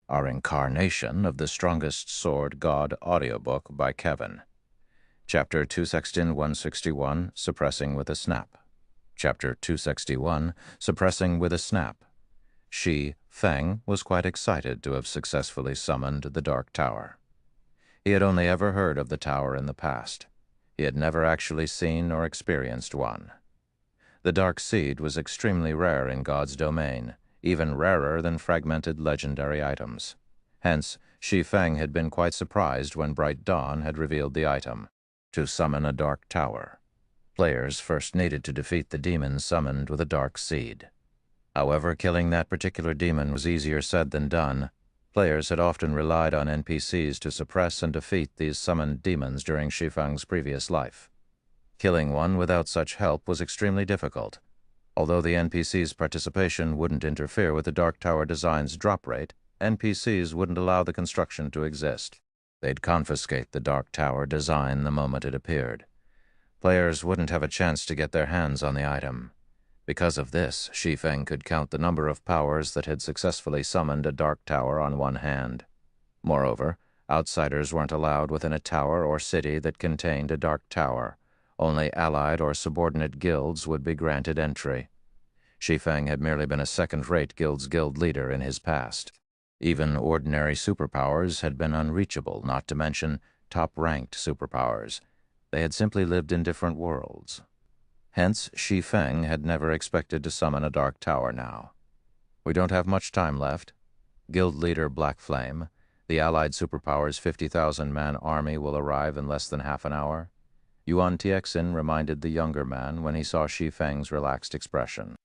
Our Incarnation of the Strongest Sword God audiobook by Kevin. Chapter 261, Suppressing with a Snap. Chapter 261, Suppressing with a Snap. Shi Feng was quite excited to have successfully summoned the Dark Tower. He had only ever heard of the tower in the past. He had never actually seen or experienced one. The Dark Seed was extremely rare in God's domain, even rarer than fragmented legendary items. Hence, Shi Feng had been quite surprised when Bright Dawn had revealed the item, to summon a Dark Tower. Players first needed to defeat the demon summoned with a Dark Seed. However, killing that particular demon was easier said than done. Players had often relied on NPCs to suppress and defeat these summoned demons during Shi Feng's previous life. Killing one without such help was extremely difficult. Although the NPC's participation wouldn't interfere with the Dark Tower design's drop rate, NPCs wouldn't allow the construction to exist. They'd confiscate the Dark Tower design the moment it appeared. Players wouldn't have a chance to get their hands on the item. Because of this, Shi Feng could count the number of powers that had successfully summoned a Dark Tower on one hand. Moreover, outsiders weren't allowed within a tower or city that contained a Dark Tower. Only allied or subordinate guilds would be granted entry. Shi Feng had merely been a second-rate guild's guild leader in his past. Even ordinary superpowers had been unreachable, not to mention top-ranked superpowers. They had simply lived in different worlds. Hence, Shi Feng had never expected to summon a Dark Tower now. We don't have much time left. Guild leader Black Flame, the allied superpower's 50,000-man army will arrive in less than half an hour. Yuan Tiexin reminded the younger man when he saw Shi Feng's relaxed expression.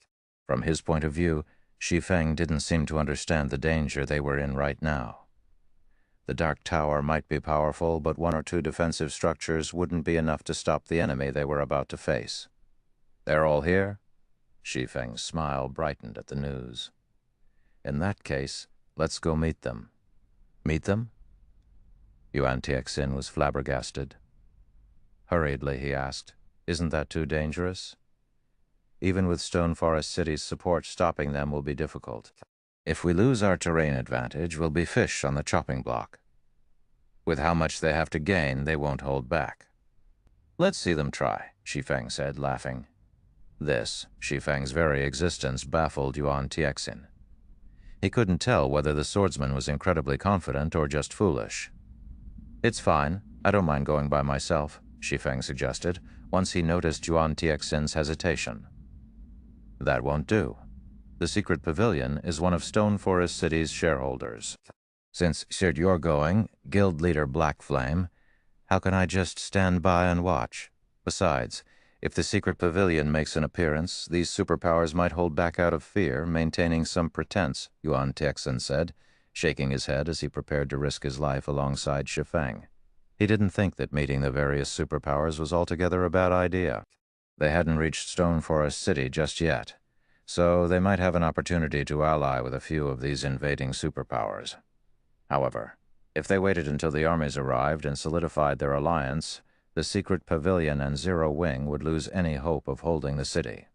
From his point of view, Shi Feng didn't seem to understand the danger they were in right now. The Dark Tower might be powerful, but one or two defensive structures wouldn't be enough to stop the enemy they were about to face. They're all here? Shi Feng's smile brightened at the news. In that case, let's go meet them. Meet them? Yuan Tiexin was flabbergasted. Hurriedly, he asked, "Isn't that too dangerous?" Even with Stone Forest City's support, stopping them will be difficult. If we lose our terrain advantage, we'll be fish on the chopping block. With how much they have to gain, they won't hold back. Let's see them try, Shi Feng said, laughing. This, Shi Feng's very existence, baffled Yuan Tiexin. He couldn't tell whether the swordsman was incredibly confident or just foolish. It's fine. I don't mind going by myself, Shi Feng suggested, once he noticed Yuan Tiexin's hesitation. That won't do. The secret pavilion is one of Stone Forest City's shareholders. Since you're going, guild leader Black Flame, how can I just stand by and watch? Besides, if the secret pavilion makes an appearance, these superpowers might hold back out of fear, maintaining some pretense, Yuan Tiexin said, shaking his head as he prepared to risk his life alongside Shi Feng. He didn't think that meeting the various superpowers was altogether a bad idea. They hadn't reached Stone Forest City just yet, so they might have an opportunity to ally with a few of these invading superpowers. However, if they waited until the armies arrived and solidified their alliance, the secret pavilion and Zero Wing would lose any hope of holding the city.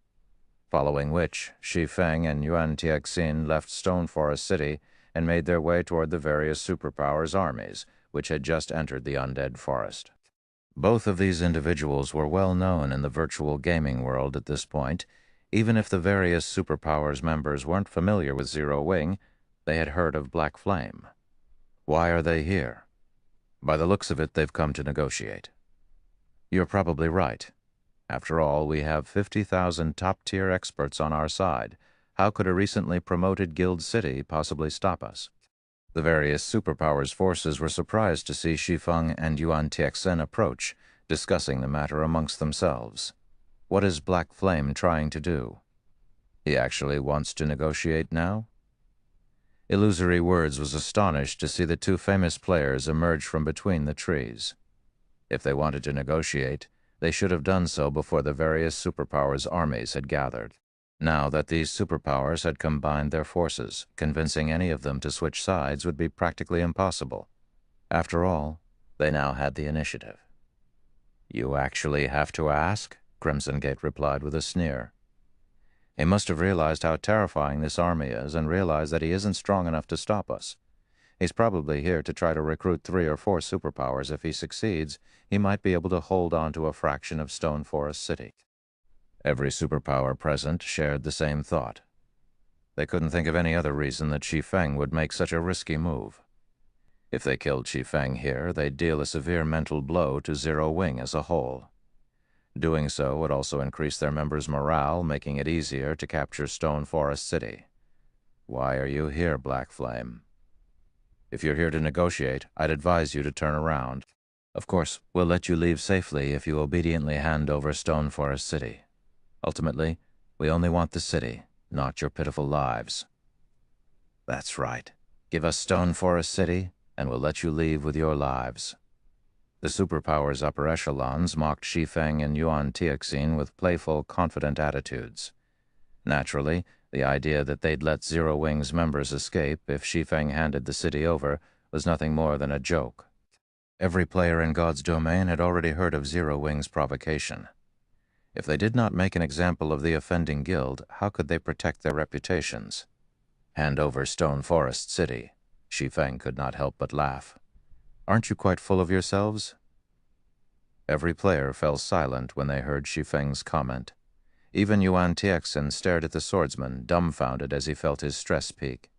Following which, Shi Feng and Yuan Tiexin left Stone Forest City and made their way toward the various superpowers' armies, which had just entered the undead forest. Both of these individuals were well known in the virtual gaming world at this point. Even if the various superpowers members weren't familiar with Zero Wing, they had heard of Black Flame. Why are they here? By the looks of it, they've come to negotiate. You're probably right. After all, we have 50,000 top-tier experts on our side. How could a recently promoted guild city possibly stop us? The various superpowers' forces were surprised to see Shi Feng and Yuan Tiexin approach, discussing the matter amongst themselves. What is Black Flame trying to do? He actually wants to negotiate now? Illusory Words was astonished to see the two famous players emerge from between the trees. If they wanted to negotiate, they should have done so before the various superpowers' armies had gathered. Now that these superpowers had combined their forces, convincing any of them to switch sides would be practically impossible. After all, they now had the initiative. You actually have to ask? Crimson Gate replied with a sneer. He must have realized how terrifying this army is and realized that he isn't strong enough to stop us. He's probably here to try to recruit 3 or 4 superpowers. If he succeeds, he might be able to hold on to a fraction of Stone Forest City. Every superpower present shared the same thought. They couldn't think of any other reason that Shi Feng would make such a risky move. If they killed Shi Feng here, they'd deal a severe mental blow to Zero Wing as a whole. Doing so would also increase their members' morale, making it easier to capture Stone Forest City. Why are you here, Black Flame? If you're here to negotiate, I'd advise you to turn around. Of course, we'll let you leave safely if you obediently hand over Stone Forest City. Ultimately, we only want the city, not your pitiful lives. That's right. Give us Stone Forest City, and we'll let you leave with your lives. The superpowers' upper echelons mocked Shi Feng and Yuan Tixin with playful, confident attitudes. Naturally, the idea that they'd let Zero Wing's members escape if Shi Feng handed the city over was nothing more than a joke. Every player in God's domain had already heard of Zero Wing's provocation. If they did not make an example of the offending guild, how could they protect their reputations? Hand over Stone Forest City. Shi Feng could not help but laugh. Aren't you quite full of yourselves? Every player fell silent when they heard Shi Feng's comment. Even Yuan Tixin stared at the swordsman, dumbfounded as he felt his stress peak.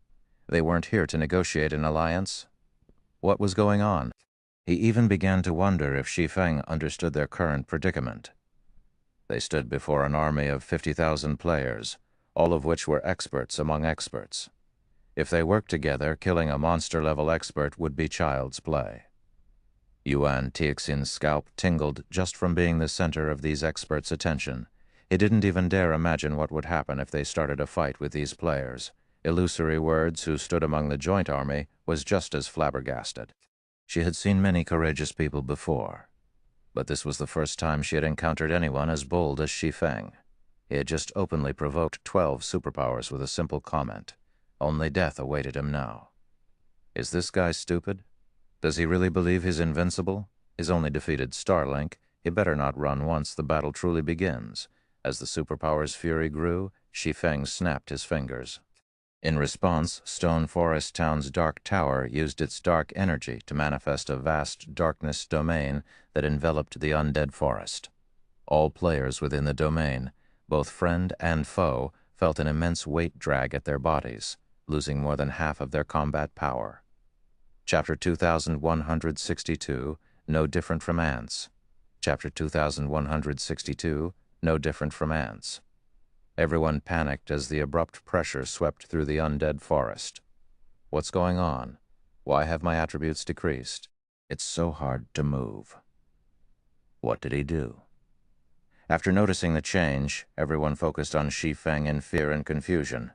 They weren't here to negotiate an alliance. What was going on? He even began to wonder if Shi Feng understood their current predicament. They stood before an army of 50,000 players, all of which were experts among experts. If they worked together, killing a monster-level expert would be child's play. Yuan Tixin's scalp tingled just from being the center of these experts' attention. He didn't even dare imagine what would happen if they started a fight with these players. Illusory Words, who stood among the joint army, was just as flabbergasted. She had seen many courageous people before, but this was the first time she had encountered anyone as bold as Shi Feng. He had just openly provoked 12 superpowers with a simple comment. Only death awaited him now. Is this guy stupid? Does he really believe he's invincible? He's only defeated Starlink. He better not run once the battle truly begins. As the superpower's fury grew, Shi Feng snapped his fingers. In response, Stone Forest Town's Dark Tower used its dark energy to manifest a vast darkness domain that enveloped the undead forest. All players within the domain, both friend and foe, felt an immense weight drag at their bodies, losing more than half of their combat power. Chapter 2162, No Different from Ants. Chapter 2162, No Different from Ants. Everyone panicked as the abrupt pressure swept through the undead forest. What's going on? Why have my attributes decreased? It's so hard to move. What did he do? After noticing the change, everyone focused on Shi Feng in fear and confusion.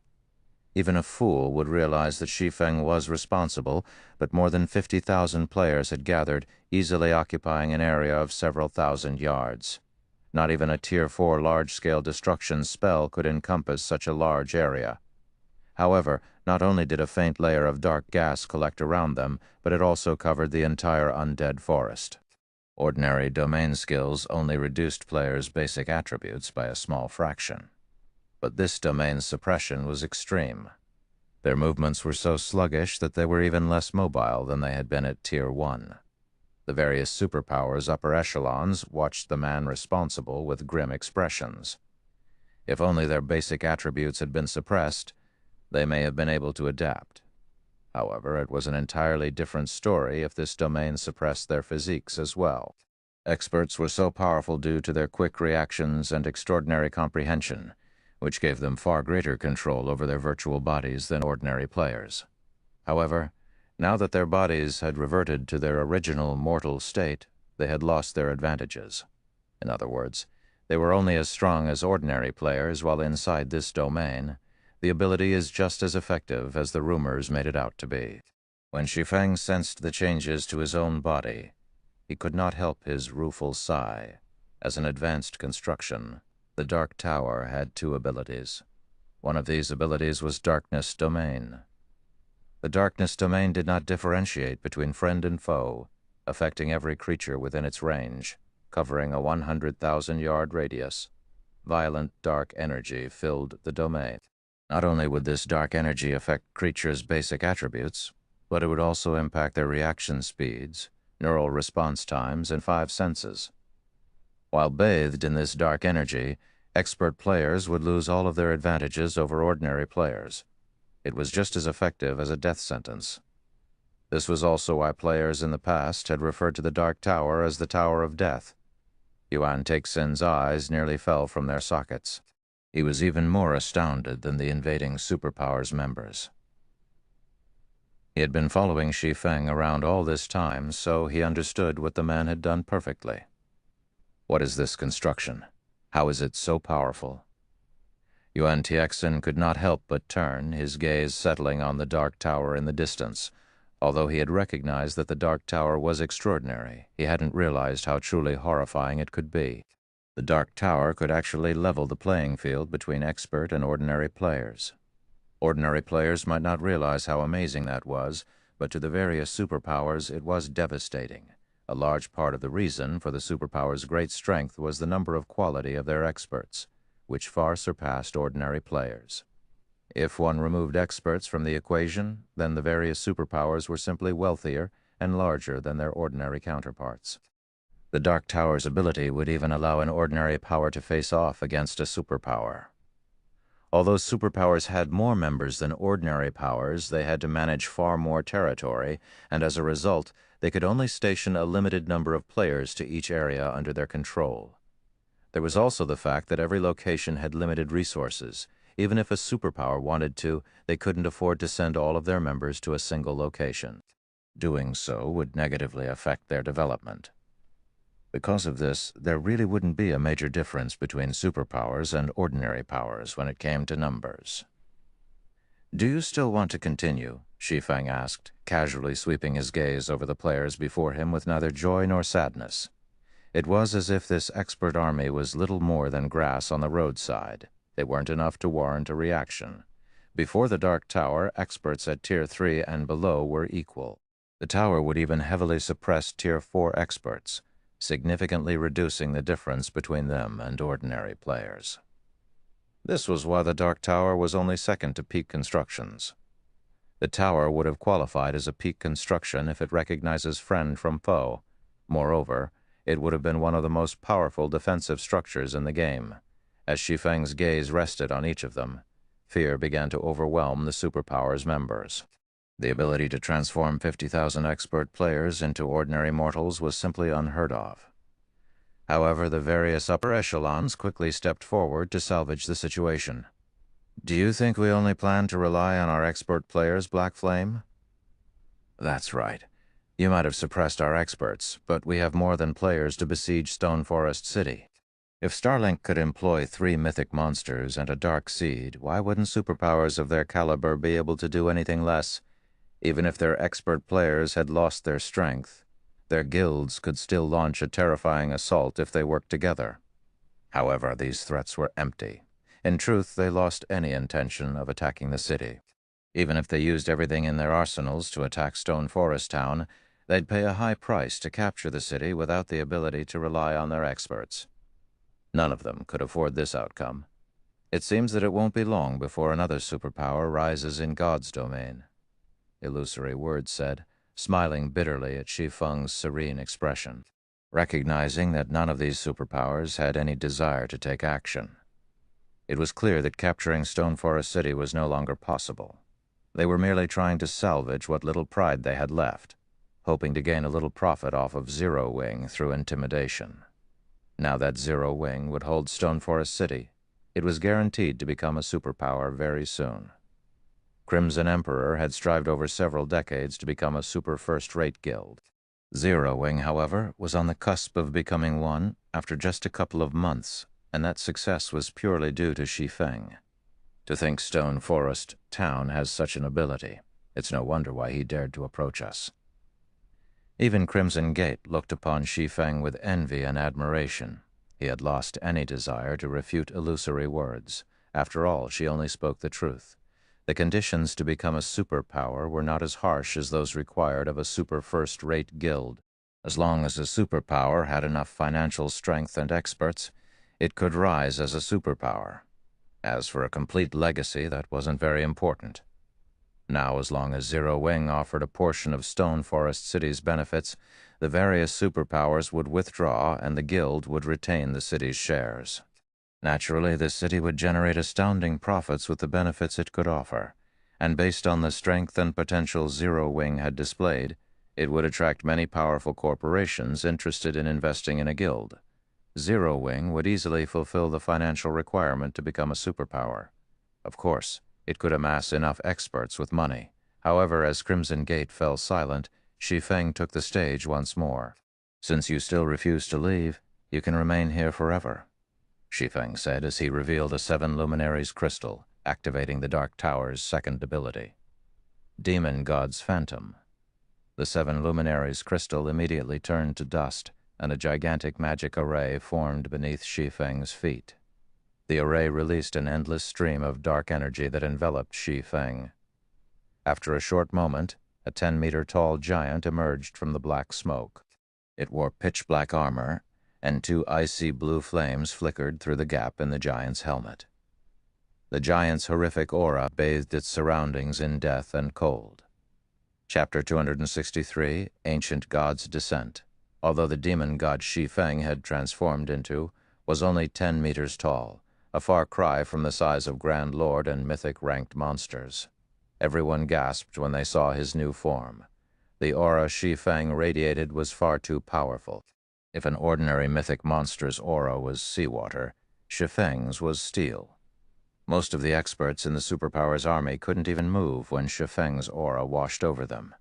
Even a fool would realize that Shi Feng was responsible, but more than 50,000 players had gathered, easily occupying an area of several thousand yards. Not even a Tier 4 large-scale destruction spell could encompass such a large area. However, not only did a faint layer of dark gas collect around them, but it also covered the entire undead forest. Ordinary domain skills only reduced players' basic attributes by a small fraction. But this domain's suppression was extreme. Their movements were so sluggish that they were even less mobile than they had been at Tier 1. The various superpowers' upper echelons watched the man responsible with grim expressions. If only their basic attributes had been suppressed, they may have been able to adapt. However, it was an entirely different story if this domain suppressed their physiques as well. Experts were so powerful due to their quick reactions and extraordinary comprehension, which gave them far greater control over their virtual bodies than ordinary players. However, now that their bodies had reverted to their original mortal state, they had lost their advantages. In other words, they were only as strong as ordinary players while inside this domain. The ability is just as effective as the rumors made it out to be. When Shi Feng sensed the changes to his own body, he could not help his rueful sigh. As an advanced construction, the Dark Tower had 2 abilities. One of these abilities was Darkness Domain. The Darkness Domain did not differentiate between friend and foe, affecting every creature within its range, covering a 100,000-yard radius. Violent dark energy filled the domain. Not only would this dark energy affect creatures' basic attributes, but it would also impact their reaction speeds, neural response times, and 5 senses. While bathed in this dark energy, expert players would lose all of their advantages over ordinary players. It was just as effective as a death sentence. This was also why players in the past had referred to the Dark Tower as the Tower of Death. Yuan Teixin's eyes nearly fell from their sockets. He was even more astounded than the invading superpowers members. He had been following Shi Feng around all this time, so he understood what the man had done perfectly. What is this construction? How is it so powerful? Yuan Teixin could not help but turn, his gaze settling on the Dark Tower in the distance. Although he had recognized that the Dark Tower was extraordinary, he hadn't realized how truly horrifying it could be. The Dark Tower could actually level the playing field between expert and ordinary players. Ordinary players might not realize how amazing that was, but to the various superpowers it was devastating. A large part of the reason for the superpowers' great strength was the number of quality of their experts, which far surpassed ordinary players. If one removed experts from the equation, then the various superpowers were simply wealthier and larger than their ordinary counterparts. The Dark Tower's ability would even allow an ordinary power to face off against a superpower. Although superpowers had more members than ordinary powers, they had to manage far more territory, and as a result, they could only station a limited number of players to each area under their control. There was also the fact that every location had limited resources. Even if a superpower wanted to, they couldn't afford to send all of their members to a single location. Doing so would negatively affect their development. Because of this, there really wouldn't be a major difference between superpowers and ordinary powers when it came to numbers. "Do you still want to continue?" Shi Feng asked, casually sweeping his gaze over the players before him with neither joy nor sadness. It was as if this expert army was little more than grass on the roadside. They weren't enough to warrant a reaction. Before the Dark Tower, experts at Tier 3 and below were equal. The tower would even heavily suppress Tier 4 experts, significantly reducing the difference between them and ordinary players. This was why the Dark Tower was only second to peak constructions. The tower would have qualified as a peak construction if it recognizes friend from foe. Moreover, it would have been one of the most powerful defensive structures in the game. As Shi Feng's gaze rested on each of them, fear began to overwhelm the superpower's members. The ability to transform 50,000 expert players into ordinary mortals was simply unheard of. However, the various upper echelons quickly stepped forward to salvage the situation. "Do you think we only plan to rely on our expert players, Black Flame?" "That's right. You might have suppressed our experts, but we have more than players to besiege Stone Forest City. If Starlink could employ 3 mythic monsters and a dark seed, why wouldn't superpowers of their caliber be able to do anything less? Even if their expert players had lost their strength, their guilds could still launch a terrifying assault if they worked together." However, these threats were empty. In truth, they lost any intention of attacking the city. Even if they used everything in their arsenals to attack Stone Forest Town, they'd pay a high price to capture the city without the ability to rely on their experts. None of them could afford this outcome. It seems that it won't be long before another superpower rises in God's domain. Illusory Words said, smiling bitterly at Shi Feng's serene expression, recognizing that none of these superpowers had any desire to take action. It was clear that capturing Stone Forest City was no longer possible. They were merely trying to salvage what little pride they had left, hoping to gain a little profit off of Zero Wing through intimidation. Now that Zero Wing would hold Stone Forest City, it was guaranteed to become a superpower very soon. Crimson Emperor had strived over several decades to become a super first-rate guild. Zero Wing, however, was on the cusp of becoming one after just a couple of months, and that success was purely due to Shi Feng. To think Stone Forest Town has such an ability, it's no wonder why he dared to approach us. Even Crimson Gate looked upon Shi Feng with envy and admiration. He had lost any desire to refute Illusory Words. After all, she only spoke the truth. The conditions to become a superpower were not as harsh as those required of a super first-rate guild. As long as a superpower had enough financial strength and experts, it could rise as a superpower. As for a complete legacy, that wasn't very important. Now, as long as Zero Wing offered a portion of Stone Forest City's benefits, the various superpowers would withdraw and the guild would retain the city's shares. Naturally, the city would generate astounding profits with the benefits it could offer, and based on the strength and potential Zero Wing had displayed, it would attract many powerful corporations interested in investing in a guild. Zero Wing would easily fulfill the financial requirement to become a superpower. Of course, it could amass enough experts with money. However, as Crimson Gate fell silent, Shi Feng took the stage once more. "Since you still refuse to leave, you can remain here forever," Shi Feng said as he revealed a 7 Luminaries crystal, activating the Dark Tower's second ability. Demon God's Phantom. The 7 Luminaries crystal immediately turned to dust, and a gigantic magic array formed beneath Shi Feng's feet. The array released an endless stream of dark energy that enveloped Shi Feng. After a short moment, a 10-meter-tall giant emerged from the black smoke. It wore pitch-black armor, and 2 icy blue flames flickered through the gap in the giant's helmet. The giant's horrific aura bathed its surroundings in death and cold. Chapter 263, Ancient God's Descent. Although the demon god Shi Feng had transformed into, was only 10 meters tall, a far cry from the size of Grand Lord and mythic-ranked monsters. Everyone gasped when they saw his new form. The aura Shi Feng radiated was far too powerful. If an ordinary mythic monster's aura was seawater, Shi Feng's was steel. Most of the experts in the superpower's army couldn't even move when Shi Feng's aura washed over them.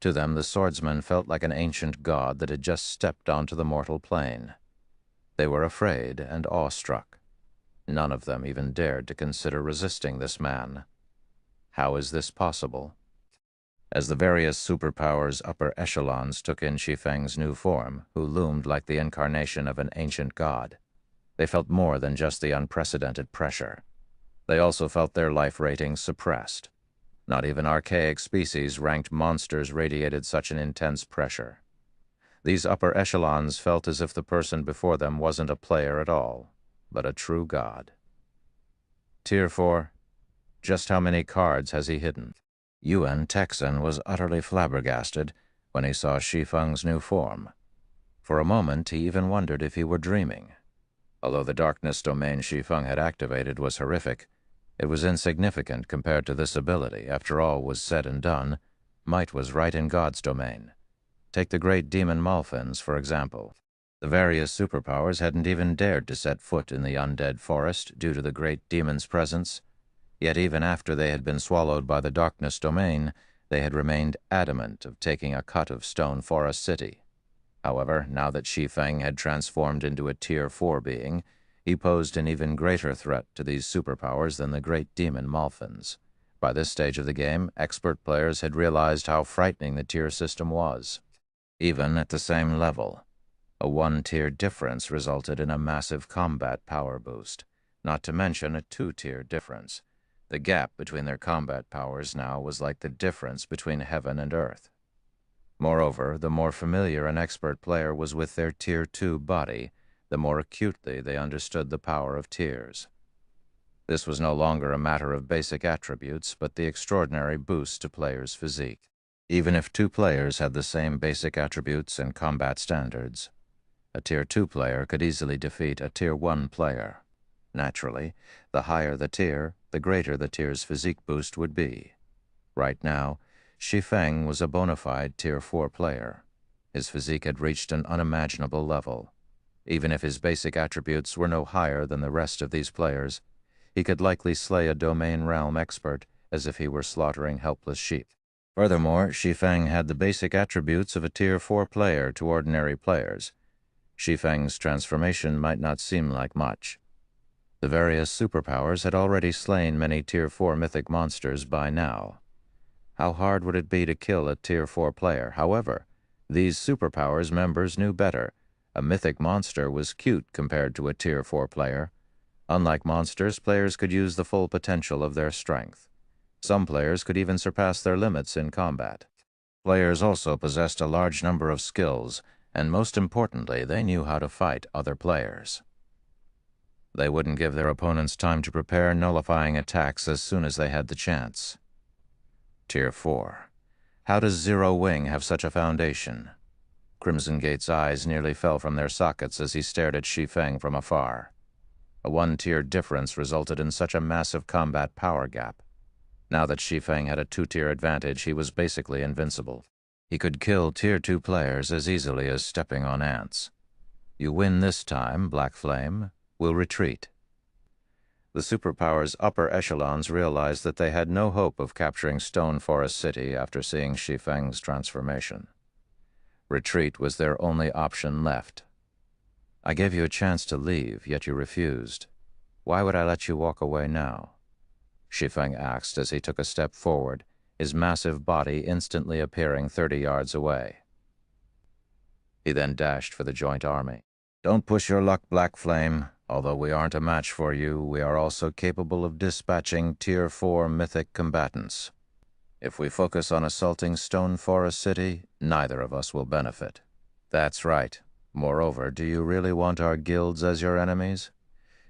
To them, the swordsman felt like an ancient god that had just stepped onto the mortal plane. They were afraid and awestruck. None of them even dared to consider resisting this man. How is this possible? As the various superpowers' upper echelons took in Shi Feng's new form, who loomed like the incarnation of an ancient god, they felt more than just the unprecedented pressure. They also felt their life ratings suppressed. Not even archaic species-ranked monsters radiated such an intense pressure. These upper echelons felt as if the person before them wasn't a player at all, but a true god. Tier 4. Just how many cards has he hidden? Yuan Texan was utterly flabbergasted when he saw Shi Feng's new form. For a moment, he even wondered if he were dreaming. Although the darkness domain Shi Feng had activated was horrific, it was insignificant compared to this ability. After all was said and done, might was right in God's domain. Take the great demon Malfins, for example. The various superpowers hadn't even dared to set foot in the undead forest due to the great demon's presence. Yet even after they had been swallowed by the darkness domain, they had remained adamant of taking a cut of Stone Forest City. However, now that Shi Feng had transformed into a Tier 4 being, he posed an even greater threat to these superpowers than the great demon Malfins. By this stage of the game, expert players had realized how frightening the tier system was. Even at the same level, a 1-tier difference resulted in a massive combat power boost, not to mention a 2-tier difference. The gap between their combat powers now was like the difference between heaven and earth. Moreover, the more familiar an expert player was with their Tier 2 body, the more acutely they understood the power of tiers. This was no longer a matter of basic attributes, but the extraordinary boost to players' physique. Even if 2 players had the same basic attributes and combat standards, a Tier 2 player could easily defeat a Tier 1 player. Naturally, the higher the tier, the greater the tier's physique boost would be. Right now, Shi Feng was a bona fide Tier 4 player. His physique had reached an unimaginable level. Even if his basic attributes were no higher than the rest of these players, he could likely slay a domain realm expert as if he were slaughtering helpless sheep. Furthermore, Shi Feng had the basic attributes of a Tier 4 player to ordinary players. Shi Feng's transformation might not seem like much. The various superpowers had already slain many Tier 4 mythic monsters by now. How hard would it be to kill a Tier 4 player? However, these superpowers members knew better. A mythic monster was cute compared to a Tier 4 player. Unlike monsters, players could use the full potential of their strength. Some players could even surpass their limits in combat. Players also possessed a large number of skills, and most importantly, they knew how to fight other players. They wouldn't give their opponents time to prepare, nullifying attacks as soon as they had the chance. Tier 4. How does Zero Wing have such a foundation? Crimson Gate's eyes nearly fell from their sockets as he stared at Shi Feng from afar. A one-tier difference resulted in such a massive combat power gap. Now that Shi Feng had a 2-tier advantage, he was basically invincible. He could kill Tier 2 players as easily as stepping on ants. You win this time, Black Flame. We'll retreat. The superpower's upper echelons realized that they had no hope of capturing Stone Forest City after seeing Shi Feng's transformation. Retreat was their only option left. I gave you a chance to leave, yet you refused. Why would I let you walk away now? Shi Feng asked as he took a step forward, his massive body instantly appearing 30 yards away. He then dashed for the joint army. Don't push your luck, Black Flame. Although we aren't a match for you, we are also capable of dispatching Tier 4 mythic combatants. If we focus on assaulting Stone Forest City, neither of us will benefit. That's right. Moreover, do you really want our guilds as your enemies?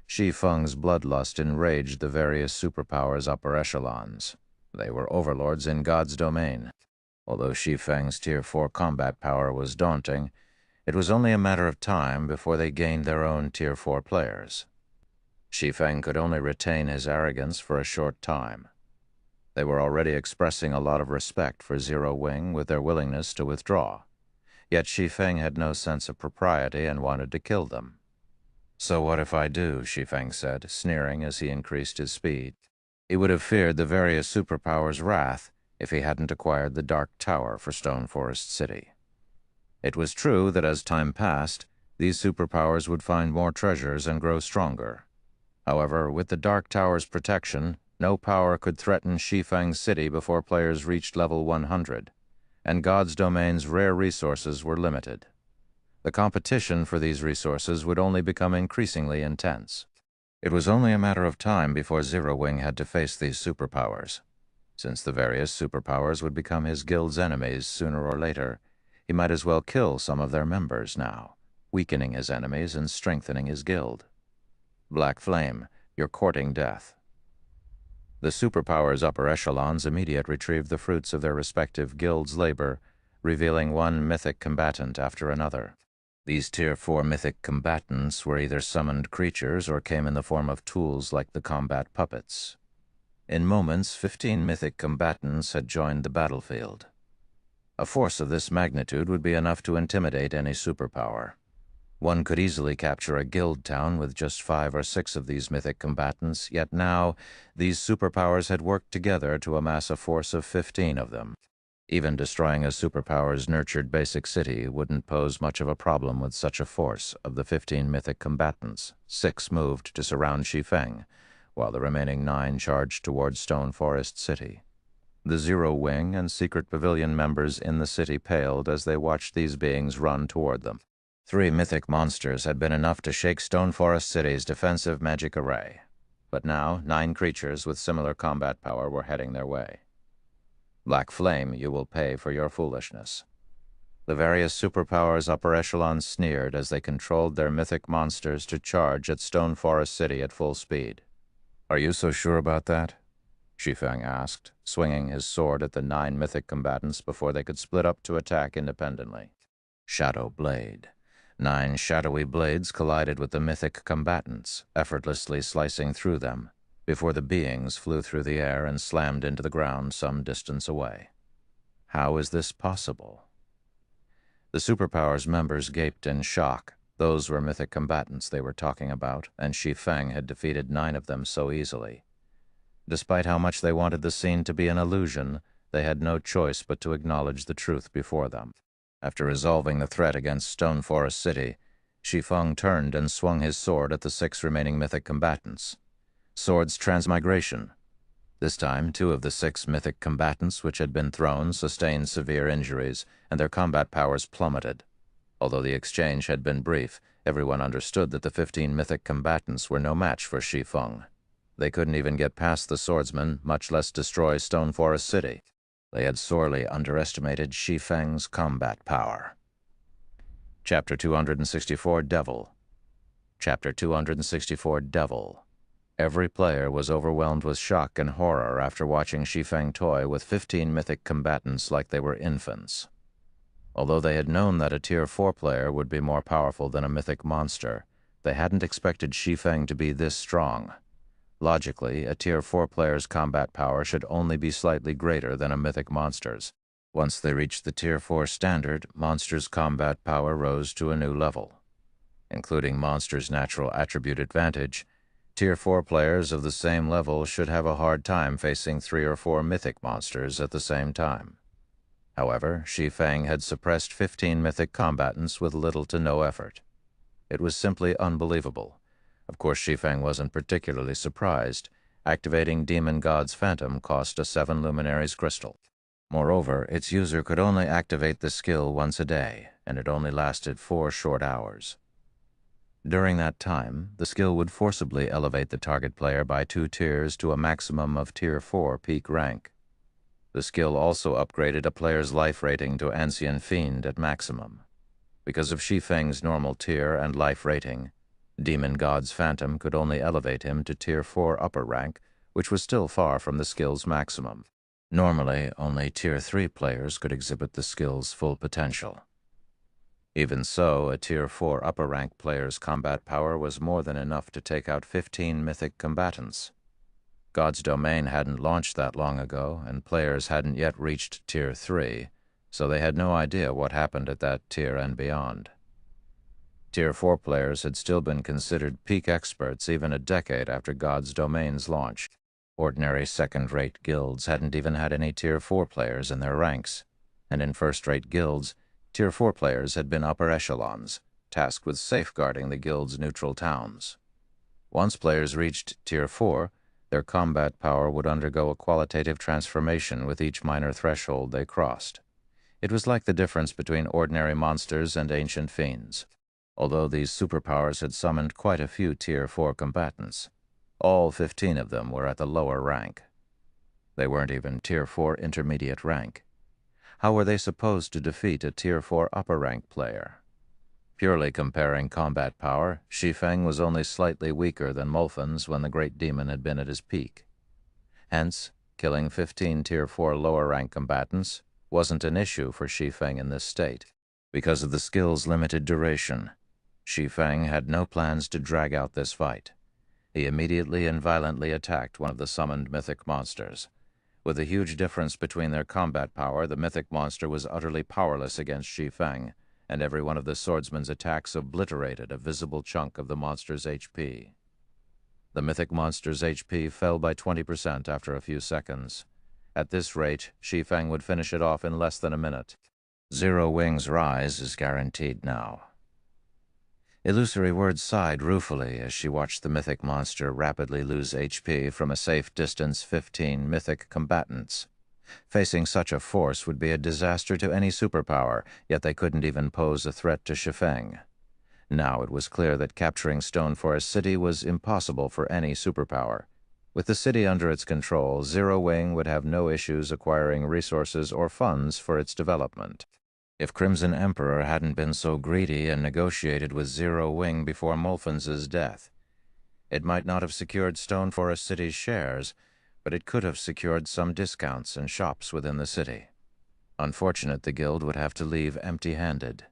Shi Feng's bloodlust enraged the various superpowers' upper echelons. They were overlords in God's domain. Although Shi Feng's Tier 4 combat power was daunting, it was only a matter of time before they gained their own Tier 4 players. Shi Feng could only retain his arrogance for a short time. They were already expressing a lot of respect for Zero Wing with their willingness to withdraw. Yet Shi Feng had no sense of propriety and wanted to kill them. So what if I do, Shi Feng said, sneering as he increased his speed. He would have feared the various superpowers' wrath if he hadn't acquired the Dark Tower for Stone Forest City. It was true that as time passed, these superpowers would find more treasures and grow stronger. However, with the Dark Tower's protection, no power could threaten Shi Feng's city before players reached level 100, and God's domain's rare resources were limited. The competition for these resources would only become increasingly intense. It was only a matter of time before Zero Wing had to face these superpowers. Since the various superpowers would become his guild's enemies sooner or later, he might as well kill some of their members now, weakening his enemies and strengthening his guild. Black Flame, you're courting death. The superpowers' upper echelons immediately retrieved the fruits of their respective guilds' labor, revealing one mythic combatant after another. These Tier 4 mythic combatants were either summoned creatures or came in the form of tools like the combat puppets. In moments, 15 mythic combatants had joined the battlefield. A force of this magnitude would be enough to intimidate any superpower. One could easily capture a guild town with just 5 or 6 of these mythic combatants, yet now these superpowers had worked together to amass a force of 15 of them. Even destroying a superpower's nurtured basic city wouldn't pose much of a problem with such a force. Of the 15 mythic combatants, 6 moved to surround Shi Feng, while the remaining 9 charged towards Stone Forest City. The Zero Wing and Secret Pavilion members in the city paled as they watched these beings run toward them. 3 mythic monsters had been enough to shake Stone Forest City's defensive magic array, but now 9 creatures with similar combat power were heading their way. Black Flame, you will pay for your foolishness. The various superpowers' upper echelons sneered as they controlled their mythic monsters to charge at Stone Forest City at full speed. Are you so sure about that? Shi Feng asked, swinging his sword at the 9 mythic combatants before they could split up to attack independently. Shadow Blade. 9 shadowy blades collided with the mythic combatants, effortlessly slicing through them, before the beings flew through the air and slammed into the ground some distance away. How is this possible? The superpower's members gaped in shock. Those were mythic combatants they were talking about, and Shi Feng had defeated 9 of them so easily. Despite how much they wanted the scene to be an illusion, they had no choice but to acknowledge the truth before them. After resolving the threat against Stone Forest City, Shi Feng turned and swung his sword at the 6 remaining mythic combatants. Sword's transmigration. This time, 2 of the 6 mythic combatants which had been thrown sustained severe injuries, and their combat powers plummeted. Although the exchange had been brief, everyone understood that the 15 mythic combatants were no match for Shi Feng. They couldn't even get past the swordsman, much less destroy Stone Forest City. They had sorely underestimated Shi Feng's combat power. Chapter 264, Devil. Chapter 264, Devil. Every player was overwhelmed with shock and horror after watching Shi Feng toy with 15 mythic combatants like they were infants. Although they had known that a Tier 4 player would be more powerful than a mythic monster, they hadn't expected Shi Feng to be this strong. Logically, a Tier 4 player's combat power should only be slightly greater than a mythic monster's. Once they reached the Tier 4 standard, monsters' combat power rose to a new level. Including monsters' natural attribute advantage, Tier 4 players of the same level should have a hard time facing 3 or 4 mythic monsters at the same time. However, Shi Feng had suppressed 15 mythic combatants with little to no effort. It was simply unbelievable. Of course, Shi Feng wasn't particularly surprised. Activating Demon God's Phantom cost a 7 Luminaries crystal. Moreover, its user could only activate the skill once a day, and it only lasted 4 short hours. During that time, the skill would forcibly elevate the target player by 2 tiers to a maximum of Tier 4 peak rank. The skill also upgraded a player's life rating to Ancient Fiend at maximum. Because of Shi Feng's normal tier and life rating, Demon God's Phantom could only elevate him to Tier 4 upper rank, which was still far from the skill's maximum. Normally, only Tier 3 players could exhibit the skill's full potential. Even so, a Tier 4 upper rank player's combat power was more than enough to take out 15 mythic combatants. God's Domain hadn't launched that long ago, and players hadn't yet reached Tier 3, so they had no idea what happened at that tier and beyond. Tier 4 players had still been considered peak experts even a decade after God's Domain's launch. Ordinary second-rate guilds hadn't even had any Tier 4 players in their ranks, and in first-rate guilds, Tier 4 players had been upper echelons, tasked with safeguarding the guild's neutral towns. Once players reached Tier 4, their combat power would undergo a qualitative transformation with each minor threshold they crossed. It was like the difference between ordinary monsters and ancient fiends. Although these superpowers had summoned quite a few Tier 4 combatants, all 15 of them were at the lower rank. They weren't even Tier 4 intermediate rank. How were they supposed to defeat a Tier 4 upper rank player? Purely comparing combat power, Shi Feng was only slightly weaker than Molfin's when the Great Demon had been at his peak. Hence, killing 15 Tier 4 lower rank combatants wasn't an issue for Shi Feng in this state. Because of the skill's limited duration, Shi Feng had no plans to drag out this fight. He immediately and violently attacked one of the summoned mythic monsters. With a huge difference between their combat power, the mythic monster was utterly powerless against Shi Feng, and every one of the swordsman's attacks obliterated a visible chunk of the monster's HP. The mythic monster's HP fell by 20% after a few seconds. At this rate, Shi Feng would finish it off in less than a minute. Zero Wing's rise is guaranteed now. Illusory Word sighed ruefully as she watched the mythic monster rapidly lose HP from a safe distance 15 mythic combatants. Facing such a force would be a disaster to any superpower, yet they couldn't even pose a threat to Shi Feng. Now it was clear that capturing Stone Forest City was impossible for any superpower. With the city under its control, Zero Wing would have no issues acquiring resources or funds for its development. If Crimson Emperor hadn't been so greedy and negotiated with Zero Wing before Molfin's death, it might not have secured Stone Forest City's shares, but it could have secured some discounts and shops within the city. Unfortunate the guild would have to leave empty-handed.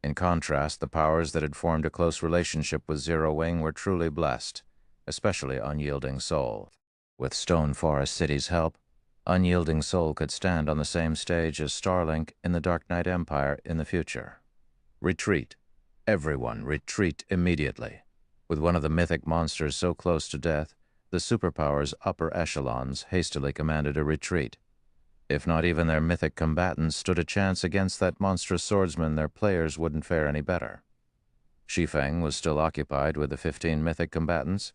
In contrast, the powers that had formed a close relationship with Zero Wing were truly blessed, especially Unyielding Soul. With Stone Forest City's help, Unyielding Soul could stand on the same stage as Starlink in the Dark Knight Empire in the future. Retreat. Everyone retreat immediately. With one of the mythic monsters so close to death, the superpower's upper echelons hastily commanded a retreat. If not even their mythic combatants stood a chance against that monstrous swordsman, their players wouldn't fare any better. Shi Feng was still occupied with the 15 mythic combatants.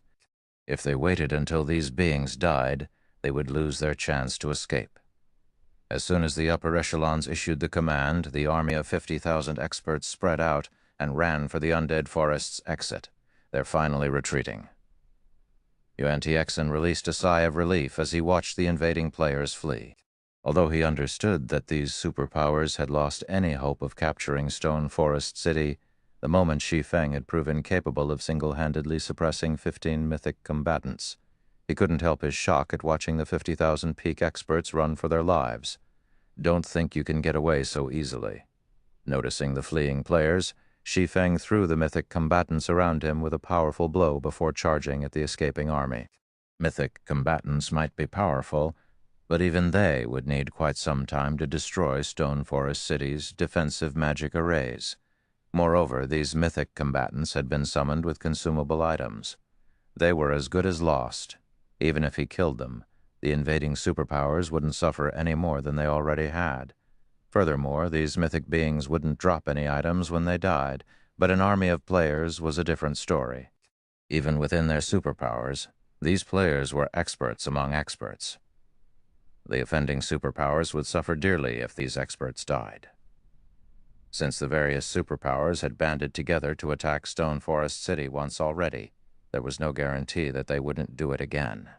If they waited until these beings died, they would lose their chance to escape. As soon as the upper echelons issued the command, the army of 50,000 experts spread out and ran for the Undead Forest's exit. They're finally retreating. Yuan Tixin released a sigh of relief as he watched the invading players flee. Although he understood that these superpowers had lost any hope of capturing Stone Forest City, The moment Shi Feng had proven capable of single-handedly suppressing 15 mythic combatants, he couldn't help his shock at watching the 50,000 peak experts run for their lives. Don't think you can get away so easily. Noticing the fleeing players, Shi Feng threw the mythic combatants around him with a powerful blow before charging at the escaping army. Mythic combatants might be powerful, but even they would need quite some time to destroy Stone Forest City's defensive magic arrays. Moreover, these mythic combatants had been summoned with consumable items. They were as good as lost. Even if he killed them, the invading superpowers wouldn't suffer any more than they already had. Furthermore, these mythic beings wouldn't drop any items when they died, but an army of players was a different story. Even within their superpowers, these players were experts among experts. The offending superpowers would suffer dearly if these experts died. Since the various superpowers had banded together to attack Stone Forest City once already, there was no guarantee that they wouldn't do it again.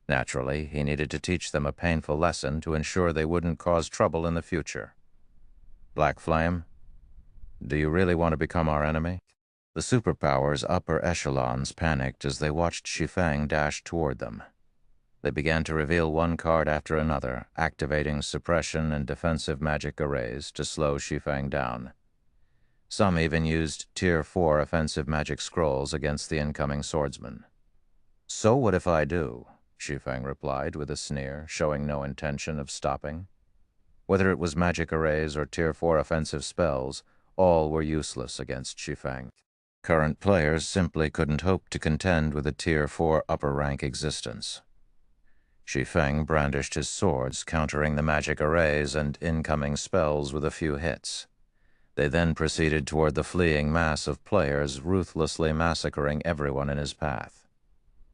Naturally, he needed to teach them a painful lesson to ensure they wouldn't cause trouble in the future. Black Flame, do you really want to become our enemy? The superpowers' upper echelons panicked as they watched Shi Feng dash toward them. They began to reveal one card after another, activating suppression and defensive magic arrays to slow Shi Feng down. Some even used Tier 4 offensive magic scrolls against the incoming swordsman. "So what if I do?" Shi Feng replied with a sneer, showing no intention of stopping. Whether it was magic arrays or Tier 4 offensive spells, all were useless against Shi Feng. Current players simply couldn't hope to contend with a Tier 4 upper-rank existence. Shi Feng brandished his swords, countering the magic arrays and incoming spells with a few hits. They then proceeded toward the fleeing mass of players, ruthlessly massacring everyone in his path.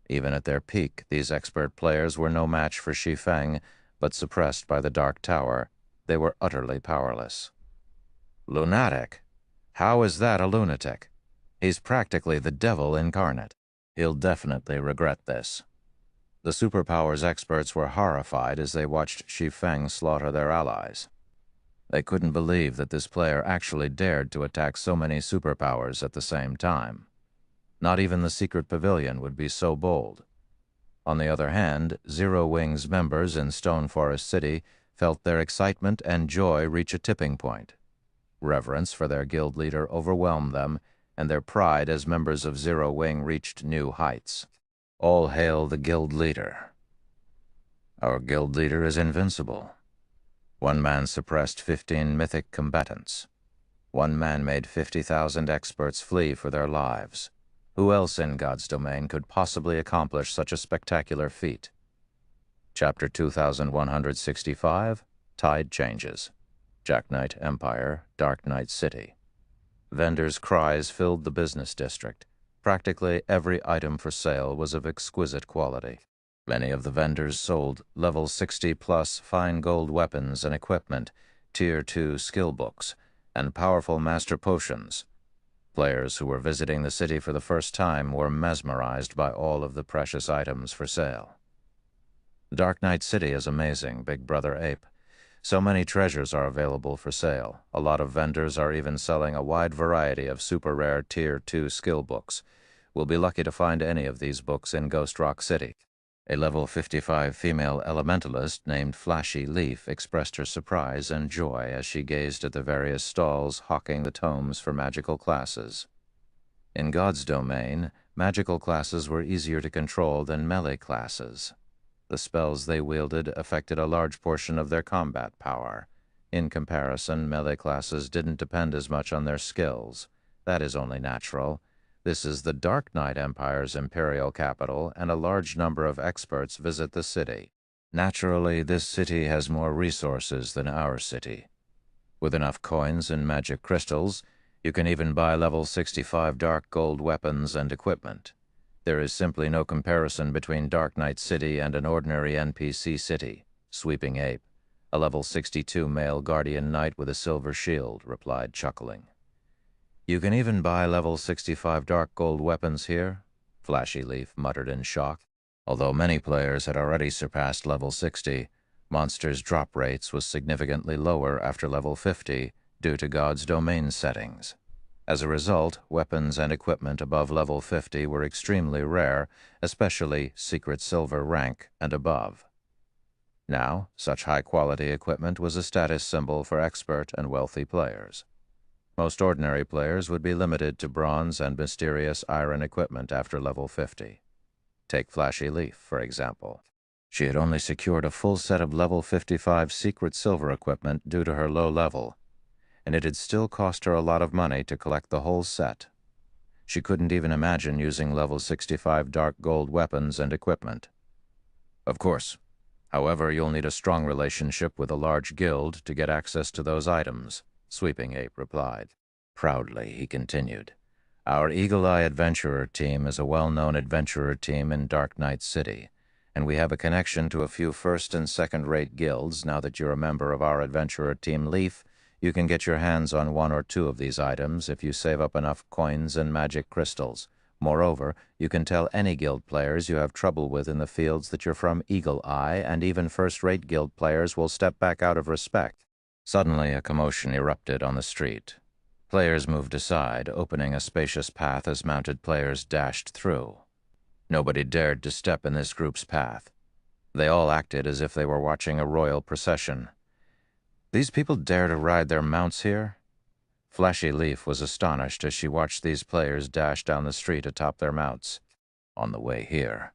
Even at their peak, these expert players were no match for Shi Feng, but suppressed by the Dark Tower, they were utterly powerless. "Lunatic? How is that a lunatic? He's practically the devil incarnate. He'll definitely regret this." The superpowers experts were horrified as they watched Shi Feng slaughter their allies. They couldn't believe that this player actually dared to attack so many superpowers at the same time. Not even the secret pavilion would be so bold. On the other hand, Zero Wing's members in Stone Forest City felt their excitement and joy reach a tipping point. Reverence for their guild leader overwhelmed them, and their pride as members of Zero Wing reached new heights. All hail the guild leader. Our guild leader is invincible. One man suppressed 15 mythic combatants. One man made 50,000 experts flee for their lives. Who else in God's domain could possibly accomplish such a spectacular feat? Chapter 2165, Tide Changes. Jack Knight Empire, Dark Knight City. Vendors' cries filled the business district. Practically every item for sale was of exquisite quality. Many of the vendors sold level 60-plus fine gold weapons and equipment, Tier 2 skill books, and powerful master potions. Players who were visiting the city for the first time were mesmerized by all of the precious items for sale. Dark Knight City is amazing, Big Brother Ape. So many treasures are available for sale. A lot of vendors are even selling a wide variety of super rare Tier 2 skill books. We'll be lucky to find any of these books in Ghost Rock City. A level 55 female elementalist named Flashy Leaf expressed her surprise and joy as she gazed at the various stalls hawking the tomes for magical classes. In God's domain, magical classes were easier to control than melee classes. The spells they wielded affected a large portion of their combat power. In comparison, melee classes didn't depend as much on their skills. That is only natural. This is the Dark Knight Empire's imperial capital, and a large number of experts visit the city. Naturally, this city has more resources than our city. With enough coins and magic crystals, you can even buy level 65 dark gold weapons and equipment. There is simply no comparison between Dark Knight City and an ordinary NPC city. Sweeping Ape, a level 62 male guardian knight with a silver shield, replied, chuckling. You can even buy level 65 dark gold weapons here, Flashy Leaf muttered in shock. Although many players had already surpassed level 60, monsters' drop rates was significantly lower after level 50 due to God's domain settings. As a result, weapons and equipment above level 50 were extremely rare, especially secret silver rank and above. Now, such high-quality equipment was a status symbol for expert and wealthy players. Most ordinary players would be limited to bronze and mysterious iron equipment after level 50. Take Flashy Leaf, for example. She had only secured a full set of level 55 secret silver equipment due to her low level, and it had still cost her a lot of money to collect the whole set. She couldn't even imagine using level 65 dark gold weapons and equipment. Of course. However, you'll need a strong relationship with a large guild to get access to those items, Sweeping Ape replied. Proudly, he continued, Our Eagle Eye Adventurer team is a well-known adventurer team in Dark Knight City, and we have a connection to a few first- and second-rate guilds. Now that you're a member of our adventurer team Leaf, you can get your hands on one or two of these items if you save up enough coins and magic crystals. Moreover, you can tell any guild players you have trouble with in the fields that you're from Eagle Eye, and even first-rate guild players will step back out of respect. Suddenly, a commotion erupted on the street. Players moved aside, opening a spacious path as mounted players dashed through. Nobody dared to step in this group's path. They all acted as if they were watching a royal procession. These people dare to ride their mounts here? Flashy Leaf was astonished as she watched these players dash down the street atop their mounts. On the way here,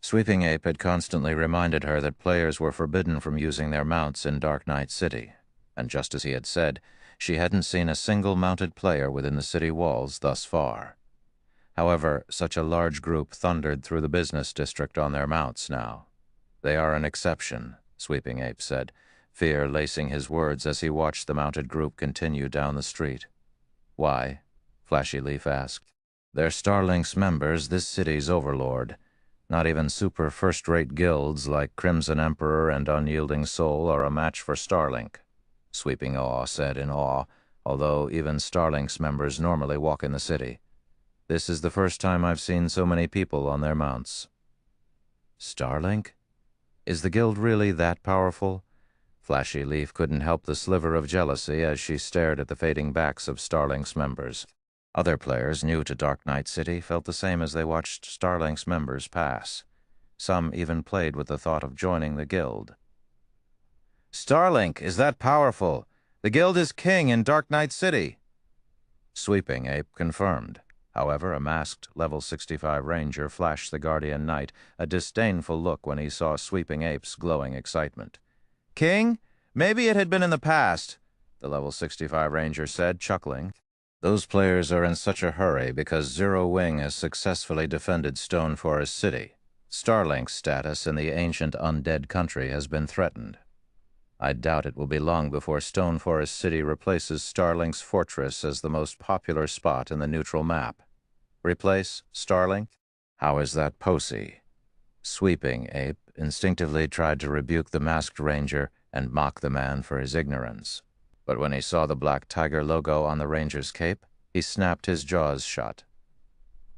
Sweeping Ape had constantly reminded her that players were forbidden from using their mounts in Dark Knight City, and just as he had said, she hadn't seen a single mounted player within the city walls thus far. However, such a large group thundered through the business district on their mounts now. They are an exception, Sweeping Ape said, fear lacing his words as he watched the mounted group continue down the street. Why? Flashy Leaf asked. They're Starlink's members, this city's overlord. Not even super first-rate guilds like Crimson Emperor and Unyielding Soul are a match for Starlink, Sweeping Awe said in awe, although even Starlink's members normally walk in the city. This is the first time I've seen so many people on their mounts. Starlink? Is the guild really that powerful? Flashy Leaf couldn't help the sliver of jealousy as she stared at the fading backs of Starlink's members. Other players new to Dark Knight City felt the same as they watched Starlink's members pass. Some even played with the thought of joining the guild. Starlink is that powerful. The guild is king in Dark Knight City. Sweeping Ape confirmed. However, a masked level 65 ranger flashed the Guardian Knight a disdainful look when he saw Sweeping Ape's glowing excitement. King? Maybe it had been in the past, the level 65 ranger said, chuckling. Those players are in such a hurry because Zero Wing has successfully defended Stone Forest City. Starlink's status in the ancient undead country has been threatened. I doubt it will be long before Stone Forest City replaces Starlink's fortress as the most popular spot in the neutral map. Replace Starlink? How is that posy? Sweeping Ape instinctively tried to rebuke the masked ranger and mock the man for his ignorance. But when he saw the black tiger logo on the ranger's cape, he snapped his jaws shut.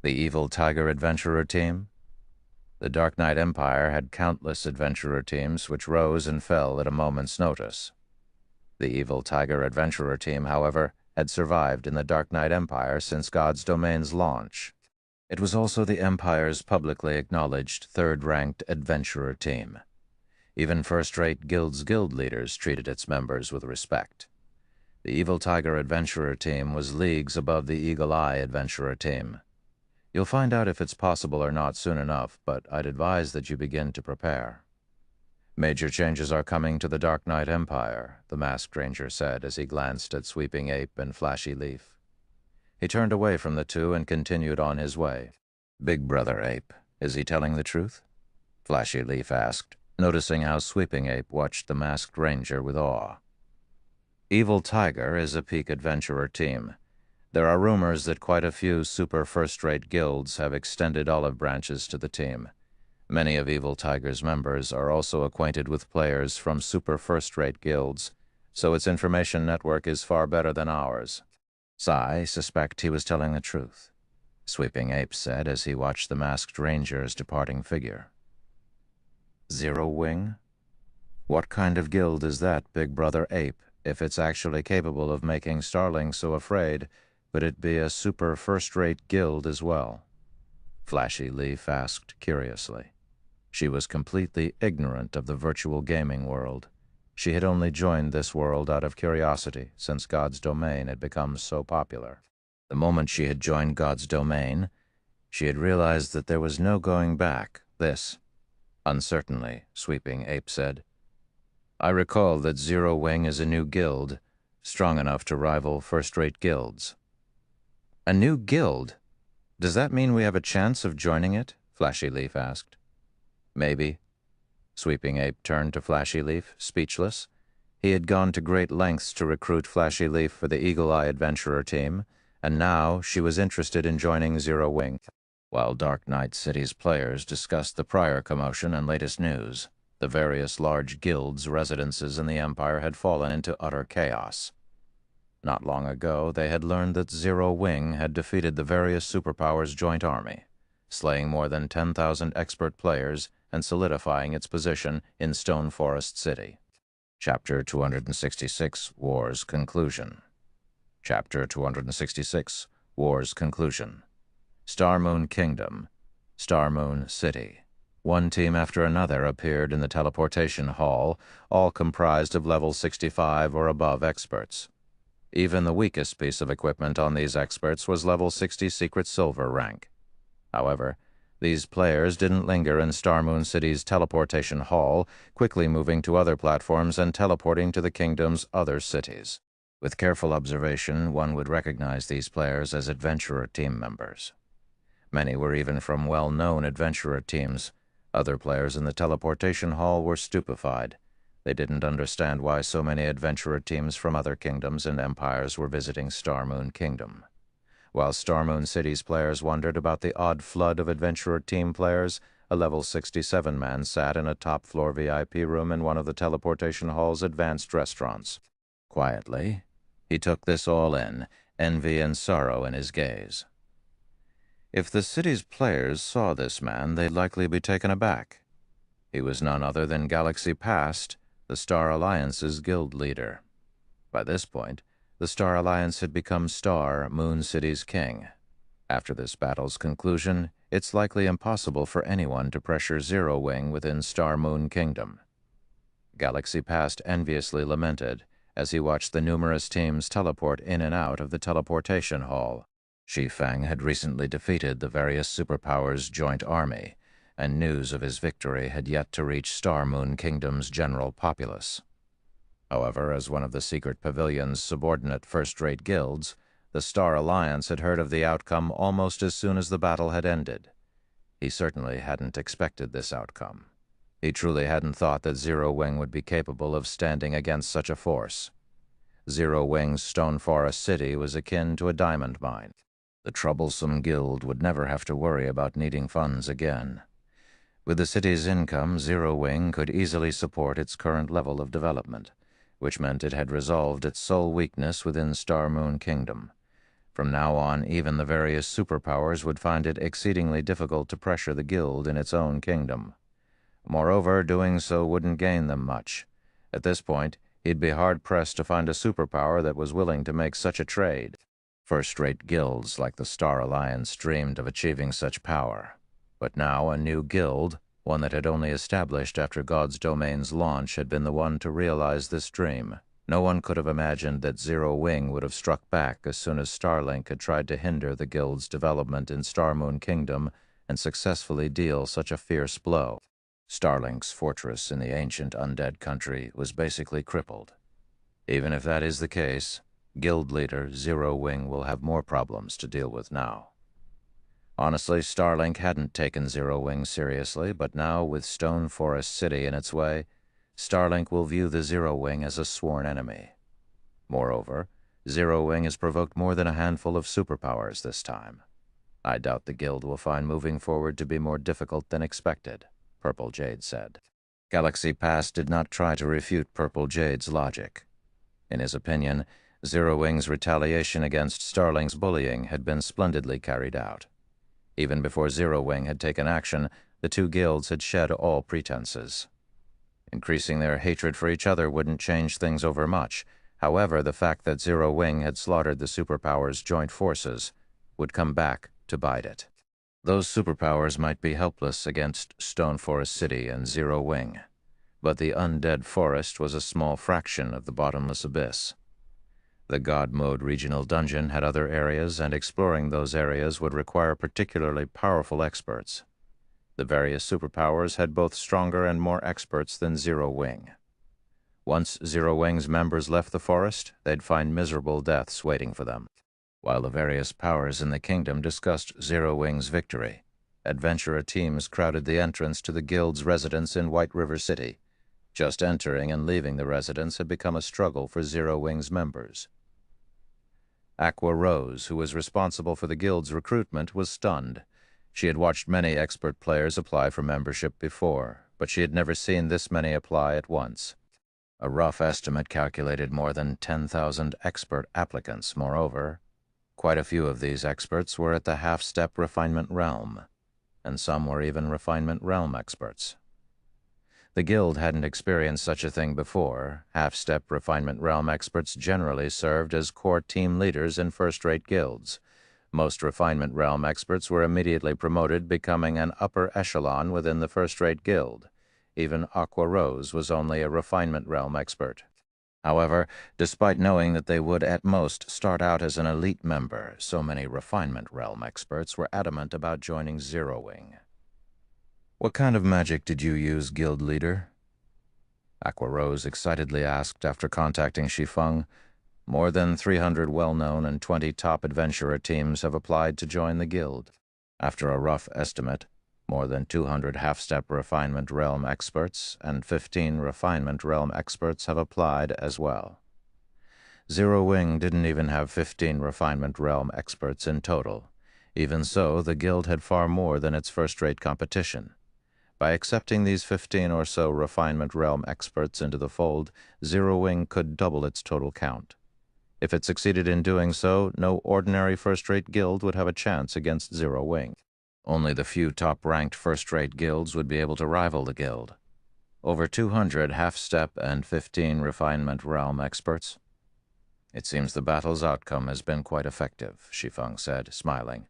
The evil tiger adventurer team? The Dark Knight Empire had countless adventurer teams which rose and fell at a moment's notice. The evil tiger adventurer team, however, had survived in the Dark Knight Empire since God's Domain's launch. It was also the Empire's publicly acknowledged third-ranked adventurer team. Even first-rate guild's guild leaders treated its members with respect. The Evil Tiger Adventurer team was leagues above the Eagle Eye Adventurer team. You'll find out if it's possible or not soon enough, but I'd advise that you begin to prepare. Major changes are coming to the Dark Knight Empire, the Masked Ranger said as he glanced at Sweeping Ape and Flashy Leaf. He turned away from the two and continued on his way. Big Brother Ape, is he telling the truth? Flashy Leaf asked, noticing how Sweeping Ape watched the Masked Ranger with awe. Evil Tiger is a peak adventurer team. There are rumors that quite a few super first-rate guilds have extended olive branches to the team. Many of Evil Tiger's members are also acquainted with players from super first-rate guilds, so its information network is far better than ours. I suspect he was telling the truth, Sweeping Ape said as he watched the Masked Ranger's departing figure. Zero Wing? What kind of guild is that, Big Brother Ape, if it's actually capable of making Starling so afraid, Could it be a super first-rate guild as well? Flashy Leaf asked curiously. She was completely ignorant of the virtual gaming world. She had only joined this world out of curiosity, since God's Domain had become so popular. The moment she had joined God's Domain, she had realized that there was no going back. This, uncertainly, Sweeping Ape said. I recall that Zero Wing is a new guild, strong enough to rival first-rate guilds. A new guild? Does that mean we have a chance of joining it? Flashy Leaf asked. Maybe. Sweeping Ape turned to Flashy Leaf, speechless. He had gone to great lengths to recruit Flashy Leaf for the Eagle Eye Adventurer team, and now she was interested in joining Zero Wing. While Dark Knight City's players discussed the prior commotion and latest news, the various large guilds' residences in the Empire had fallen into utter chaos. Not long ago, they had learned that Zero Wing had defeated the various superpowers' joint army, slaying more than 10,000 expert players and solidifying its position in Stone Forest City. Chapter 266, War's Conclusion. Chapter 266, War's Conclusion. Star Moon Kingdom, Star Moon City. One team after another appeared in the teleportation hall, all comprised of level 65 or above experts. Even the weakest piece of equipment on these experts was level 60 Secret Silver rank. However, these players didn't linger in Star Moon City's teleportation hall, quickly moving to other platforms and teleporting to the kingdom's other cities. With careful observation, one would recognize these players as adventurer team members. Many were even from well-known adventurer teams. Other players in the teleportation hall were stupefied. They didn't understand why so many adventurer teams from other kingdoms and empires were visiting Star Moon Kingdom. While Star Moon City's players wondered about the odd flood of adventurer team players, a level 67 man sat in a top-floor VIP room in one of the teleportation hall's advanced restaurants. Quietly, he took this all in, envy and sorrow in his gaze. If the city's players saw this man, they'd likely be taken aback. He was none other than Galaxy Past, the Star Alliance's guild leader. By this point, the Star Alliance had become Star Moon City's king. After this battle's conclusion, it's likely impossible for anyone to pressure Zero Wing within Star Moon Kingdom. Galaxy Past enviously lamented as he watched the numerous teams teleport in and out of the teleportation hall. Shi Feng had recently defeated the various superpowers' joint army, and news of his victory had yet to reach Star Moon Kingdom's general populace. However, as one of the secret pavilion's subordinate first-rate guilds, the Star Alliance had heard of the outcome almost as soon as the battle had ended. He certainly hadn't expected this outcome. He truly hadn't thought that Zero Wing would be capable of standing against such a force. Zero Wing's Stone Forest City was akin to a diamond mine. The troublesome guild would never have to worry about needing funds again. With the city's income, Zero Wing could easily support its current level of development, which meant it had resolved its sole weakness within Star Moon Kingdom. From now on, even the various superpowers would find it exceedingly difficult to pressure the guild in its own kingdom. Moreover, doing so wouldn't gain them much. At this point, he'd be hard-pressed to find a superpower that was willing to make such a trade. First-rate guilds like the Star Alliance dreamed of achieving such power. But now a new guild, one that had only established after God's Domain's launch, had been the one to realize this dream. No one could have imagined that Zero Wing would have struck back as soon as Starlink had tried to hinder the guild's development in Star Moon Kingdom and successfully deal such a fierce blow. Starlink's fortress in the ancient undead country was basically crippled. Even if that is the case, guild leader Zero Wing will have more problems to deal with now. Honestly, Starlink hadn't taken Zero Wing seriously, but now, with Stone Forest City in its way, Starlink will view the Zero Wing as a sworn enemy. Moreover, Zero Wing has provoked more than a handful of superpowers this time. I doubt the guild will find moving forward to be more difficult than expected, Purple Jade said. Galaxy Past did not try to refute Purple Jade's logic. In his opinion, Zero Wing's retaliation against Starlink's bullying had been splendidly carried out. Even before Zero Wing had taken action, the two guilds had shed all pretenses. Increasing their hatred for each other wouldn't change things overmuch, However, the fact that Zero Wing had slaughtered the superpowers' joint forces would come back to bite it. Those superpowers might be helpless against Stone Forest City and Zero Wing, but the undead forest was a small fraction of the bottomless abyss. The God Mode regional dungeon had other areas, and exploring those areas would require particularly powerful experts. The various superpowers had both stronger and more experts than Zero Wing. Once Zero Wing's members left the forest, they'd find miserable deaths waiting for them. While the various powers in the kingdom discussed Zero Wing's victory, adventurer teams crowded the entrance to the guild's residence in White River City. Just entering and leaving the residence had become a struggle for Zero Wing's members. Aqua Rose, who was responsible for the guild's recruitment, was stunned. She had watched many expert players apply for membership before, but she had never seen this many apply at once. A rough estimate calculated more than 10,000 expert applicants. Moreover, quite a few of these experts were at the half-step refinement realm, and some were even refinement realm experts. The guild hadn't experienced such a thing before. Half-step refinement realm experts generally served as core team leaders in first-rate guilds. Most refinement realm experts were immediately promoted, becoming an upper echelon within the first-rate guild. Even Aqua Rose was only a refinement realm expert. However, despite knowing that they would at most start out as an elite member, so many refinement realm experts were adamant about joining Zero Wing. "What kind of magic did you use, guild leader?" Aqua Rose excitedly asked after contacting Shi Feng. More than 300 well-known and 20 top adventurer teams have applied to join the guild. After a rough estimate, more than 200 half-step refinement realm experts and 15 refinement realm experts have applied as well. Zero Wing didn't even have 15 refinement realm experts in total. Even so, the guild had far more than its first-rate competition. By accepting these 15 or so refinement realm experts into the fold, Zero Wing could double its total count. If it succeeded in doing so, no ordinary first-rate guild would have a chance against Zero Wing. Only the few top-ranked first-rate guilds would be able to rival the guild. Over 200 half-step and 15 refinement realm experts. "It seems the battle's outcome has been quite effective," Shi Feng said, smiling.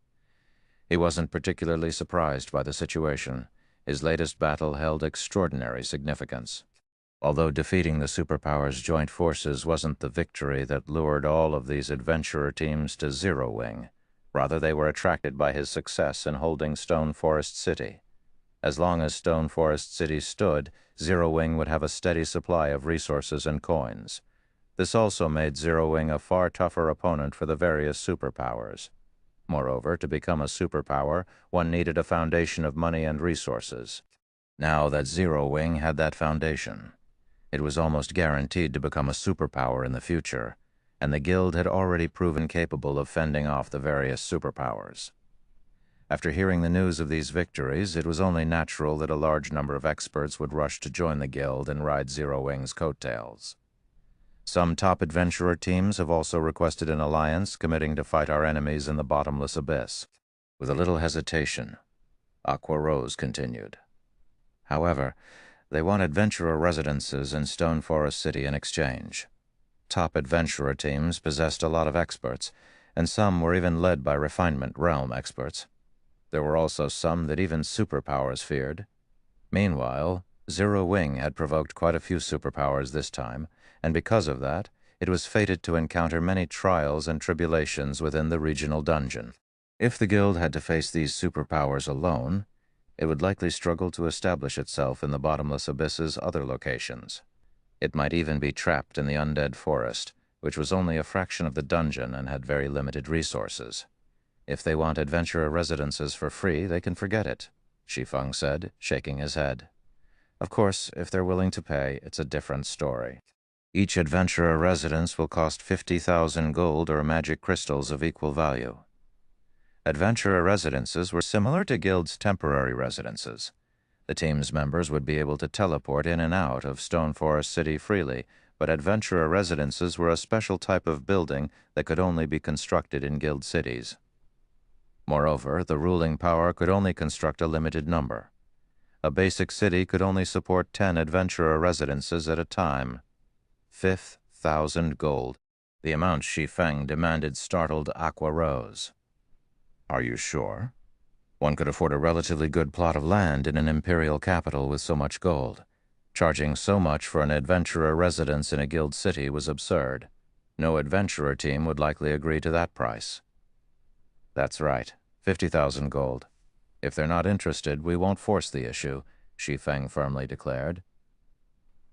He wasn't particularly surprised by the situation. His latest battle held extraordinary significance. Although defeating the superpowers' joint forces wasn't the victory that lured all of these adventurer teams to Zero Wing, rather they were attracted by his success in holding Stone Forest City. As long as Stone Forest City stood, Zero Wing would have a steady supply of resources and coins. This also made Zero Wing a far tougher opponent for the various superpowers. Moreover, to become a superpower, one needed a foundation of money and resources. Now that Zero Wing had that foundation, it was almost guaranteed to become a superpower in the future, and the guild had already proven capable of fending off the various superpowers. After hearing the news of these victories, it was only natural that a large number of experts would rush to join the guild and ride Zero Wing's coattails. Some top adventurer teams have also requested an alliance, committing to fight our enemies in the bottomless abyss. With a little hesitation, Aqua Rose continued. However, they want adventurer residences in Stone Forest City in exchange. Top adventurer teams possessed a lot of experts, and some were even led by refinement realm experts. There were also some that even superpowers feared. Meanwhile, Zero Wing had provoked quite a few superpowers this time, and because of that, it was fated to encounter many trials and tribulations within the regional dungeon. If the guild had to face these superpowers alone, it would likely struggle to establish itself in the bottomless abyss's other locations. It might even be trapped in the undead forest, which was only a fraction of the dungeon and had very limited resources. If they want adventurer residences for free, they can forget it, Shi Feng said, shaking his head. Of course, if they're willing to pay, it's a different story. Each adventurer residence will cost 50,000 gold or magic crystals of equal value. Adventurer residences were similar to guild's temporary residences. The team's members would be able to teleport in and out of Stone Forest City freely, but adventurer residences were a special type of building that could only be constructed in guild cities. Moreover, the ruling power could only construct a limited number. A basic city could only support 10 adventurer residences at a time. 5th, 50,000 gold. The amount Shi Feng demanded startled Aqua Rose. Are you sure? One could afford a relatively good plot of land in an imperial capital with so much gold. Charging so much for an adventurer residence in a guild city was absurd. No adventurer team would likely agree to that price. That's right, 50,000 gold. If they're not interested, we won't force the issue, Shi Feng firmly declared.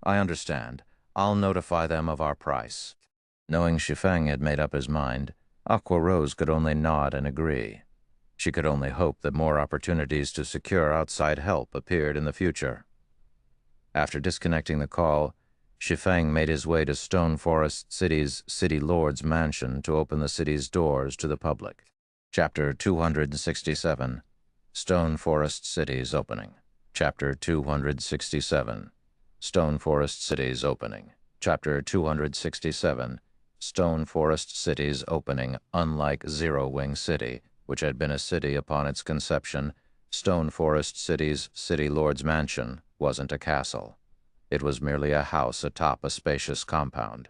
I understand. I'll notify them of our price. Knowing Shi Feng had made up his mind, Aqua Rose could only nod and agree. She could only hope that more opportunities to secure outside help appeared in the future. After disconnecting the call, Shi Feng made his way to Stone Forest City's City Lord's mansion to open the city's doors to the public. Chapter 267, Stone Forest City's Opening. Chapter 267, Stone Forest City's Opening. Chapter 267, Stone Forest City's Opening. Unlike Zero Wing City, which had been a city upon its conception, Stone Forest City's City Lord's mansion wasn't a castle. It was merely a house atop a spacious compound.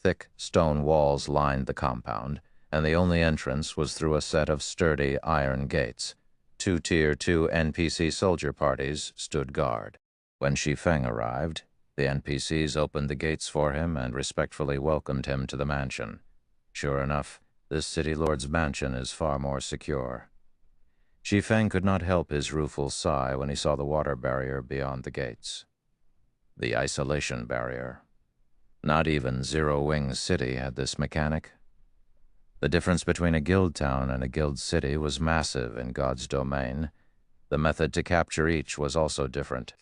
Thick stone walls lined the compound, and the only entrance was through a set of sturdy iron gates. 2 Tier 2 NPC soldier parties stood guard. When Shi Feng arrived, the NPCs opened the gates for him and respectfully welcomed him to the mansion. Sure enough, this City Lord's mansion is far more secure. Shi Feng could not help his rueful sigh when he saw the water barrier beyond the gates. The isolation barrier. Not even Zero Wing City had this mechanic. The difference between a guild town and a guild city was massive in God's domain. The method to capture each was also different.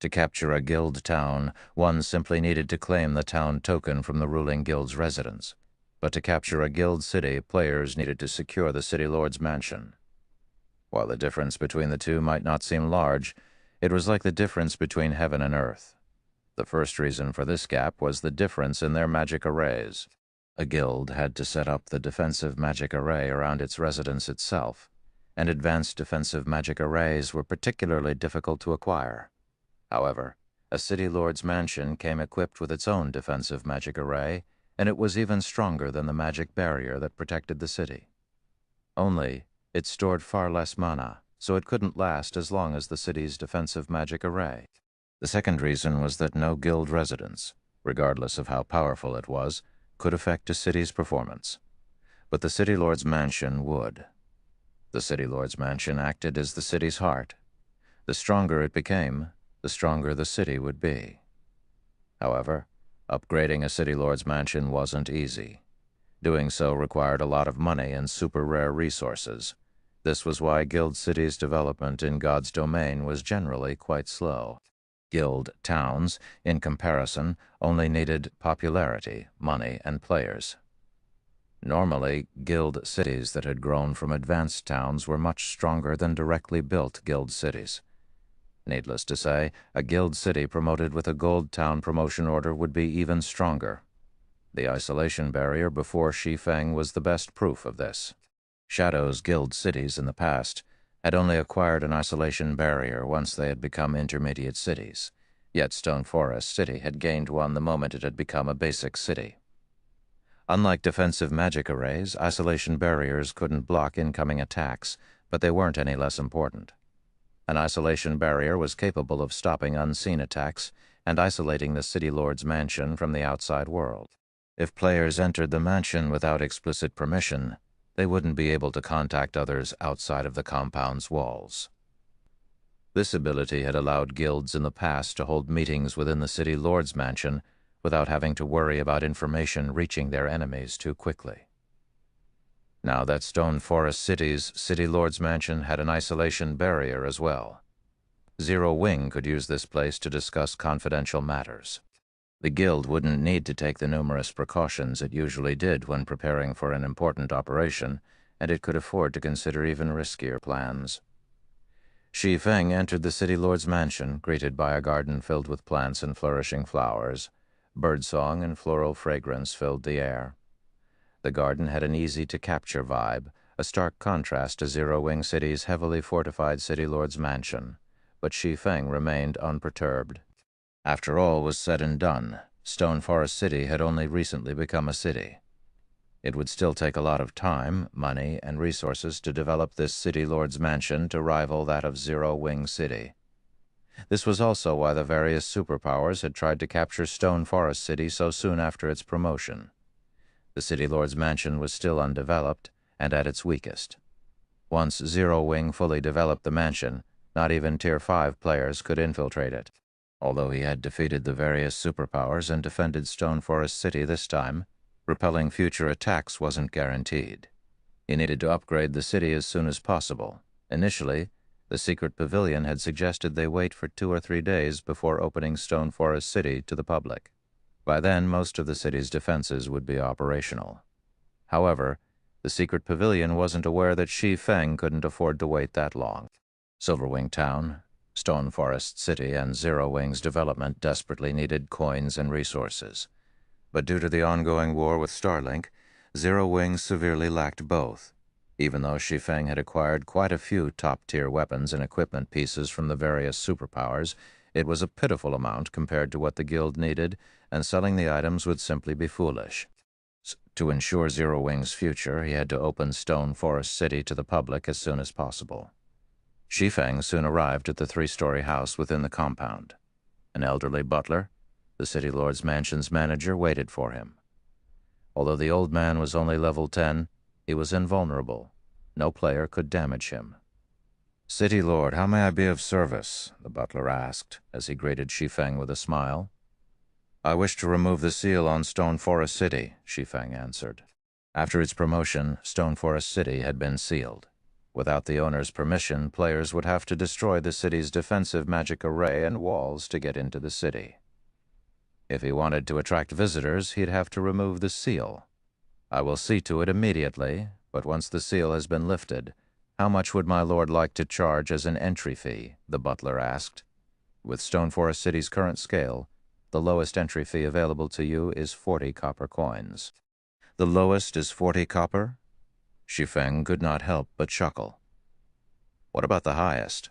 To capture a guild town, one simply needed to claim the town token from the ruling guild's residents. But to capture a guild city, players needed to secure the City Lord's mansion. While the difference between the two might not seem large, it was like the difference between heaven and earth. The first reason for this gap was the difference in their magic arrays. A guild had to set up the defensive magic array around its residence itself, and advanced defensive magic arrays were particularly difficult to acquire. However, a City Lord's mansion came equipped with its own defensive magic array, and it was even stronger than the magic barrier that protected the city. Only, it stored far less mana, so it couldn't last as long as the city's defensive magic array. The second reason was that no guild residence, regardless of how powerful it was, could affect a city's performance. But the City Lord's mansion would. The City Lord's mansion acted as the city's heart. The stronger it became, the stronger the city would be. However, upgrading a City Lord's mansion wasn't easy. Doing so required a lot of money and super rare resources. This was why guild cities' development in God's domain was generally quite slow. Guild towns, in comparison, only needed popularity, money, and players. Normally, guild cities that had grown from advanced towns were much stronger than directly built guild cities. Needless to say, a guild city promoted with a gold town promotion order would be even stronger. The isolation barrier before Shi Feng was the best proof of this. Shadow's guild cities in the past had only acquired an isolation barrier once they had become intermediate cities, yet Stone Forest City had gained one the moment it had become a basic city. Unlike defensive magic arrays, isolation barriers couldn't block incoming attacks, but they weren't any less important. An isolation barrier was capable of stopping unseen attacks and isolating the City Lord's mansion from the outside world. If players entered the mansion without explicit permission, they wouldn't be able to contact others outside of the compound's walls. This ability had allowed guilds in the past to hold meetings within the City Lord's mansion without having to worry about information reaching their enemies too quickly. Now that Stone Forest City's City Lord's mansion had an isolation barrier as well. Zero Wing could use this place to discuss confidential matters. The guild wouldn't need to take the numerous precautions it usually did when preparing for an important operation, and it could afford to consider even riskier plans. Shi Feng entered the City Lord's mansion, greeted by a garden filled with plants and flourishing flowers. Birdsong and floral fragrance filled the air. The garden had an easy-to-capture vibe, a stark contrast to Zero Wing City's heavily fortified City Lord's mansion, but Shi Feng remained unperturbed. After all was said and done, Stone Forest City had only recently become a city. It would still take a lot of time, money, and resources to develop this city lord's mansion to rival that of Zero Wing City. This was also why the various superpowers had tried to capture Stone Forest City so soon after its promotion. The city lord's mansion was still undeveloped and at its weakest. Once Zero Wing fully developed the mansion, not even Tier 5 players could infiltrate it. Although he had defeated the various superpowers and defended Stone Forest City this time, repelling future attacks wasn't guaranteed. He needed to upgrade the city as soon as possible. Initially, the secret pavilion had suggested they wait for 2 or 3 days before opening Stone Forest City to the public. By then, most of the city's defenses would be operational. However, the secret pavilion wasn't aware that Shi Feng couldn't afford to wait that long. Silverwing Town, Stone Forest City, and Zero Wing's development desperately needed coins and resources. But due to the ongoing war with Starlink, Zero Wing severely lacked both. Even though Shi Feng had acquired quite a few top-tier weapons and equipment pieces from the various superpowers, it was a pitiful amount compared to what the guild needed, and selling the items would simply be foolish. To ensure Zero Wing's future, he had to open Stone Forest City to the public as soon as possible. Shi Feng soon arrived at the 3-story house within the compound. An elderly butler, the city lord's mansion's manager, waited for him. Although the old man was only level 10, he was invulnerable. No player could damage him. "City Lord, how may I be of service?" the butler asked, as he greeted Shi Feng with a smile. "I wish to remove the seal on Stone Forest City," Shi Feng answered. After its promotion, Stone Forest City had been sealed. Without the owner's permission, players would have to destroy the city's defensive magic array and walls to get into the city. If he wanted to attract visitors, he'd have to remove the seal. "I will see to it immediately, but once the seal has been lifted, how much would my lord like to charge as an entry fee?" the butler asked. "With Stone Forest City's current scale, the lowest entry fee available to you is 40 copper coins." "The lowest is 40 copper?" Shi Feng could not help but chuckle. What about the highest?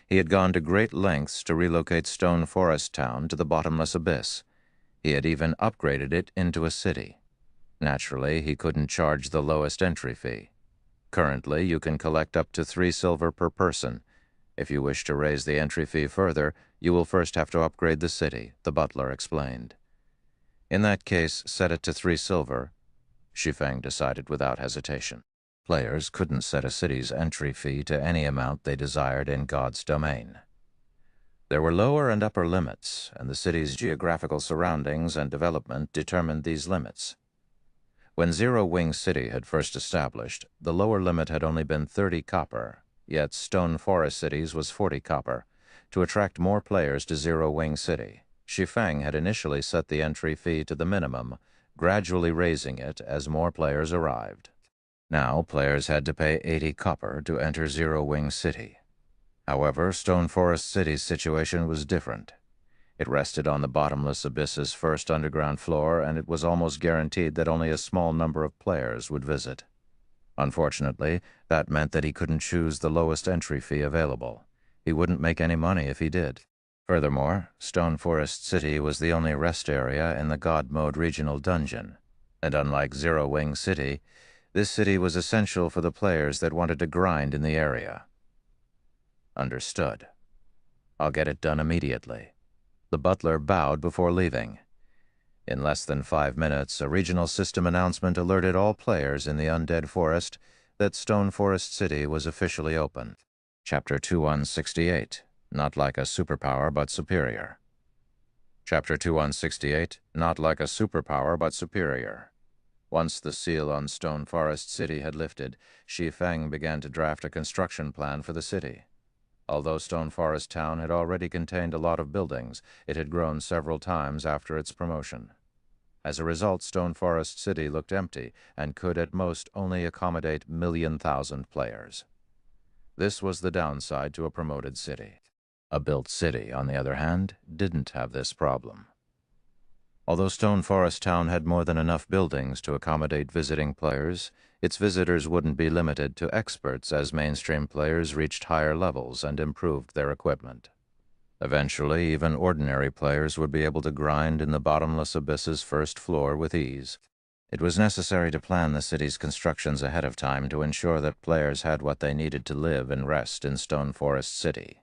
He had gone to great lengths to relocate Stone Forest Town to the bottomless abyss. He had even upgraded it into a city. Naturally, he couldn't charge the lowest entry fee. Currently, you can collect up to 3 silver per person. If you wish to raise the entry fee further, you will first have to upgrade the city, the butler explained. "In that case, set it to 3 silver, Shi Feng decided without hesitation. Players couldn't set a city's entry fee to any amount they desired in God's domain. There were lower and upper limits, and the city's geographical surroundings and development determined these limits. When Zero Wing City had first established, the lower limit had only been 30 copper, yet Stone Forest City's was 40 copper. To attract more players to Zero Wing City, Shi Feng had initially set the entry fee to the minimum, gradually raising it as more players arrived. Now, players had to pay 80 copper to enter Zero Wing City. However, Stone Forest City's situation was different. It rested on the bottomless abyss's first underground floor, and it was almost guaranteed that only a small number of players would visit. Unfortunately, that meant that he couldn't choose the lowest entry fee available. He wouldn't make any money if he did. Furthermore, Stone Forest City was the only rest area in the God Mode regional dungeon, and unlike Zero Wing City, this city was essential for the players that wanted to grind in the area. Understood. I'll get it done immediately. The butler bowed before leaving. In less than 5 minutes, a regional system announcement alerted all players in the Undead Forest that Stone Forest City was officially open. Chapter 2168. Not like a superpower, but superior. Chapter 2168, Not like a superpower, but superior. Once the seal on Stone Forest City had lifted, Shi Feng began to draft a construction plan for the city. Although Stone Forest Town had already contained a lot of buildings, it had grown several times after its promotion. As a result, Stone Forest City looked empty and could at most only accommodate 1,000,000 players. This was the downside to a promoted city. A built city, on the other hand, didn't have this problem. Although Stone Forest Town had more than enough buildings to accommodate visiting players, its visitors wouldn't be limited to experts as mainstream players reached higher levels and improved their equipment. Eventually, even ordinary players would be able to grind in the bottomless abyss's first floor with ease. It was necessary to plan the city's constructions ahead of time to ensure that players had what they needed to live and rest in Stone Forest City.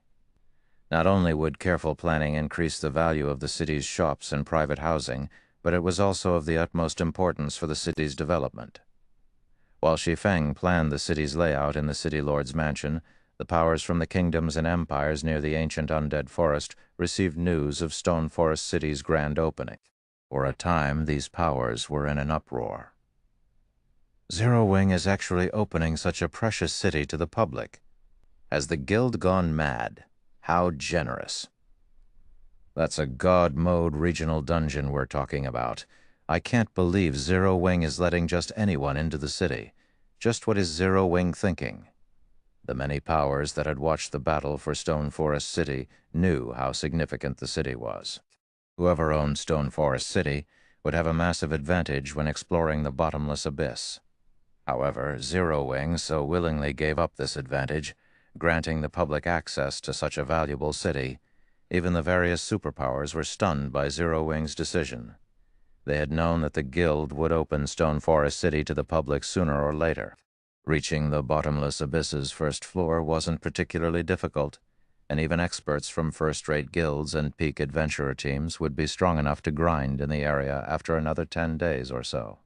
Not only would careful planning increase the value of the city's shops and private housing, but it was also of the utmost importance for the city's development. While Shi Feng planned the city's layout in the City Lord's mansion, the powers from the kingdoms and empires near the ancient undead forest received news of Stone Forest City's grand opening. For a time, these powers were in an uproar. Zero Wing is actually opening such a precious city to the public. Has the guild gone mad? How generous. That's a God mode regional dungeon we're talking about. I can't believe Zero Wing is letting just anyone into the city. Just what is Zero Wing thinking? The many powers that had watched the battle for Stone Forest City knew how significant the city was. Whoever owned Stone Forest City would have a massive advantage when exploring the bottomless abyss. However, Zero Wing so willingly gave up this advantage, granting the public access to such a valuable city. Even the various superpowers were stunned by Zero Wing's decision. They had known that the guild would open Stone Forest City to the public sooner or later. Reaching the bottomless abyss's first floor wasn't particularly difficult, and even experts from first-rate guilds and peak adventurer teams would be strong enough to grind in the area after another 10 days or so.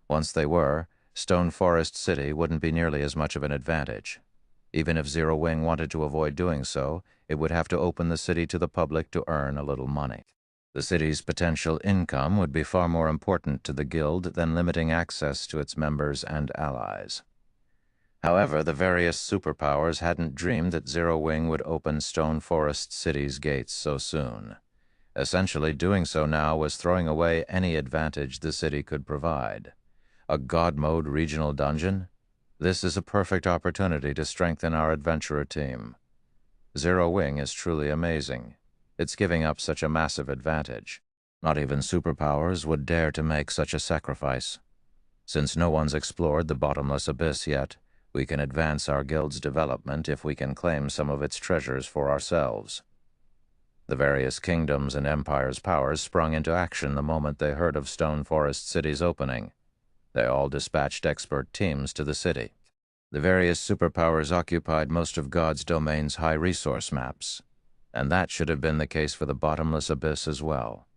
Once they were, Stone Forest City wouldn't be nearly as much of an advantage. Even if Zero Wing wanted to avoid doing so, it would have to open the city to the public to earn a little money. The city's potential income would be far more important to the guild than limiting access to its members and allies. However, the various superpowers hadn't dreamed that Zero Wing would open Stone Forest City's gates so soon. Essentially, doing so now was throwing away any advantage the city could provide. A God mode regional dungeon? This is a perfect opportunity to strengthen our adventurer team. Zero Wing is truly amazing. It's giving up such a massive advantage. Not even superpowers would dare to make such a sacrifice. Since no one's explored the bottomless abyss yet, we can advance our guild's development if we can claim some of its treasures for ourselves. The various kingdoms and empires' powers sprung into action the moment they heard of Stone Forest City's opening. They all dispatched expert teams to the city. The various superpowers occupied most of God's domain's high resource maps, and that should have been the case for the bottomless abyss as well.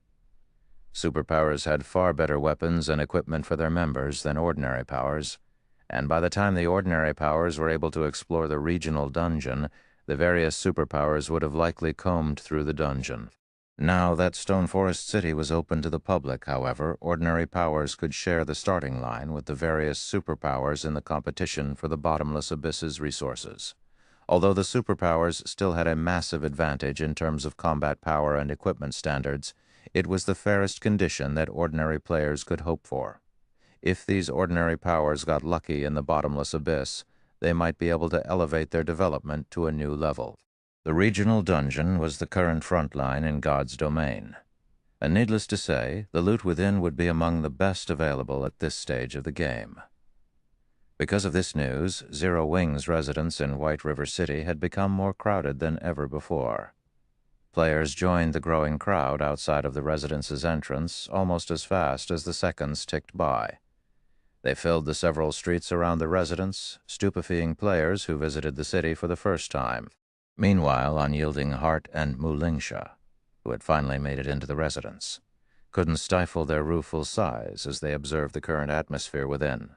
Superpowers had far better weapons and equipment for their members than ordinary powers, and by the time the ordinary powers were able to explore the regional dungeon, the various superpowers would have likely combed through the dungeon. Now that Stone Forest City was open to the public, however, ordinary powers could share the starting line with the various superpowers in the competition for the bottomless abyss's resources. Although the superpowers still had a massive advantage in terms of combat power and equipment standards, it was the fairest condition that ordinary players could hope for. If these ordinary powers got lucky in the bottomless abyss, they might be able to elevate their development to a new level. The regional dungeon was the current front line in God's domain. And needless to say, the loot within would be among the best available at this stage of the game. Because of this news, Zero Wing's residence in White River City had become more crowded than ever before. Players joined the growing crowd outside of the residence's entrance almost as fast as the seconds ticked by. They filled the several streets around the residence, stupefying players who visited the city for the first time. Meanwhile, Unyielding Heart and Mulingsha, who had finally made it into the residence, couldn't stifle their rueful sighs as they observed the current atmosphere within.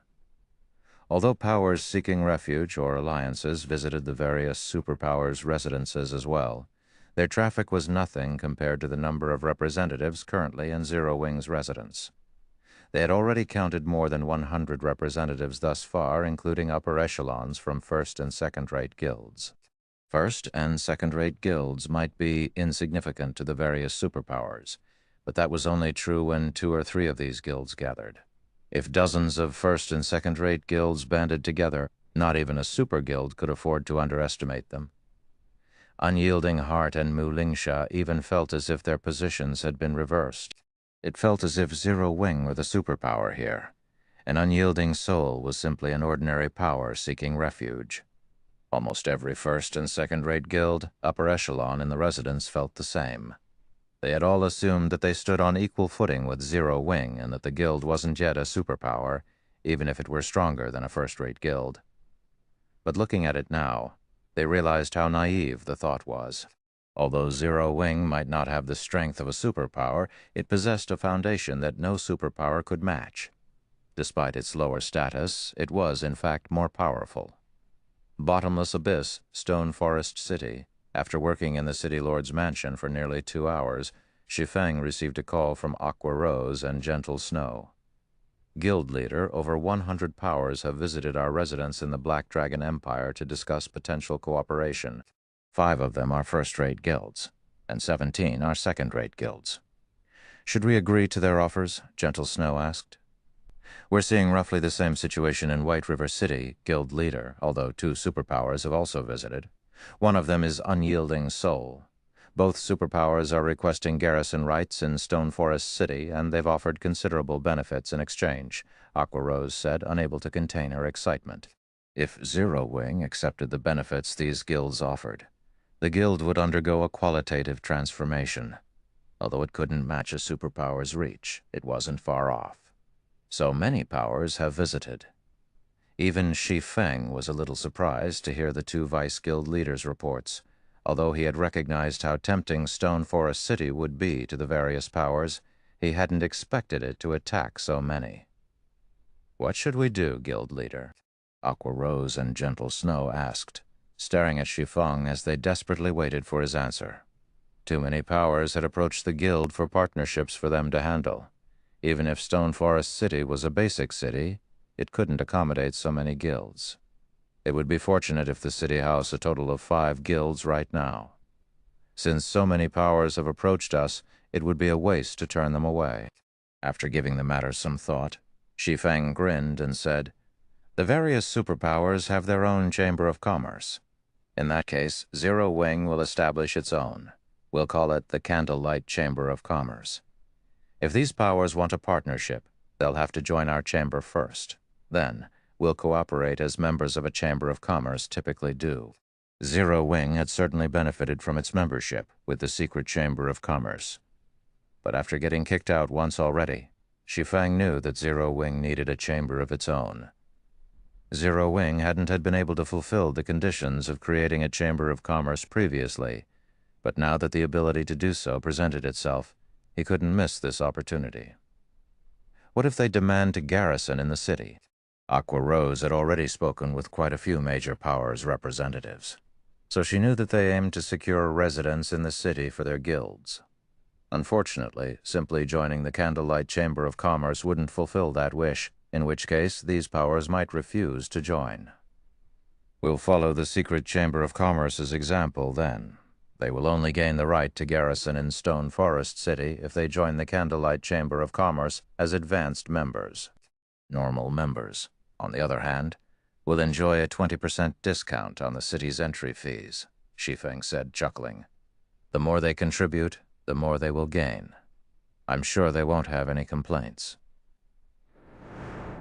Although powers seeking refuge or alliances visited the various superpowers' residences as well, their traffic was nothing compared to the number of representatives currently in Zero Wing's residence. They had already counted more than 100 representatives thus far, including upper echelons from first- and second-rate guilds. First- and second-rate guilds might be insignificant to the various superpowers, but that was only true when 2 or 3 of these guilds gathered. If dozens of first- and second-rate guilds banded together, not even a super guild could afford to underestimate them. Unyielding Heart and Mulingsha even felt as if their positions had been reversed. It felt as if Zero Wing were the superpower here. An unyielding soul was simply an ordinary power seeking refuge. Almost every first- and second-rate guild, upper echelon in the residence felt the same. They had all assumed that they stood on equal footing with Zero Wing and that the guild wasn't yet a superpower, even if it were stronger than a first-rate guild. But looking at it now, they realized how naive the thought was. Although Zero Wing might not have the strength of a superpower, it possessed a foundation that no superpower could match. Despite its lower status, it was in fact more powerful. Bottomless Abyss, Stone Forest City. After working in the City Lord's mansion for nearly 2 hours, Shi Feng received a call from Aqua Rose and Gentle Snow. Guild leader, over 100 powers have visited our residence in the Black Dragon Empire to discuss potential cooperation. 5 of them are first-rate guilds, and 17 are second-rate guilds. Should we agree to their offers? Gentle Snow asked. We're seeing roughly the same situation in White River City, guild leader, although 2 superpowers have also visited. One of them is Unyielding Soul. Both superpowers are requesting garrison rights in Stone Forest City, and they've offered considerable benefits in exchange, Aqua Rose said, unable to contain her excitement. If Zero Wing accepted the benefits these guilds offered, the guild would undergo a qualitative transformation. Although it couldn't match a superpower's reach, it wasn't far off. So many powers have visited. Even Shi Feng was a little surprised to hear the 2 Vice Guild leaders' reports. Although he had recognized how tempting Stone Forest City would be to the various powers, he hadn't expected it to attack so many. What should we do, Guild leader? Aqua Rose and Gentle Snow asked, staring at Shi Feng as they desperately waited for his answer. Too many powers had approached the guild for partnerships for them to handle. Even if Stone Forest City was a basic city, it couldn't accommodate so many guilds. It would be fortunate if the city housed a total of 5 guilds right now. Since so many powers have approached us, it would be a waste to turn them away. After giving the matter some thought, Shi Feng grinned and said, "The various superpowers have their own Chamber of Commerce. In that case, Zero Wing will establish its own. We'll call it the Candlelight Chamber of Commerce. If these powers want a partnership, they'll have to join our chamber first. Then, we'll cooperate as members of a Chamber of Commerce typically do." Zero Wing had certainly benefited from its membership with the secret Chamber of Commerce. But after getting kicked out once already, Shi Feng knew that Zero Wing needed a chamber of its own. Zero Wing hadn't been able to fulfill the conditions of creating a Chamber of Commerce previously, but now that the ability to do so presented itself, he couldn't miss this opportunity. What if they demand to garrison in the city? Aqua Rose had already spoken with quite a few major powers' representatives, so she knew that they aimed to secure residence in the city for their guilds. Unfortunately, simply joining the Candlelight Chamber of Commerce wouldn't fulfill that wish, in which case these powers might refuse to join. We'll follow the secret Chamber of Commerce's example then. They will only gain the right to garrison in Stone Forest City if they join the Candlelight Chamber of Commerce as advanced members. Normal members, on the other hand, will enjoy a 20% discount on the city's entry fees, Shi Feng said, chuckling. The more they contribute, the more they will gain. I'm sure they won't have any complaints.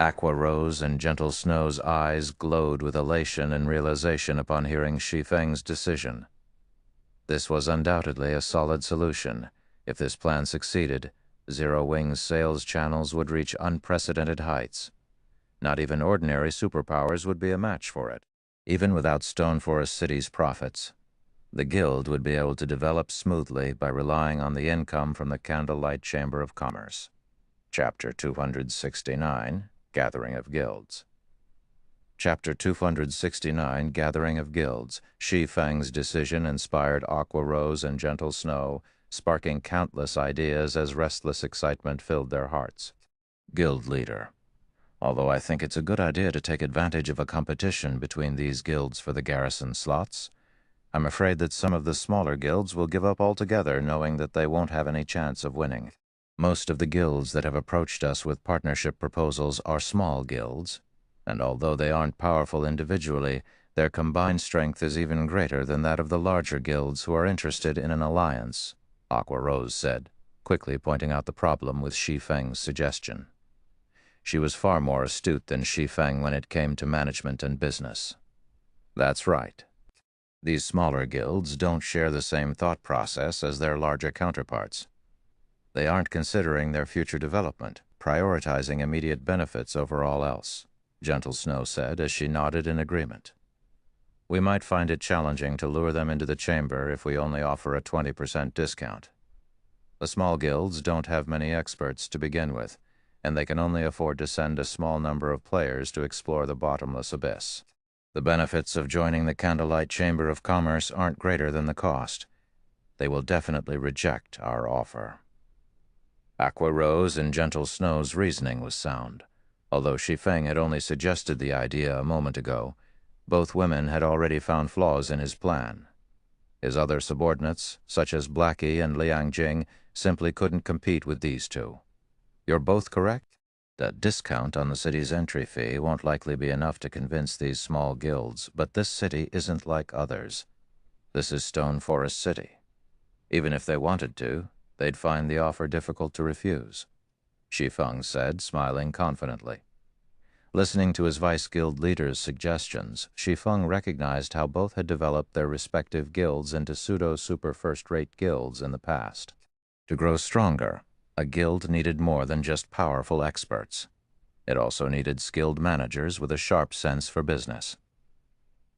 Aqua Rose and Gentle Snow's eyes glowed with elation and realization upon hearing Shi Feng's decision. This was undoubtedly a solid solution. If this plan succeeded, Zero Wing's sales channels would reach unprecedented heights. Not even ordinary superpowers would be a match for it. Even without Stone Forest City's profits, the guild would be able to develop smoothly by relying on the income from the Candlelight Chamber of Commerce. Chapter 269, Gathering of Guilds. Chapter 269, Gathering of Guilds. Shi Feng's decision inspired Aqua Rose and Gentle Snow, sparking countless ideas as restless excitement filled their hearts. Guild leader. Although I think it's a good idea to take advantage of a competition between these guilds for the garrison slots, I'm afraid that some of the smaller guilds will give up altogether knowing that they won't have any chance of winning. Most of the guilds that have approached us with partnership proposals are small guilds, and although they aren't powerful individually, their combined strength is even greater than that of the larger guilds who are interested in an alliance, Aqua Rose said, quickly pointing out the problem with Shi Feng's suggestion. She was far more astute than Shi Feng when it came to management and business. That's right. These smaller guilds don't share the same thought process as their larger counterparts. They aren't considering their future development, prioritizing immediate benefits over all else, Gentle Snow said as she nodded in agreement. We might find it challenging to lure them into the chamber if we only offer a 20% discount. The small guilds don't have many experts to begin with, and they can only afford to send a small number of players to explore the bottomless abyss. The benefits of joining the Candlelight Chamber of Commerce aren't greater than the cost. They will definitely reject our offer. Aqua Rose and Gentle Snow's reasoning was sound. Although Shi Feng had only suggested the idea a moment ago, both women had already found flaws in his plan. His other subordinates, such as Blackie and Liang Jing, simply couldn't compete with these two. You're both correct? The discount on the city's entry fee won't likely be enough to convince these small guilds, but this city isn't like others. This is Stone Forest City. Even if they wanted to, they'd find the offer difficult to refuse, Shi Feng said, smiling confidently. Listening to his vice guild leader's suggestions, Shi Feng recognized how both had developed their respective guilds into pseudo-super first-rate guilds in the past. To grow stronger, a guild needed more than just powerful experts. It also needed skilled managers with a sharp sense for business.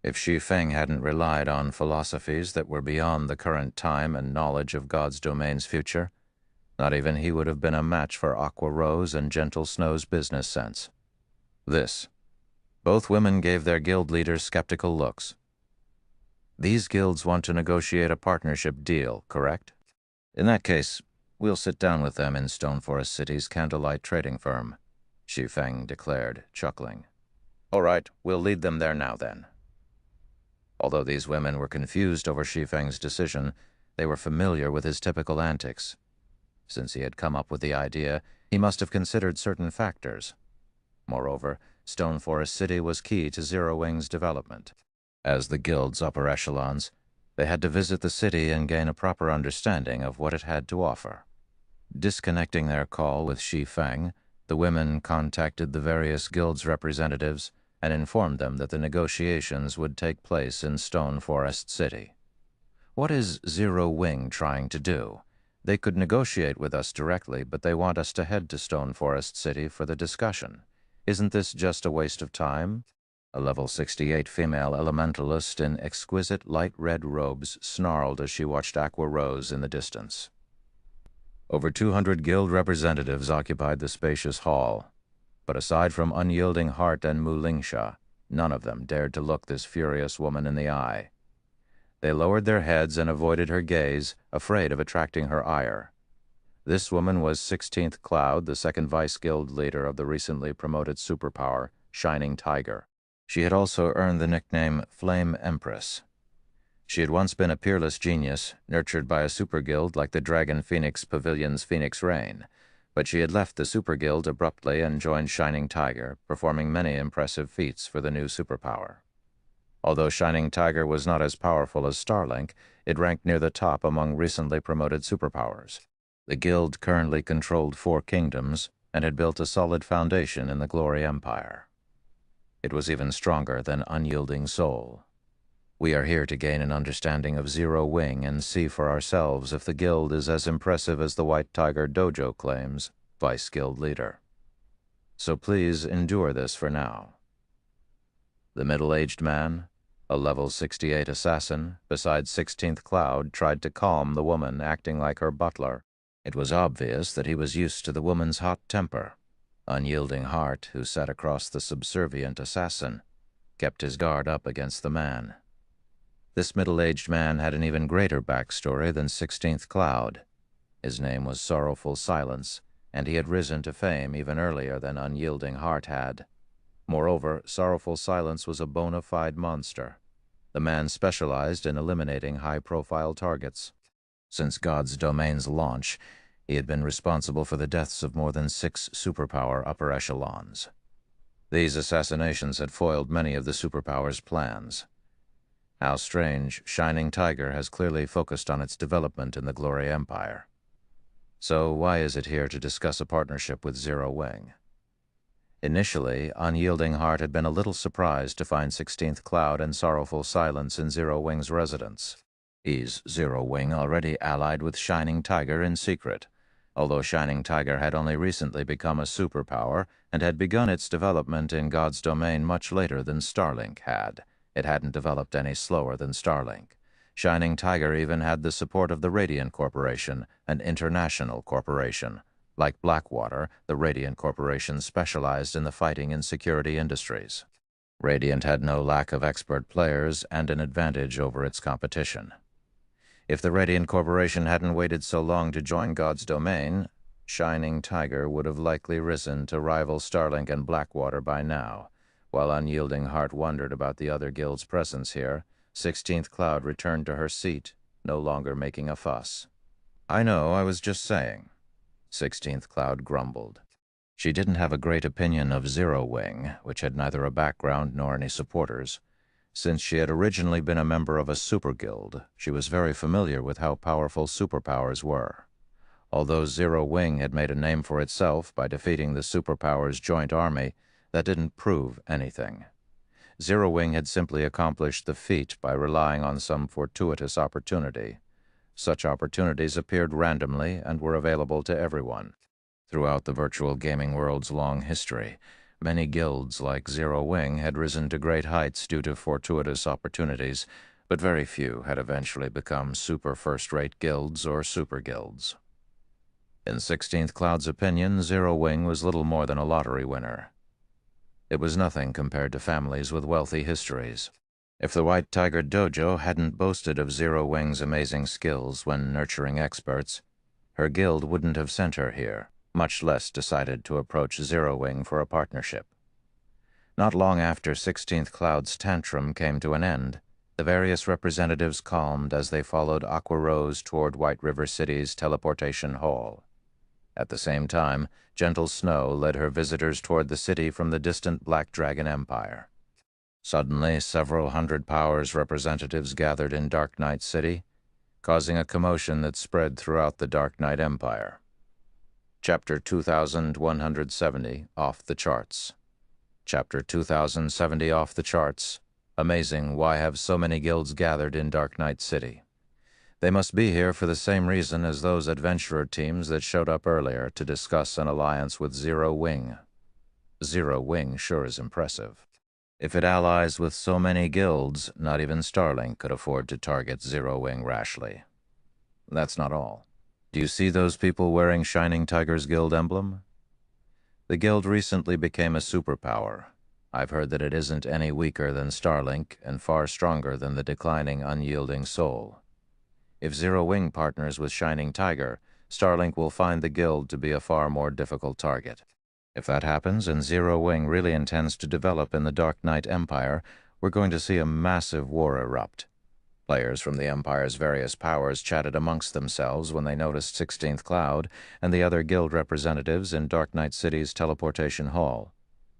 If Shi Feng hadn't relied on philosophies that were beyond the current time and knowledge of God's domain's future, not even he would have been a match for Aqua Rose and Gentle Snow's business sense. Both women gave their guild leaders skeptical looks. These guilds want to negotiate a partnership deal, correct? In that case, we'll sit down with them in Stone Forest City's Candlelight trading firm, Shi Feng declared, chuckling. All right, we'll lead them there now then. Although these women were confused over Shi Feng's decision, they were familiar with his typical antics. Since he had come up with the idea, he must have considered certain factors. Moreover, Stone Forest City was key to Zero Wing's development. As the guild's upper echelons, they had to visit the city and gain a proper understanding of what it had to offer. Disconnecting their call with Shi Feng, the women contacted the various guilds' representatives and informed them that the negotiations would take place in Stone Forest City. What is Zero Wing trying to do? They could negotiate with us directly, but they want us to head to Stone Forest City for the discussion. Isn't this just a waste of time? A level 68 female elementalist in exquisite light red robes snarled as she watched Aqua Rose in the distance. Over 200 guild representatives occupied the spacious hall, but aside from Unyielding Heart and Mu Lingsha, none of them dared to look this furious woman in the eye. They lowered their heads and avoided her gaze, afraid of attracting her ire. This woman was 16th Cloud, the second vice guild leader of the recently promoted superpower, Shining Tiger. She had also earned the nickname Flame Empress. She had once been a peerless genius, nurtured by a super guild like the Dragon Phoenix Pavilion's Phoenix Rain, but she had left the super guild abruptly and joined Shining Tiger, performing many impressive feats for the new superpower. Although Shining Tiger was not as powerful as Starlink, it ranked near the top among recently promoted superpowers. The guild currently controlled 4 kingdoms and had built a solid foundation in the Glory Empire. It was even stronger than Unyielding Soul. We are here to gain an understanding of Zero Wing and see for ourselves if the guild is as impressive as the White Tiger Dojo claims, Vice Guild Leader. So please endure this for now. The middle-aged man, a level 68 assassin, beside 16th Cloud, tried to calm the woman acting like her butler. It was obvious that he was used to the woman's hot temper. Unyielding Heart, who sat across the subservient assassin, kept his guard up against the man. This middle-aged man had an even greater backstory than 16th Cloud. His name was Sorrowful Silence, and he had risen to fame even earlier than Unyielding Heart had. Moreover, Sorrowful Silence was a bona fide monster. The man specialized in eliminating high-profile targets. Since God's Domain's launch, he had been responsible for the deaths of more than 6 superpower upper echelons. These assassinations had foiled many of the superpower's plans. How strange, Shining Tiger has clearly focused on its development in the Glory Empire. So why is it here to discuss a partnership with Zero Wing? Initially, Unyielding Heart had been a little surprised to find 16th Cloud and Sorrowful Silence in Zero Wing's residence. He's Zero Wing already allied with Shining Tiger in secret, although Shining Tiger had only recently become a superpower and had begun its development in God's domain much later than Starlink had. It hadn't developed any slower than Starlink. Shining Tiger even had the support of the Radiant Corporation, an international corporation. Like Blackwater, the Radiant Corporation specialized in the fighting and security industries. Radiant had no lack of expert players and an advantage over its competition. If the Radiant Corporation hadn't waited so long to join God's domain, Shining Tiger would have likely risen to rival Starlink and Blackwater by now. While Unyielding Heart wondered about the other guild's presence here, 16th Cloud returned to her seat, no longer making a fuss. "I know, I was just saying," 16th Cloud grumbled. She didn't have a great opinion of Zero Wing, which had neither a background nor any supporters. Since she had originally been a member of a super guild, she was very familiar with how powerful superpowers were. Although Zero Wing had made a name for itself by defeating the superpowers' joint army, that didn't prove anything. Zero Wing had simply accomplished the feat by relying on some fortuitous opportunity. Such opportunities appeared randomly and were available to everyone. Throughout the virtual gaming world's long history, many guilds like Zero Wing had risen to great heights due to fortuitous opportunities, but very few had eventually become super first-rate guilds or super guilds. In 16th Cloud's opinion, Zero Wing was little more than a lottery winner. It was nothing compared to families with wealthy histories. If the White Tiger Dojo hadn't boasted of Zero Wing's amazing skills when nurturing experts, her guild wouldn't have sent her here, much less decided to approach Zero Wing for a partnership. Not long after 16th Cloud's tantrum came to an end, the various representatives calmed as they followed Aqua Rose toward White River City's teleportation hall. At the same time, Gentle Snow led her visitors toward the city from the distant Black Dragon Empire. Suddenly, several hundred powers representatives gathered in Dark Knight City, causing a commotion that spread throughout the Dark Knight Empire. Chapter 2170, Off the Charts. Chapter 2070, Off the Charts. Amazing, why have so many guilds gathered in Dark Knight City? They must be here for the same reason as those adventurer teams that showed up earlier to discuss an alliance with Zero Wing. Zero Wing sure is impressive. If it allies with so many guilds, not even Starlink could afford to target Zero Wing rashly. That's not all. Do you see those people wearing Shining Tiger's guild emblem? The guild recently became a superpower. I've heard that it isn't any weaker than Starlink and far stronger than the declining Unyielding Soul. If Zero Wing partners with Shining Tiger, Starlink will find the guild to be a far more difficult target. If that happens and Zero Wing really intends to develop in the Dark Knight Empire, we're going to see a massive war erupt. Players from the Empire's various powers chatted amongst themselves when they noticed 16th Cloud and the other guild representatives in Dark Knight City's teleportation hall.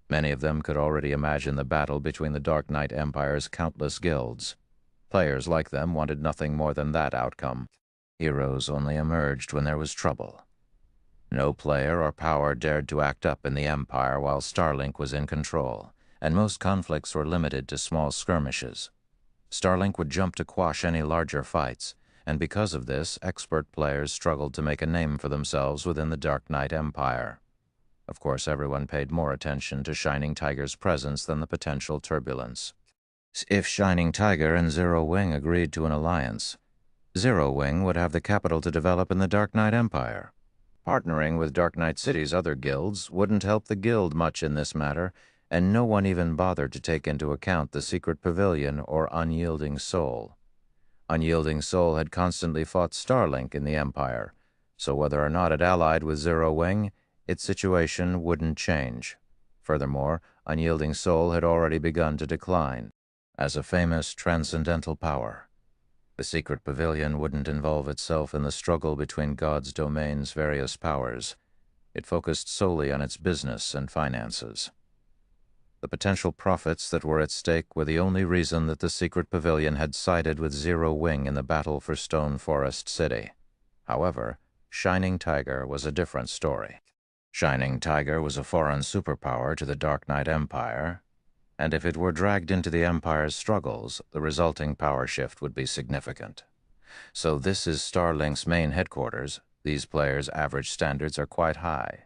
Many of them could already imagine the battle between the Dark Knight Empire's countless guilds. Players like them wanted nothing more than that outcome. Heroes only emerged when there was trouble. No player or power dared to act up in the Empire while Starlink was in control, and most conflicts were limited to small skirmishes. Starlink would jump to quash any larger fights, and because of this, expert players struggled to make a name for themselves within the Dark Knight Empire. Of course, everyone paid more attention to Shining Tiger's presence than the potential turbulence. If Shining Tiger and Zero Wing agreed to an alliance, Zero Wing would have the capital to develop in the Dark Knight Empire. Partnering with Dark Knight City's other guilds wouldn't help the guild much in this matter, and no one even bothered to take into account the secret pavilion or Unyielding Soul. Unyielding Soul had constantly fought Starlink in the Empire, so whether or not it allied with Zero Wing, its situation wouldn't change. Furthermore, Unyielding Soul had already begun to decline as a famous transcendental power. The secret pavilion wouldn't involve itself in the struggle between God's domain's various powers. It focused solely on its business and finances. The potential profits that were at stake were the only reason that the secret pavilion had sided with Zero Wing in the battle for Stone Forest City. However, Shining Tiger was a different story. Shining Tiger was a foreign superpower to the Dark Knight Empire, and if it were dragged into the Empire's struggles, the resulting power shift would be significant. So this is Starlink's main headquarters. These players' average standards are quite high.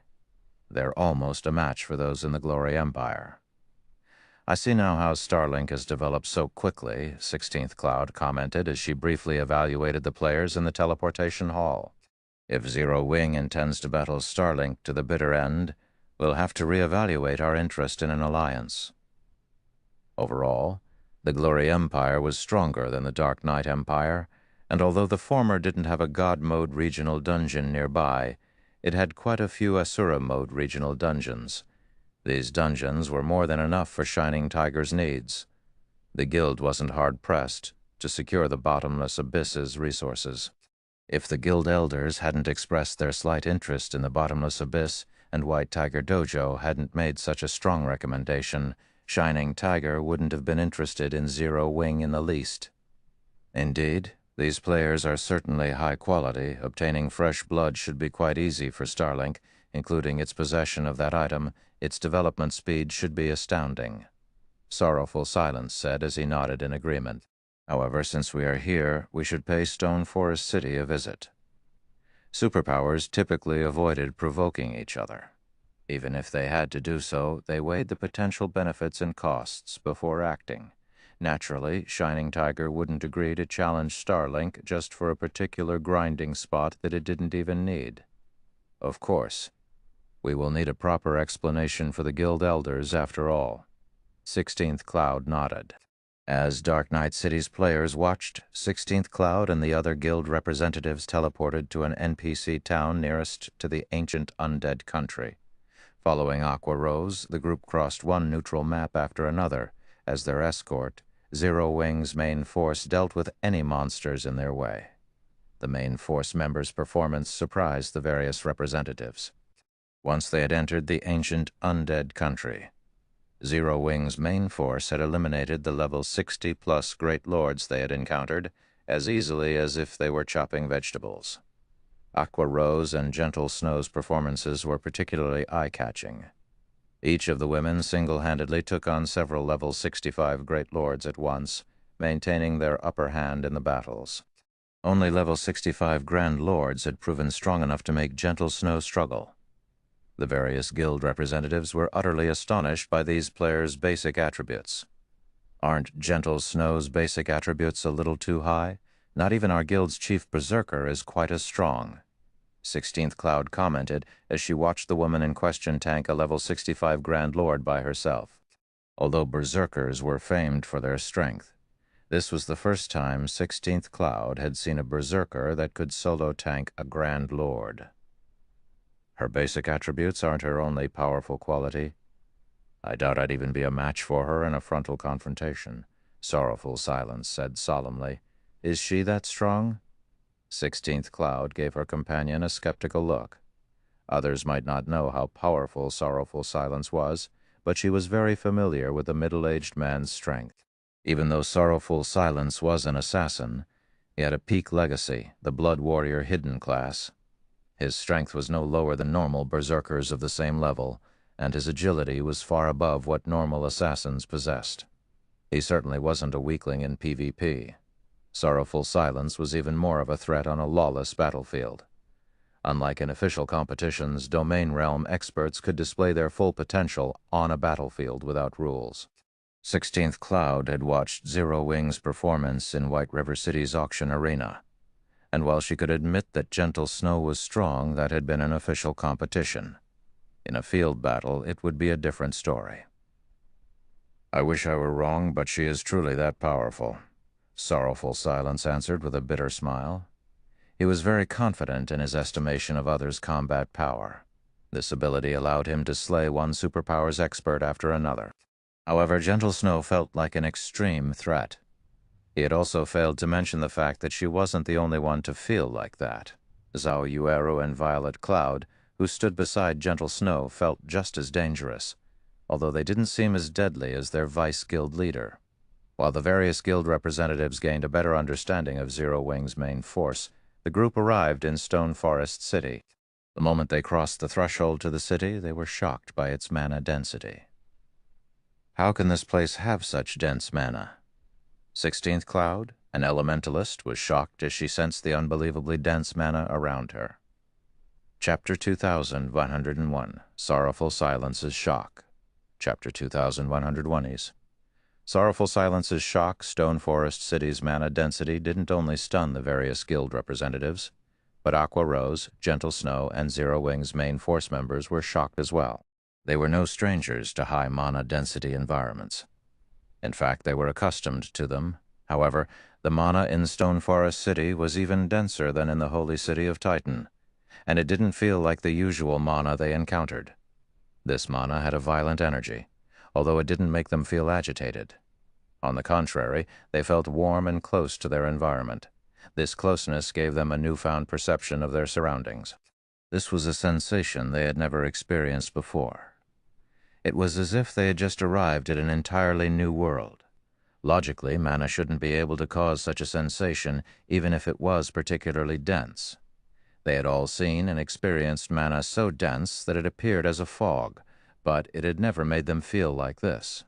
They're almost a match for those in the Glory Empire. I see now how Starlink has developed so quickly, 16th Cloud commented as she briefly evaluated the players in the teleportation hall. If Zero Wing intends to battle Starlink to the bitter end, we'll have to reevaluate our interest in an alliance. Overall, the Glory Empire was stronger than the Dark Knight Empire, and although the former didn't have a God Mode regional dungeon nearby, it had quite a few Asura Mode regional dungeons. These dungeons were more than enough for Shining Tiger's needs. The Guild wasn't hard-pressed to secure the bottomless abyss's resources. If the Guild elders hadn't expressed their slight interest in the bottomless abyss and White Tiger Dojo hadn't made such a strong recommendation, Shining Tiger wouldn't have been interested in Zero Wing in the least. Indeed, these players are certainly high quality. Obtaining fresh blood should be quite easy for Starlink, including its possession of that item. Its development speed should be astounding. Sorrowful Silence said as he nodded in agreement. However, since we are here, we should pay Stone Forest City a visit. Superpowers typically avoided provoking each other. Even if they had to do so, they weighed the potential benefits and costs before acting. Naturally, Shining Tiger wouldn't agree to challenge Starlink just for a particular grinding spot that it didn't even need. Of course, we will need a proper explanation for the Guild Elders after all. 16th Cloud nodded. As Dark Knight City's players watched, 16th Cloud and the other Guild representatives teleported to an NPC town nearest to the ancient undead country. Following Aqua Rose, the group crossed one neutral map after another. As their escort, Zero Wing's main force dealt with any monsters in their way. The main force members' performance surprised the various representatives. Once they had entered the ancient undead country, Zero Wing's main force had eliminated the level 60-plus Great Lords they had encountered as easily as if they were chopping vegetables. Aqua Rose and Gentle Snow's performances were particularly eye-catching. Each of the women single-handedly took on several level 65 Great Lords at once, maintaining their upper hand in the battles. Only level 65 Grand Lords had proven strong enough to make Gentle Snow struggle. The various guild representatives were utterly astonished by these players' basic attributes. Aren't Gentle Snow's basic attributes a little too high? Not even our guild's chief berserker is quite as strong. 16th Cloud commented as she watched the woman in question tank a level 65 Grand Lord by herself. Although berserkers were famed for their strength, this was the first time 16th Cloud had seen a berserker that could solo tank a Grand Lord. Her basic attributes aren't her only powerful quality. I doubt I'd even be a match for her in a frontal confrontation, Sorrowful Silence said solemnly. Is she that strong? 16th Cloud gave her companion a skeptical look. Others might not know how powerful Sorrowful Silence was, but she was very familiar with the middle-aged man's strength. Even though Sorrowful Silence was an assassin, he had a peak legacy, the Blood Warrior Hidden class. His strength was no lower than normal berserkers of the same level, and his agility was far above what normal assassins possessed. He certainly wasn't a weakling in PvP. Sorrowful Silence was even more of a threat on a lawless battlefield. Unlike in official competitions, Domain Realm experts could display their full potential on a battlefield without rules. 16th Cloud had watched Zero Wing's performance in White River City's auction arena, and while she could admit that Gentle Snow was strong, that had been an official competition. In a field battle, it would be a different story. I wish I were wrong, but she is truly that powerful, Sorrowful Silence answered with a bitter smile. He was very confident in his estimation of others' combat power. This ability allowed him to slay one superpower's expert after another. However, Gentle Snow felt like an extreme threat. He had also failed to mention the fact that she wasn't the only one to feel like that. Zhao Yueru and Violet Cloud, who stood beside Gentle Snow, felt just as dangerous, although they didn't seem as deadly as their vice guild leader. While the various guild representatives gained a better understanding of Zero Wing's main force, the group arrived in Stone Forest City. The moment they crossed the threshold to the city, they were shocked by its mana density. How can this place have such dense mana? 16th Cloud, an elementalist, was shocked as she sensed the unbelievably dense mana around her. Chapter 2101, Sorrowful Silence's Shock. Chapter 2101's. Sorrowful Silence's shock, Stone Forest City's mana density didn't only stun the various guild representatives, but Aqua Rose, Gentle Snow, and Zero Wing's main force members were shocked as well. They were no strangers to high mana density environments. In fact, they were accustomed to them. However, the mana in Stone Forest City was even denser than in the holy city of Titan, and it didn't feel like the usual mana they encountered. This mana had a violent energy, although it didn't make them feel agitated. On the contrary, they felt warm and close to their environment. This closeness gave them a newfound perception of their surroundings. This was a sensation they had never experienced before. It was as if they had just arrived at an entirely new world. Logically, mana shouldn't be able to cause such a sensation, even if it was particularly dense. They had all seen and experienced mana so dense that it appeared as a fog, but it had never made them feel like this.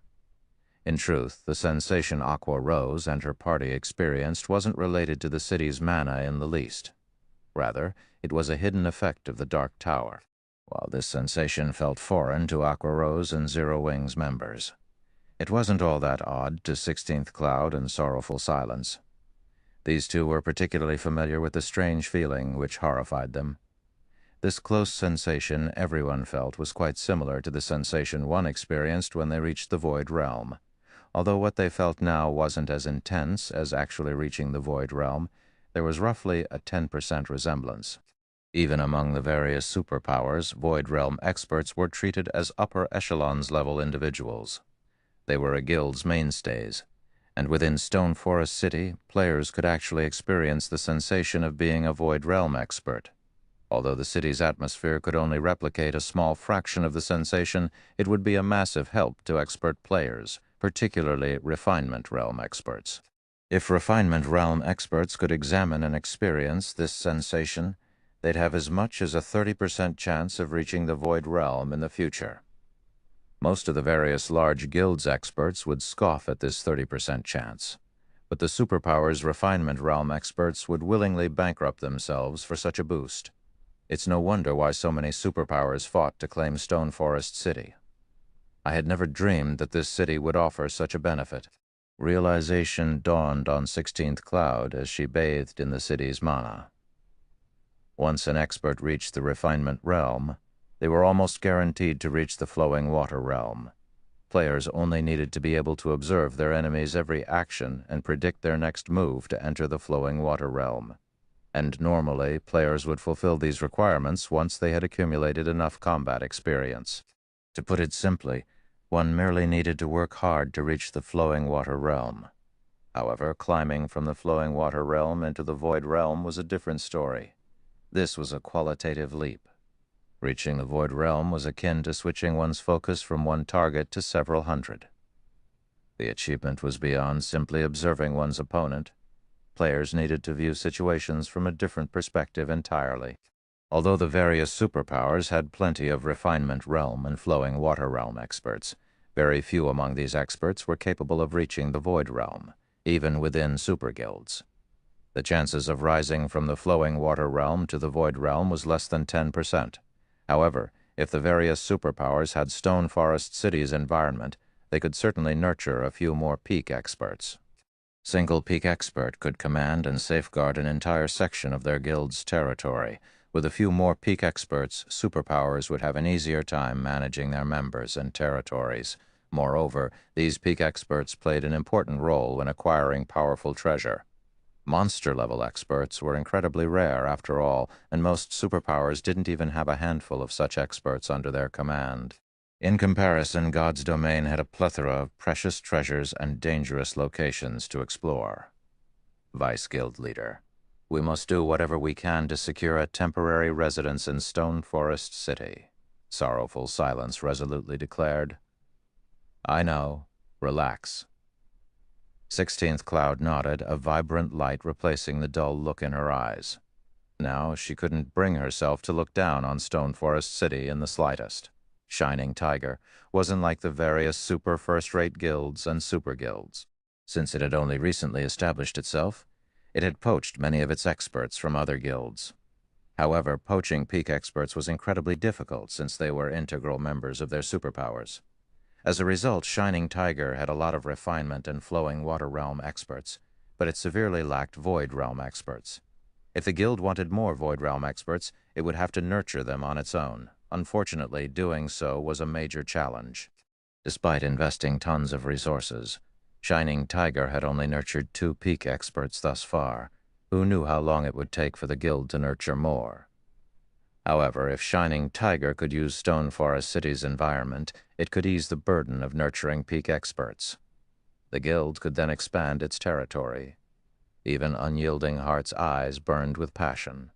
In truth, the sensation Aqua Rose and her party experienced wasn't related to the city's mana in the least. Rather, it was a hidden effect of the Dark Tower. While this sensation felt foreign to Aqua Rose and Zero Wing's members, it wasn't all that odd to 16th Cloud and Sorrowful Silence. These two were particularly familiar with the strange feeling which horrified them. This close sensation everyone felt was quite similar to the sensation one experienced when they reached the Void Realm. Although what they felt now wasn't as intense as actually reaching the Void Realm, there was roughly a 10% resemblance. Even among the various superpowers, Void Realm experts were treated as upper echelons level individuals. They were a guild's mainstays, and within Stone Forest City, players could actually experience the sensation of being a Void Realm expert. Although the city's atmosphere could only replicate a small fraction of the sensation, it would be a massive help to expert players, particularly Refinement Realm experts. If Refinement Realm experts could examine and experience this sensation, they'd have as much as a 30% chance of reaching the Void Realm in the future. Most of the various large guilds experts would scoff at this 30% chance, but the superpowers Refinement Realm experts would willingly bankrupt themselves for such a boost. It's no wonder why so many superpowers fought to claim Stone Forest City. I had never dreamed that this city would offer such a benefit. Realization dawned on 16th Cloud as she bathed in the city's mana. Once an expert reached the Refinement Realm, they were almost guaranteed to reach the Flowing Water Realm. Players only needed to be able to observe their enemy's every action and predict their next move to enter the Flowing Water Realm. And normally, players would fulfill these requirements once they had accumulated enough combat experience. To put it simply, one merely needed to work hard to reach the Flowing Water Realm. However, climbing from the Flowing Water Realm into the Void Realm was a different story. This was a qualitative leap. Reaching the Void Realm was akin to switching one's focus from one target to several hundred. The achievement was beyond simply observing one's opponent. Players needed to view situations from a different perspective entirely. Although the various superpowers had plenty of Refinement Realm and Flowing Water Realm experts, very few among these experts were capable of reaching the Void Realm, even within super guilds. The chances of rising from the Flowing Water Realm to the Void Realm was less than 10%. However, if the various superpowers had Stone Forest City's environment, they could certainly nurture a few more peak experts. Single peak expert could command and safeguard an entire section of their guild's territory. With a few more peak experts, superpowers would have an easier time managing their members and territories. Moreover, these peak experts played an important role when acquiring powerful treasure. Monster-level experts were incredibly rare after all, and most superpowers didn't even have a handful of such experts under their command. In comparison, God's domain had a plethora of precious treasures and dangerous locations to explore. Vice Guild Leader: we must do whatever we can to secure a temporary residence in Stone Forest City, Sorrowful Silence resolutely declared. I know. Relax. 16th Cloud nodded, a vibrant light replacing the dull look in her eyes. Now she couldn't bring herself to look down on Stone Forest City in the slightest. Shining Tiger wasn't like the various super first-rate guilds and super guilds. Since it had only recently established itself, it had poached many of its experts from other guilds. However, poaching peak experts was incredibly difficult since they were integral members of their superpowers. As a result, Shining Tiger had a lot of refinement and flowing water realm experts, but it severely lacked void realm experts. If the guild wanted more void realm experts, it would have to nurture them on its own. Unfortunately, doing so was a major challenge. Despite investing tons of resources, Shining Tiger had only nurtured 2 peak experts thus far. Who knew how long it would take for the guild to nurture more? However, if Shining Tiger could use Stone Forest City's environment, it could ease the burden of nurturing peak experts. The guild could then expand its territory. Even Unyielding Heart's eyes burned with passion.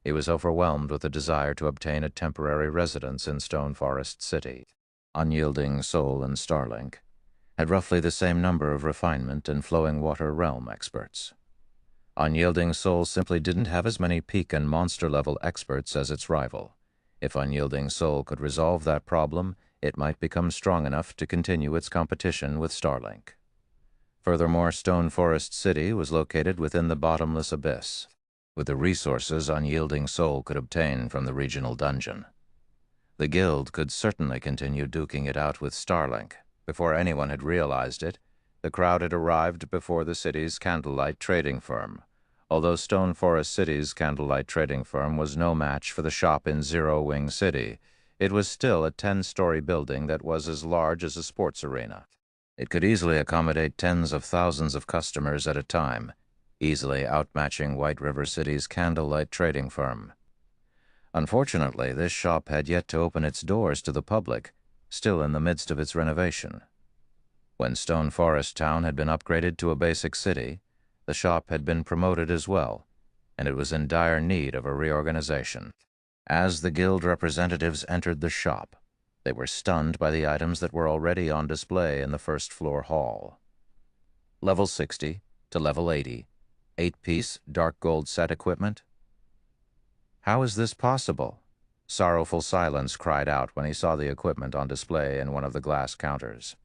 He was overwhelmed with a desire to obtain a temporary residence in Stone Forest City. Unyielding Soul and Starlink had roughly the same number of refinement and flowing water realm experts. Unyielding Soul simply didn't have as many peak and monster-level experts as its rival. If Unyielding Soul could resolve that problem, it might become strong enough to continue its competition with Starlink. Furthermore, Stone Forest City was located within the bottomless abyss, with the resources Unyielding Soul could obtain from the regional dungeon. The guild could certainly continue duking it out with Starlink. Before anyone had realized it, the crowd had arrived before the city's candlelight trading firm. Although Stone Forest City's candlelight trading firm was no match for the shop in Zero Wing City, it was still a 10-story building that was as large as a sports arena. It could easily accommodate tens of thousands of customers at a time, easily outmatching White River City's candlelight trading firm. Unfortunately, this shop had yet to open its doors to the public, still in the midst of its renovation. When Stone Forest Town had been upgraded to a basic city, the shop had been promoted as well, and it was in dire need of a reorganization. As the guild representatives entered the shop, they were stunned by the items that were already on display in the first-floor hall. Level 60 to level 80, 8-piece dark gold set equipment. How is this possible? Sorrowful Silence cried out when he saw the equipment on display in one of the glass counters.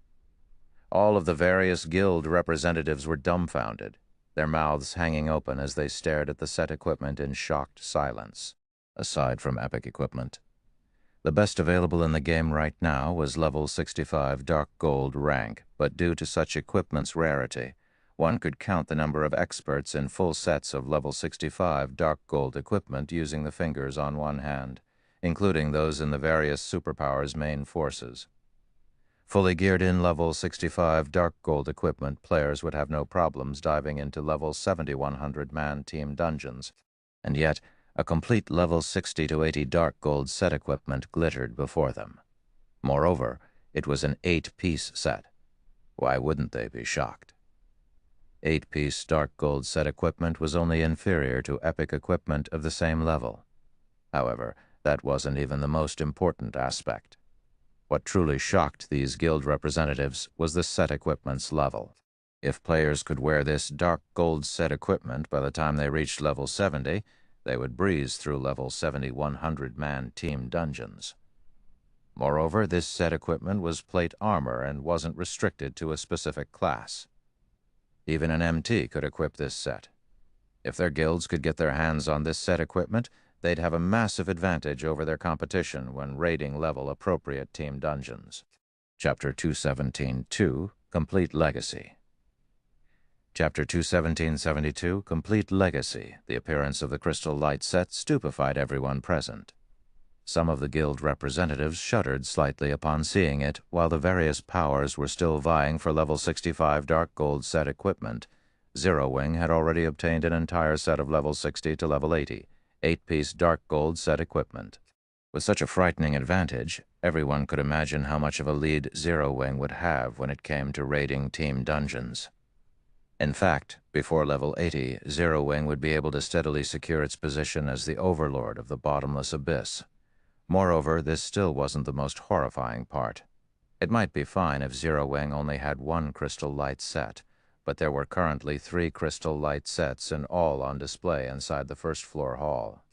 All of the various guild representatives were dumbfounded, their mouths hanging open as they stared at the set equipment in shocked silence. Aside from epic equipment, the best available in the game right now was level 65 dark gold rank, but due to such equipment's rarity, one could count the number of experts in full sets of level 65 dark gold equipment using the fingers on one hand, including those in the various superpowers' main forces. Fully geared in level 65 dark gold equipment, players would have no problems diving into level 7,100-man team dungeons, and yet a complete level 60 to 80 dark gold set equipment glittered before them. Moreover, it was an 8-piece set. Why wouldn't they be shocked? 8-piece dark gold set equipment was only inferior to epic equipment of the same level. However, that wasn't even the most important aspect. What truly shocked these guild representatives was the set equipment's level. If players could wear this dark gold set equipment by the time they reached level 70, they would breeze through level 7,100-man team dungeons. Moreover, this set equipment was plate armor and wasn't restricted to a specific class. Even an MT could equip this set. If their guilds could get their hands on this set equipment, they'd have a massive advantage over their competition when raiding level-appropriate team dungeons. Chapter 217.2, Complete Legacy. Chapter 217.72, Complete Legacy. The appearance of the Crystal Light set stupefied everyone present. Some of the guild representatives shuddered slightly upon seeing it, while the various powers were still vying for level 65 dark gold set equipment. Zero Wing had already obtained an entire set of level 60 to level 80, 8-piece dark gold set equipment. With such a frightening advantage, everyone could imagine how much of a lead Zero Wing would have when it came to raiding team dungeons. In fact, before level 80, Zero Wing would be able to steadily secure its position as the overlord of the bottomless abyss. Moreover, this still wasn't the most horrifying part. It might be fine if Zero Wing only had one crystal light set, but there were currently 3 crystal light sets and all on display inside the first-floor hall.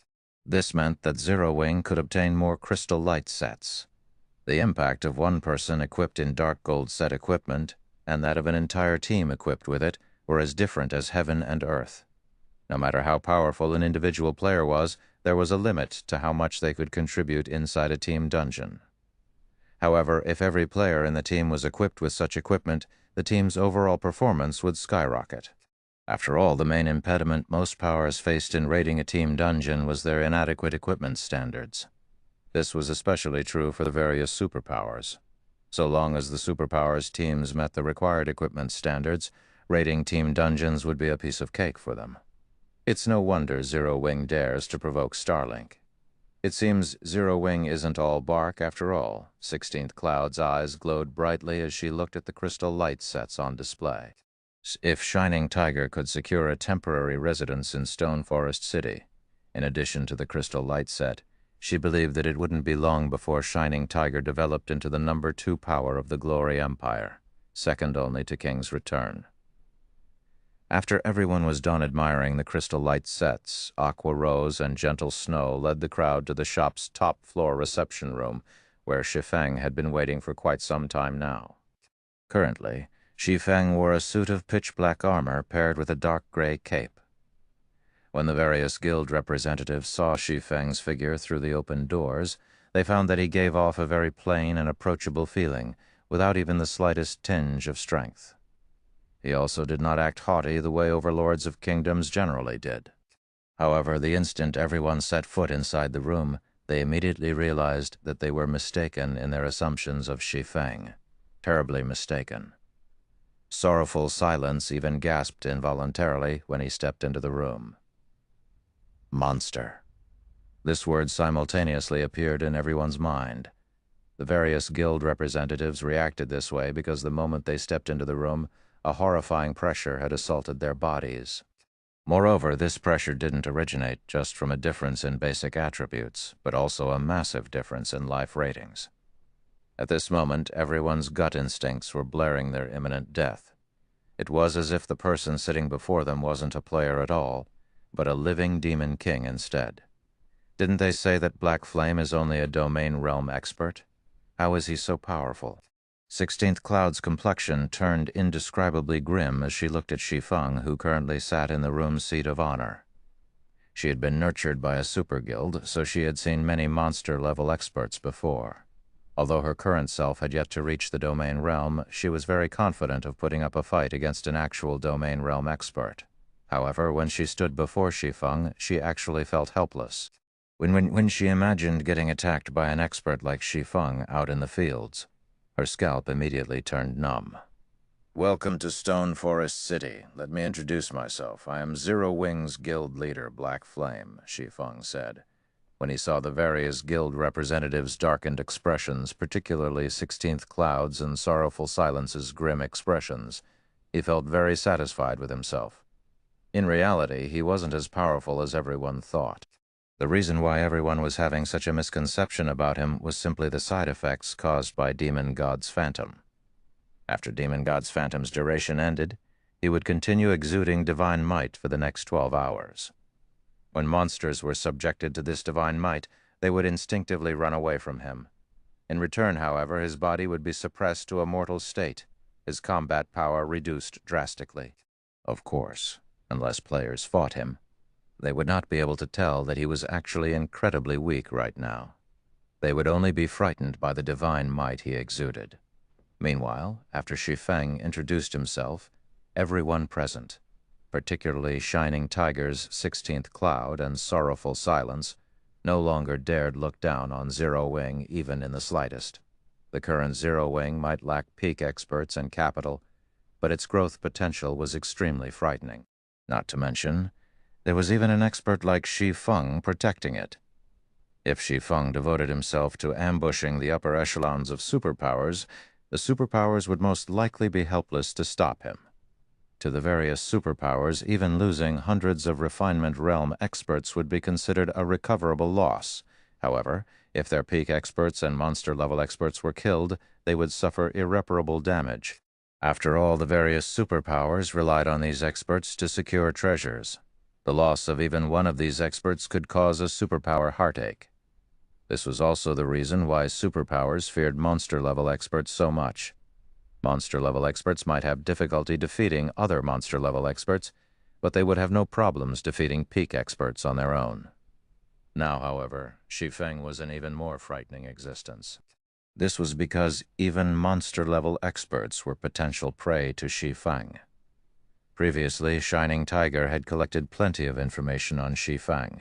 This meant that Zero Wing could obtain more crystal light sets. The impact of one person equipped in dark gold set equipment and that of an entire team equipped with it were as different as heaven and earth. No matter how powerful an individual player was, there was a limit to how much they could contribute inside a team dungeon. However, if every player in the team was equipped with such equipment, the team's overall performance would skyrocket. After all, the main impediment most powers faced in raiding a team dungeon was their inadequate equipment standards. This was especially true for the various superpowers. So long as the superpowers teams met the required equipment standards, raiding team dungeons would be a piece of cake for them. It's no wonder Zero Wing dares to provoke Starlink. It seems Zero Wing isn't all bark after all. 16th Cloud's eyes glowed brightly as she looked at the crystal light sets on display. If Shining Tiger could secure a temporary residence in Stone Forest City, in addition to the crystal light set, she believed that it wouldn't be long before Shining Tiger developed into the number 2 power of the Glory Empire, second only to King's Return. After everyone was done admiring the crystal light sets, Aqua Rose and Gentle Snow led the crowd to the shop's top-floor reception room, where Shi Feng had been waiting for quite some time now. Currently, Shi Feng wore a suit of pitch-black armor paired with a dark gray cape. When the various guild representatives saw Shi Feng's figure through the open doors, they found that he gave off a very plain and approachable feeling, without even the slightest tinge of strength. He also did not act haughty the way overlords of kingdoms generally did. However, the instant everyone set foot inside the room, they immediately realized that they were mistaken in their assumptions of Shi Feng. Terribly mistaken. Sorrowful Silence even gasped involuntarily when he stepped into the room. Monster. This word simultaneously appeared in everyone's mind. The various guild representatives reacted this way because the moment they stepped into the room, a horrifying pressure had assaulted their bodies. Moreover, this pressure didn't originate just from a difference in basic attributes, but also a massive difference in life ratings. At this moment, everyone's gut instincts were blaring their imminent death. It was as if the person sitting before them wasn't a player at all, but a living demon king instead. Didn't they say that Black Flame is only a domain realm expert? How is he so powerful? 16th Cloud's complexion turned indescribably grim as she looked at Shi Feng, who currently sat in the room's seat of honor. She had been nurtured by a super guild, so she had seen many monster-level experts before. Although her current self had yet to reach the domain realm, she was very confident of putting up a fight against an actual domain realm expert. However, when she stood before Shi Feng, she actually felt helpless. When she imagined getting attacked by an expert like Shi Feng out in the fields, her scalp immediately turned numb. Welcome to Stone Forest City. Let me introduce myself. I am Zero Wing's guild leader, Black Flame, Shi Feng said. When he saw the various guild representatives' darkened expressions, particularly 16th Cloud's and Sorrowful Silence's grim expressions, he felt very satisfied with himself. In reality, he wasn't as powerful as everyone thought. The reason why everyone was having such a misconception about him was simply the side effects caused by Demon God's Phantom. After Demon God's Phantom's duration ended, he would continue exuding divine might for the next 12 hours. When monsters were subjected to this divine might, they would instinctively run away from him. In return, however, his body would be suppressed to a mortal state, his combat power reduced drastically. Of course, unless players fought him, they would not be able to tell that he was actually incredibly weak right now. They would only be frightened by the divine might he exuded. Meanwhile, after Shi Feng introduced himself, everyone present, particularly Shining Tiger's 16th Cloud and Sorrowful Silence, no longer dared look down on Zero Wing even in the slightest. The current Zero Wing might lack peak experts and capital, but its growth potential was extremely frightening. Not to mention, there was even an expert like Shi Feng protecting it. If Shi Feng devoted himself to ambushing the upper echelons of superpowers, the superpowers would most likely be helpless to stop him. To the various superpowers, even losing hundreds of refinement realm experts would be considered a recoverable loss. However, if their peak experts and monster-level experts were killed, they would suffer irreparable damage. After all, the various superpowers relied on these experts to secure treasures. The loss of even one of these experts could cause a superpower heartache. This was also the reason why superpowers feared monster-level experts so much. Monster-level experts might have difficulty defeating other monster-level experts, but they would have no problems defeating peak experts on their own. Now, however, Shi Feng was an even more frightening existence. This was because even monster-level experts were potential prey to Shi Feng. Previously, Shining Tiger had collected plenty of information on Shi Feng.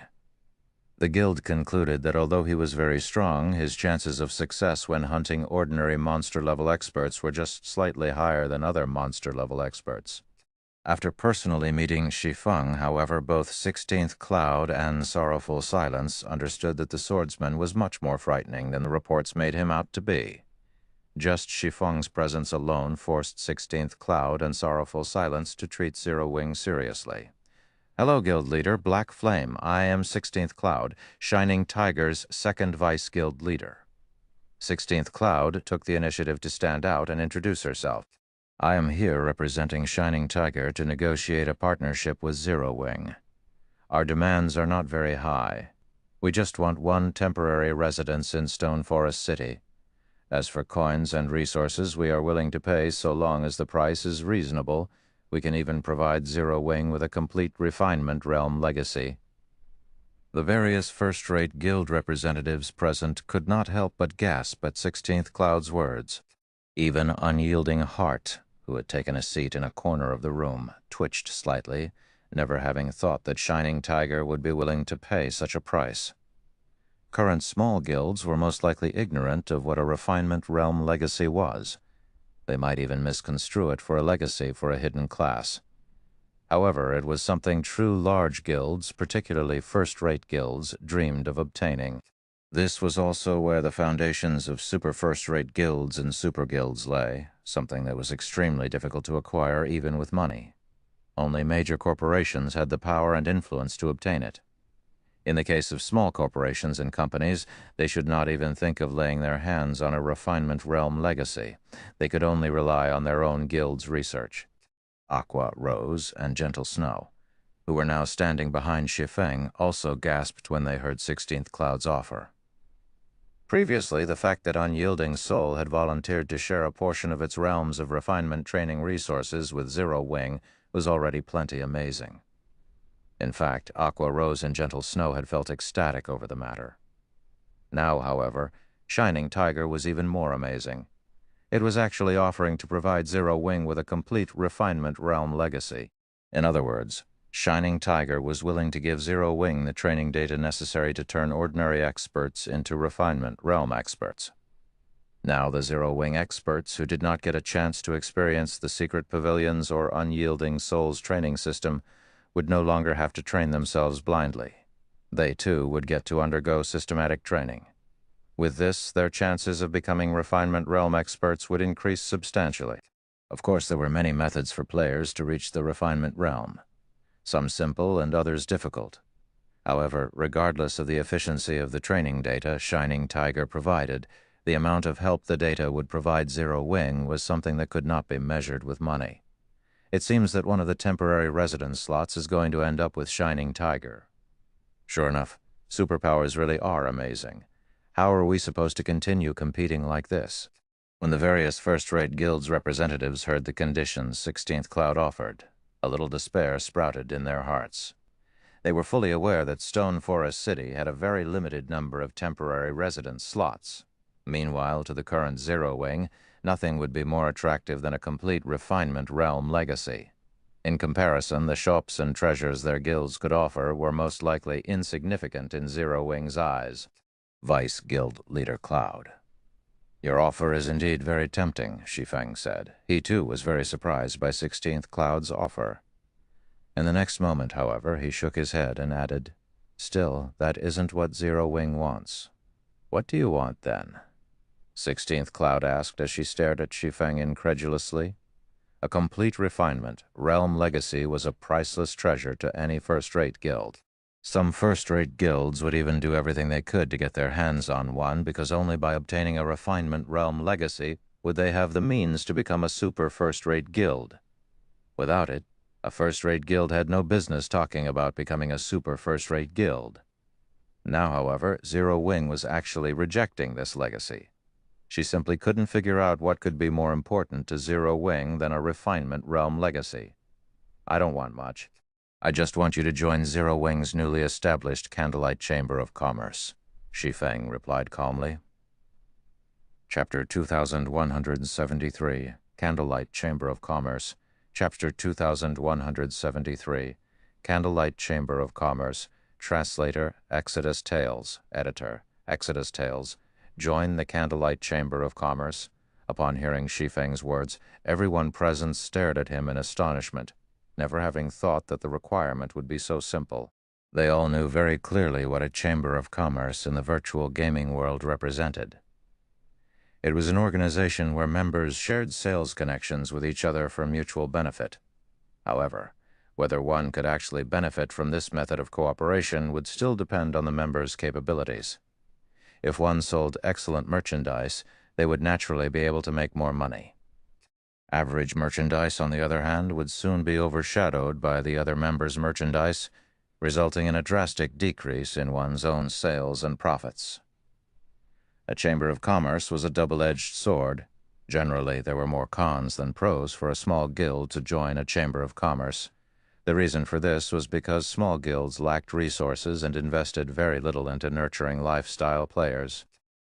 The guild concluded that although he was very strong, his chances of success when hunting ordinary monster-level experts were just slightly higher than other monster-level experts. After personally meeting Shi Feng, however, both 16th Cloud and Sorrowful Silence understood that the swordsman was much more frightening than the reports made him out to be. Just Shi Feng's presence alone forced 16th Cloud and Sorrowful Silence to treat Zero Wing seriously. "Hello, Guild Leader, Black Flame. I am 16th Cloud, Shining Tiger's second Vice Guild Leader." 16th Cloud took the initiative to stand out and introduce herself. "I am here representing Shining Tiger to negotiate a partnership with Zero Wing. Our demands are not very high. We just want one temporary residence in Stone Forest City. As for coins and resources, we are willing to pay so long as the price is reasonable. We can even provide Zero Wing with a complete refinement realm legacy." The various first-rate guild representatives present could not help but gasp at 16th Cloud's words. Even Unyielding Heart, who had taken a seat in a corner of the room, twitched slightly, never having thought that Shining Tiger would be willing to pay such a price. Current small guilds were most likely ignorant of what a refinement realm legacy was. They might even misconstrue it for a legacy for a hidden class. However, it was something true large guilds, particularly first-rate guilds, dreamed of obtaining. This was also where the foundations of super first-rate guilds and super guilds lay, something that was extremely difficult to acquire even with money. Only major corporations had the power and influence to obtain it. In the case of small corporations and companies, they should not even think of laying their hands on a refinement realm legacy. They could only rely on their own guild's research. Aqua, Rose, and Gentle Snow, who were now standing behind Shi Feng, also gasped when they heard 16th Cloud's offer. Previously, the fact that Unyielding Soul had volunteered to share a portion of its realms of refinement training resources with Zero Wing was already plenty amazing. In fact, Aqua, Rose, and Gentle Snow had felt ecstatic over the matter. Now, however, Shining Tiger was even more amazing. It was actually offering to provide Zero Wing with a complete refinement realm legacy. In other words, Shining Tiger was willing to give Zero Wing the training data necessary to turn ordinary experts into refinement realm experts. Now the Zero Wing experts who did not get a chance to experience the secret pavilions or Unyielding Soul's training system would no longer have to train themselves blindly. They, too, would get to undergo systematic training. With this, their chances of becoming refinement realm experts would increase substantially. Of course, there were many methods for players to reach the refinement realm, some simple and others difficult. However, regardless of the efficiency of the training data Shining Tiger provided, the amount of help the data would provide Zero Wing was something that could not be measured with money. It seems that one of the temporary residence slots is going to end up with Shining Tiger. Sure enough, superpowers really are amazing. How are we supposed to continue competing like this? When the various first-rate guilds' representatives heard the conditions 16th Cloud offered, a little despair sprouted in their hearts. They were fully aware that Stone Forest City had a very limited number of temporary residence slots. Meanwhile, to the current Zero Wing, nothing would be more attractive than a complete refinement realm legacy. In comparison, the shops and treasures their guilds could offer were most likely insignificant in Zero Wing's eyes. Vice Guild Leader Cloud. "Your offer is indeed very tempting," Shi Feng said. He, too, was very surprised by 16th Cloud's offer. In the next moment, however, he shook his head and added, "Still, that isn't what Zero Wing wants." "What do you want, then?" 16th Cloud asked as she stared at Shi Feng incredulously. A complete refinement, realm legacy was a priceless treasure to any first-rate guild. Some first-rate guilds would even do everything they could to get their hands on one, because only by obtaining a refinement realm legacy would they have the means to become a super first-rate guild. Without it, a first-rate guild had no business talking about becoming a super first-rate guild. Now, however, Zero Wing was actually rejecting this legacy. She simply couldn't figure out what could be more important to Zero Wing than a refinement realm legacy. "I don't want much. I just want you to join Zero Wing's newly established Candlelight Chamber of Commerce," Shi Feng replied calmly. Chapter 2173, Candlelight Chamber of Commerce. Chapter 2173, Candlelight Chamber of Commerce. Translator, Exodus Tales. Editor, Exodus Tales. Join the Candlelight Chamber of Commerce. Upon hearing Shi Feng's words, everyone present stared at him in astonishment, never having thought that the requirement would be so simple. They all knew very clearly what a Chamber of Commerce in the virtual gaming world represented. It was an organization where members shared sales connections with each other for mutual benefit. However, whether one could actually benefit from this method of cooperation would still depend on the members' capabilities. If one sold excellent merchandise, they would naturally be able to make more money. Average merchandise, on the other hand, would soon be overshadowed by the other members' merchandise, resulting in a drastic decrease in one's own sales and profits. A Chamber of Commerce was a double-edged sword. Generally, there were more cons than pros for a small guild to join a Chamber of Commerce. The reason for this was because small guilds lacked resources and invested very little into nurturing lifestyle players.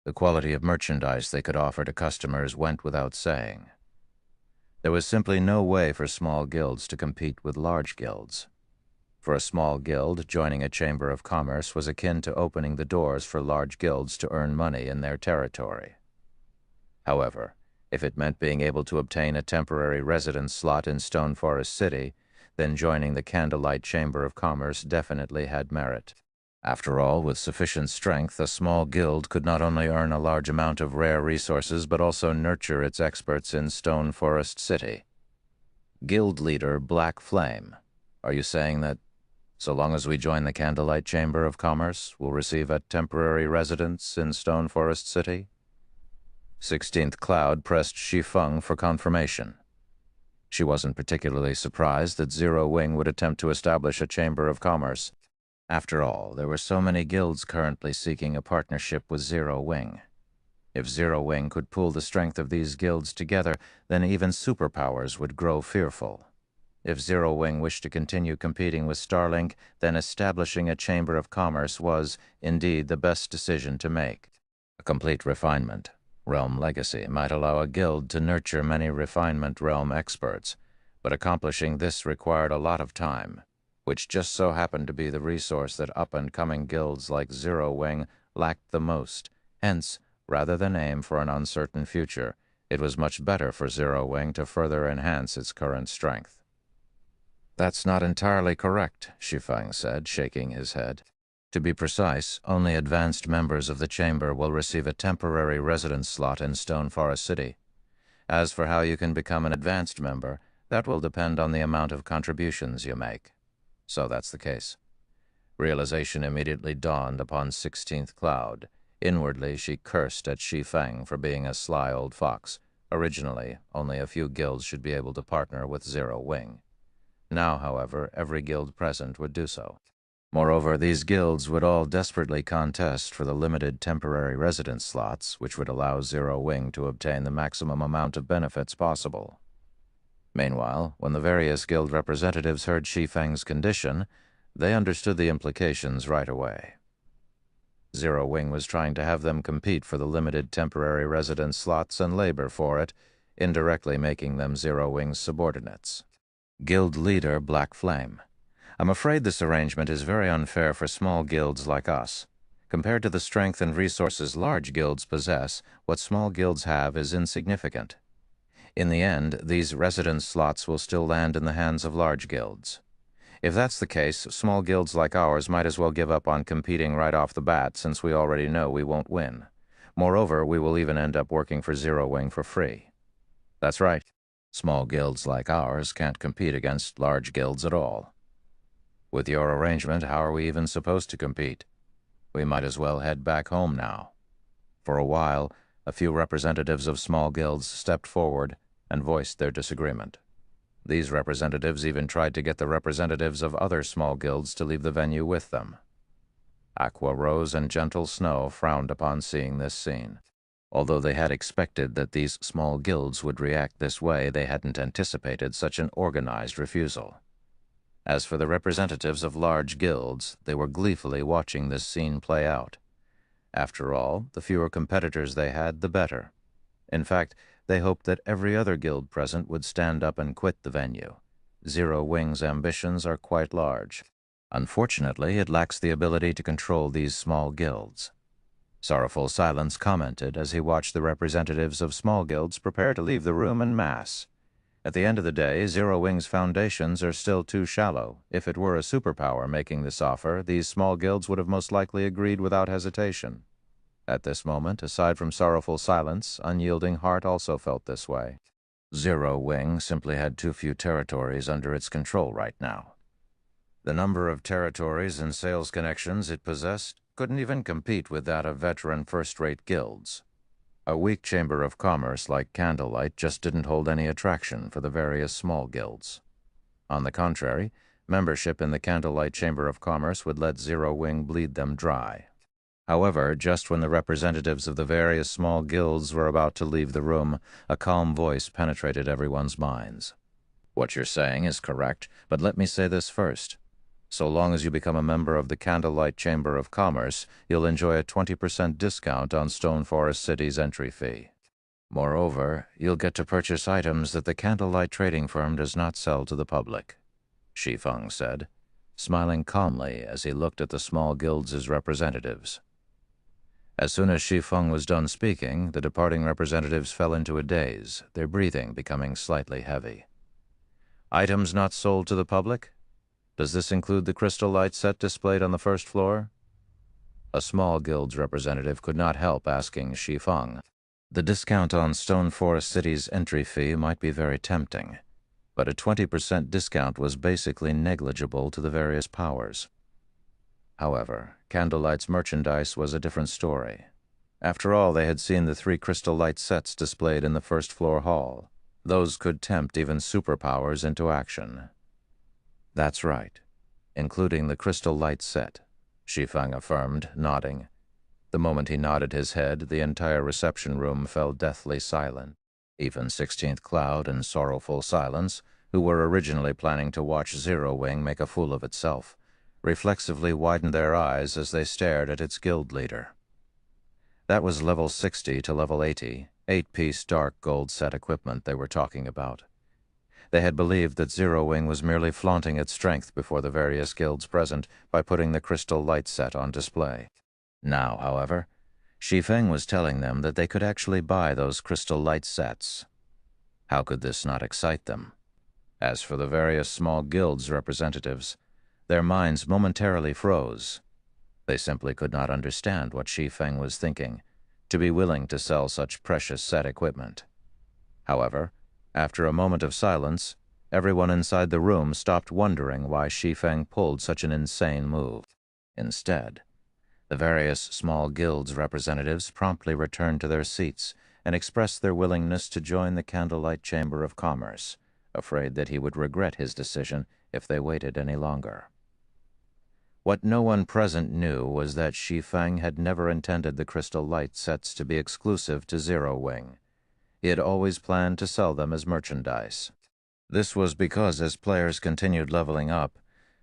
The quality of merchandise they could offer to customers went without saying. There was simply no way for small guilds to compete with large guilds. For a small guild, joining a Chamber of Commerce was akin to opening the doors for large guilds to earn money in their territory. However, if it meant being able to obtain a temporary residence slot in Stone Forest City, then joining the Candlelight Chamber of Commerce definitely had merit. After all, with sufficient strength, a small guild could not only earn a large amount of rare resources, but also nurture its experts in Stone Forest City. Guild leader Black Flame, are you saying that, so long as we join the Candlelight Chamber of Commerce, we'll receive a temporary residence in Stone Forest City? 16th Cloud pressed Shi Feng for confirmation. She wasn't particularly surprised that Zero Wing would attempt to establish a Chamber of Commerce. After all, there were so many guilds currently seeking a partnership with Zero Wing. If Zero Wing could pool the strength of these guilds together, then even superpowers would grow fearful. If Zero Wing wished to continue competing with Starlink, then establishing a Chamber of Commerce was, indeed, the best decision to make. A complete refinement realm legacy might allow a guild to nurture many refinement realm experts, but accomplishing this required a lot of time, which just so happened to be the resource that up-and-coming guilds like Zero Wing lacked the most. Hence, rather than aim for an uncertain future, it was much better for Zero Wing to further enhance its current strength. "That's not entirely correct," Shi Feng said, shaking his head. "To be precise, only advanced members of the Chamber will receive a temporary residence slot in Stone Forest City. As for how you can become an advanced member, that will depend on the amount of contributions you make." So that's the case. Realization immediately dawned upon 16th Cloud. Inwardly, she cursed at Shi Feng for being a sly old fox. Originally, only a few guilds should be able to partner with Zero Wing. Now, however, every guild present would do so. Moreover, these guilds would all desperately contest for the limited temporary residence slots, which would allow Zero Wing to obtain the maximum amount of benefits possible. Meanwhile, when the various guild representatives heard Shi Feng's condition, they understood the implications right away. Zero Wing was trying to have them compete for the limited temporary residence slots and labor for it, indirectly making them Zero Wing's subordinates. Guild leader Black Flame: "I'm afraid this arrangement is very unfair for small guilds like us. Compared to the strength and resources large guilds possess, what small guilds have is insignificant. In the end, these residence slots will still land in the hands of large guilds. If that's the case, small guilds like ours might as well give up on competing right off the bat, since we already know we won't win. Moreover, we will even end up working for Zero Wing for free." "That's right. Small guilds like ours can't compete against large guilds at all. With your arrangement, how are we even supposed to compete? We might as well head back home now. For a while, a few representatives of small guilds stepped forward and voiced their disagreement. These representatives even tried to get the representatives of other small guilds to leave the venue with them. Aqua Rose and Gentle Snow frowned upon seeing this scene. Although they had expected that these small guilds would react this way, they hadn't anticipated such an organized refusal. As for the representatives of large guilds, they were gleefully watching this scene play out. After all, the fewer competitors they had, the better. In fact, they hoped that every other guild present would stand up and quit the venue. Zero Wing's ambitions are quite large. Unfortunately, it lacks the ability to control these small guilds. Sorrowful Silence commented as he watched the representatives of small guilds prepare to leave the room en masse. At the end of the day, Zero Wing's foundations are still too shallow. If it were a superpower making this offer, these small guilds would have most likely agreed without hesitation. At this moment, aside from Sorrowful Silence, Unyielding Heart also felt this way. Zero Wing simply had too few territories under its control right now. The number of territories and sales connections it possessed couldn't even compete with that of veteran first-rate guilds. A weak chamber of commerce like Candlelight just didn't hold any attraction for the various small guilds. On the contrary, membership in the Candlelight Chamber of Commerce would let Zero Wing bleed them dry. However, just when the representatives of the various small guilds were about to leave the room, a calm voice penetrated everyone's minds. "What you're saying is correct, but let me say this first. So long as you become a member of the Candlelight Chamber of Commerce, you'll enjoy a 20% discount on Stone Forest City's entry fee. Moreover, you'll get to purchase items that the Candlelight Trading Firm does not sell to the public," Shi Feng said, smiling calmly as he looked at the small guilds' representatives. As soon as Shi Feng was done speaking, the departing representatives fell into a daze, their breathing becoming slightly heavy. "Items not sold to the public? Does this include the crystal light set displayed on the first floor?" A small guild's representative could not help asking Shi Feng. The discount on Stone Forest City's entry fee might be very tempting, but a 20% discount was basically negligible to the various powers. However, Candlelight's merchandise was a different story. After all, they had seen the 3 crystal light sets displayed in the first-floor hall. Those could tempt even superpowers into action. "That's right, including the crystal light set," Shi Feng affirmed, nodding. The moment he nodded his head, the entire reception room fell deathly silent. Even 16th Cloud and Sorrowful Silence, who were originally planning to watch Zero Wing make a fool of itself, reflexively widened their eyes as they stared at its guild leader. That was level 60 to level 80, 8-piece dark gold set equipment they were talking about. They had believed that Zero Wing was merely flaunting its strength before the various guilds present by putting the crystal light set on display. Now, however, Shi Feng was telling them that they could actually buy those crystal light sets. How could this not excite them? As for the various small guilds' representatives, their minds momentarily froze. They simply could not understand what Shi Feng was thinking, to be willing to sell such precious set equipment. However, after a moment of silence, everyone inside the room stopped wondering why Shi Feng pulled such an insane move. Instead, the various small guilds' representatives promptly returned to their seats and expressed their willingness to join the Candlelight Chamber of Commerce, afraid that he would regret his decision if they waited any longer. What no one present knew was that Shi Feng had never intended the crystal light sets to be exclusive to Zero Wing. He had always planned to sell them as merchandise. This was because as players continued leveling up,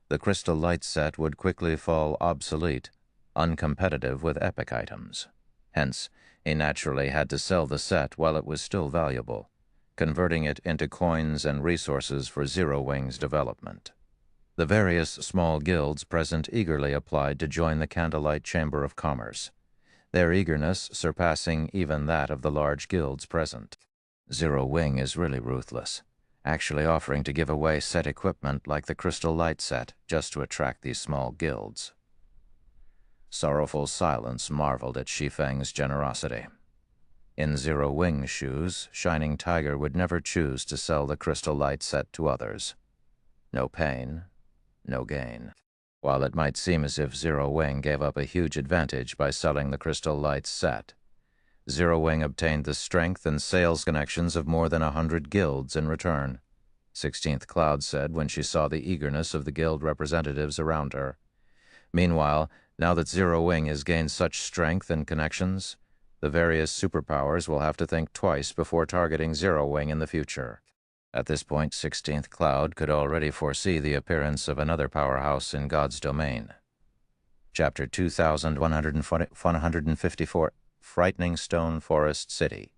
the crystal light set would quickly fall obsolete, uncompetitive with epic items. Hence, he naturally had to sell the set while it was still valuable, converting it into coins and resources for Zero Wing's development. The various small guilds present eagerly applied to join the Candlelight Chamber of Commerce, their eagerness surpassing even that of the large guilds present. Zero Wing is really ruthless, actually offering to give away set equipment like the crystal light set just to attract these small guilds. Sorrowful Silence marveled at Shi Feng's generosity. In Zero Wing's shoes, Shining Tiger would never choose to sell the crystal light set to others. No pain, no gain. While it might seem as if Zero Wing gave up a huge advantage by selling the crystal light set, Zero Wing obtained the strength and sales connections of more than 100 guilds in return, 16th Cloud said when she saw the eagerness of the guild representatives around her. Meanwhile, now that Zero Wing has gained such strength and connections, the various superpowers will have to think twice before targeting Zero Wing in the future. At this point, 16th Cloud could already foresee the appearance of another powerhouse in God's domain. Chapter 2154, Frightening Stone Forest City.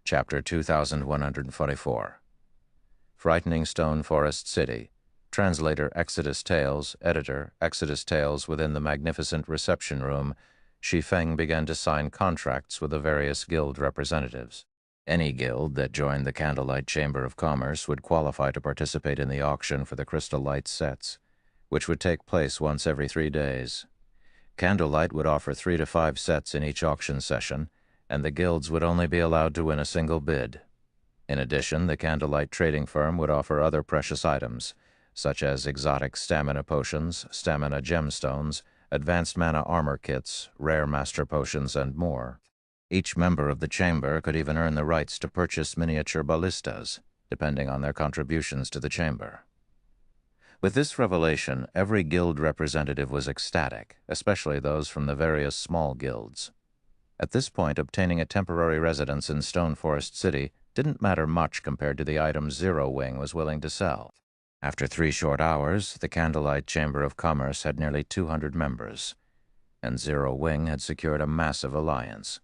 Chapter 2144. Frightening Stone Forest City. Translator Exodus Tales, editor Exodus Tales. Within the magnificent reception room, Shi Feng began to sign contracts with the various guild representatives. Any guild that joined the Candlelight Chamber of Commerce would qualify to participate in the auction for the Crystal Light sets, which would take place once every 3 days. Candlelight would offer 3 to 5 sets in each auction session, and the guilds would only be allowed to win a single bid. In addition, the Candlelight trading firm would offer other precious items, such as exotic stamina potions, stamina gemstones, advanced mana armor kits, rare master potions, and more. Each member of the chamber could even earn the rights to purchase miniature ballistas, depending on their contributions to the chamber. With this revelation, every guild representative was ecstatic, especially those from the various small guilds. At this point, obtaining a temporary residence in Stone Forest City didn't matter much compared to the items Zero Wing was willing to sell. After 3 short hours, the Candlelight Chamber of Commerce had nearly 200 members, and Zero Wing had secured a massive alliance.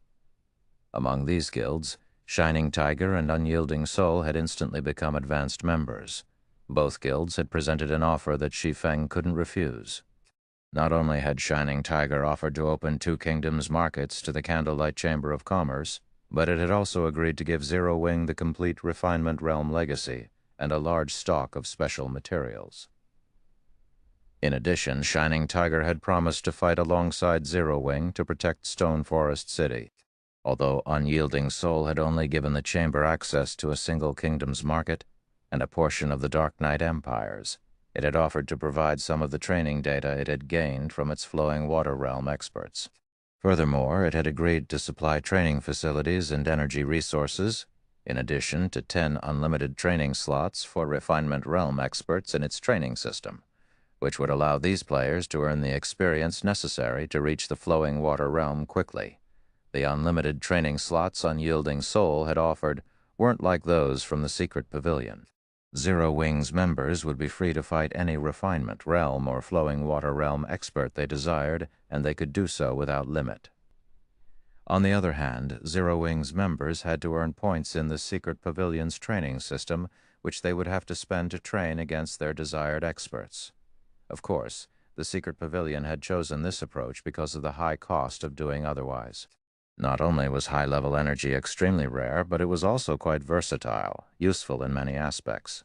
Among these guilds, Shining Tiger and Unyielding Soul had instantly become advanced members. Both guilds had presented an offer that Shi Feng couldn't refuse. Not only had Shining Tiger offered to open 2 Kingdoms markets to the Candlelight Chamber of Commerce, but it had also agreed to give Zero Wing the complete Refinement Realm legacy and a large stock of special materials. In addition, Shining Tiger had promised to fight alongside Zero Wing to protect Stone Forest City. Although Unyielding Soul had only given the chamber access to a single Kingdom's market and a portion of the Dark Knight Empires, it had offered to provide some of the training data it had gained from its Flowing Water Realm experts. Furthermore, it had agreed to supply training facilities and energy resources, in addition to 10 unlimited training slots for Refinement Realm experts in its training system, which would allow these players to earn the experience necessary to reach the Flowing Water Realm quickly. The unlimited training slots Unyielding Soul had offered weren't like those from the Secret Pavilion. Zero Wing's members would be free to fight any Refinement Realm or Flowing Water Realm expert they desired, and they could do so without limit. On the other hand, Zero Wing's members had to earn points in the Secret Pavilion's training system, which they would have to spend to train against their desired experts. Of course, the Secret Pavilion had chosen this approach because of the high cost of doing otherwise. Not only was high-level energy extremely rare, but it was also quite versatile, useful in many aspects.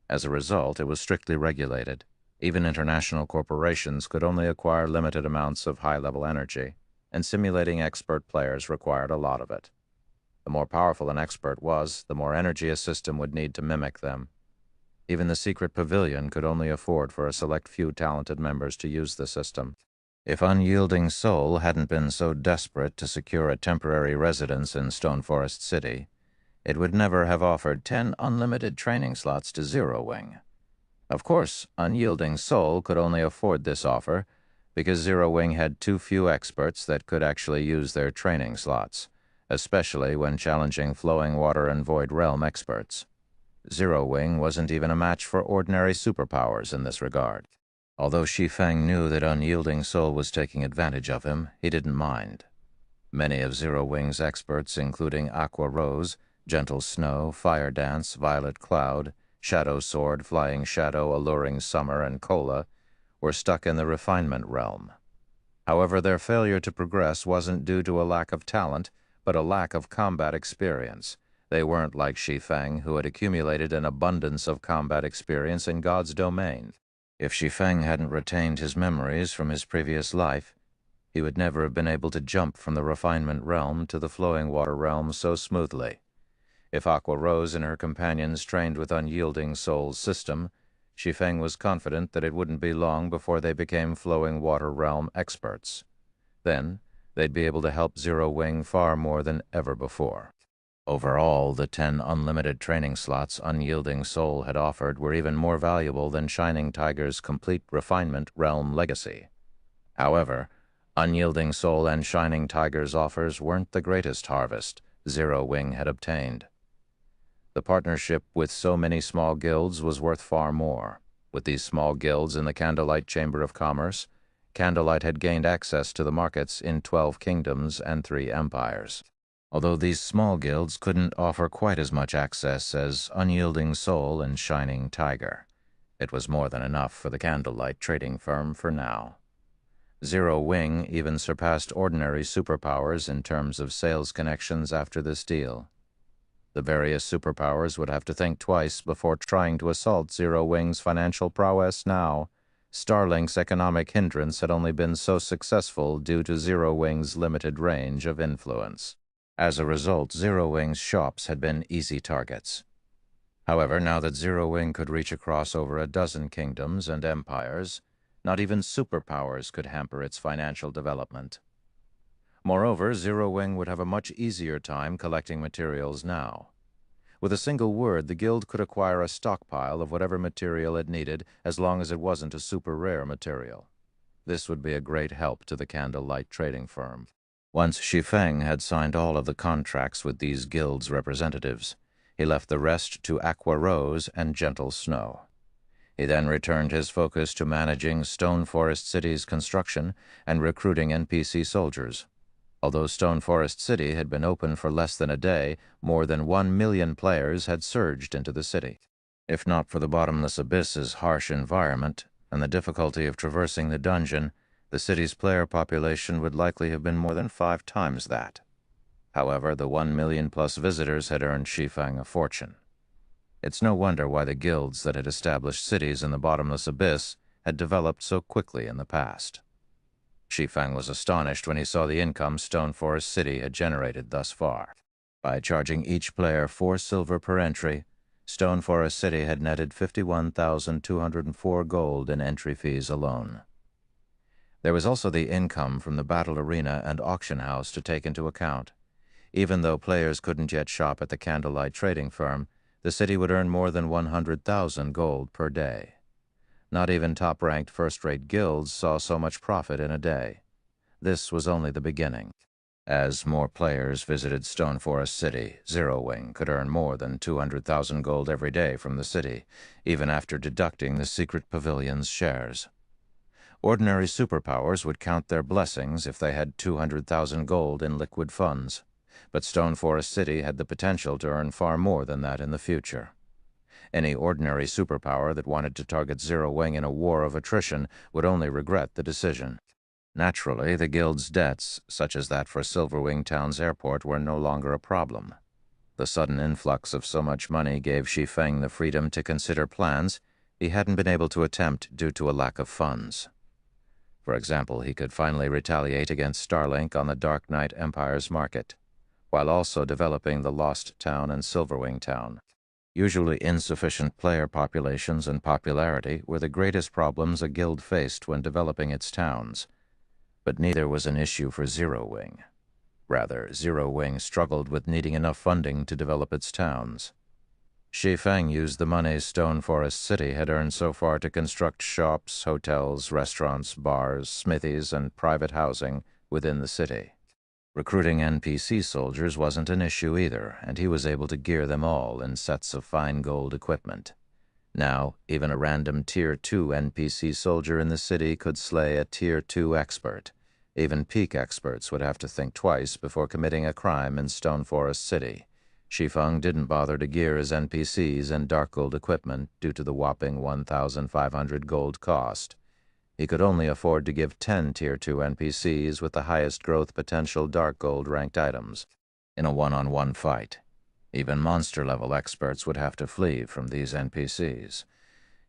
As a result, it was strictly regulated. Even international corporations could only acquire limited amounts of high-level energy, and simulating expert players required a lot of it. The more powerful an expert was, the more energy a system would need to mimic them. Even the Secret Pavilion could only afford for a select few talented members to use the system. If Unyielding Soul hadn't been so desperate to secure a temporary residence in Stone Forest City, it would never have offered 10 unlimited training slots to Zero Wing. Of course, Unyielding Soul could only afford this offer because Zero Wing had too few experts that could actually use their training slots, especially when challenging Flowing Water and Void Realm experts. Zero Wing wasn't even a match for ordinary superpowers in this regard. Although Shi Feng knew that Unyielding Soul was taking advantage of him, he didn't mind. Many of Zero Wing's experts, including Aqua Rose, Gentle Snow, Fire Dance, Violet Cloud, Shadow Sword, Flying Shadow, Alluring Summer, and Cola, were stuck in the Refinement Realm. However, their failure to progress wasn't due to a lack of talent, but a lack of combat experience. They weren't like Shi Feng, who had accumulated an abundance of combat experience in God's domain. If Shi Feng hadn't retained his memories from his previous life, he would never have been able to jump from the Refinement Realm to the Flowing Water Realm so smoothly. If Aqua Rose and her companions trained with Unyielding Soul's system, Shi Feng was confident that it wouldn't be long before they became Flowing Water Realm experts. Then, they'd be able to help Zero Wing far more than ever before. Overall, the 10 unlimited training slots Unyielding Soul had offered were even more valuable than Shining Tiger's complete refinement realm legacy. However, Unyielding Soul and Shining Tiger's offers weren't the greatest harvest Zero Wing had obtained. The partnership with so many small guilds was worth far more. With these small guilds in the Candlelight Chamber of Commerce, Candlelight had gained access to the markets in 12 kingdoms and 3 empires. Although these small guilds couldn't offer quite as much access as Unyielding Soul and Shining Tiger, it was more than enough for the Candlelight trading firm for now. Zero Wing even surpassed ordinary superpowers in terms of sales connections after this deal. The various superpowers would have to think twice before trying to assault Zero Wing's financial prowess now. Starlink's economic hindrance had only been so successful due to Zero Wing's limited range of influence. As a result, Zero Wing's shops had been easy targets. However, now that Zero Wing could reach across over a dozen kingdoms and empires, not even superpowers could hamper its financial development. Moreover, Zero Wing would have a much easier time collecting materials now. With a single word, the guild could acquire a stockpile of whatever material it needed as long as it wasn't a super rare material. This would be a great help to the Candlelight trading firm. Once Shi Feng had signed all of the contracts with these guilds' representatives, he left the rest to Aqua Rose and Gentle Snow. He then returned his focus to managing Stone Forest City's construction and recruiting NPC soldiers. Although Stone Forest City had been open for less than a day, more than 1 million players had surged into the city. If not for the Bottomless Abyss's harsh environment and the difficulty of traversing the dungeon, the city's player population would likely have been more than 5 times that. However, the 1 million-plus visitors had earned Shi Feng a fortune. It's no wonder why the guilds that had established cities in the Bottomless Abyss had developed so quickly in the past. Shi Feng was astonished when he saw the income Stone Forest City had generated thus far. By charging each player 4 silver per entry, Stone Forest City had netted 51,204 gold in entry fees alone. There was also the income from the battle arena and auction house to take into account. Even though players couldn't yet shop at the Candlelight trading firm, the city would earn more than 100,000 gold per day. Not even top-ranked first-rate guilds saw so much profit in a day. This was only the beginning. As more players visited Stone Forest City, Zero Wing could earn more than 200,000 gold every day from the city, even after deducting the secret pavilion's shares. Ordinary superpowers would count their blessings if they had 200,000 gold in liquid funds, but Stone Forest City had the potential to earn far more than that in the future. Any ordinary superpower that wanted to target Zero Wing in a war of attrition would only regret the decision. Naturally, the guild's debts, such as that for Silverwing Town's airport, were no longer a problem. The sudden influx of so much money gave Shi Feng the freedom to consider plans he hadn't been able to attempt due to a lack of funds. For example, he could finally retaliate against Starlink on the Dark Knight Empire's market, while also developing the Lost Town and Silverwing Town. Usually insufficient player populations and popularity were the greatest problems a guild faced when developing its towns, but neither was an issue for Zero Wing. Rather, Zero Wing struggled with needing enough funding to develop its towns. Shi Feng used the money Stone Forest City had earned so far to construct shops, hotels, restaurants, bars, smithies, and private housing within the city. Recruiting NPC soldiers wasn't an issue either, and he was able to gear them all in sets of fine gold equipment. Now, even a random Tier 2 NPC soldier in the city could slay a Tier 2 expert. Even peak experts would have to think twice before committing a crime in Stone Forest City. Shi Feng didn't bother to gear his NPCs in dark gold equipment due to the whopping 1,500 gold cost. He could only afford to give 10 Tier 2 NPCs with the highest growth potential dark gold ranked items in a one-on-one fight. Even monster-level experts would have to flee from these NPCs.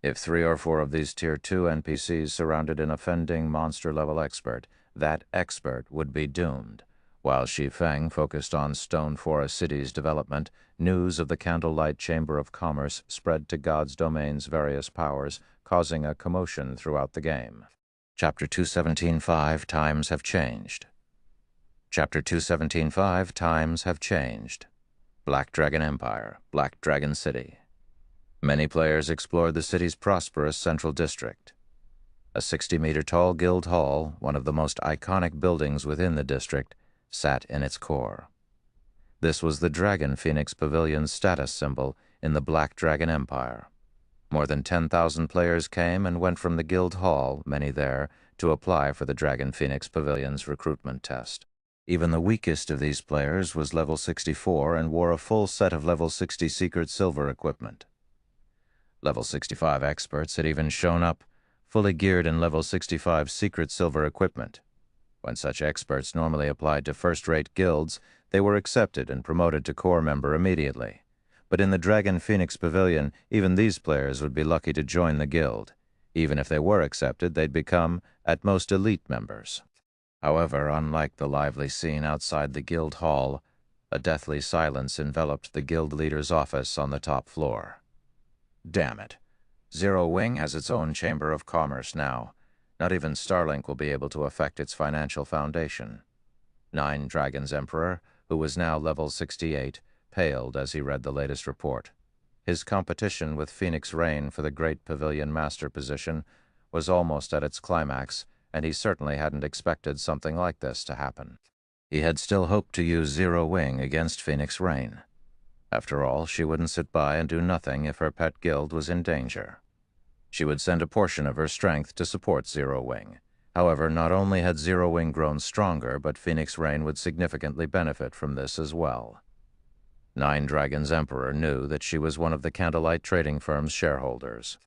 If 3 or 4 of these Tier 2 NPCs surrounded an offending monster-level expert, that expert would be doomed. While Shi Feng focused on Stone Forest City's development, news of the Candlelight Chamber of Commerce spread to God's Domain's various powers, causing a commotion throughout the game. Chapter 217.5 Times have changed. Chapter 217.5, Times Have Changed. Black Dragon Empire, Black Dragon City. Many players explored the city's prosperous central district. A 60-meter-tall guild hall, one of the most iconic buildings within the district, sat in its core. This was the Dragon Phoenix Pavilion's status symbol in the Black Dragon Empire. More than 10,000 players came and went from the guild hall, many there, to apply for the Dragon Phoenix Pavilion's recruitment test. Even the weakest of these players was level 64 and wore a full set of level 60 secret silver equipment. Level 65 experts had even shown up, fully geared in level 65 secret silver equipment. When such experts normally applied to first-rate guilds, they were accepted and promoted to corps member immediately. But in the Dragon Phoenix Pavilion, even these players would be lucky to join the guild. Even if they were accepted, they'd become, at most, elite members. However, unlike the lively scene outside the guild hall, a deathly silence enveloped the guild leader's office on the top floor. Damn it. Zero Wing has its own chamber of commerce now. Not even Starlink will be able to affect its financial foundation. Nine Dragons Emperor, who was now level 68, paled as he read the latest report. His competition with Phoenix Rain for the Great Pavilion Master position was almost at its climax, and he certainly hadn't expected something like this to happen. He had still hoped to use Zero Wing against Phoenix Rain. After all, she wouldn't sit by and do nothing if her pet guild was in danger. She would send a portion of her strength to support Zero Wing. However, not only had Zero Wing grown stronger, but Phoenix Rain would significantly benefit from this as well. Nine Dragons Emperor knew that she was one of the Candlelight trading firm's shareholders.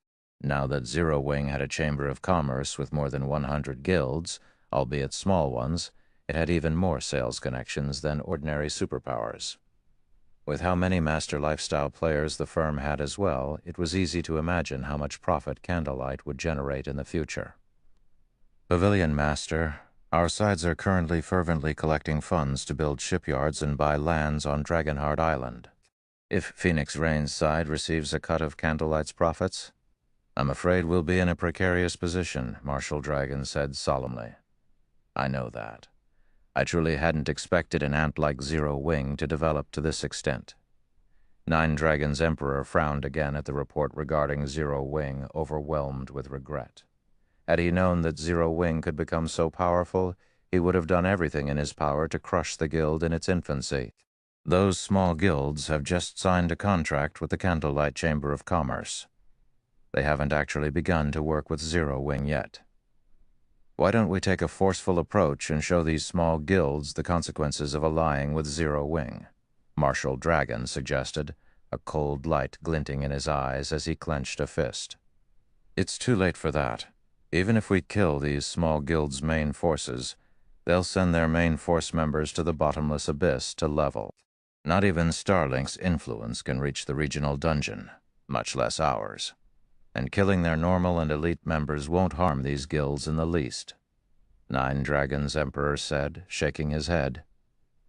Now that Zero Wing had a chamber of commerce with more than 100 guilds, albeit small ones, it had even more sales connections than ordinary superpowers. With how many Master Lifestyle players the firm had as well, it was easy to imagine how much profit Candlelight would generate in the future. Pavilion Master, our sides are currently fervently collecting funds to build shipyards and buy lands on Dragonheart Island. If Phoenix Rain's side receives a cut of Candlelight's profits, I'm afraid we'll be in a precarious position, Marshal Dragon said solemnly. I know that. I truly hadn't expected an ant like Zero Wing to develop to this extent. Nine Dragons Emperor frowned again at the report regarding Zero Wing, overwhelmed with regret. Had he known that Zero Wing could become so powerful, he would have done everything in his power to crush the guild in its infancy. Those small guilds have just signed a contract with the Candlelight Chamber of Commerce. They haven't actually begun to work with Zero Wing yet. Why don't we take a forceful approach and show these small guilds the consequences of allying with Zero Wing? Marshal Dragon suggested, a cold light glinting in his eyes as he clenched a fist. It's too late for that. Even if we kill these small guilds' main forces, they'll send their main force members to the bottomless abyss to level. Not even Starlink's influence can reach the regional dungeon, much less ours. And killing their normal and elite members won't harm these guilds in the least. Nine Dragons Emperor said, shaking his head.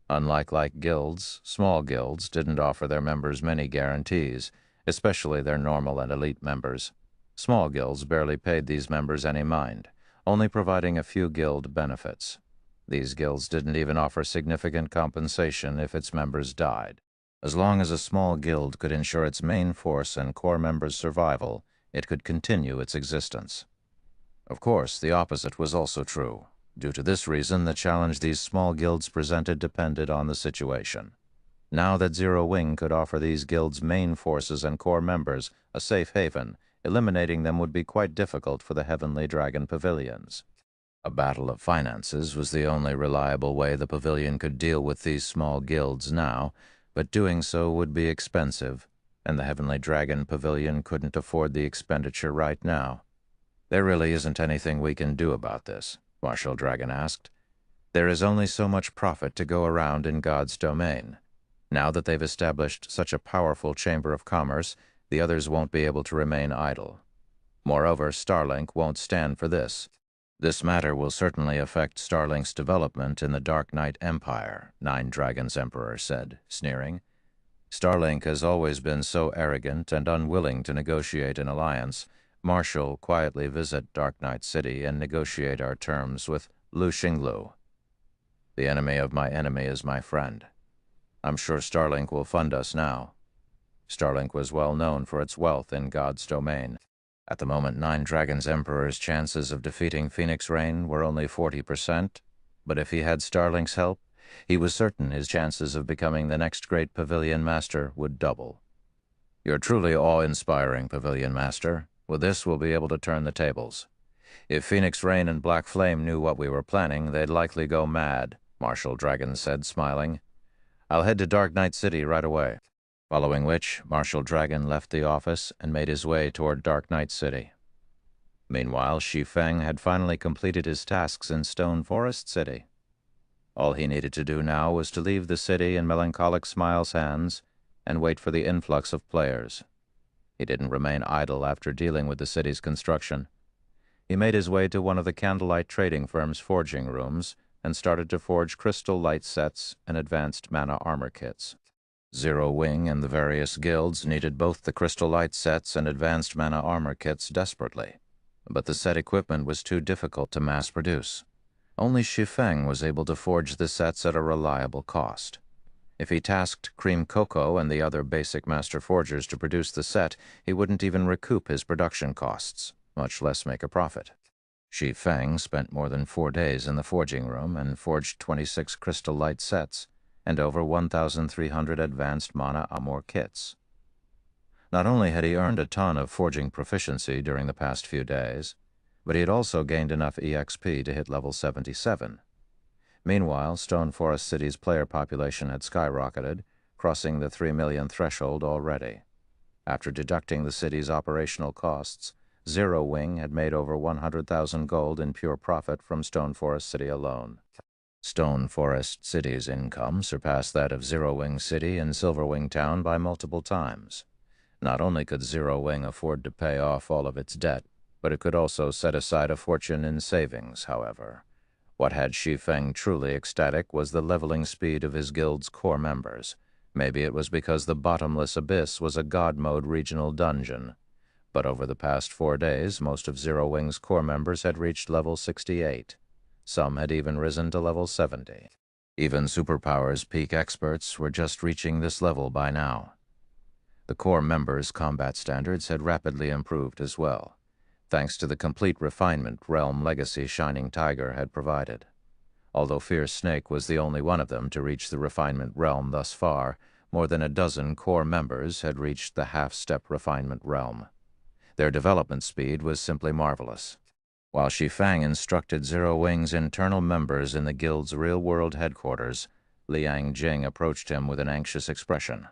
Unlike guilds, small guilds didn't offer their members many guarantees, especially their normal and elite members. Small guilds barely paid these members any mind, only providing a few guild benefits. These guilds didn't even offer significant compensation if its members died. As long as a small guild could ensure its main force and core members' survival, it could continue its existence. Of course, the opposite was also true. Due to this reason, the challenge these small guilds presented depended on the situation. Now that Zero Wing could offer these guilds' main forces and core members a safe haven, eliminating them would be quite difficult for the Heavenly Dragon Pavilions. A battle of finances was the only reliable way the pavilion could deal with these small guilds now, but doing so would be expensive, and the Heavenly Dragon Pavilion couldn't afford the expenditure right now. There really isn't anything we can do about this, Marshal Dragon asked. There is only so much profit to go around in God's domain. Now that they've established such a powerful chamber of commerce, the others won't be able to remain idle. Moreover, Starlink won't stand for this. This matter will certainly affect Starlink's development in the Dark Knight Empire, Nine Dragons Emperor said, sneering. Starlink has always been so arrogant and unwilling to negotiate an alliance. Marshal, quietly visit Dark Knight City and negotiate our terms with Lu Xinglu. The enemy of my enemy is my friend. I'm sure Starlink will fund us now. Starlink was well known for its wealth in God's domain. At the moment, Nine Dragons Emperor's chances of defeating Phoenix Rain were only 40%, but if he had Starlink's help, he was certain his chances of becoming the next great Pavilion Master would double. You're truly awe-inspiring, Pavilion Master. With this, we'll be able to turn the tables. If Phoenix Rain and Black Flame knew what we were planning, they'd likely go mad, Marshal Dragon said, smiling. I'll head to Dark Knight City right away. Following which, Marshal Dragon left the office and made his way toward Dark Knight City. Meanwhile, Shi Feng had finally completed his tasks in Stone Forest City. All he needed to do now was to leave the city in Melancholic Smile's hands and wait for the influx of players. He didn't remain idle after dealing with the city's construction. He made his way to one of the candlelight trading firm's forging rooms and started to forge crystal light sets and advanced mana armor kits. Zero Wing and the various guilds needed both the crystal light sets and advanced mana armor kits desperately, but the set equipment was too difficult to mass produce. Only Shi Feng was able to forge the sets at a reliable cost. If he tasked Cream Cocoa and the other basic master forgers to produce the set, he wouldn't even recoup his production costs, much less make a profit. Shi Feng spent more than 4 days in the forging room and forged 26 crystal light sets and over 1,300 advanced mana armor kits. Not only had he earned a ton of forging proficiency during the past few days, but he had also gained enough EXP to hit level 77. Meanwhile, Stone Forest City's player population had skyrocketed, crossing the 3 million threshold already. After deducting the city's operational costs, Zero Wing had made over 100,000 gold in pure profit from Stone Forest City alone. Stone Forest City's income surpassed that of Zero Wing City and Silver Wing Town by multiple times. Not only could Zero Wing afford to pay off all of its debt, but it could also set aside a fortune in savings, however. What had Shi Feng truly ecstatic was the leveling speed of his guild's core members. Maybe it was because the Bottomless Abyss was a God-mode regional dungeon. But over the past 4 days, most of Zero Wing's core members had reached level 68. Some had even risen to level 70. Even Superpower's peak experts were just reaching this level by now. The core members' combat standards had rapidly improved as well, thanks to the complete refinement Realm Legacy Shining Tiger had provided. Although Fierce Snake was the only one of them to reach the refinement realm thus far, more than a dozen core members had reached the half-step refinement realm. Their development speed was simply marvelous. While Shi Feng instructed Zero Wing's internal members in the guild's real-world headquarters, Liang Jing approached him with an anxious expression.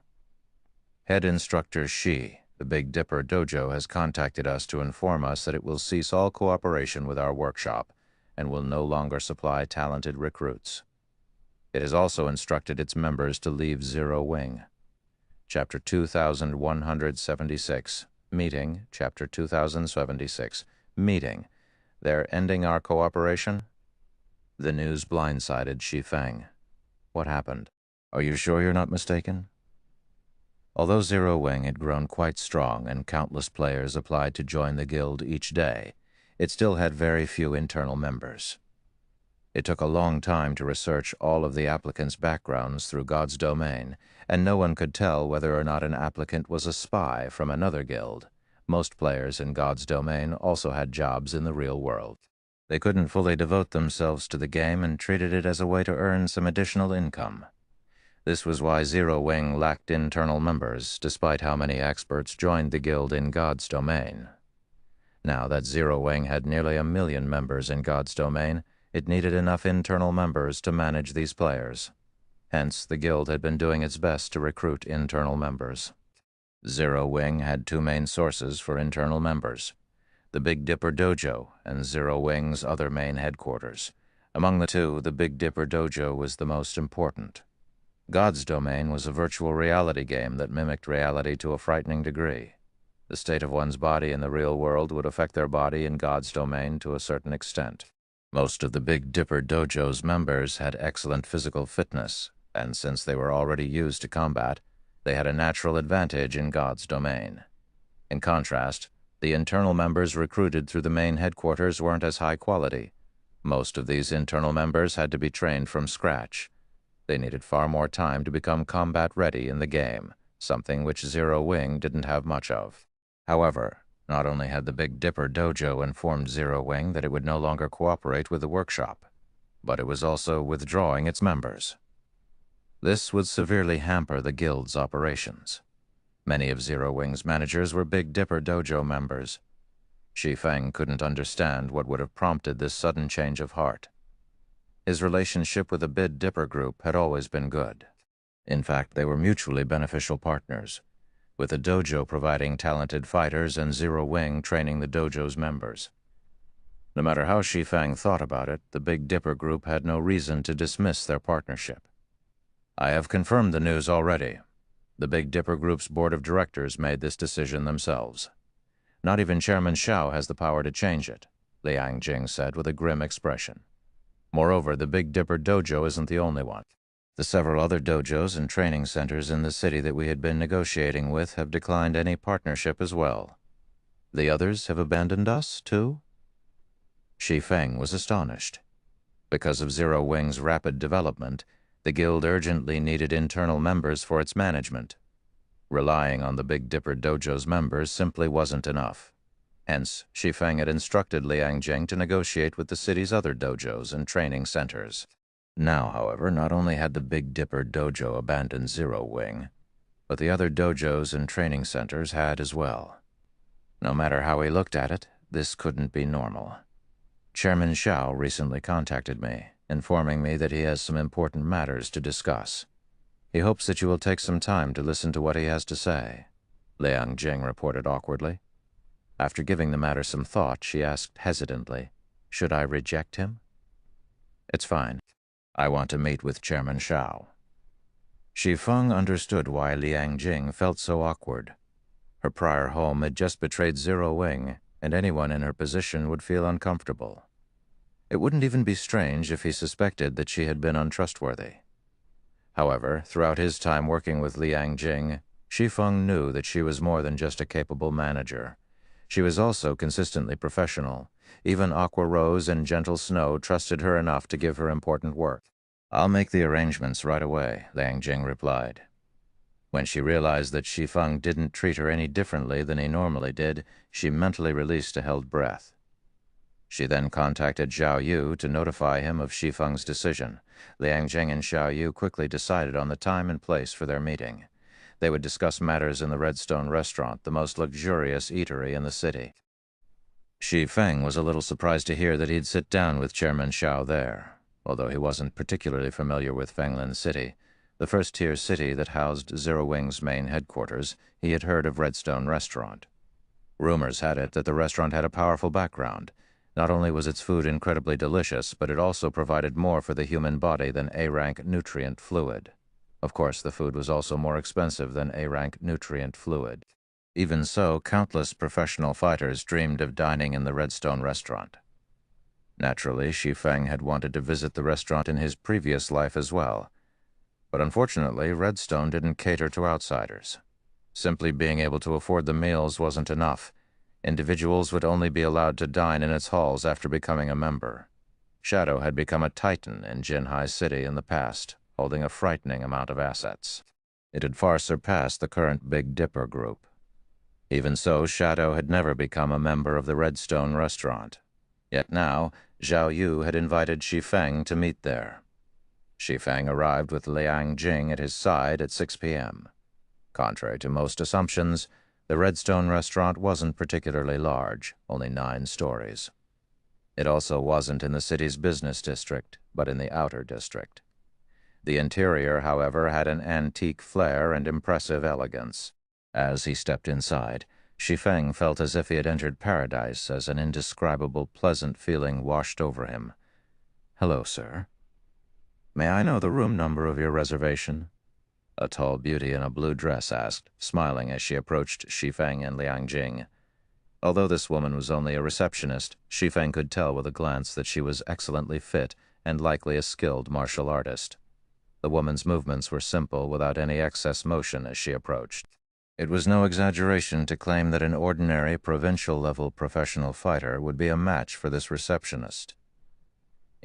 Head Instructor Shi, the Big Dipper Dojo has contacted us to inform us that it will cease all cooperation with our workshop and will no longer supply talented recruits. It has also instructed its members to leave Zero Wing. Chapter 2176. Meeting. Chapter 2076. Meeting. They're ending our cooperation? The news blindsided Shi Feng. What happened? Are you sure you're not mistaken? Although Zero Wing had grown quite strong and countless players applied to join the guild each day, it still had very few internal members. It took a long time to research all of the applicants' backgrounds through God's domain, and no one could tell whether or not an applicant was a spy from another guild. Most players in God's domain also had jobs in the real world. They couldn't fully devote themselves to the game and treated it as a way to earn some additional income. This was why Zero Wing lacked internal members, despite how many experts joined the guild in God's domain. Now that Zero Wing had nearly 1 million members in God's domain, it needed enough internal members to manage these players. Hence, the guild had been doing its best to recruit internal members. Zero Wing had 2 main sources for internal members: the Big Dipper Dojo and Zero Wing's other main headquarters. Among the two, the Big Dipper Dojo was the most important. God's domain was a virtual reality game that mimicked reality to a frightening degree. The state of one's body in the real world would affect their body in God's domain to a certain extent. Most of the Big Dipper Dojo's members had excellent physical fitness, and since they were already used to combat, they had a natural advantage in God's domain. In contrast, the internal members recruited through the main headquarters weren't as high quality. Most of these internal members had to be trained from scratch. They needed far more time to become combat-ready in the game, something which Zero Wing didn't have much of. However, not only had the Big Dipper Dojo informed Zero Wing that it would no longer cooperate with the workshop, but it was also withdrawing its members. This would severely hamper the guild's operations. Many of Zero Wing's managers were Big Dipper Dojo members. Shi Feng couldn't understand what would have prompted this sudden change of heart. His relationship with the Big Dipper group had always been good. In fact, they were mutually beneficial partners, with the dojo providing talented fighters and Zero Wing training the dojo's members. No matter how Shi Feng thought about it, the Big Dipper group had no reason to dismiss their partnership. I have confirmed the news already. The Big Dipper group's board of directors made this decision themselves. Not even Chairman Xiao has the power to change it, Liang Jing said with a grim expression. Moreover, the Big Dipper Dojo isn't the only one. The several other dojos and training centers in the city that we had been negotiating with have declined any partnership as well. The others have abandoned us, too? Shi Feng was astonished. Because of Zero Wing's rapid development, the guild urgently needed internal members for its management. Relying on the Big Dipper Dojo's members simply wasn't enough. Hence, Shi Feng had instructed Liang Jing to negotiate with the city's other dojos and training centers. Now, however, not only had the Big Dipper Dojo abandoned Zero Wing, but the other dojos and training centers had as well. No matter how he looked at it, this couldn't be normal. Chairman Xiao recently contacted me, informing me that he has some important matters to discuss. He hopes that you will take some time to listen to what he has to say, Liang Jing reported awkwardly. After giving the matter some thought, she asked hesitantly, "Should I reject him?" "It's fine. I want to meet with Chairman Xiao." Shi Feng understood why Liang Jing felt so awkward. Her prior home had just betrayed Zero Wing, and anyone in her position would feel uncomfortable. It wouldn't even be strange if he suspected that she had been untrustworthy. However, throughout his time working with Liang Jing, Shi Feng knew that she was more than just a capable manager. She was also consistently professional. Even Aqua Rose and Gentle Snow trusted her enough to give her important work. "I'll make the arrangements right away," Liang Jing replied. When she realized that Shi Feng didn't treat her any differently than he normally did, she mentally released a held breath. She then contacted Zhao Yu to notify him of Shi Feng's decision. Liang Jing and Zhao Yu quickly decided on the time and place for their meeting. They would discuss matters in the Redstone restaurant, the most luxurious eatery in the city. Shi Feng was a little surprised to hear that he'd sit down with Chairman Xiao there. Although he wasn't particularly familiar with Fenglin City, the first-tier city that housed Zero Wing's main headquarters, he had heard of Redstone Restaurant. Rumors had it that the restaurant had a powerful background. Not only was its food incredibly delicious, but it also provided more for the human body than A-rank nutrient fluid. Of course, the food was also more expensive than A-rank nutrient fluid. Even so, countless professional fighters dreamed of dining in the Redstone restaurant. Naturally, Shi Feng had wanted to visit the restaurant in his previous life as well. But unfortunately, Redstone didn't cater to outsiders. Simply being able to afford the meals wasn't enough. Individuals would only be allowed to dine in its halls after becoming a member. Shadow had become a titan in Jinhai City in the past, holding a frightening amount of assets. It had far surpassed the current Big Dipper group. Even so, Shadow had never become a member of the Redstone restaurant. Yet now, Zhao Yu had invited Shi Feng to meet there. Shi Feng arrived with Liang Jing at his side at 6 p.m. Contrary to most assumptions, the Redstone restaurant wasn't particularly large, only 9 stories. It also wasn't in the city's business district, but in the outer district. The interior, however, had an antique flair and impressive elegance. As he stepped inside, Shi Feng felt as if he had entered paradise as an indescribable pleasant feeling washed over him. "Hello, sir. May I know the room number of your reservation?" a tall beauty in a blue dress asked, smiling as she approached Shi Feng and Liang Jing. Although this woman was only a receptionist, Shi Feng could tell with a glance that she was excellently fit and likely a skilled martial artist. The woman's movements were simple, without any excess motion as she approached. It was no exaggeration to claim that an ordinary provincial-level professional fighter would be a match for this receptionist.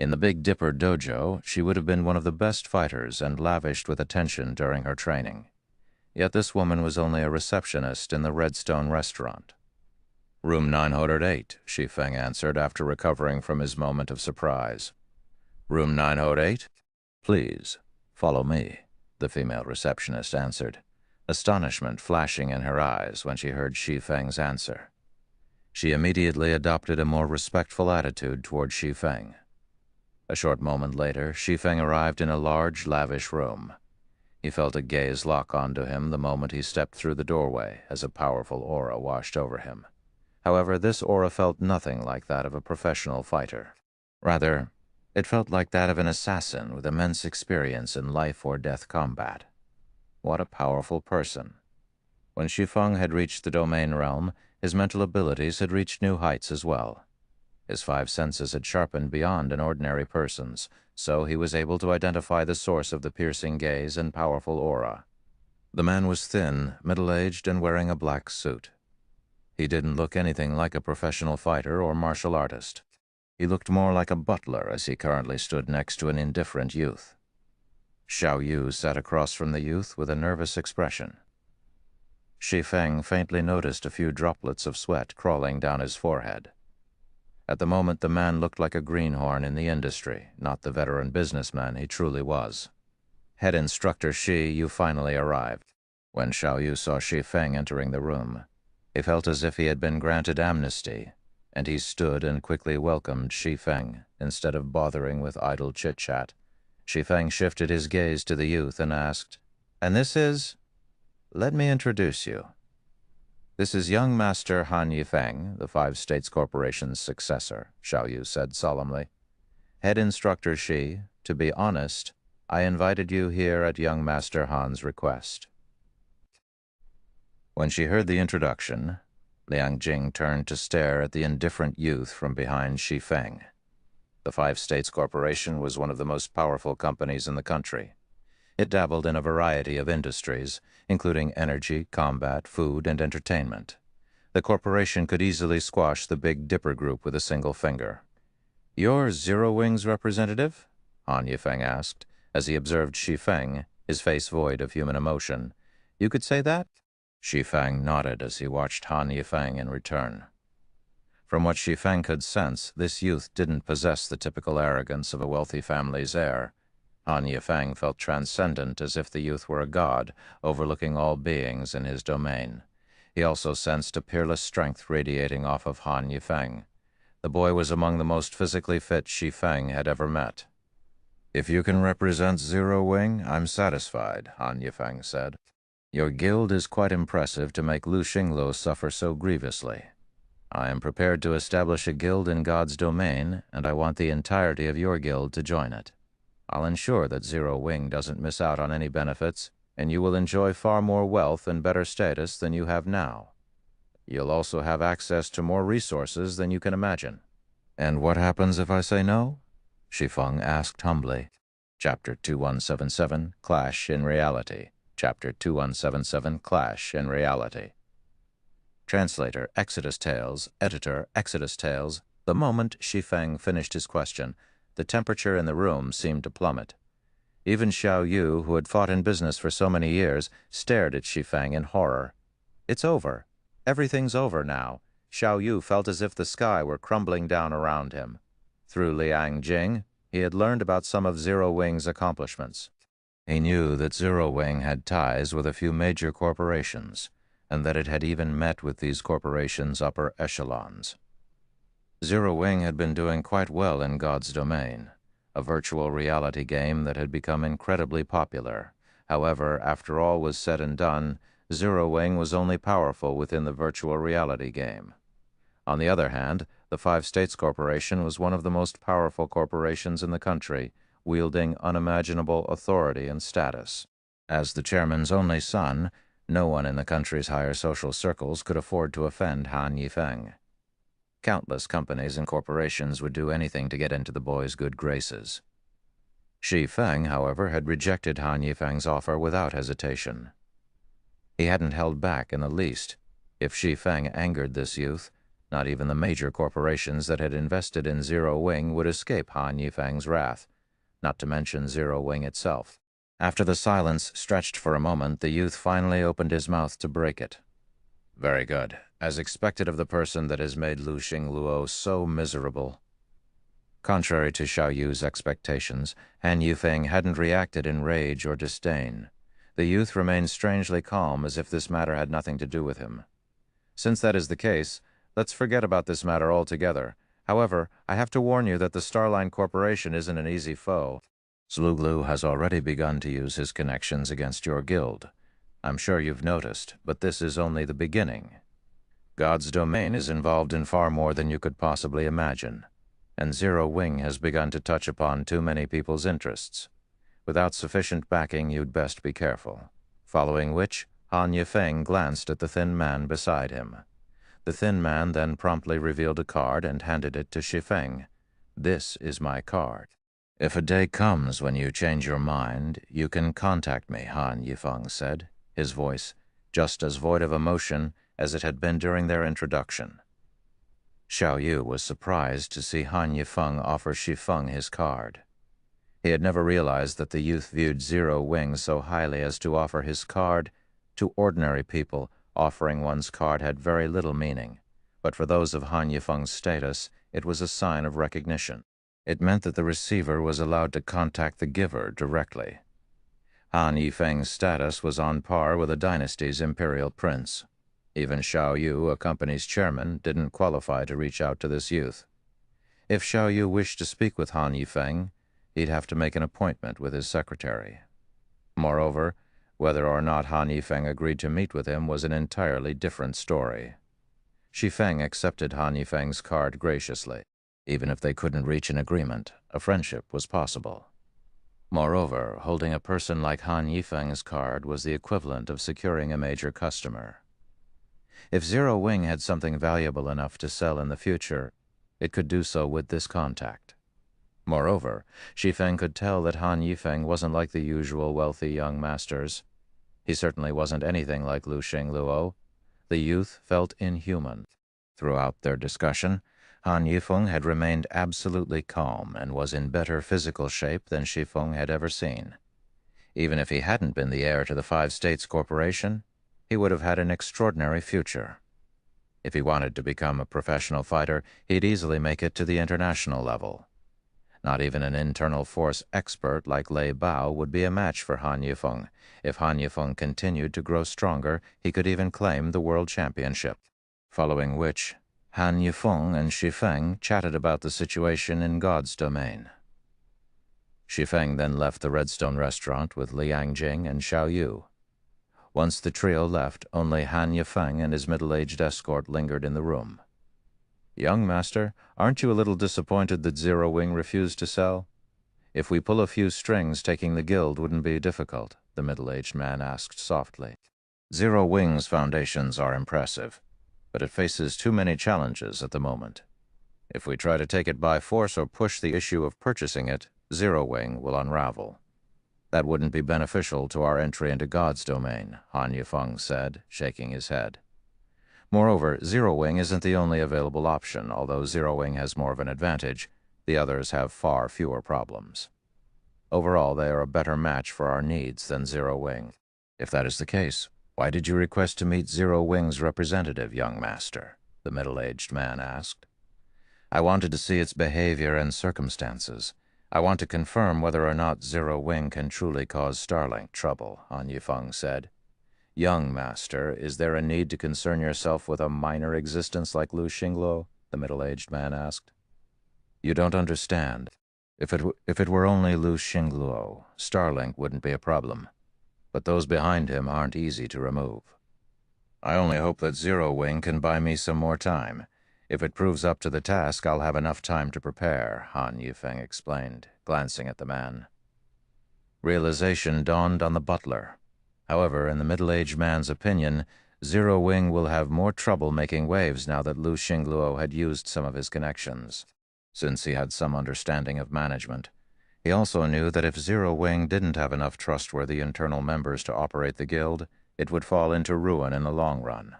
In the Big Dipper dojo, she would have been one of the best fighters and lavished with attention during her training. Yet this woman was only a receptionist in the Redstone restaurant. "Room 908, Shi Feng answered after recovering from his moment of surprise. "Room 908? Please, follow me," the female receptionist answered, astonishment flashing in her eyes when she heard Shi Feng's answer. She immediately adopted a more respectful attitude toward Shi Feng. A short moment later, Shi Feng arrived in a large, lavish room. He felt a gaze lock onto him the moment he stepped through the doorway as a powerful aura washed over him. However, this aura felt nothing like that of a professional fighter. Rather, it felt like that of an assassin with immense experience in life-or-death combat. What a powerful person. When Shi Feng had reached the domain realm, his mental abilities had reached new heights as well. His 5 senses had sharpened beyond an ordinary person's, so he was able to identify the source of the piercing gaze and powerful aura. The man was thin, middle-aged, and wearing a black suit. He didn't look anything like a professional fighter or martial artist. He looked more like a butler as he currently stood next to an indifferent youth. Xiao Yu sat across from the youth with a nervous expression. Shi Feng faintly noticed a few droplets of sweat crawling down his forehead. At the moment, the man looked like a greenhorn in the industry, not the veteran businessman he truly was. Head instructor Shi Yu finally arrived. When Xiao Yu saw Shi Feng entering the room, he felt as if he had been granted amnesty, and he stood and quickly welcomed Shi Feng instead of bothering with idle chit-chat. Shi Feng shifted his gaze to the youth and asked, "And this is? Let me introduce you. This is young Master Han Yifeng, the 5 States Corporation's successor," Xiao Yu said solemnly. "Head instructor Shi, to be honest, I invited you here at young Master Han's request." When she heard the introduction, Liang Jing turned to stare at the indifferent youth from behind Shi Feng. The 5 States Corporation was one of the most powerful companies in the country. It dabbled in a variety of industries, including energy, combat, food, and entertainment. The corporation could easily squash the Big Dipper group with a single finger. "You're Zero Wing's representative?" Han Yifeng asked, as he observed Shi Feng, his face void of human emotion. "You could say that?" Shi Feng nodded as he watched Han Yifeng in return. From what Shi Feng could sense, this youth didn't possess the typical arrogance of a wealthy family's heir. Han Yifeng felt transcendent, as if the youth were a god, overlooking all beings in his domain. He also sensed a peerless strength radiating off of Han Yifeng. The boy was among the most physically fit Shi Feng had ever met. "If you can represent Zero Wing, I'm satisfied," Han Yifeng said. "Your guild is quite impressive to make Lu Xinglo suffer so grievously. I am prepared to establish a guild in God's domain, and I want the entirety of your guild to join it. I'll ensure that Zero Wing doesn't miss out on any benefits, and you will enjoy far more wealth and better status than you have now. You'll also have access to more resources than you can imagine." "And what happens if I say no?" Shi Feng asked humbly. Chapter 2177, Clash in Reality. Chapter 2177, Clash in Reality. Translator, Exodus Tales. Editor, Exodus Tales. The moment Shi Feng finished his question, the temperature in the room seemed to plummet. Even Xiao Yu, who had fought in business for so many years, stared at Shi Feng in horror. "It's over. Everything's over now." Xiao Yu felt as if the sky were crumbling down around him. Through Liang Jing, he had learned about some of Zero Wing's accomplishments. He knew that Zero Wing had ties with a few major corporations, and that it had even met with these corporations' upper echelons. Zero Wing had been doing quite well in God's domain, a virtual reality game that had become incredibly popular. However, after all was said and done, Zero Wing was only powerful within the virtual reality game. On the other hand, the 5 States Corporation was one of the most powerful corporations in the country, wielding unimaginable authority and status. As the chairman's only son, no one in the country's higher social circles could afford to offend Han Yifeng. Countless companies and corporations would do anything to get into the boy's good graces. Shi Feng, however, had rejected Han Yifeng's offer without hesitation. He hadn't held back in the least. If Shi Feng angered this youth, Not even the major corporations that had invested in Zero Wing would escape Han Yifeng's wrath, not to mention Zero Wing itself. After the silence stretched for a moment, the youth finally opened his mouth to break it. Very good, as expected of the person that has made Lu Xingluo so miserable. Contrary to Xiao Yu's expectations, Han Yifeng hadn't reacted in rage or disdain. The youth remained strangely calm, as if this matter had nothing to do with him. Since that is the case, let's forget about this matter altogether. However, I have to warn you that the Starline Corporation isn't an easy foe. Zluglu has already begun to use his connections against your guild. I'm sure you've noticed, but this is only the beginning. God's domain is involved in far more than you could possibly imagine, and Zero Wing has begun to touch upon too many people's interests. Without sufficient backing, you'd best be careful. Following which, Han Yifeng glanced at the thin man beside him. The thin man then promptly revealed a card and handed it to Shi Feng. This is my card. If a day comes when you change your mind, you can contact me, Han Yifeng said, his voice just as void of emotion as it had been during their introduction. Xiao Yu was surprised to see Han Yifeng offer Shi Feng his card. He had never realized that the youth viewed Zero Wing so highly as to offer his card. To ordinary people, offering one's card had very little meaning, but for those of Han Yifeng's status, it was a sign of recognition. It meant that the receiver was allowed to contact the giver directly. Han Yifeng's status was on par with a dynasty's imperial prince. Even Xiao Yu, a company's chairman, didn't qualify to reach out to this youth. If Xiao Yu wished to speak with Han Yifeng, he'd have to make an appointment with his secretary. Moreover, whether or not Han Yifeng agreed to meet with him was an entirely different story. Shi Feng accepted Han Yifeng's card graciously. Even if they couldn't reach an agreement, a friendship was possible. Moreover, holding a person like Han Yifeng's card was the equivalent of securing a major customer. If Zero Wing had something valuable enough to sell in the future, it could do so with this contact. Moreover, Shi Feng could tell that Han Yifeng wasn't like the usual wealthy young masters. He certainly wasn't anything like Lu Xingluo. The youth felt inhuman. Throughout their discussion, Han Yifeng had remained absolutely calm and was in better physical shape than Shi Feng had ever seen. Even if he hadn't been the heir to the Five States Corporation, he would have had an extraordinary future. If he wanted to become a professional fighter, he'd easily make it to the international level. Not even an internal force expert like Lei Bao would be a match for Han Yifeng. If Han Yifeng continued to grow stronger, he could even claim the world championship. Following which, Han Yifeng and Shi Feng chatted about the situation in God's domain. Shi Feng then left the Redstone restaurant with Liang Jing and Xiao Yu. Once the trio left, only Han Yifeng and his middle-aged escort lingered in the room. "Young master, aren't you a little disappointed that Zero Wing refused to sell? If we pull a few strings, taking the guild wouldn't be difficult," the middle-aged man asked softly. "Zero Wing's foundations are impressive, but it faces too many challenges at the moment. If we try to take it by force or push the issue of purchasing it, Zero Wing will unravel. That wouldn't be beneficial to our entry into God's domain," Han Yifeng said, shaking his head. "Moreover, Zero Wing isn't the only available option. Although Zero Wing has more of an advantage, the others have far fewer problems. Overall, they are a better match for our needs than Zero Wing." "If that is the case, why did you request to meet Zero Wing's representative, young master?" the middle-aged man asked. "I wanted to see its behavior and circumstances. I want to confirm whether or not Zero Wing can truly cause Starlink trouble," Han Yifeng said. "Young master, is there a need to concern yourself with a minor existence like Lu Xingluo?" the middle-aged man asked. "You don't understand. If it were only Lu Xingluo, Starlink wouldn't be a problem. But those behind him aren't easy to remove. I only hope that Zero Wing can buy me some more time. If it proves up to the task, I'll have enough time to prepare," Han Yifeng explained, glancing at the man. Realization dawned on the butler. However, in the middle-aged man's opinion, Zero Wing will have more trouble making waves now that Lu Xingluo had used some of his connections, since he had some understanding of management. He also knew that if Zero Wing didn't have enough trustworthy internal members to operate the guild, it would fall into ruin in the long run.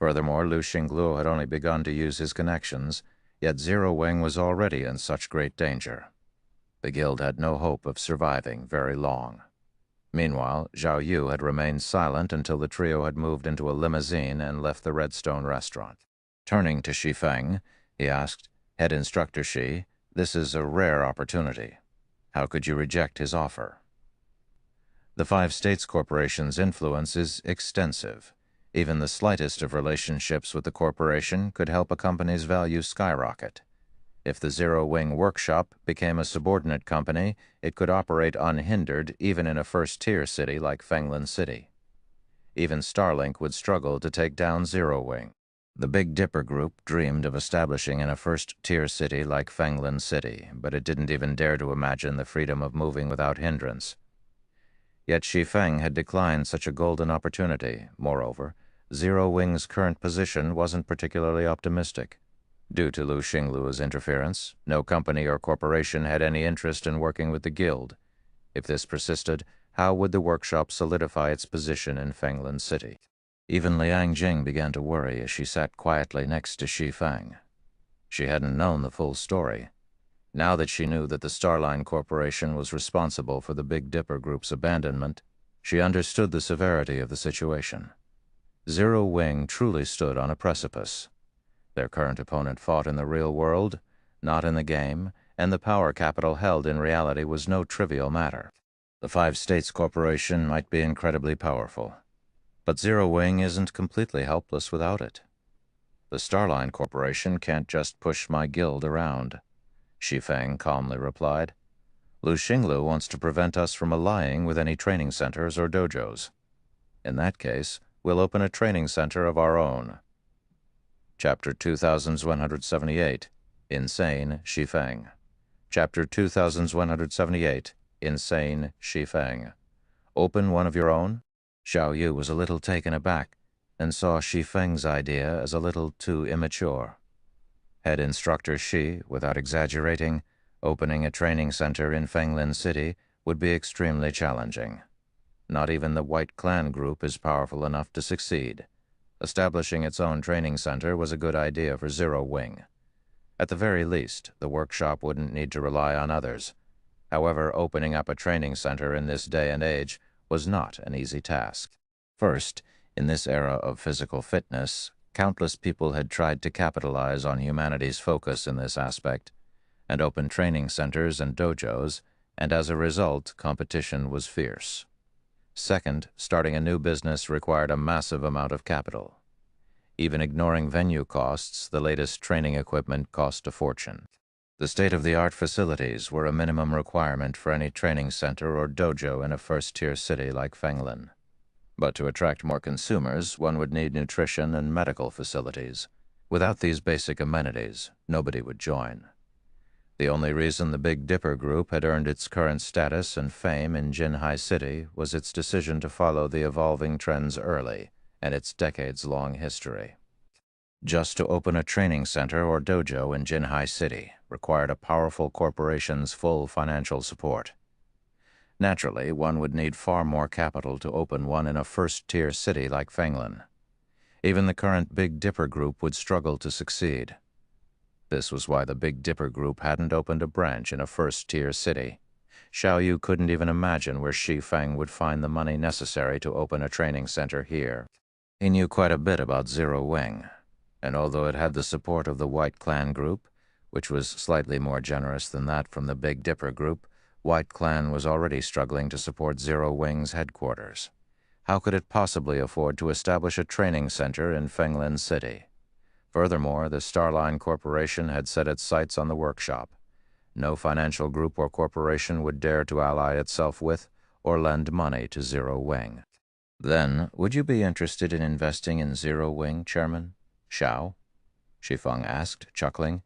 Furthermore, Lu Xinglu had only begun to use his connections, yet Zero Wing was already in such great danger. The guild had no hope of surviving very long. Meanwhile, Zhao Yu had remained silent until the trio had moved into a limousine and left the Redstone restaurant. Turning to Shi Feng, he asked, "Head Instructor Shi, this is a rare opportunity. How could you reject his offer?" The Five States Corporation's influence is extensive. Even the slightest of relationships with the corporation could help a company's value skyrocket. If the Zero Wing Workshop became a subordinate company, it could operate unhindered even in a first-tier city like Fenglin City. Even Starlink would struggle to take down Zero Wing. The Big Dipper Group dreamed of establishing in a first-tier city like Fenglin City, but it didn't even dare to imagine the freedom of moving without hindrance. Yet Shi Feng had declined such a golden opportunity. Moreover, Zero Wing's current position wasn't particularly optimistic. Due to Lu Xinglu's interference, no company or corporation had any interest in working with the guild. If this persisted, how would the workshop solidify its position in Fenglin City? Even Liang Jing began to worry as she sat quietly next to Shi Feng. She hadn't known the full story. Now that she knew that the Starline Corporation was responsible for the Big Dipper Group's abandonment, she understood the severity of the situation. Zero Wing truly stood on a precipice. Their current opponent fought in the real world, not in the game, and the power capital held in reality was no trivial matter. The Five States Corporation might be incredibly powerful, but Zero Wing isn't completely helpless without it. The Starline Corporation can't just push my guild around, Shi Feng calmly replied. Lu Xinglu wants to prevent us from allying with any training centers or dojos. In that case, we'll open a training center of our own. Chapter 2178, Insane Shi Feng. Chapter 2178, Insane Shi Feng. Open one of your own? Zhao Yu was a little taken aback and saw Shi Feng's idea as a little too immature. Head Instructor Shi, without exaggerating, opening a training center in Fenglin City would be extremely challenging. Not even the White Clan group is powerful enough to succeed. Establishing its own training center was a good idea for Zero Wing. At the very least, the workshop wouldn't need to rely on others. However, opening up a training center in this day and age was not an easy task. First, in this era of physical fitness, countless people had tried to capitalize on humanity's focus in this aspect and open training centers and dojos, and as a result, competition was fierce. Second, starting a new business required a massive amount of capital. Even ignoring venue costs, the latest training equipment cost a fortune. The state-of-the-art facilities were a minimum requirement for any training center or dojo in a first-tier city like Fenglin. But to attract more consumers, one would need nutrition and medical facilities. Without these basic amenities, nobody would join. The only reason the Big Dipper Group had earned its current status and fame in Jinhai City was its decision to follow the evolving trends early and its decades-long history. Just to open a training center or dojo in Jinhai City required a powerful corporation's full financial support. Naturally, one would need far more capital to open one in a first-tier city like Fenglin. Even the current Big Dipper Group would struggle to succeed. This was why the Big Dipper Group hadn't opened a branch in a first-tier city. Zhao Yu couldn't even imagine where Shi Feng would find the money necessary to open a training center here. He knew quite a bit about Zero Wing, and although it had the support of the White Clan Group, which was slightly more generous than that from the Big Dipper Group, White Clan was already struggling to support Zero Wing's headquarters. How could it possibly afford to establish a training center in Fenglin City? Furthermore, the Starline Corporation had set its sights on the workshop. No financial group or corporation would dare to ally itself with or lend money to Zero Wing. Then, would you be interested in investing in Zero Wing, Chairman? Xiao? Shi Feng asked, chuckling.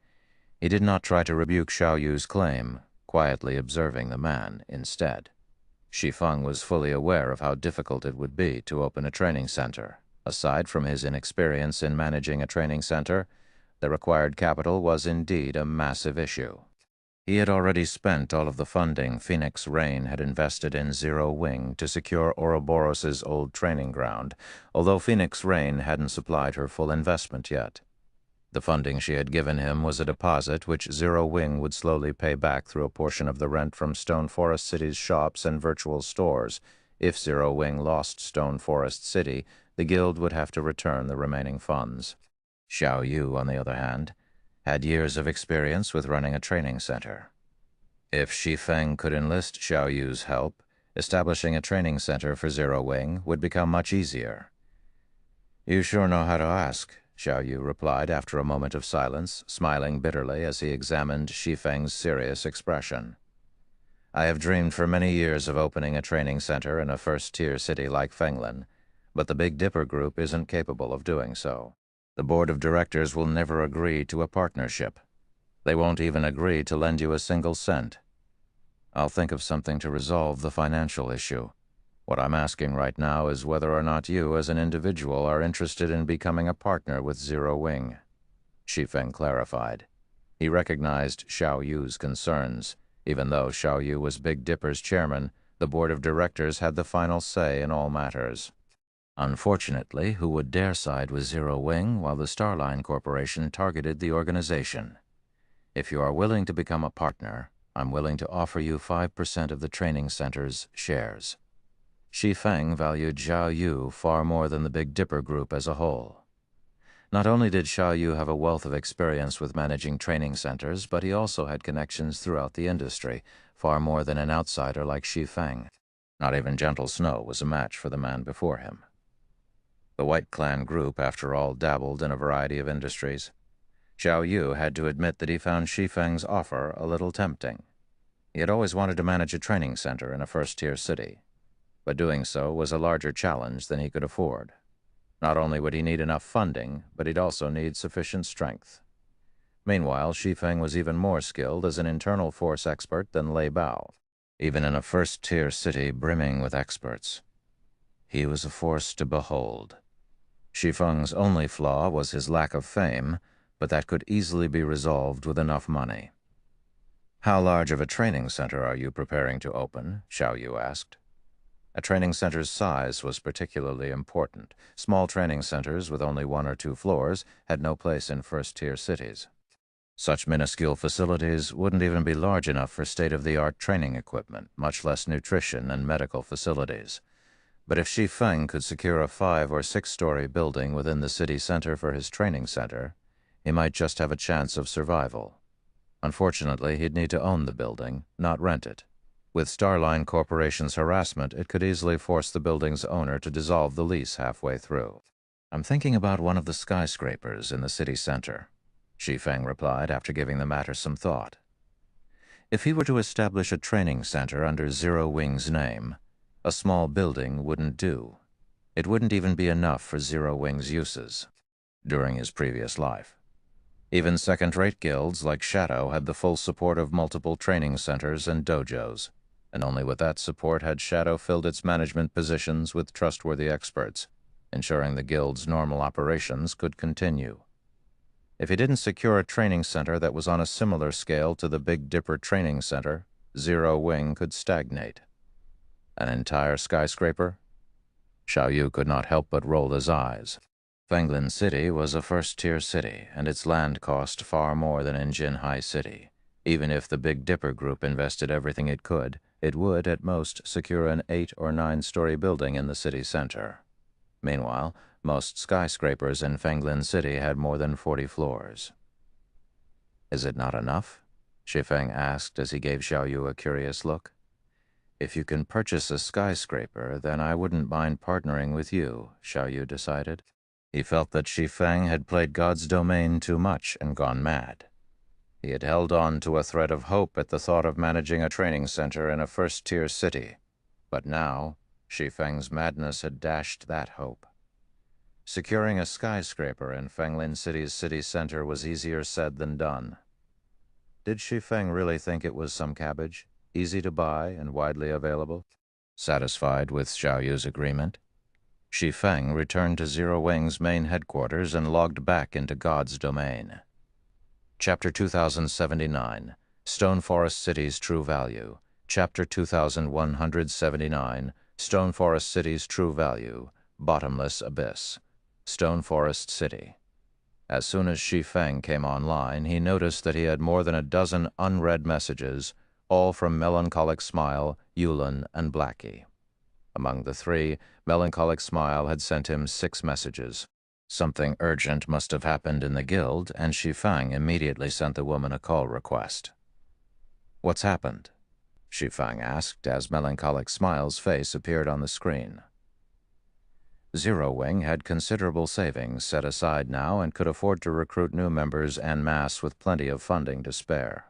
He did not try to rebuke Zhao Yu's claim, quietly observing the man instead. Shi Feng was fully aware of how difficult it would be to open a training center. Aside from his inexperience in managing a training center, the required capital was indeed a massive issue. He had already spent all of the funding Phoenix Rain had invested in Zero Wing to secure Ouroboros's old training ground, although Phoenix Rain hadn't supplied her full investment yet. The funding she had given him was a deposit which Zero Wing would slowly pay back through a portion of the rent from Stone Forest City's shops and virtual stores. If Zero Wing lost Stone Forest City, the guild would have to return the remaining funds. Xiao Yu, on the other hand, had years of experience with running a training center. If Shi Feng could enlist Xiao Yu's help, establishing a training center for Zero Wing would become much easier. "You sure know how to ask," Xiao Yu replied after a moment of silence, smiling bitterly as he examined Shi Feng's serious expression. "I have dreamed for many years of opening a training center in a first-tier city like Fenglin, but the Big Dipper Group isn't capable of doing so. The board of directors will never agree to a partnership. They won't even agree to lend you a single cent. I'll think of something to resolve the financial issue. What I'm asking right now is whether or not you, as an individual, are interested in becoming a partner with Zero Wing." Shi Feng clarified. He recognized Xiao Yu's concerns. Even though Xiao Yu was Big Dipper's chairman, the board of directors had the final say in all matters. Unfortunately, who would dare side with Zero Wing while the Starline Corporation targeted the organization? If you are willing to become a partner, I'm willing to offer you 5% of the training center's shares. Shi Feng valued Xiao Yu far more than the Big Dipper Group as a whole. Not only did Xiao Yu have a wealth of experience with managing training centers, but he also had connections throughout the industry, far more than an outsider like Shi Feng. Not even Gentle Snow was a match for the man before him. The White Clan group, after all, dabbled in a variety of industries. Xiao Yu had to admit that he found Shi Feng's offer a little tempting. He had always wanted to manage a training center in a first-tier city, but doing so was a larger challenge than he could afford. Not only would he need enough funding, but he'd also need sufficient strength. Meanwhile, Shi Feng was even more skilled as an internal force expert than Lei Bao, even in a first-tier city brimming with experts. He was a force to behold. Shi Feng's only flaw was his lack of fame, but that could easily be resolved with enough money. "How large of a training center are you preparing to open?" Xiao Yu asked. A training center's size was particularly important. Small training centers with only 1 or 2 floors had no place in first-tier cities. Such minuscule facilities wouldn't even be large enough for state-of-the-art training equipment, much less nutrition and medical facilities. But if Shi Feng could secure a 5- or 6-story building within the city center for his training center, he might just have a chance of survival. Unfortunately, he'd need to own the building, not rent it. With Starline Corporation's harassment, it could easily force the building's owner to dissolve the lease halfway through. "I'm thinking about one of the skyscrapers in the city center," Shi Feng replied after giving the matter some thought. If he were to establish a training center under Zero Wing's name, a small building wouldn't do. It wouldn't even be enough for Zero Wing's uses during his previous life. Even second-rate guilds like Shadow had the full support of multiple training centers and dojos, and only with that support had Shadow filled its management positions with trustworthy experts, ensuring the guild's normal operations could continue. If he didn't secure a training center that was on a similar scale to the Big Dipper Training Center, Zero Wing could stagnate. An entire skyscraper? Xiao Yu could not help but roll his eyes. Fenglin City was a first-tier city, and its land cost far more than in Jinhai City. Even if the Big Dipper Group invested everything it could, it would, at most, secure an 8- or 9-story building in the city center. Meanwhile, most skyscrapers in Fenglin City had more than 40 floors. "Is it not enough?" Shi Feng asked as he gave Xiao Yu a curious look. "If you can purchase a skyscraper, then I wouldn't mind partnering with you," Xiao Yu decided. He felt that Shi Feng had played God's domain too much and gone mad. He had held on to a thread of hope at the thought of managing a training center in a first-tier city, but now Shi Feng's madness had dashed that hope. Securing a skyscraper in Fenglin City's city center was easier said than done. Did Shi Feng really think it was some cabbage, easy to buy and widely available? Satisfied with Xiao Yu's agreement, Shi Feng returned to Zero Wing's main headquarters and logged back into God's domain. Chapter 2079, Stone Forest City's True Value. Chapter 2179, Stone Forest City's True Value, Bottomless Abyss. Stone Forest City. As soon as Shi Feng came online, he noticed that he had more than a dozen unread messages, all from Melancholic Smile, Yulin, and Blackie. Among the three, Melancholic Smile had sent him 6 messages. Something urgent must have happened in the guild, and Shi Feng immediately sent the woman a call request. "What's happened?" Shi Feng asked as Melancholic Smile's face appeared on the screen. Zero Wing had considerable savings set aside now and could afford to recruit new members en masse with plenty of funding to spare.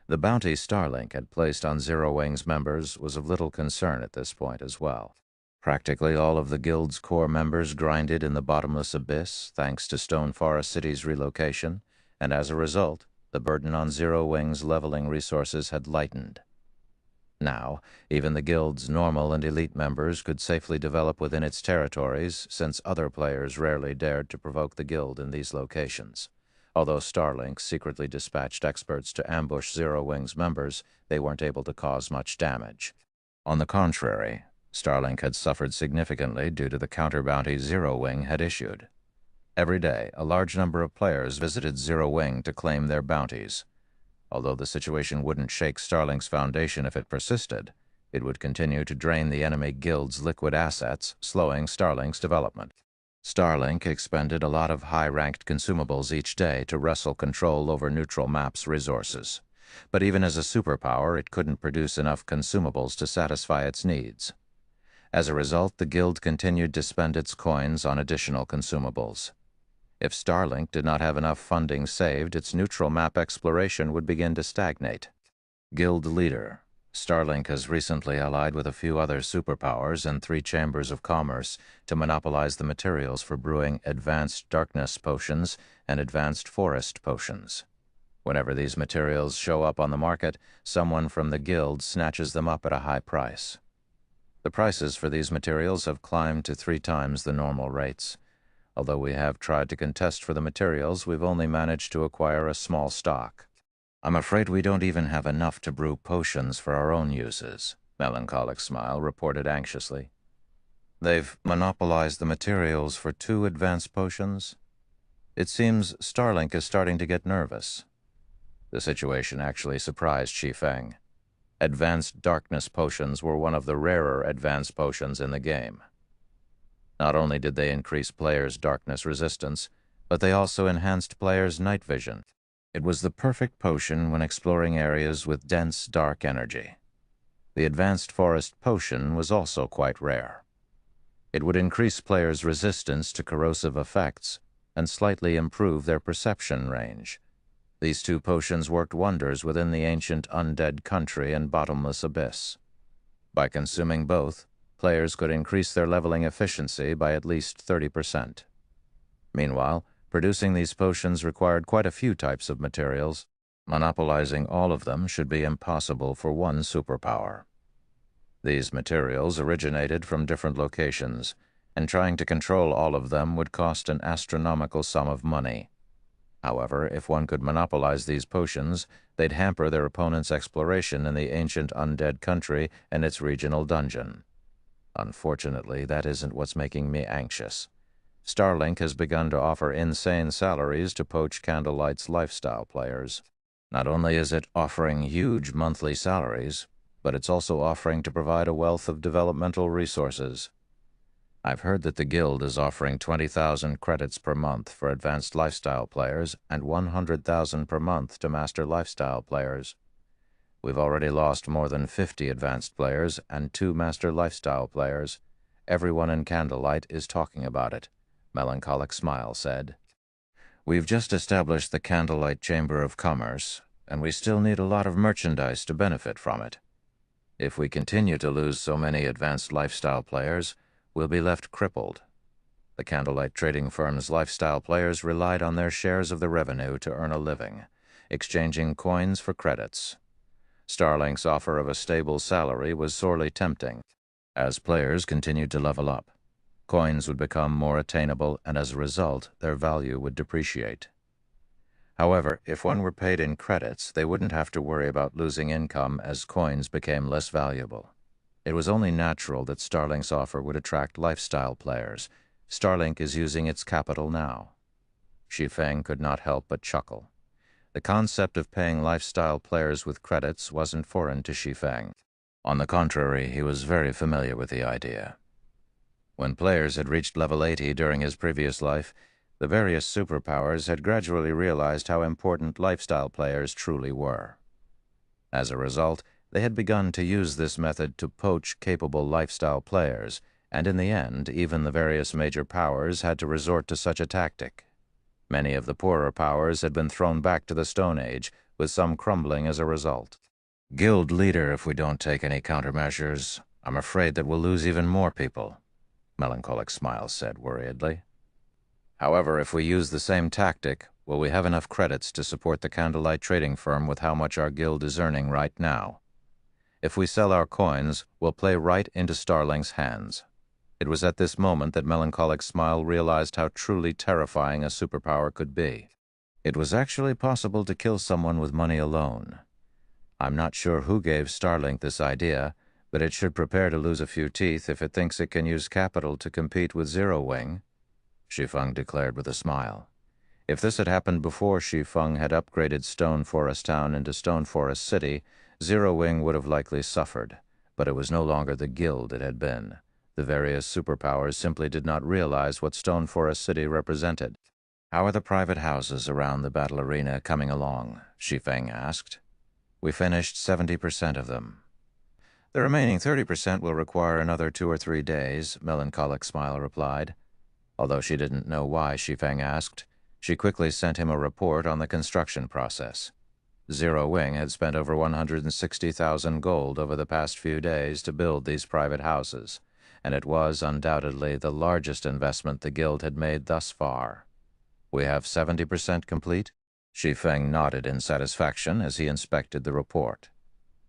The bounty Starlink had placed on Zero Wing's members was of little concern at this point as well. Practically all of the guild's core members grinded in the bottomless abyss thanks to Stone Forest City's relocation, and as a result, the burden on Zero Wing's leveling resources had lightened. Now, even the guild's normal and elite members could safely develop within its territories, since other players rarely dared to provoke the guild in these locations. Although Starlink secretly dispatched experts to ambush Zero Wing's members, they weren't able to cause much damage. On the contrary, Starlink had suffered significantly due to the counter-bounty Zero Wing had issued. Every day, a large number of players visited Zero Wing to claim their bounties. Although the situation wouldn't shake Starlink's foundation if it persisted, it would continue to drain the enemy guild's liquid assets, slowing Starlink's development. Starlink expended a lot of high-ranked consumables each day to wrestle control over neutral maps' resources. But even as a superpower, it couldn't produce enough consumables to satisfy its needs. As a result, the guild continued to spend its coins on additional consumables. If Starlink did not have enough funding saved, its neutral map exploration would begin to stagnate. Guild Leader. Starlink has recently allied with a few other superpowers and 3 chambers of commerce to monopolize the materials for brewing advanced darkness potions and advanced forest potions. Whenever these materials show up on the market, someone from the guild snatches them up at a high price. The prices for these materials have climbed to 3 times the normal rates. Although we have tried to contest for the materials, we've only managed to acquire a small stock. "I'm afraid we don't even have enough to brew potions for our own uses," Melancholic Smile reported anxiously. "They've monopolized the materials for 2 advanced potions? It seems Starlink is starting to get nervous." The situation actually surprised Shi Feng. Advanced darkness potions were one of the rarer advanced potions in the game. Not only did they increase players' darkness resistance, but they also enhanced players' night vision. It was the perfect potion when exploring areas with dense, dark energy. The advanced forest potion was also quite rare. It would increase players' resistance to corrosive effects and slightly improve their perception range. These 2 potions worked wonders within the ancient undead country and bottomless abyss. By consuming both, players could increase their leveling efficiency by at least 30%. Meanwhile, producing these potions required quite a few types of materials. Monopolizing all of them should be impossible for one superpower. These materials originated from different locations, and trying to control all of them would cost an astronomical sum of money. However, if one could monopolize these potions, they'd hamper their opponent's exploration in the ancient undead country and its regional dungeon. Unfortunately, that isn't what's making me anxious. Starlink has begun to offer insane salaries to poach Candlelight's lifestyle players. Not only is it offering huge monthly salaries, but it's also offering to provide a wealth of developmental resources. I've heard that the guild is offering 20,000 credits per month for advanced lifestyle players and 100,000 per month to master lifestyle players. We've already lost more than 50 advanced players and 2 master lifestyle players. Everyone in Candlelight is talking about it," Melancholic Smile said. "We've just established the Candlelight Chamber of Commerce, and we still need a lot of merchandise to benefit from it. If we continue to lose so many advanced lifestyle players, we'll be left crippled." The Candlelight trading firm's lifestyle players relied on their shares of the revenue to earn a living, exchanging coins for credits. Starlink's offer of a stable salary was sorely tempting. As players continued to level up, coins would become more attainable, and as a result, their value would depreciate. However, if one were paid in credits, they wouldn't have to worry about losing income as coins became less valuable. It was only natural that Starlink's offer would attract lifestyle players. Starlink is using its capital now. Shi Feng could not help but chuckle. The concept of paying lifestyle players with credits wasn't foreign to Shi Feng. On the contrary, he was very familiar with the idea. When players had reached level 80 during his previous life, the various superpowers had gradually realized how important lifestyle players truly were. As a result, they had begun to use this method to poach capable lifestyle players, and in the end, even the various major powers had to resort to such a tactic. Many of the poorer powers had been thrown back to the Stone Age, with some crumbling as a result. Guild leader, if we don't take any countermeasures, I'm afraid that we'll lose even more people, Melancholic Smile said worriedly. However, if we use the same tactic, will we have enough credits to support the candlelight trading firm with how much our guild is earning right now? If we sell our coins, we'll play right into Starlink's hands. It was at this moment that Melancholic Smile realized how truly terrifying a superpower could be. It was actually possible to kill someone with money alone. I'm not sure who gave Starlink this idea, but it should prepare to lose a few teeth if it thinks it can use capital to compete with Zero Wing, Shi Feng declared with a smile. If this had happened before Shi Feng had upgraded Stone Forest Town into Stone Forest City, Zero Wing would have likely suffered, but it was no longer the guild it had been. The various superpowers simply did not realize what Stone Forest City represented. How are the private houses around the battle arena coming along? Shi Feng asked. We finished 70% of them. The remaining 30% will require another 2 or 3 days, Melancholic Smile replied. Although she didn't know why Shi Feng asked, she quickly sent him a report on the construction process. Zero Wing had spent over 160,000 gold over the past few days to build these private houses, and it was undoubtedly the largest investment the guild had made thus far. We have 70% complete? Shi Feng nodded in satisfaction as he inspected the report.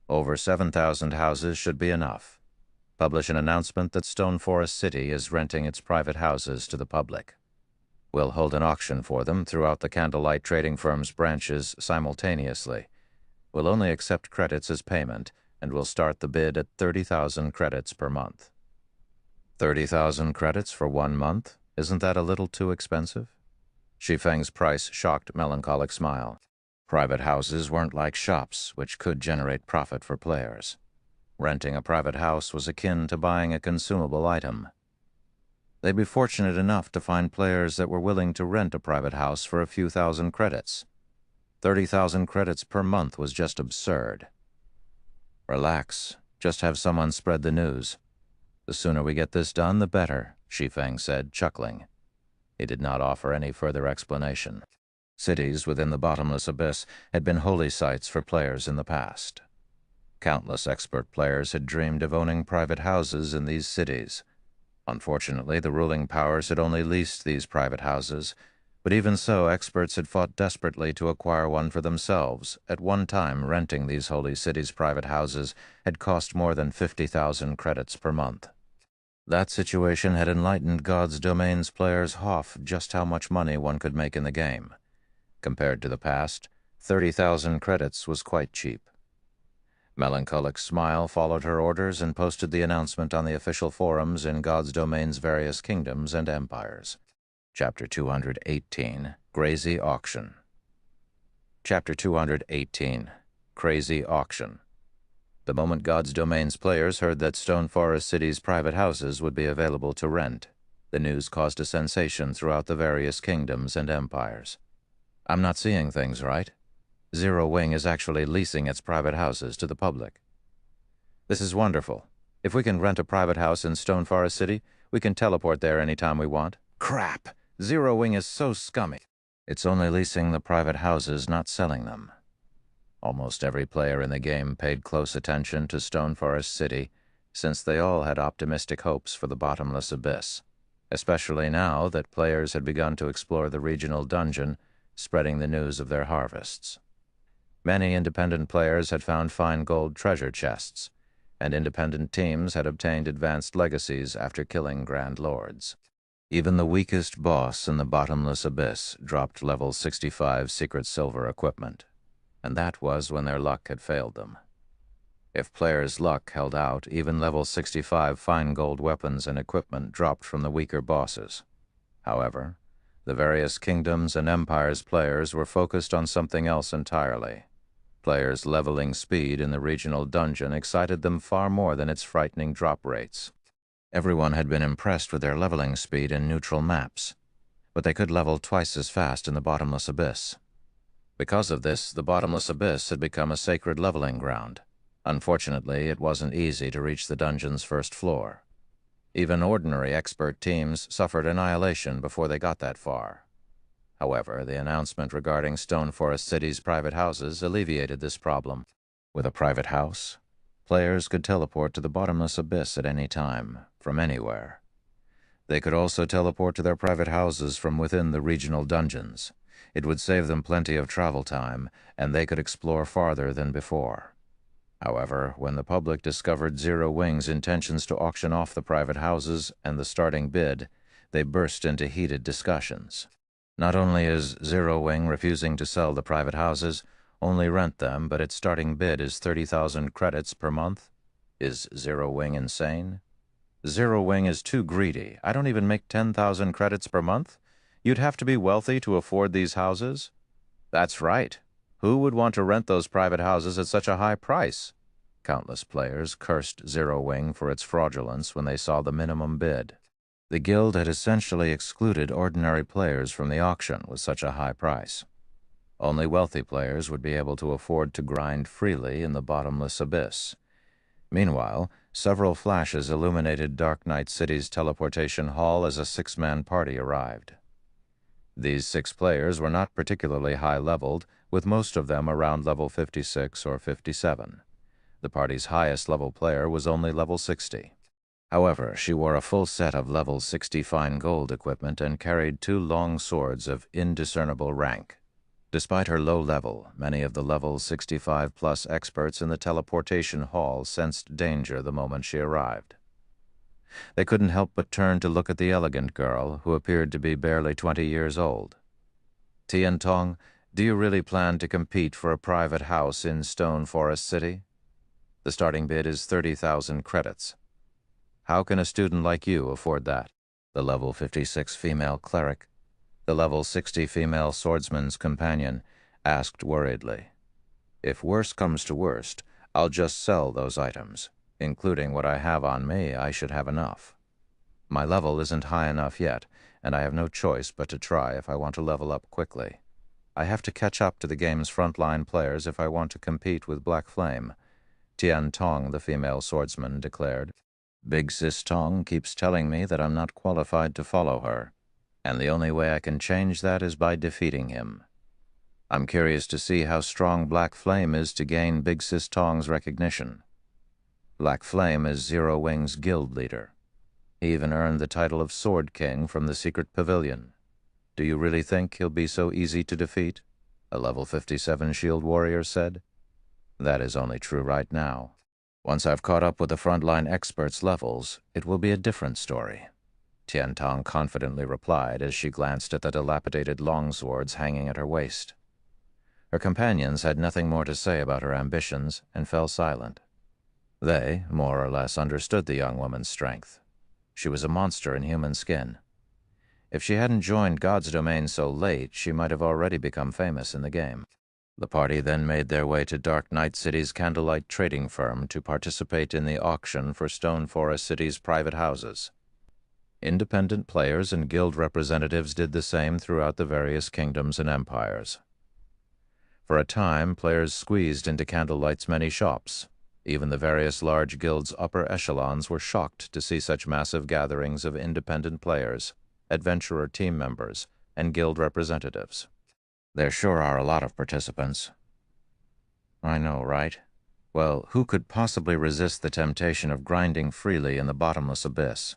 Over 7,000 houses should be enough. Publish an announcement that Stone Forest City is renting its private houses to the public. We'll hold an auction for them throughout the candlelight trading firm's branches simultaneously. We'll only accept credits as payment, and we'll start the bid at 30,000 credits per month. 30,000 credits for 1 month? Isn't that a little too expensive? Shi Feng's price shocked Melancholic Smile. Private houses weren't like shops, which could generate profit for players. Renting a private house was akin to buying a consumable item. They'd be fortunate enough to find players that were willing to rent a private house for a few thousand credits. 30,000 credits per month was just absurd. Relax. Just have someone spread the news. The sooner we get this done, the better, Shi Feng said, chuckling. He did not offer any further explanation. Cities within the bottomless abyss had been holy sites for players in the past. Countless expert players had dreamed of owning private houses in these cities. Unfortunately, the ruling powers had only leased these private houses, but even so, experts had fought desperately to acquire one for themselves. At one time, renting these holy cities' private houses had cost more than 50,000 credits per month. That situation had enlightened God's Domain's players Hoff just how much money one could make in the game. Compared to the past, 30,000 credits was quite cheap. Melancholic Smile followed her orders and posted the announcement on the official forums in God's Domain's various kingdoms and empires. Chapter 218, Crazy Auction. Chapter 218, Crazy Auction. The moment God's Domain's players heard that Stone Forest City's private houses would be available to rent, the news caused a sensation throughout the various kingdoms and empires. I'm not seeing things right. Zero Wing is actually leasing its private houses to the public. This is wonderful. If we can rent a private house in Stone Forest City, we can teleport there anytime we want. Crap! Zero Wing is so scummy. It's only leasing the private houses, not selling them. Almost every player in the game paid close attention to Stone Forest City, since they all had optimistic hopes for the bottomless abyss, especially now that players had begun to explore the regional dungeon, spreading the news of their harvests. Many independent players had found fine gold treasure chests, and independent teams had obtained advanced legacies after killing Grand Lords. Even the weakest boss in the bottomless abyss dropped level 65 secret silver equipment, and that was when their luck had failed them. If players' luck held out, even level 65 fine gold weapons and equipment dropped from the weaker bosses. However, the various kingdoms and empires' players were focused on something else entirely. Players' leveling speed in the regional dungeon excited them far more than its frightening drop rates. Everyone had been impressed with their leveling speed in neutral maps, but they could level twice as fast in the bottomless abyss. Because of this, the bottomless abyss had become a sacred leveling ground. Unfortunately, it wasn't easy to reach the dungeon's first floor. Even ordinary expert teams suffered annihilation before they got that far. However, the announcement regarding Stone Forest City's private houses alleviated this problem. With a private house, players could teleport to the bottomless abyss at any time, from anywhere. They could also teleport to their private houses from within the regional dungeons. It would save them plenty of travel time, and they could explore farther than before. However, when the public discovered Zero Wing's intentions to auction off the private houses and the starting bid, they burst into heated discussions. Not only is Zero Wing refusing to sell the private houses, only rent them, but its starting bid is 30,000 credits per month. Is Zero Wing insane? Zero Wing is too greedy. I don't even make 10,000 credits per month. You'd have to be wealthy to afford these houses? That's right. Who would want to rent those private houses at such a high price? Countless players cursed Zero Wing for its fraudulence when they saw the minimum bid. The guild had essentially excluded ordinary players from the auction with such a high price. Only wealthy players would be able to afford to grind freely in the bottomless abyss. Meanwhile, several flashes illuminated Dark Knight City's teleportation hall as a six-man party arrived. These 6 players were not particularly high-leveled, with most of them around level 56 or 57. The party's highest-level player was only level 60. However, she wore a full set of level 60 fine gold equipment and carried 2 long swords of indiscernible rank. Despite her low level, many of the level 65-plus experts in the teleportation hall sensed danger the moment she arrived. They couldn't help but turn to look at the elegant girl, who appeared to be barely 20 years old. "Tian Tong, do you really plan to compete for a private house in Stone Forest City? The starting bid is 30,000 credits. How can a student like you afford that?" The level 56 female cleric, the level 60 female swordsman's companion, asked worriedly. "If worst comes to worst, I'll just sell those items. Including what I have on me, I should have enough. My level isn't high enough yet, and I have no choice but to try if I want to level up quickly. I have to catch up to the game's frontline players if I want to compete with Black Flame," Tian Tong, the female swordsman, declared. "Big Sis Tong keeps telling me that I'm not qualified to follow her, and the only way I can change that is by defeating him. I'm curious to see how strong Black Flame is to gain Big Sis Tong's recognition. Black Flame is Zero Wing's guild leader. He even earned the title of Sword King from the secret pavilion. Do you really think he'll be so easy to defeat?" a level 57 shield warrior said. "That is only true right now. Once I've caught up with the frontline experts' levels, it will be a different story," Tian Tong confidently replied as she glanced at the dilapidated longswords hanging at her waist. Her companions had nothing more to say about her ambitions and fell silent. They, more or less, understood the young woman's strength. She was a monster in human skin. If she hadn't joined God's domain so late, she might have already become famous in the game. The party then made their way to Dark Knight City's candlelight trading firm to participate in the auction for Stone Forest City's private houses. Independent players and guild representatives did the same throughout the various kingdoms and empires. For a time, players squeezed into Candlelight's many shops. Even the various large guilds' upper echelons were shocked to see such massive gatherings of independent players, adventurer team members, and guild representatives. "There sure are a lot of participants." "I know, right? Well, who could possibly resist the temptation of grinding freely in the bottomless abyss?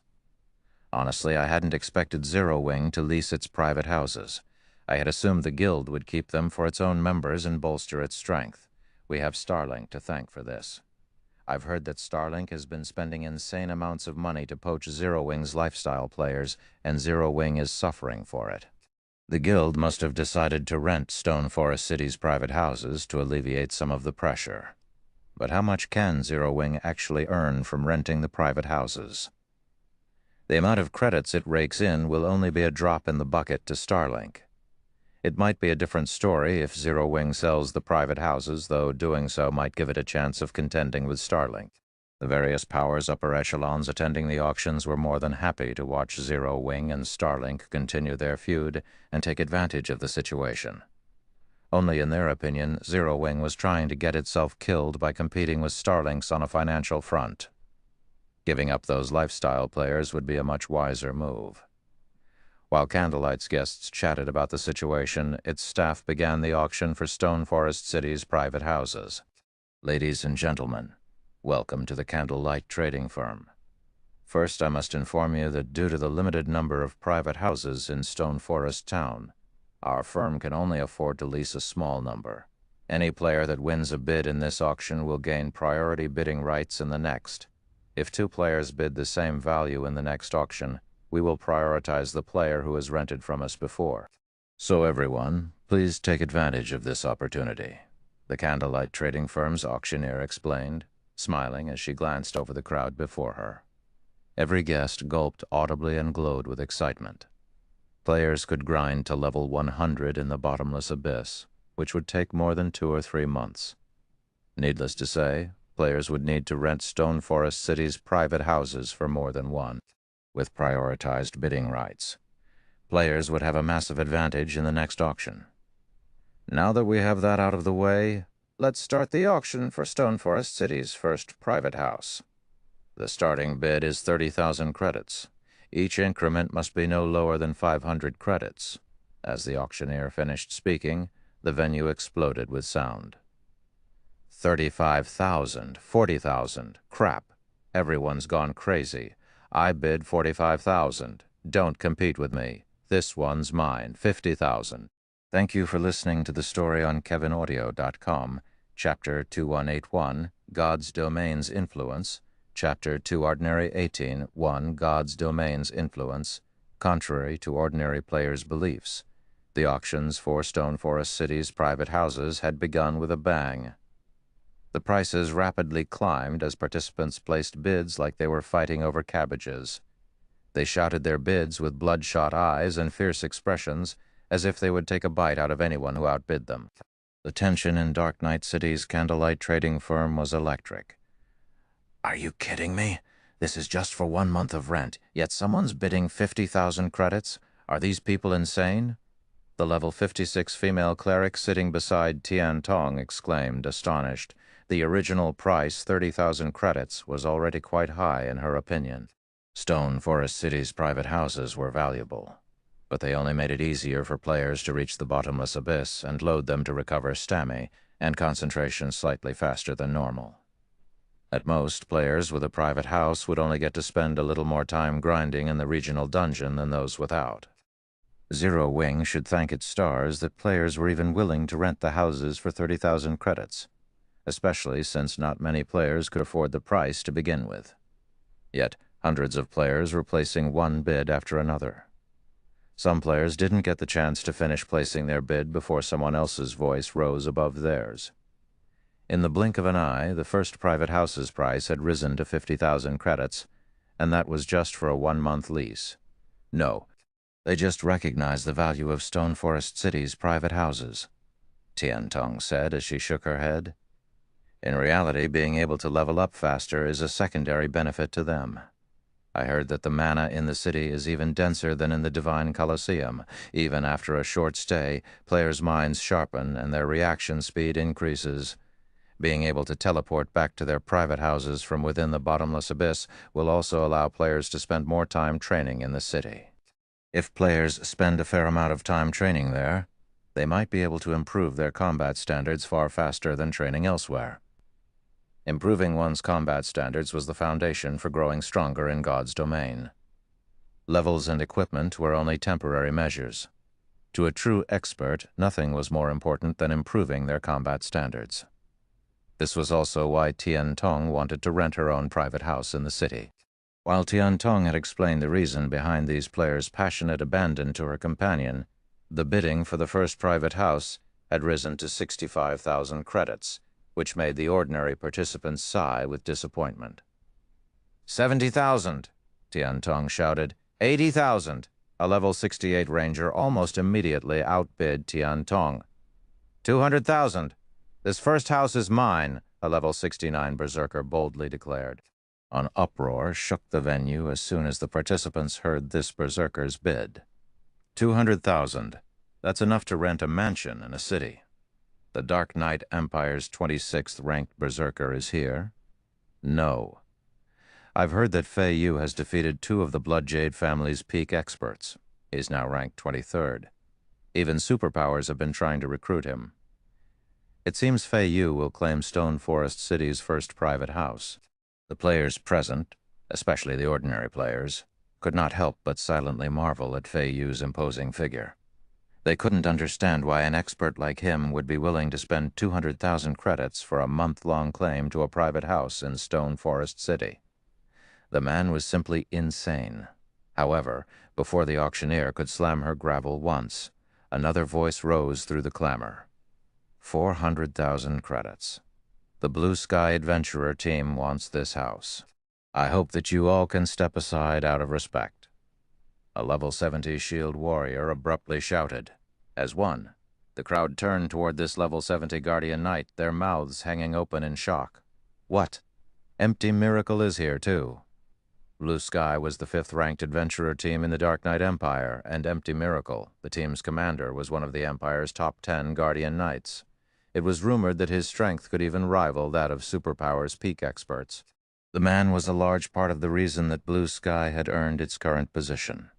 Honestly, I hadn't expected Zero Wing to lease its private houses. I had assumed the guild would keep them for its own members and bolster its strength. We have Starling to thank for this. I've heard that Starlink has been spending insane amounts of money to poach Zero Wing's lifestyle players, and Zero Wing is suffering for it. The guild must have decided to rent Stone Forest City's private houses to alleviate some of the pressure. But how much can Zero Wing actually earn from renting the private houses? The amount of credits it rakes in will only be a drop in the bucket to Starlink. It might be a different story if Zero Wing sells the private houses, though doing so might give it a chance of contending with Starlink. The various powers' upper echelons attending the auctions were more than happy to watch Zero Wing and Starlink continue their feud and take advantage of the situation. Only in their opinion, Zero Wing was trying to get itself killed by competing with Starlink's on a financial front. Giving up those lifestyle players would be a much wiser move. While Candlelight's guests chatted about the situation, its staff began the auction for Stone Forest City's private houses. Ladies and gentlemen, welcome to the Candlelight Trading Firm. First, I must inform you that due to the limited number of private houses in Stone Forest Town, our firm can only afford to lease a small number. Any player that wins a bid in this auction will gain priority bidding rights in the next. If two players bid the same value in the next auction, we will prioritize the player who has rented from us before. So everyone, please take advantage of this opportunity, the Candlelight Trading Firm's auctioneer explained, smiling as she glanced over the crowd before her. Every guest gulped audibly and glowed with excitement. Players could grind to level 100 in the bottomless abyss, which would take more than 2 or 3 months. Needless to say, players would need to rent Stone Forest City's private houses for more than one, with prioritized bidding rights. Players would have a massive advantage in the next auction. Now that we have that out of the way, let's start the auction for Stone Forest City's first private house. The starting bid is 30,000 credits. Each increment must be no lower than 500 credits. As the auctioneer finished speaking, the venue exploded with sound. 35,000, 40,000, crap. Everyone's gone crazy. I bid 45,000. Don't compete with me. This one's mine, 50,000. Thank you for listening to the story on KevinAudio.com, Chapter 2181, God's Domain's Influence, Chapter 2 Ordinary 18, 1 God's Domain's Influence, contrary to ordinary players' beliefs. The auctions for Stone Forest City's private houses had begun with a bang. The prices rapidly climbed as participants placed bids like they were fighting over cabbages. They shouted their bids with bloodshot eyes and fierce expressions, as if they would take a bite out of anyone who outbid them. The tension in Dark Knight City's Candlelight Trading Firm was electric. Are you kidding me? This is just for 1 month of rent, yet someone's bidding 50,000 credits? Are these people insane? The level 56 female cleric sitting beside Tian Tong exclaimed, astonished. The original price, 30,000 credits, was already quite high in her opinion. Stone Forest City's private houses were valuable, but they only made it easier for players to reach the bottomless abyss and load them to recover stamina and concentration slightly faster than normal. At most, players with a private house would only get to spend a little more time grinding in the regional dungeon than those without. Zero Wing should thank its stars that players were even willing to rent the houses for 30,000 credits, especially since not many players could afford the price to begin with. Yet, hundreds of players were placing one bid after another. Some players didn't get the chance to finish placing their bid before someone else's voice rose above theirs. In the blink of an eye, the first private house's price had risen to 50,000 credits, and that was just for a 1-month lease. No, they just recognized the value of Stone Forest City's private houses, Tian Tong said as she shook her head. In reality, being able to level up faster is a secondary benefit to them. I heard that the mana in the city is even denser than in the Divine Colosseum. Even after a short stay, players' minds sharpen and their reaction speed increases. Being able to teleport back to their private houses from within the bottomless abyss will also allow players to spend more time training in the city. If players spend a fair amount of time training there, they might be able to improve their combat standards far faster than training elsewhere. Improving one's combat standards was the foundation for growing stronger in God's domain. Levels and equipment were only temporary measures. To a true expert, nothing was more important than improving their combat standards. This was also why Tian Tong wanted to rent her own private house in the city. While Tian Tong had explained the reason behind these players' passionate abandon to her companion, the bidding for the first private house had risen to 65,000 credits, which made the ordinary participants sigh with disappointment. 70,000, Tian Tong shouted. 80,000. A level 68 ranger almost immediately outbid Tian Tong. 200,000. This first house is mine, a level 69 berserker boldly declared. An uproar shook the venue as soon as the participants heard this berserker's bid. 200,000. That's enough to rent a mansion in a city. The Dark Knight Empire's 26th ranked berserker is here? No. I've heard that Fei Yu has defeated 2 of the Bloodjade family's peak experts. He's now ranked 23rd. Even superpowers have been trying to recruit him. It seems Fei Yu will claim Stone Forest City's first private house. The players present, especially the ordinary players, could not help but silently marvel at Fei Yu's imposing figure. They couldn't understand why an expert like him would be willing to spend 200,000 credits for a month-long claim to a private house in Stone Forest City. The man was simply insane. However, before the auctioneer could slam her gravel once, another voice rose through the clamor. 400,000 credits. The Blue Sky Adventurer team wants this house. I hope that you all can step aside out of respect. A level 70 shield warrior abruptly shouted. As one, the crowd turned toward this level 70 guardian knight, their mouths hanging open in shock. What? Empty Miracle is here too. Blue Sky was the 5th-ranked adventurer team in the Dark Knight Empire, and Empty Miracle, the team's commander, was one of the Empire's top 10 guardian knights. It was rumored that his strength could even rival that of Superpower's peak experts. The man was a large part of the reason that Blue Sky had earned its current position.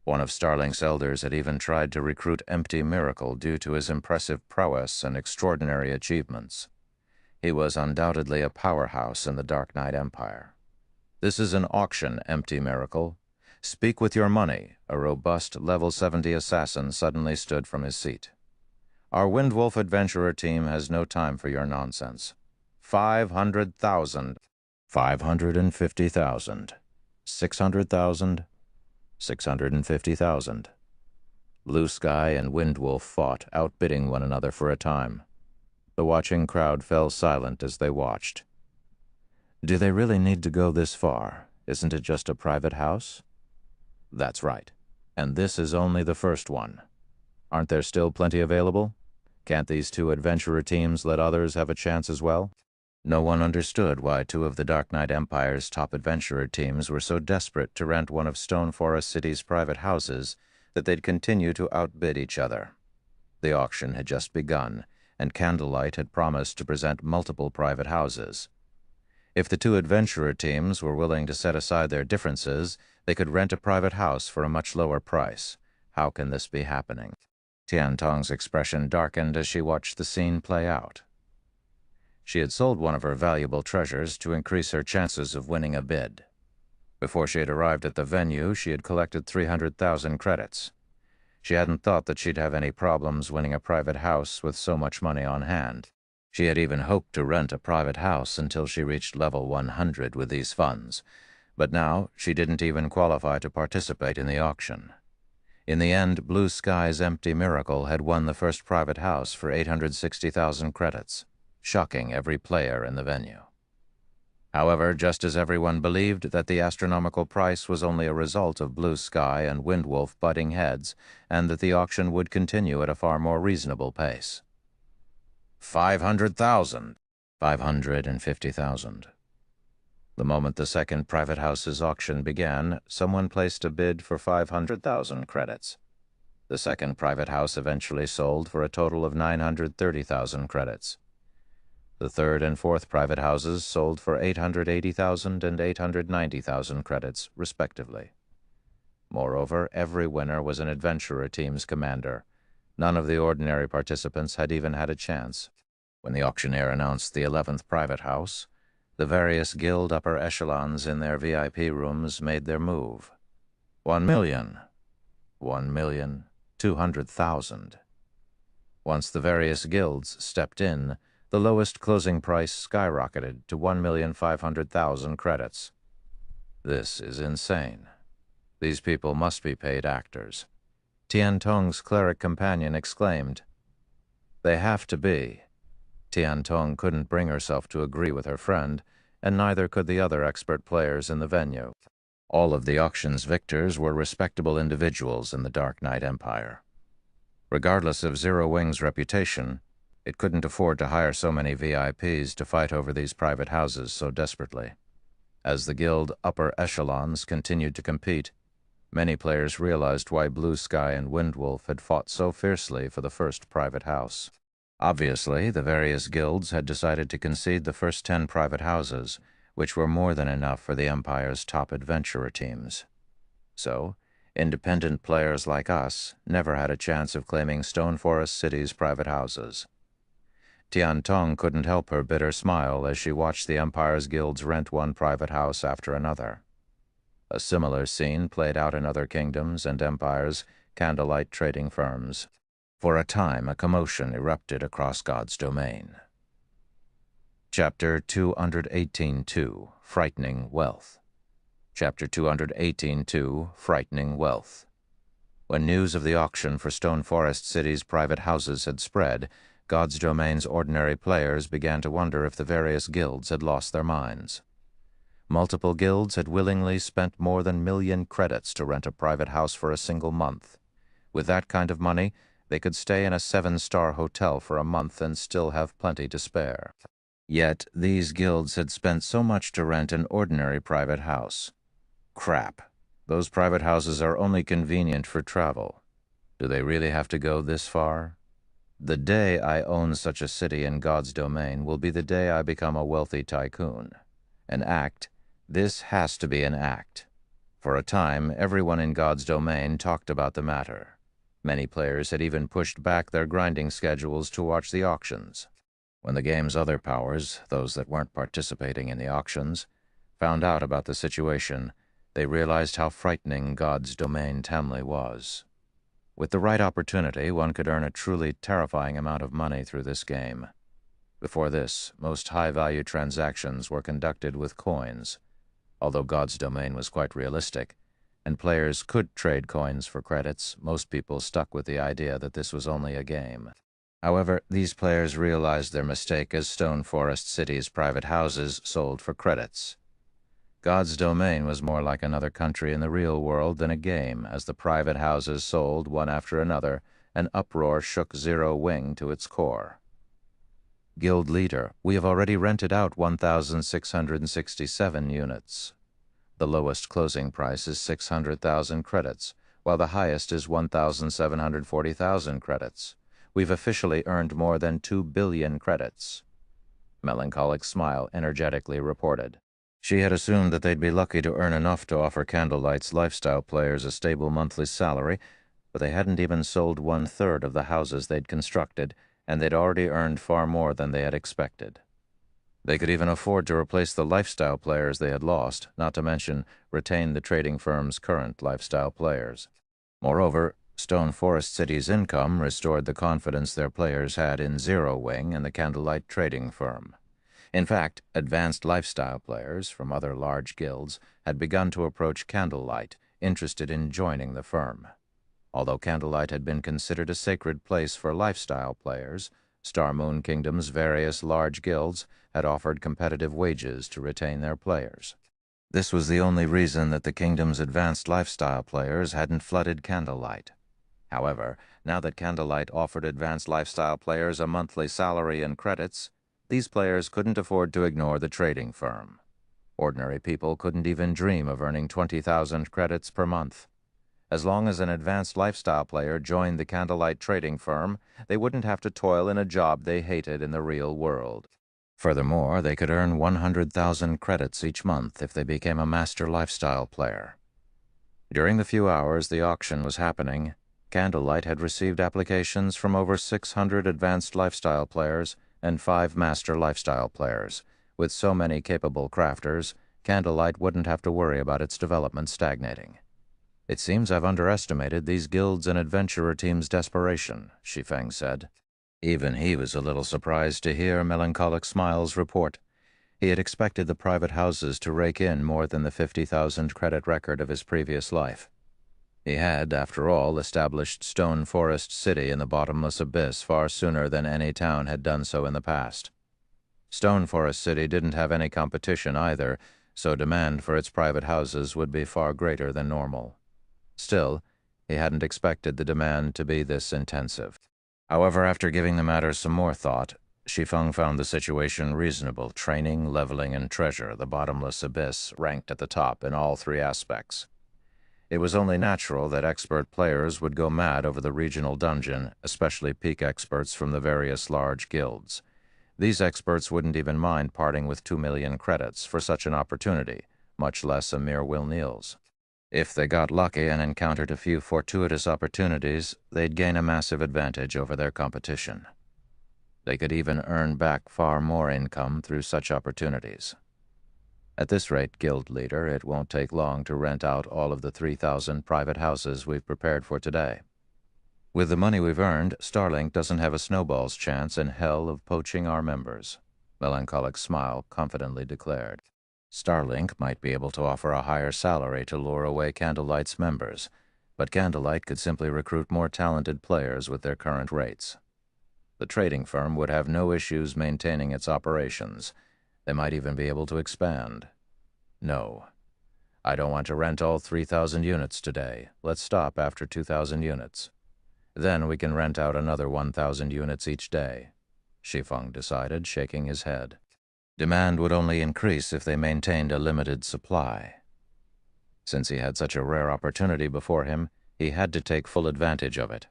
One of Starlink's elders had even tried to recruit Empty Miracle due to his impressive prowess and extraordinary achievements. He was undoubtedly a powerhouse in the Dark Knight Empire. This is an auction, Empty Miracle. Speak with your money. A robust level 70 assassin suddenly stood from his seat. Our Windwolf adventurer team has no time for your nonsense. 500,000. 550,000. 600,000. 650,000. Blue Sky and Windwolf fought, outbidding one another for a time. The watching crowd fell silent as they watched. Do they really need to go this far? Isn't it just a private house? That's right. And this is only the first one. Aren't there still plenty available? Can't these 2 adventurer teams let others have a chance as well? No one understood why 2 of the Dark Knight Empire's top adventurer teams were so desperate to rent one of Stone Forest City's private houses that they'd continue to outbid each other. The auction had just begun, and Candlelight had promised to present multiple private houses. If the 2 adventurer teams were willing to set aside their differences, they could rent a private house for a much lower price. How can this be happening? Tian Tong's expression darkened as she watched the scene play out. She had sold one of her valuable treasures to increase her chances of winning a bid. Before she had arrived at the venue, she had collected 300,000 credits. She hadn't thought that she'd have any problems winning a private house with so much money on hand. She had even hoped to rent a private house until she reached level 100 with these funds, but now she didn't even qualify to participate in the auction. In the end, Blue Sky's Empty Miracle had won the first private house for 860,000 credits, shocking every player in the venue. However, just as everyone believed that the astronomical price was only a result of Blue Sky and Windwolf butting heads, and that the auction would continue at a far more reasonable pace. 500,000. 550,000. The moment the second private house's auction began, someone placed a bid for 500,000 credits. The second private house eventually sold for a total of 930,000 credits. The third and fourth private houses sold for 880,000 and 890,000 credits, respectively. Moreover, every winner was an adventurer team's commander. None of the ordinary participants had even had a chance. When the auctioneer announced the 11th private house, the various guild upper echelons in their VIP rooms made their move. 1 million. 1,200,000. Once the various guilds stepped in, The lowest closing price skyrocketed to 1,500,000 credits. This is insane. These people must be paid actors. Tian Tong's cleric companion exclaimed. They have to be. Tian Tong couldn't bring herself to agree with her friend, and neither could the other expert players in the venue. All of the auction's victors were respectable individuals in the Dark Knight Empire. Regardless of Zero Wing's reputation, it couldn't afford to hire so many VIPs to fight over these private houses so desperately. As the guild upper echelons continued to compete, many players realized why Blue Sky and Windwolf had fought so fiercely for the first private house. Obviously, the various guilds had decided to concede the first 10 private houses, which were more than enough for the Empire's top adventurer teams. So, independent players like us never had a chance of claiming Stone Forest City's private houses. Tian Tong couldn't help her bitter smile as she watched the Empire's guilds rent one private house after another. A similar scene played out in other kingdoms and empires' candlelight trading firms. For a time, a commotion erupted across God's domain. Chapter 218.2, Frightening Wealth. Chapter 218.2, Frightening Wealth. When news of the auction for Stone Forest City's private houses had spread, God's domain's ordinary players began to wonder if the various guilds had lost their minds. Multiple guilds had willingly spent more than 1 million credits to rent a private house for a single month. With that kind of money, they could stay in a 7-star hotel for a month and still have plenty to spare. Yet these guilds had spent so much to rent an ordinary private house. Crap. Those private houses are only convenient for travel. Do they really have to go this far? The day I own such a city in God's domain will be the day I become a wealthy tycoon. An act. This has to be an act. For a time, everyone in God's domain talked about the matter. Many players had even pushed back their grinding schedules to watch the auctions. When the game's other powers, those that weren't participating in the auctions, found out about the situation, they realized how frightening God's domain Temley was. With the right opportunity, one could earn a truly terrifying amount of money through this game. Before this, most high-value transactions were conducted with coins, although God's domain was quite realistic, and players could trade coins for credits. Most people stuck with the idea that this was only a game. However, these players realized their mistake as Stone Forest City's private houses sold for credits. God's domain was more like another country in the real world than a game, as the private houses sold one after another. An uproar shook Zero Wing to its core. Guild leader, we have already rented out 1,667 units. The lowest closing price is 600,000 credits, while the highest is 1,740,000 credits. We've officially earned more than 2 billion credits. Melancholic Smile energetically reported. She had assumed that they'd be lucky to earn enough to offer Candlelight's lifestyle players a stable monthly salary, but they hadn't even sold 1/3 of the houses they'd constructed, and they'd already earned far more than they had expected. They could even afford to replace the lifestyle players they had lost, not to mention retain the trading firm's current lifestyle players. Moreover, Stone Forest City's income restored the confidence their players had in Zero Wing and the Candlelight trading firm. In fact, advanced lifestyle players from other large guilds had begun to approach Candlelight, interested in joining the firm. Although Candlelight had been considered a sacred place for lifestyle players, Star Moon Kingdom's various large guilds had offered competitive wages to retain their players. This was the only reason that the kingdom's advanced lifestyle players hadn't flooded Candlelight. However, now that Candlelight offered advanced lifestyle players a monthly salary and credits, these players couldn't afford to ignore the trading firm. Ordinary people couldn't even dream of earning 20,000 credits per month. As long as an advanced lifestyle player joined the Candlelight trading firm, they wouldn't have to toil in a job they hated in the real world. Furthermore, they could earn 100,000 credits each month if they became a master lifestyle player. During the few hours the auction was happening, Candlelight had received applications from over 600 advanced lifestyle players and 5 master lifestyle players. With so many capable crafters, Candlelight wouldn't have to worry about its development stagnating. It seems I've underestimated these guilds and adventurer teams' desperation, Shi Feng said. Even he was a little surprised to hear Melancholic Smile's report. He had expected the private houses to rake in more than the 50,000 credit record of his previous life. He had, after all, established Stone Forest City in the bottomless abyss far sooner than any town had done so in the past. Stone Forest City didn't have any competition either, so demand for its private houses would be far greater than normal. Still, he hadn't expected the demand to be this intensive. However, after giving the matter some more thought, Shi Feng found the situation reasonable. Training, leveling, and treasure, the bottomless abyss ranked at the top in all three aspects. It was only natural that expert players would go mad over the regional dungeon, especially peak experts from the various large guilds. These experts wouldn't even mind parting with 2 million credits for such an opportunity, much less a mere will-kneels. If they got lucky and encountered a few fortuitous opportunities, they'd gain a massive advantage over their competition. They could even earn back far more income through such opportunities. At this rate, Guild Leader, it won't take long to rent out all of the 3,000 private houses we've prepared for today. With the money we've earned, Starlink doesn't have a snowball's chance in hell of poaching our members, Melancholic Smile confidently declared. Starlink might be able to offer a higher salary to lure away Candlelight's members, but Candlelight could simply recruit more talented players with their current rates. The trading firm would have no issues maintaining its operations. They might even be able to expand. No, I don't want to rent all 3,000 units today. Let's stop after 2,000 units. Then we can rent out another 1,000 units each day, Shi Feng decided, shaking his head. Demand would only increase if they maintained a limited supply. Since he had such a rare opportunity before him, he had to take full advantage of it.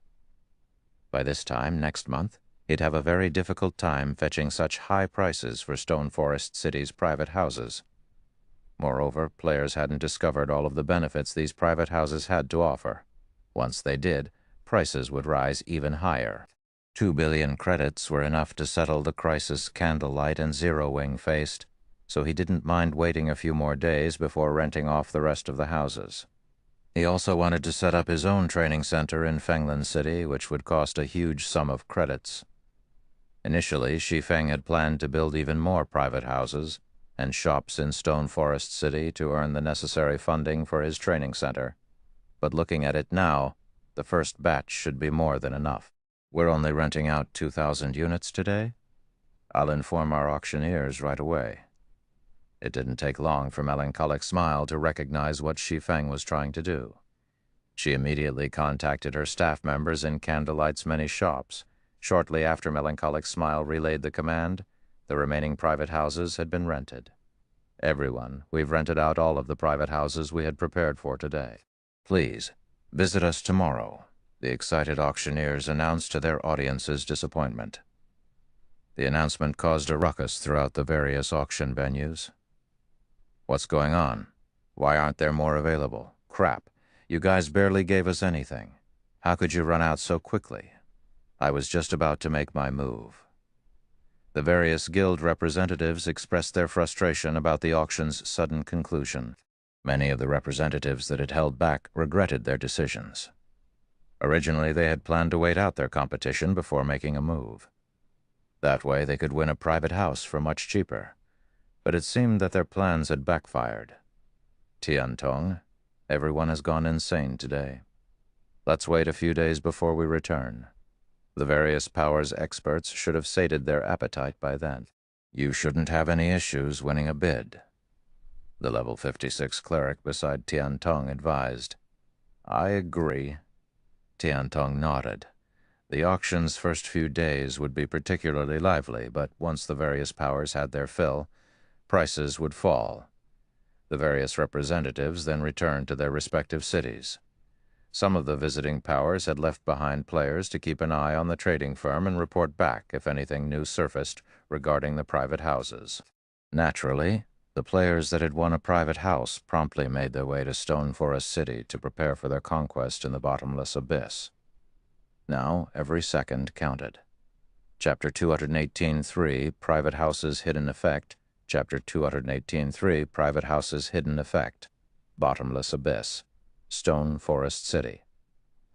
By this time, next month, he'd have a very difficult time fetching such high prices for Stone Forest City's private houses. Moreover, players hadn't discovered all of the benefits these private houses had to offer. Once they did, prices would rise even higher. 2 billion credits were enough to settle the crisis Candlelight and Zero Wing faced, so he didn't mind waiting a few more days before renting off the rest of the houses. He also wanted to set up his own training center in Fenglan City, which would cost a huge sum of credits. Initially, Shi Feng had planned to build even more private houses and shops in Stone Forest City to earn the necessary funding for his training center. But looking at it now, the first batch should be more than enough. We're only renting out 2,000 units today? I'll inform our auctioneers right away. It didn't take long for Melancholic Smile to recognize what Shi Feng was trying to do. She immediately contacted her staff members in Candlelight's many shops. Shortly after Melancholic Smile relayed the command, the remaining private houses had been rented. Everyone, we've rented out all of the private houses we had prepared for today. Please, visit us tomorrow, the excited auctioneers announced to their audience's disappointment. The announcement caused a ruckus throughout the various auction venues. What's going on? Why aren't there more available? Crap, you guys barely gave us anything. How could you run out so quickly? I was just about to make my move. The various guild representatives expressed their frustration about the auction's sudden conclusion. Many of the representatives that had held back regretted their decisions. Originally, they had planned to wait out their competition before making a move. That way, they could win a private house for much cheaper. But it seemed that their plans had backfired. Tiantong, everyone has gone insane today. Let's wait a few days before we return. The various powers experts should have sated their appetite by then. You shouldn't have any issues winning a bid, the level 56 cleric beside Tiantong advised. I agree. Tiantong nodded. The auction's first few days would be particularly lively, but once the various powers had their fill, prices would fall. The various representatives then returned to their respective cities. Some of the visiting powers had left behind players to keep an eye on the trading firm and report back if anything new surfaced regarding the private houses. Naturally, the players that had won a private house promptly made their way to Stone Forest City to prepare for their conquest in the bottomless abyss. Now, every second counted. Chapter 218.3, Private Houses Hidden Effect. Chapter 218.3, Private Houses Hidden Effect. Bottomless Abyss. Stone Forest City.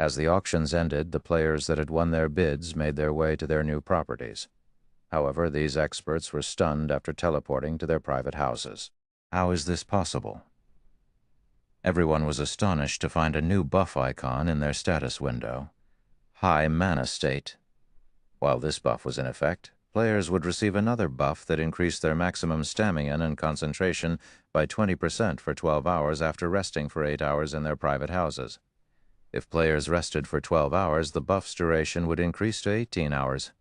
As the auctions ended, the players that had won their bids made their way to their new properties. However, these experts were stunned after teleporting to their private houses. How is this possible? Everyone was astonished to find a new buff icon in their status window: High Mana State. While this buff was in effect, players would receive another buff that increased their maximum stamina and concentration by 20% for 12 hours after resting for 8 hours in their private houses. If players rested for 12 hours, the buff's duration would increase to 18 hours.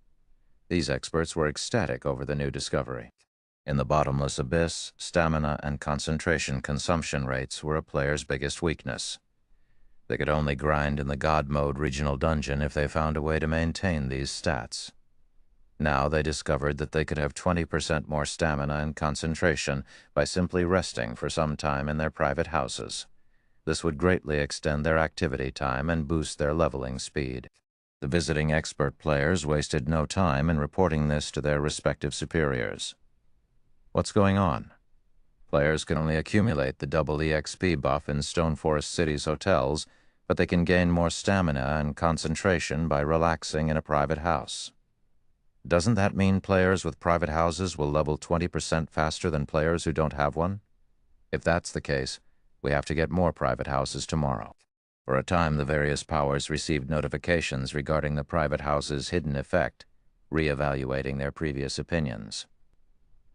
These experts were ecstatic over the new discovery. In the bottomless abyss, stamina and concentration consumption rates were a player's biggest weakness. They could only grind in the God Mode regional dungeon if they found a way to maintain these stats. Now they discovered that they could have 20% more stamina and concentration by simply resting for some time in their private houses. This would greatly extend their activity time and boost their leveling speed. The visiting expert players wasted no time in reporting this to their respective superiors. What's going on? Players can only accumulate the double EXP buff in Stone Forest City's hotels, but they can gain more stamina and concentration by relaxing in a private house. Doesn't that mean players with private houses will level 20% faster than players who don't have one? If that's the case, we have to get more private houses tomorrow. For a time, the various powers received notifications regarding the private house's hidden effect, re-evaluating their previous opinions.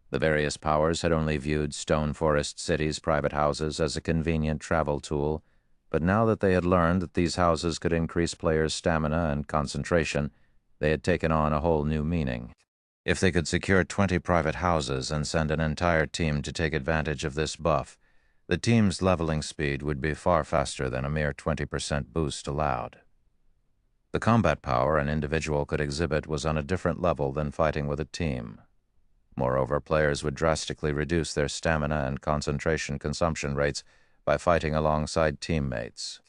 The various powers had only viewed Stone Forest City's private houses as a convenient travel tool, but now that they had learned that these houses could increase players' stamina and concentration, they had taken on a whole new meaning. If they could secure 20 private houses and send an entire team to take advantage of this buff, the team's leveling speed would be far faster than a mere 20% boost allowed. The combat power an individual could exhibit was on a different level than fighting with a team. Moreover, players would drastically reduce their stamina and concentration consumption rates by fighting alongside teammates.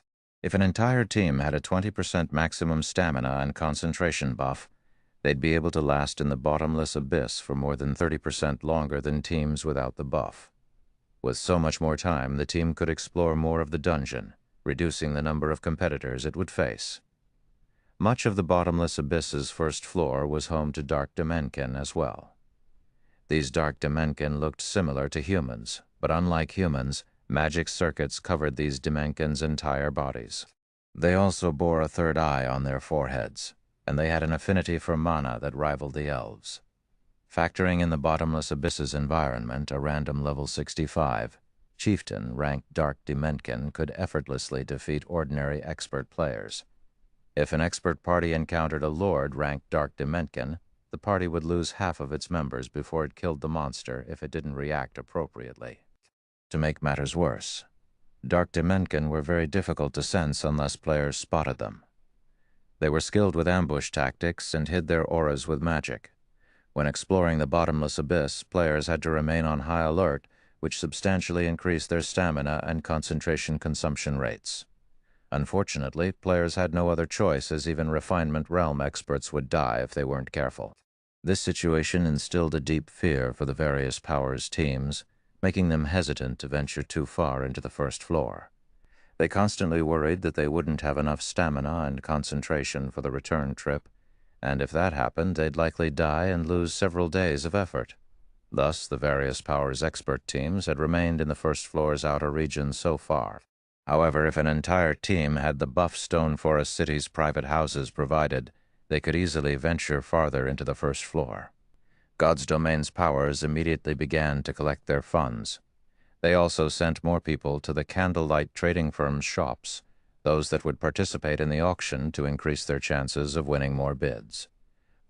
If an entire team had a 20% maximum stamina and concentration buff, they'd be able to last in the bottomless abyss for more than 30% longer than teams without the buff. With so much more time, the team could explore more of the dungeon, reducing the number of competitors it would face. Much of the bottomless abyss's first floor was home to Dark Dimension as well. These Dark Dimension looked similar to humans, but unlike humans, magic circuits covered these Dimension's entire bodies. They also bore a third eye on their foreheads, and they had an affinity for mana that rivaled the elves. Factoring in the bottomless abyss's environment, a random level 65, chieftain ranked Dark Dimension could effortlessly defeat ordinary expert players. If an expert party encountered a lord ranked Dark Dimension, the party would lose half of its members before it killed the monster if it didn't react appropriately. To make matters worse, Dark Dimension were very difficult to sense unless players spotted them. They were skilled with ambush tactics and hid their auras with magic. When exploring the bottomless abyss, players had to remain on high alert, which substantially increased their stamina and concentration consumption rates. Unfortunately, players had no other choice, as even Refinement Realm experts would die if they weren't careful. This situation instilled a deep fear for the various powers' teams, making them hesitant to venture too far into the first floor. They constantly worried that they wouldn't have enough stamina and concentration for the return trip, and if that happened, they'd likely die and lose several days of effort. Thus, the various powers' expert teams had remained in the first floor's outer regions so far. However, if an entire team had the buff Stone Forest City's private houses provided, they could easily venture farther into the first floor. God's Domain's powers immediately began to collect their funds. They also sent more people to the candlelight trading firm's shops, those that would participate in the auction to increase their chances of winning more bids.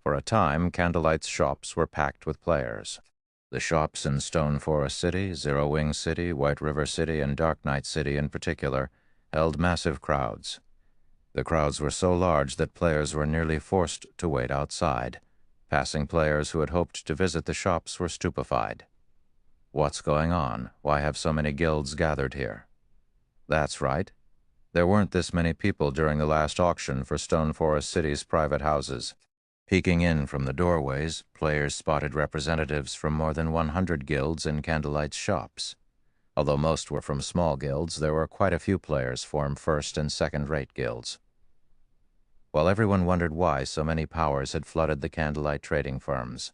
For a time, Candlelight's shops were packed with players. The shops in Stone Forest City, Zero Wing City, White River City, and Dark Knight City in particular held massive crowds. The crowds were so large that players were nearly forced to wait outside. Passing players who had hoped to visit the shops were stupefied. What's going on? Why have so many guilds gathered here? That's right. There weren't this many people during the last auction for Stone Forest City's private houses. Peeking in from the doorways, players spotted representatives from more than 100 guilds in Candlelight's shops. Although most were from small guilds, there were quite a few players from first- and second-rate guilds. While everyone wondered why so many powers had flooded the candlelight trading firms,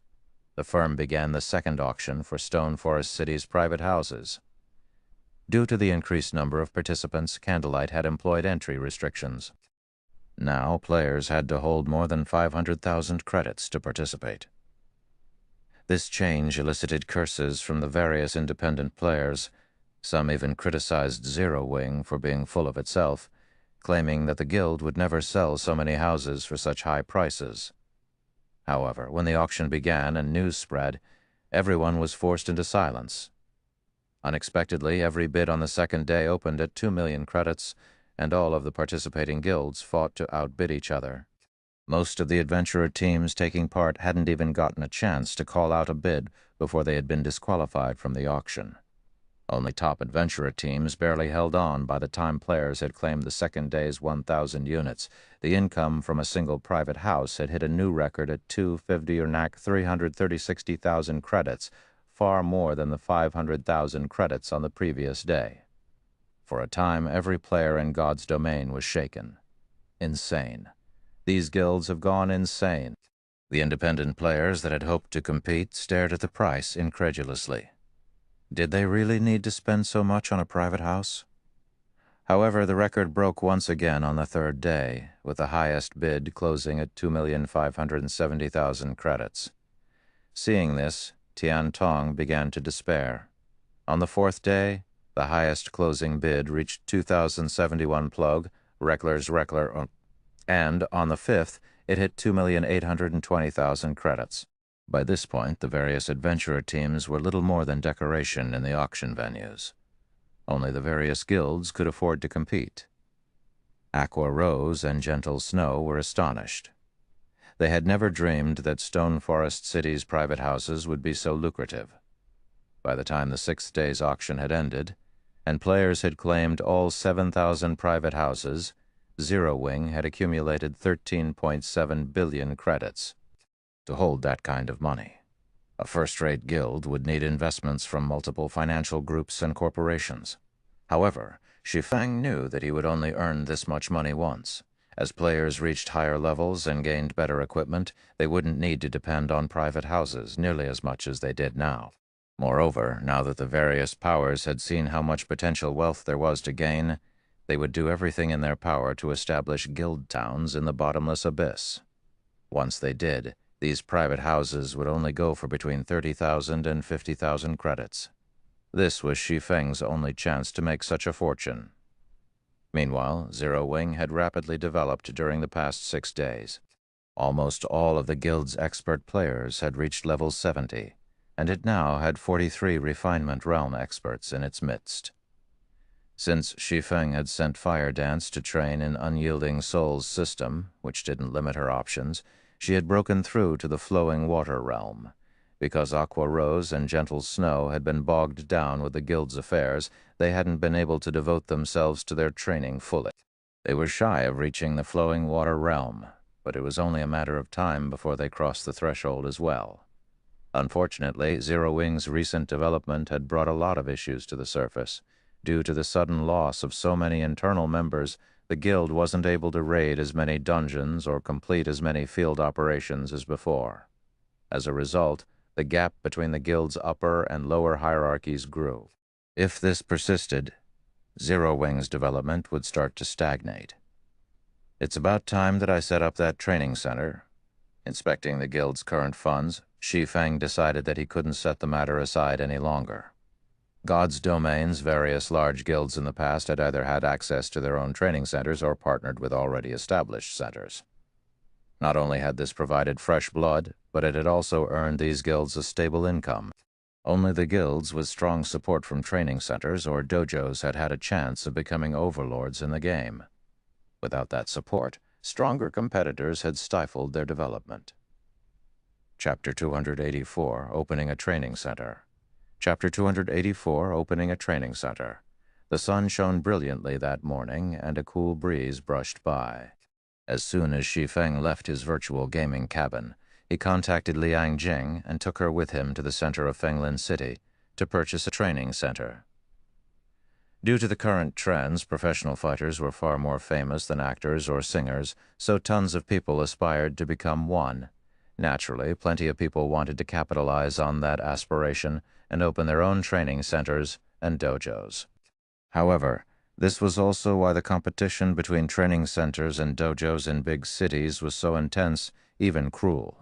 the firm began the second auction for Stone Forest City's private houses. Due to the increased number of participants, Candlelight had employed entry restrictions. Now, players had to hold more than 500,000 credits to participate. This change elicited curses from the various independent players. Some even criticized Zero Wing for being full of itself, claiming that the guild would never sell so many houses for such high prices. However, when the auction began and news spread, everyone was forced into silence. Unexpectedly, every bid on the second day opened at 2 million credits, and all of the participating guilds fought to outbid each other. Most of the adventurer teams taking part hadn't even gotten a chance to call out a bid before they had been disqualified from the auction. Only top adventurer teams barely held on by the time players had claimed the second day's 1,000 units. The income from a single private house had hit a new record at 250 or knack 360,000 credits, far more than the 500,000 credits on the previous day. For a time, every player in God's domain was shaken. Insane. These guilds have gone insane. The independent players that had hoped to compete stared at the price incredulously. Did they really need to spend so much on a private house? However, the record broke once again on the third day, with the highest bid closing at 2,570,000 credits. Seeing this, Tian Tong began to despair. On the fourth day, the highest closing bid reached 2,071 plug, Reckler's Reckler, and on the fifth, it hit 2,820,000 credits. By this point, the various adventurer teams were little more than decoration in the auction venues. Only the various guilds could afford to compete. Aqua Rose and Gentle Snow were astonished. They had never dreamed that Stone Forest City's private houses would be so lucrative. By the time the sixth day's auction had ended, and players had claimed all 7,000 private houses, Zero Wing had accumulated 13.7 billion credits. To hold that kind of money, a first-rate guild would need investments from multiple financial groups and corporations. However, Shi Feng knew that he would only earn this much money once. As players reached higher levels and gained better equipment, they wouldn't need to depend on private houses nearly as much as they did now. Moreover, now that the various powers had seen how much potential wealth there was to gain, they would do everything in their power to establish guild towns in the bottomless abyss. Once they did, these private houses would only go for between 30,000 and 50,000 credits. This was Shi Feng's only chance to make such a fortune. Meanwhile, Zero Wing had rapidly developed during the past 6 days. Almost all of the guild's expert players had reached level 70, and it now had 43 refinement realm experts in its midst. Since Shi Feng had sent Fire Dance to train in Unyielding Soul's system, which didn't limit her options, she had broken through to the Flowing Water realm. Because Aqua Rose and Gentle Snow had been bogged down with the guild's affairs, they hadn't been able to devote themselves to their training fully. They were shy of reaching the Flowing Water realm, but it was only a matter of time before they crossed the threshold as well. Unfortunately, Zero Wing's recent development had brought a lot of issues to the surface. Due to the sudden loss of so many internal members, the guild wasn't able to raid as many dungeons or complete as many field operations as before. As a result, the gap between the guild's upper and lower hierarchies grew. If this persisted, Zero Wing's development would start to stagnate. It's about time that I set up that training center. Inspecting the guild's current funds, Shi Feng decided that he couldn't set the matter aside any longer. God's domain's various large guilds in the past had either had access to their own training centers or partnered with already established centers. Not only had this provided fresh blood, but it had also earned these guilds a stable income. Only the guilds with strong support from training centers or dojos had had a chance of becoming overlords in the game. Without that support, stronger competitors had stifled their development. Chapter 284, Opening a Training Center. Chapter 284, Opening a Training Center. The sun shone brilliantly that morning, and a cool breeze brushed by. As soon as Shi Feng left his virtual gaming cabin, he contacted Liang Jing and took her with him to the center of Fenglin City to purchase a training center. Due to the current trends, professional fighters were far more famous than actors or singers, so tons of people aspired to become one. Naturally, plenty of people wanted to capitalize on that aspiration and open their own training centers and dojos. However, this was also why the competition between training centers and dojos in big cities was so intense, even cruel.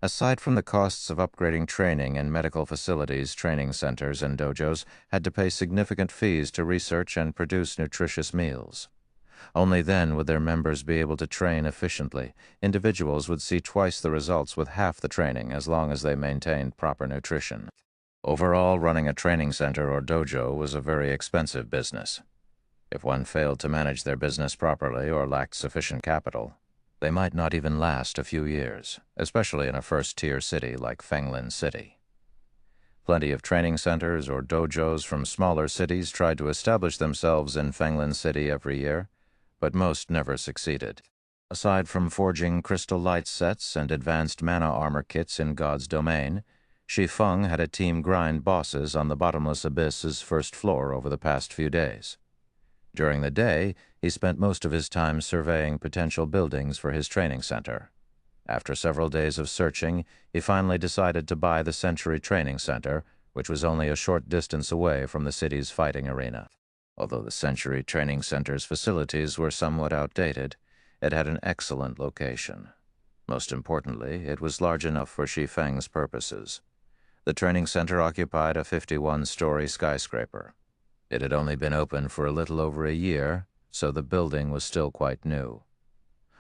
Aside from the costs of upgrading training and medical facilities, training centers and dojos had to pay significant fees to research and produce nutritious meals. Only then would their members be able to train efficiently. Individuals would see twice the results with half the training as long as they maintained proper nutrition. Overall, running a training center or dojo was a very expensive business. If one failed to manage their business properly or lacked sufficient capital, they might not even last a few years, especially in a first-tier city like Fenglin City. Plenty of training centers or dojos from smaller cities tried to establish themselves in Fenglin City every year, but most never succeeded. Aside from forging crystal light sets and advanced mana armor kits in God's domain, Shi Feng had a team grind bosses on the bottomless abyss's first floor over the past few days. During the day, he spent most of his time surveying potential buildings for his training center. After several days of searching, he finally decided to buy the Century Training Center, which was only a short distance away from the city's fighting arena. Although the Century Training Center's facilities were somewhat outdated, it had an excellent location. Most importantly, it was large enough for Shi Feng's purposes. The training center occupied a 51-story skyscraper. It had only been open for a little over a year, so the building was still quite new.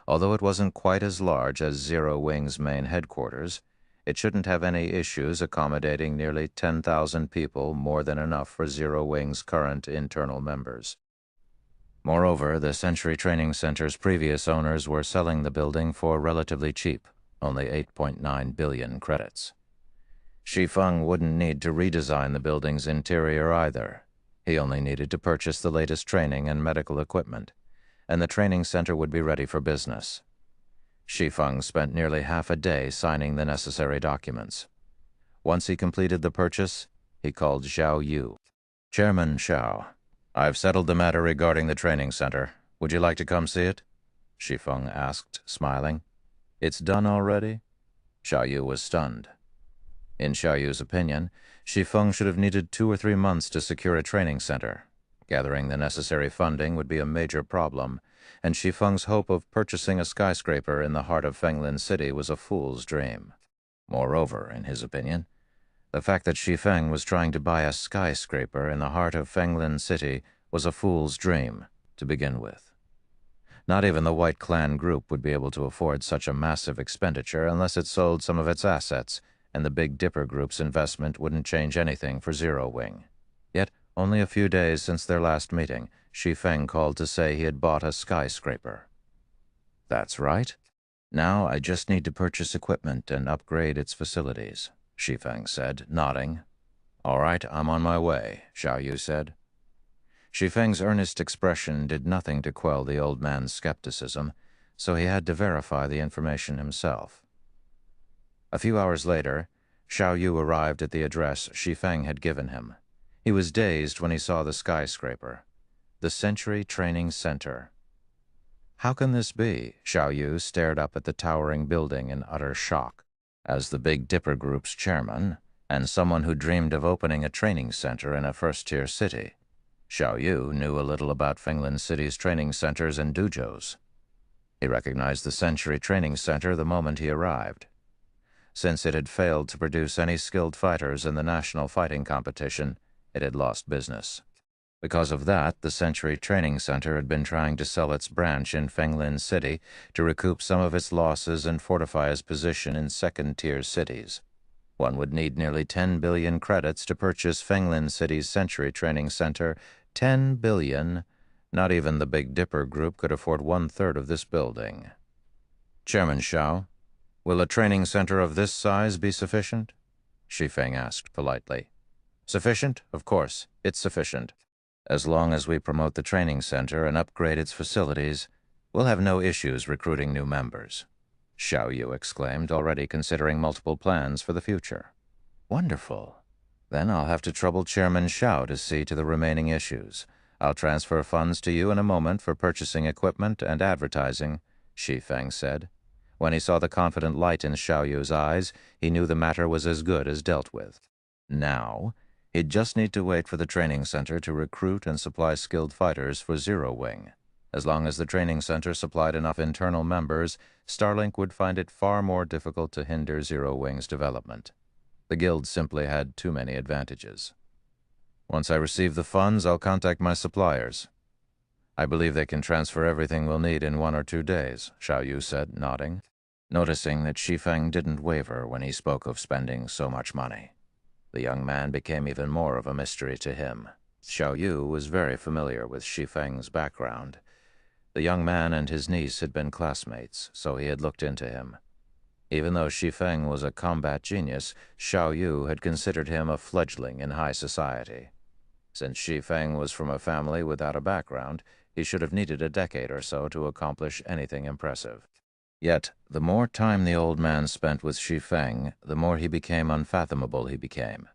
Although it wasn't quite as large as Zero Wing's main headquarters, it shouldn't have any issues accommodating nearly 10,000 people, more than enough for Zero Wing's current internal members. Moreover, the Century Training Center's previous owners were selling the building for relatively cheap, only 8.9 billion credits. Shi Feng wouldn't need to redesign the building's interior either. He only needed to purchase the latest training and medical equipment, and the training center would be ready for business. Shi Feng spent nearly half a day signing the necessary documents. Once he completed the purchase, he called Xiao Yu. "Chairman Xiao, I've settled the matter regarding the training center. Would you like to come see it?" Shi Feng asked, smiling. "It's done already?" Xiao Yu was stunned. In Xiao Yu's opinion, Shi Feng should have needed 2 or 3 months to secure a training center. Gathering the necessary funding would be a major problem, and Shi Feng's hope of purchasing a skyscraper in the heart of Fenglin City was a fool's dream. Moreover, in his opinion, the fact that Shi Feng was trying to buy a skyscraper in the heart of Fenglin City was a fool's dream to begin with. Not even the White Clan group would be able to afford such a massive expenditure unless it sold some of its assets, and the Big Dipper Group's investment wouldn't change anything for Zero Wing. Yet, only a few days since their last meeting, Shi Feng called to say he had bought a skyscraper. "That's right. Now I just need to purchase equipment and upgrade its facilities," Shi Feng said, nodding. "All right, I'm on my way," Xiao Yu said. Shi Feng's earnest expression did nothing to quell the old man's skepticism, so he had to verify the information himself. A few hours later, Xiao Yu arrived at the address Shi Feng had given him. He was dazed when he saw the skyscraper. The Century Training Center. How can this be? Xiao Yu stared up at the towering building in utter shock. As the Big Dipper Group's chairman, and someone who dreamed of opening a training center in a first-tier city, Xiao Yu knew a little about Fenglin City's training centers and dojos. He recognized the Century Training Center the moment he arrived. Since it had failed to produce any skilled fighters in the national fighting competition, it had lost business. Because of that, the Century Training Center had been trying to sell its branch in Fenglin City to recoup some of its losses and fortify its position in second-tier cities. One would need nearly 10 billion credits to purchase Fenglin City's Century Training Center. 10 billion? Not even the Big Dipper Group could afford 1/3 of this building. "Chairman Xiao, will a training center of this size be sufficient?" Shi Feng asked politely. "Sufficient? Of course, it's sufficient. As long as we promote the training center and upgrade its facilities, we'll have no issues recruiting new members," Xiao Yu exclaimed, already considering multiple plans for the future. "Wonderful. Then I'll have to trouble Chairman Xiao to see to the remaining issues. I'll transfer funds to you in a moment for purchasing equipment and advertising, Shi Feng said. When he saw the confident light in Xiao Yu's eyes, he knew the matter was as good as dealt with. Now, he'd just need to wait for the training center to recruit and supply skilled fighters for Zero Wing. As long as the training center supplied enough internal members, Starlink would find it far more difficult to hinder Zero Wing's development. The guild simply had too many advantages. Once I receive the funds, I'll contact my suppliers. I believe they can transfer everything we'll need in 1 or 2 days, Xiao Yu said, nodding, noticing that Shi Feng didn't waver when he spoke of spending so much money. The young man became even more of a mystery to him. Xiao Yu was very familiar with Shi Feng's background. The young man and his niece had been classmates, so he had looked into him. Even though Shi Feng was a combat genius, Xiao Yu had considered him a fledgling in high society. Since Shi Feng was from a family without a background, he should have needed a decade or so to accomplish anything impressive. Yet, the more time the old man spent with Shi Feng, the more he became unfathomable he became.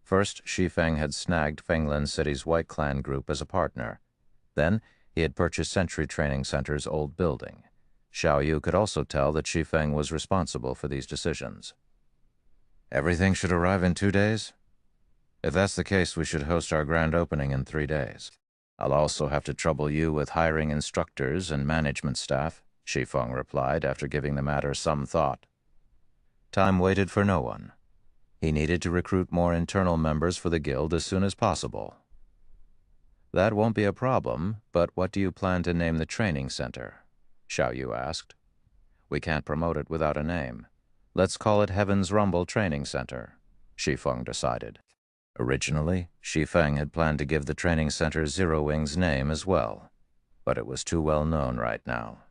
First, Shi Feng had snagged Fenglin City's White Clan group as a partner. Then, he had purchased Sentry Training Center's old building. Xiao Yu could also tell that Shi Feng was responsible for these decisions. Everything should arrive in 2 days? If that's the case, we should host our grand opening in 3 days. I'll also have to trouble you with hiring instructors and management staff, Shi Feng replied after giving the matter some thought. Time waited for no one. He needed to recruit more internal members for the guild as soon as possible. That won't be a problem, but what do you plan to name the training center? Xiao Yu asked. We can't promote it without a name. Let's call it Heaven's Rumble Training Center, Shi Feng decided. Originally, Shi Feng had planned to give the training center Zero Wing's name as well, but it was too well known right now.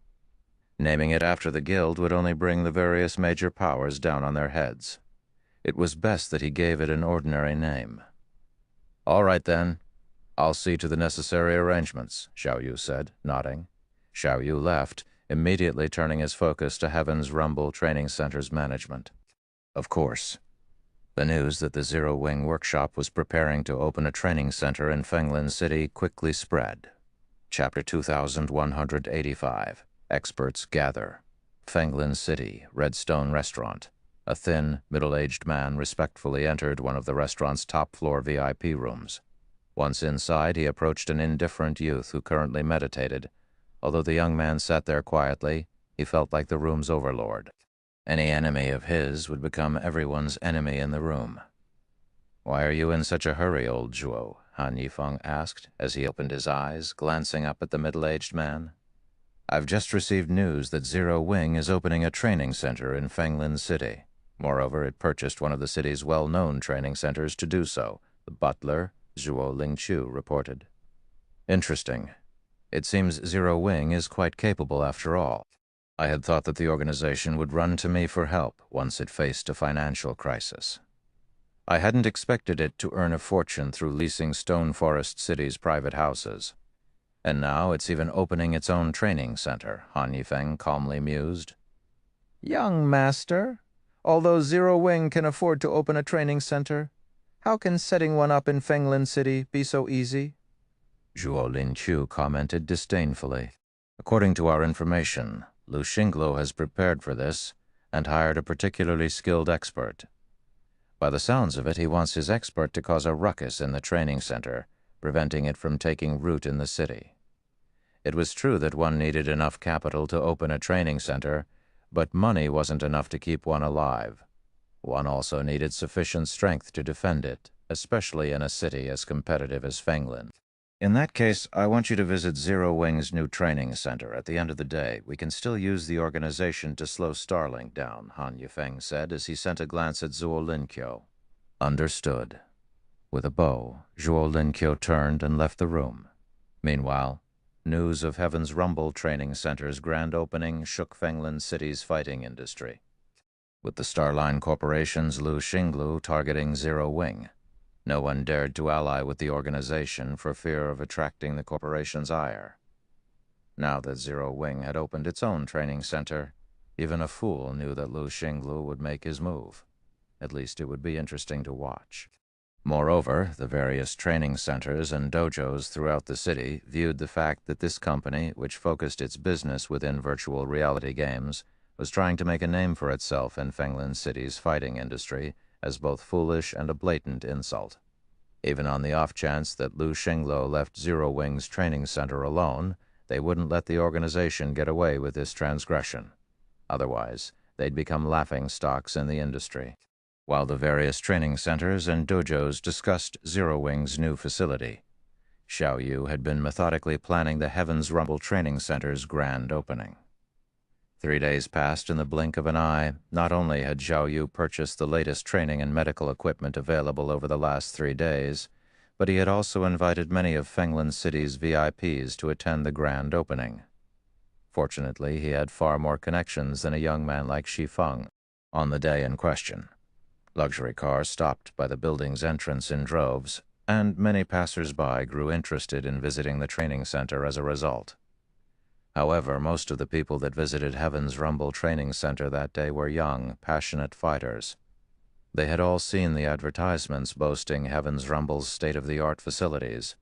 Naming it after the guild would only bring the various major powers down on their heads. It was best that he gave it an ordinary name. All right then. I'll see to the necessary arrangements, Xiao Yu said, nodding. Xiao Yu left, immediately turning his focus to Heaven's Rumble Training Center's management. Of course. The news that the Zero Wing Workshop was preparing to open a training center in Fenglin City quickly spread. Chapter 2185. Experts Gather. Fenglin City, Redstone Restaurant. A thin, middle-aged man respectfully entered one of the restaurant's top-floor VIP rooms. Once inside, he approached an indifferent youth who currently meditated. Although the young man sat there quietly, he felt like the room's overlord. Any enemy of his would become everyone's enemy in the room. Why are you in such a hurry, old Zhuo? Han Yifeng asked as he opened his eyes, glancing up at the middle-aged man. I've just received news that Zero Wing is opening a training center in Fenglin City. Moreover, it purchased one of the city's well-known training centers to do so. The butler, Zhuo Lingqiu, reported. Interesting. It seems Zero Wing is quite capable after all. I had thought that the organization would run to me for help once it faced a financial crisis. I hadn't expected it to earn a fortune through leasing Stone Forest City's private houses. And now it's even opening its own training center, Han Yifeng calmly mused. Young master, although Zero Wing can afford to open a training center, how can setting one up in Fenglin City be so easy? Zhuo Lingqiu commented disdainfully. According to our information, Lu Xinglu has prepared for this and hired a particularly skilled expert. By the sounds of it, he wants his expert to cause a ruckus in the training center, preventing it from taking root in the city. It was true that one needed enough capital to open a training center, but money wasn't enough to keep one alive. One also needed sufficient strength to defend it, especially in a city as competitive as Fenglin. In that case, I want you to visit Zero Wing's new training center. At the end of the day, we can still use the organization to slow Starlink down, Han Yifeng said as he sent a glance at Zhuo Lingqiu. Understood. With a bow, Zhuo Lingqiu turned and left the room. Meanwhile, news of Heaven's Rumble Training Center's grand opening shook Fenglin City's fighting industry. With the Starline Corporation's Lu Xinglu targeting Zero Wing, no one dared to ally with the organization for fear of attracting the corporation's ire. Now that Zero Wing had opened its own training center, even a fool knew that Lu Xinglu would make his move. At least it would be interesting to watch. Moreover, the various training centers and dojos throughout the city viewed the fact that this company, which focused its business within virtual reality games, was trying to make a name for itself in Fenglin City's fighting industry as both foolish and a blatant insult. Even on the off chance that Lu Xinglo left Zero Wing's training center alone, they wouldn't let the organization get away with this transgression. Otherwise, they'd become laughingstocks in the industry. While the various training centers and dojos discussed Zero Wing's new facility, Xiao Yu had been methodically planning the Heaven's Rumble Training Center's grand opening. 3 days passed in the blink of an eye. Not only had Xiao Yu purchased the latest training and medical equipment available over the last 3 days, but he had also invited many of Fenglin City's VIPs to attend the grand opening. Fortunately, he had far more connections than a young man like Shi Feng on the day in question. Luxury cars stopped by the building's entrance in droves, and many passers-by grew interested in visiting the training center as a result. However, most of the people that visited Heaven's Rumble Training Center that day were young, passionate fighters. They had all seen the advertisements boasting Heaven's Rumble's state-of-the-art facilities,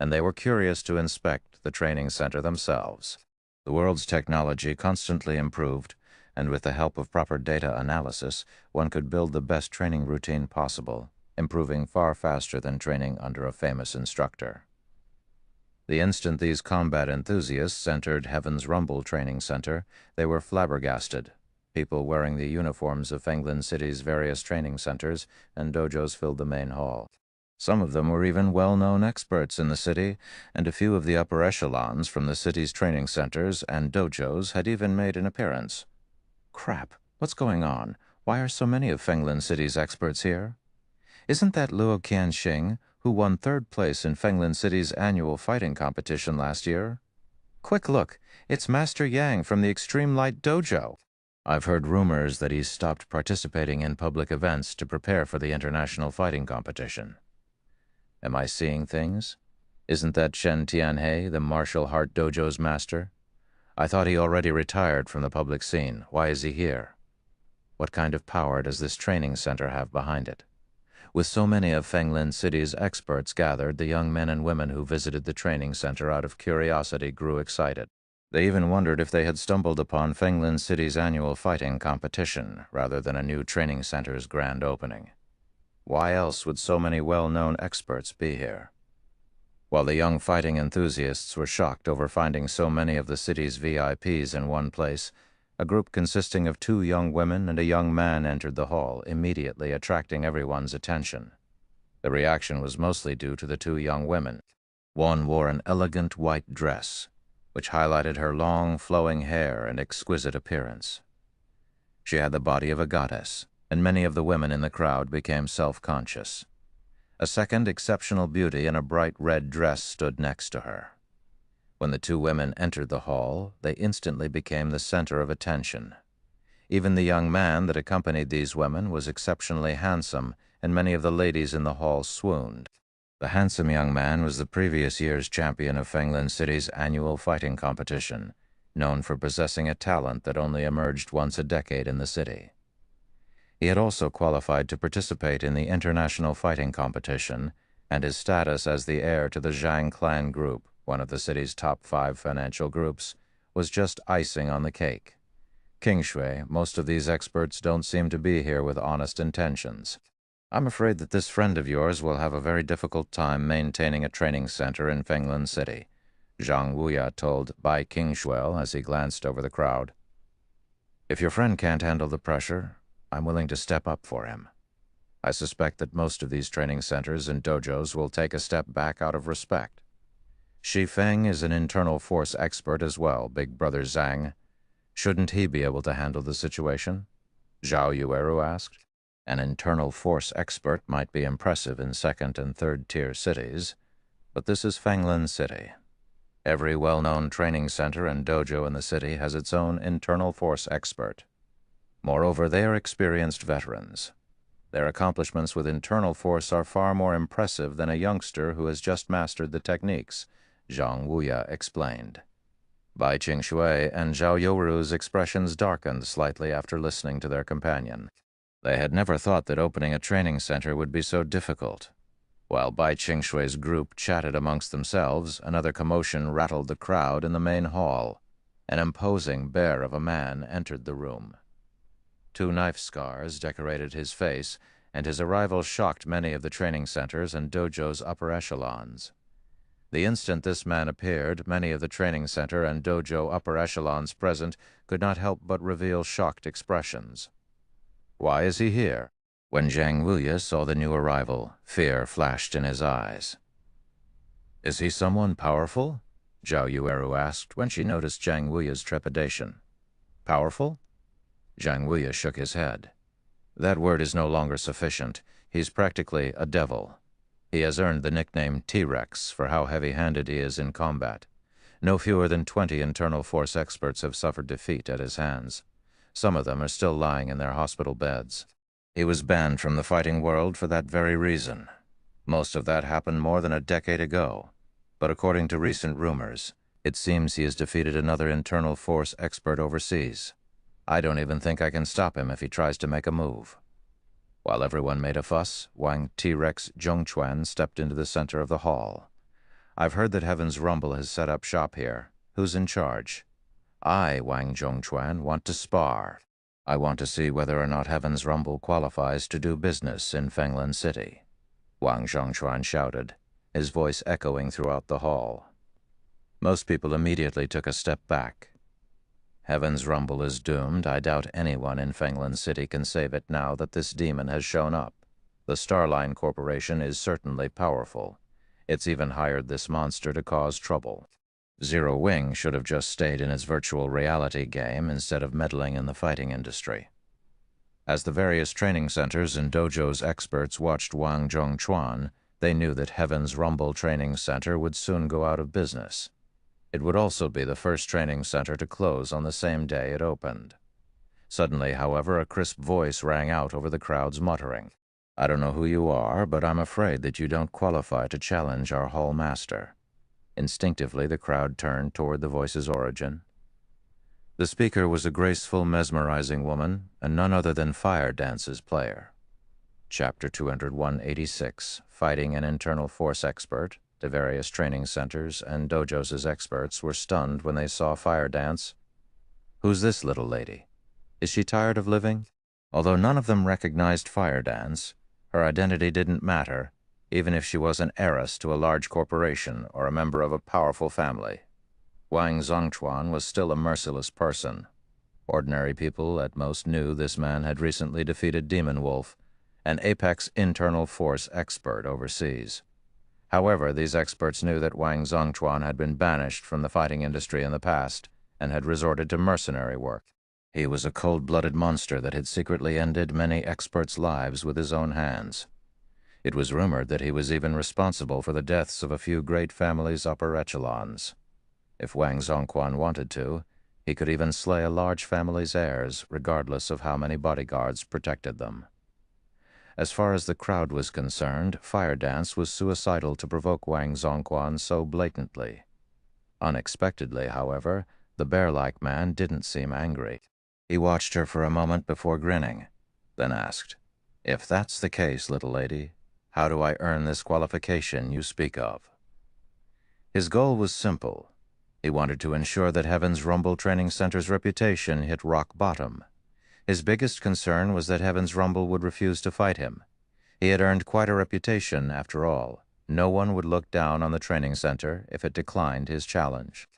and they were curious to inspect the training center themselves. The world's technology constantly improved, and with the help of proper data analysis, one could build the best training routine possible, improving far faster than training under a famous instructor. The instant these combat enthusiasts entered Heaven's Rumble Training Center, they were flabbergasted. People wearing the uniforms of Fenglin City's various training centers and dojos filled the main hall. Some of them were even well-known experts in the city, and a few of the upper echelons from the city's training centers and dojos had even made an appearance. Crap, what's going on? Why are so many of Fenglin City's experts here? Isn't that Luo Qianxing, who won 3rd place in Fenglin City's annual fighting competition last year? Quick look, it's Master Yang from the Extreme Light Dojo. I've heard rumors that he's stopped participating in public events to prepare for the international fighting competition. Am I seeing things? Isn't that Shen Tianhe, the Martial Heart Dojo's master? I thought he already retired from the public scene. Why is he here? What kind of power does this training center have behind it? With so many of Fenglin City's experts gathered, the young men and women who visited the training center out of curiosity grew excited. They even wondered if they had stumbled upon Fenglin City's annual fighting competition rather than a new training center's grand opening. Why else would so many well-known experts be here? While the young fighting enthusiasts were shocked over finding so many of the city's VIPs in one place, a group consisting of 2 young women and a young man entered the hall, immediately attracting everyone's attention. The reaction was mostly due to the 2 young women. One wore an elegant white dress, which highlighted her long, flowing hair and exquisite appearance. She had the body of a goddess, and many of the women in the crowd became self-conscious. A second exceptional beauty in a bright red dress stood next to her. When the 2 women entered the hall, they instantly became the center of attention. Even the young man that accompanied these women was exceptionally handsome, and many of the ladies in the hall swooned. The handsome young man was the previous year's champion of Fenglin City's annual fighting competition, known for possessing a talent that only emerged once a decade in the city. He had also qualified to participate in the international fighting competition, and his status as the heir to the Zhang clan group, one of the city's top 5 financial groups, was just icing on the cake. King Shui, most of these experts don't seem to be here with honest intentions. I'm afraid that this friend of yours will have a very difficult time maintaining a training center in Fenglin City, Zhang Wuya told Bai Qingshuel as he glanced over the crowd. If your friend can't handle the pressure, I'm willing to step up for him. I suspect that most of these training centers and dojos will take a step back out of respect. Shi Feng is an internal force expert as well, Big Brother Zhang. Shouldn't he be able to handle the situation? Zhao Yueru asked. An internal force expert might be impressive in 2nd and 3rd tier cities, but this is Fenglin City. Every well-known training center and dojo in the city has its own internal force expert. Moreover, they are experienced veterans. Their accomplishments with internal force are far more impressive than a youngster who has just mastered the techniques, Zhang Wuya explained. Bai Qingshui and Zhao Youru's expressions darkened slightly after listening to their companion. They had never thought that opening a training center would be so difficult, While Bai Qingshui's group chatted amongst themselves, another commotion rattled the crowd in the main hall. An imposing bear of a man entered the room. 2 knife scars decorated his face, and his arrival shocked many of the training centers and dojo's upper echelons. The instant this man appeared, many of the training center and dojo upper echelons present could not help but reveal shocked expressions. Why is he here? When Zhang Wuya saw the new arrival, fear flashed in his eyes. Is he someone powerful? Zhao Yueru asked when she noticed Zhang Wuya's trepidation. Powerful? Zhang Wuya shook his head. That word is no longer sufficient. He's practically a devil. He has earned the nickname T-Rex for how heavy-handed he is in combat. No fewer than 20 internal force experts have suffered defeat at his hands. Some of them are still lying in their hospital beds. He was banned from the fighting world for that very reason. Most of that happened more than a decade ago. But according to recent rumors, it seems he has defeated another internal force expert overseas. I don't even think I can stop him if he tries to make a move. While everyone made a fuss, Wang T-Rex Zhongquan stepped into the center of the hall. I've heard that Heaven's Rumble has set up shop here. Who's in charge? I, Wang Zhongquan, want to spar. I want to see whether or not Heaven's Rumble qualifies to do business in Fenglan City. Wang Zhongquan shouted, his voice echoing throughout the hall. Most people immediately took a step back. Heaven's Rumble is doomed. I doubt anyone in Fenglan City can save it now that this demon has shown up. The Starline Corporation is certainly powerful. It's even hired this monster to cause trouble. Zero Wing should have just stayed in his virtual reality game instead of meddling in the fighting industry. As the various training centers and dojos experts watched Wang Zhongquan, they knew that Heaven's Rumble Training Center would soon go out of business. It would also be the first training center to close on the same day it opened. Suddenly, however, a crisp voice rang out over the crowd's muttering. I don't know who you are, but I'm afraid that you don't qualify to challenge our hall master. Instinctively, the crowd turned toward the voice's origin. The speaker was a graceful, mesmerizing woman, and none other than Fire Dance's player. Chapter 286, Fighting an Internal Force Expert. The various training centers and dojos' experts were stunned when they saw Fire Dance. Who's this little lady? Is she tired of living? Although none of them recognized Fire Dance, her identity didn't matter, even if she was an heiress to a large corporation or a member of a powerful family. Wang Zhongquan was still a merciless person. Ordinary people at most knew this man had recently defeated Demon Wolf, an apex internal force expert overseas. However, these experts knew that Wang Zhongquan had been banished from the fighting industry in the past and had resorted to mercenary work. He was a cold-blooded monster that had secretly ended many experts' lives with his own hands. It was rumored that he was even responsible for the deaths of a few great families' upper echelons. If Wang Zhongquan wanted to, he could even slay a large family's heirs, regardless of how many bodyguards protected them. As far as the crowd was concerned, Fire Dance was suicidal to provoke Wang Zhongquan so blatantly. Unexpectedly, however, the bear-like man didn't seem angry. He watched her for a moment before grinning, then asked, If that's the case, little lady, how do I earn this qualification you speak of? His goal was simple. He wanted to ensure that Heaven's Rumble Training Center's reputation hit rock bottom. His biggest concern was that Heaven's Rumble would refuse to fight him. He had earned quite a reputation, after all. No one would look down on the training center if it declined his challenge.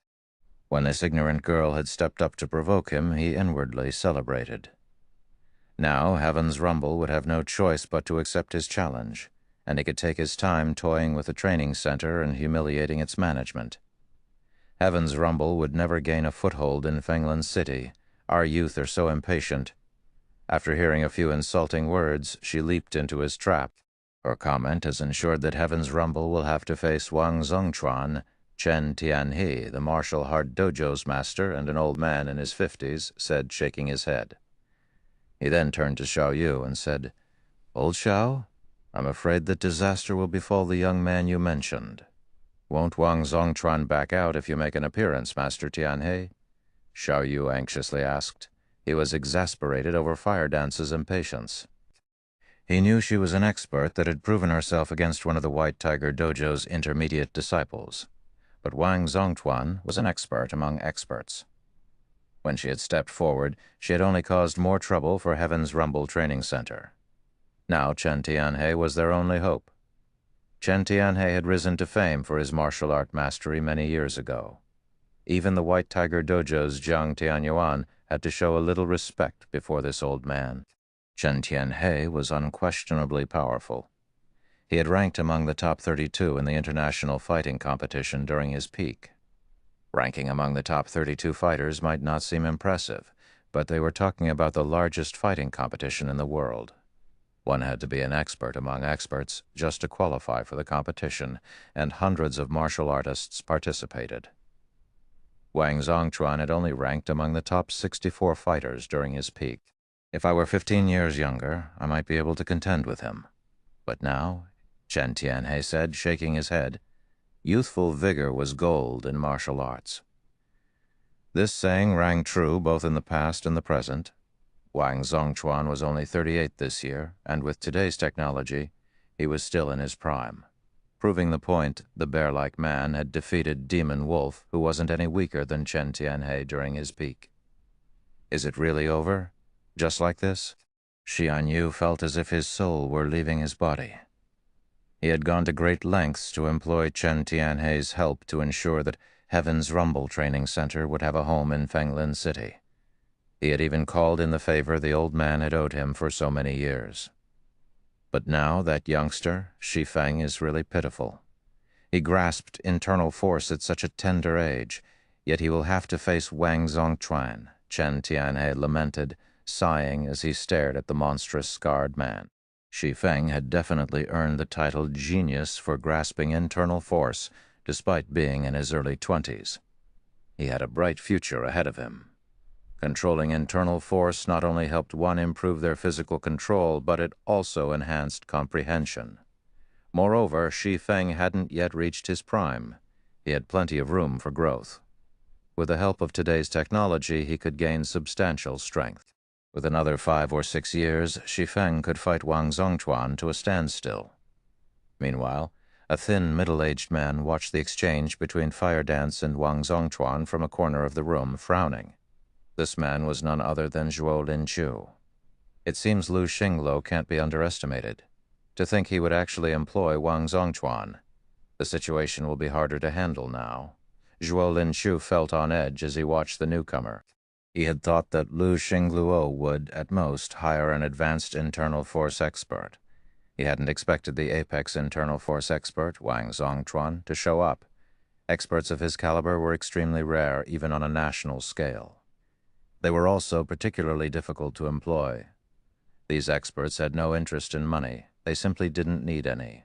When this ignorant girl had stepped up to provoke him, he inwardly celebrated. Now, Heaven's Rumble would have no choice but to accept his challenge, and he could take his time toying with the training center and humiliating its management. Heaven's Rumble would never gain a foothold in Fenglan City. Our youth are so impatient. After hearing a few insulting words, she leaped into his trap. Her comment has ensured that Heaven's Rumble will have to face Wang Zhongquan. Chen Tianhe, the martial art dojo's master and an old man in his 50s, said, shaking his head. He then turned to Xiao Yu and said, Old Xiao, I'm afraid that disaster will befall the young man you mentioned. Won't Wang Zhongquan back out if you make an appearance, Master Tianhe? Xiao Yu anxiously asked. He was exasperated over Fire Dance's impatience. He knew she was an expert that had proven herself against one of the White Tiger Dojo's intermediate disciples. But Wang Zongtuan was an expert among experts. When she had stepped forward, she had only caused more trouble for Heaven's Rumble Training Center. Now Chen Tianhe was their only hope. Chen Tianhe had risen to fame for his martial art mastery many years ago. Even the White Tiger Dojo's Jiang Tianyuan had to show a little respect before this old man. Chen Tianhe was unquestionably powerful. He had ranked among the top 32 in the international fighting competition during his peak. Ranking among the top 32 fighters might not seem impressive, but they were talking about the largest fighting competition in the world. One had to be an expert among experts just to qualify for the competition, and hundreds of martial artists participated. Wang Zongchuan had only ranked among the top 64 fighters during his peak. If I were 15 years younger, I might be able to contend with him. But now, Chen Tianhe said, shaking his head, youthful vigor was gold in martial arts. This saying rang true both in the past and the present. Wang Zongchuan was only 38 this year, and with today's technology, he was still in his prime. Proving the point, the bear-like man had defeated Demon Wolf, who wasn't any weaker than Chen Tianhe during his peak. Is it really over? Just like this? Xian Yu felt as if his soul were leaving his body. He had gone to great lengths to employ Chen Tianhe's help to ensure that Heaven's Rumble Training Center would have a home in Fenglin City. He had even called in the favor the old man had owed him for so many years. But now that youngster, Shi Feng, is really pitiful. He grasped internal force at such a tender age, yet he will have to face Wang Zongchuan, Chen Tianhe lamented, sighing as he stared at the monstrous scarred man. Shi Feng had definitely earned the title genius for grasping internal force, despite being in his early 20s. He had a bright future ahead of him. Controlling internal force not only helped one improve their physical control, but it also enhanced comprehension. Moreover, Shi Feng hadn't yet reached his prime. He had plenty of room for growth. With the help of today's technology, he could gain substantial strength. With another 5 or 6 years, Shi Feng could fight Wang Zongchuan to a standstill. Meanwhile, a thin, middle-aged man watched the exchange between Fire Dance and Wang Zongchuan from a corner of the room, frowning. This man was none other than Zhuo Linqiu. It seems Lu Xingluo can't be underestimated. To think he would actually employ Wang Zongchuan. The situation will be harder to handle now. Zhuo Linqiu felt on edge as he watched the newcomer. He had thought that Lu Xingluo would, at most, hire an advanced internal force expert. He hadn't expected the apex internal force expert, Wang Zongchuan, to show up. Experts of his caliber were extremely rare, even on a national scale. They were also particularly difficult to employ. These experts had no interest in money. They simply didn't need any.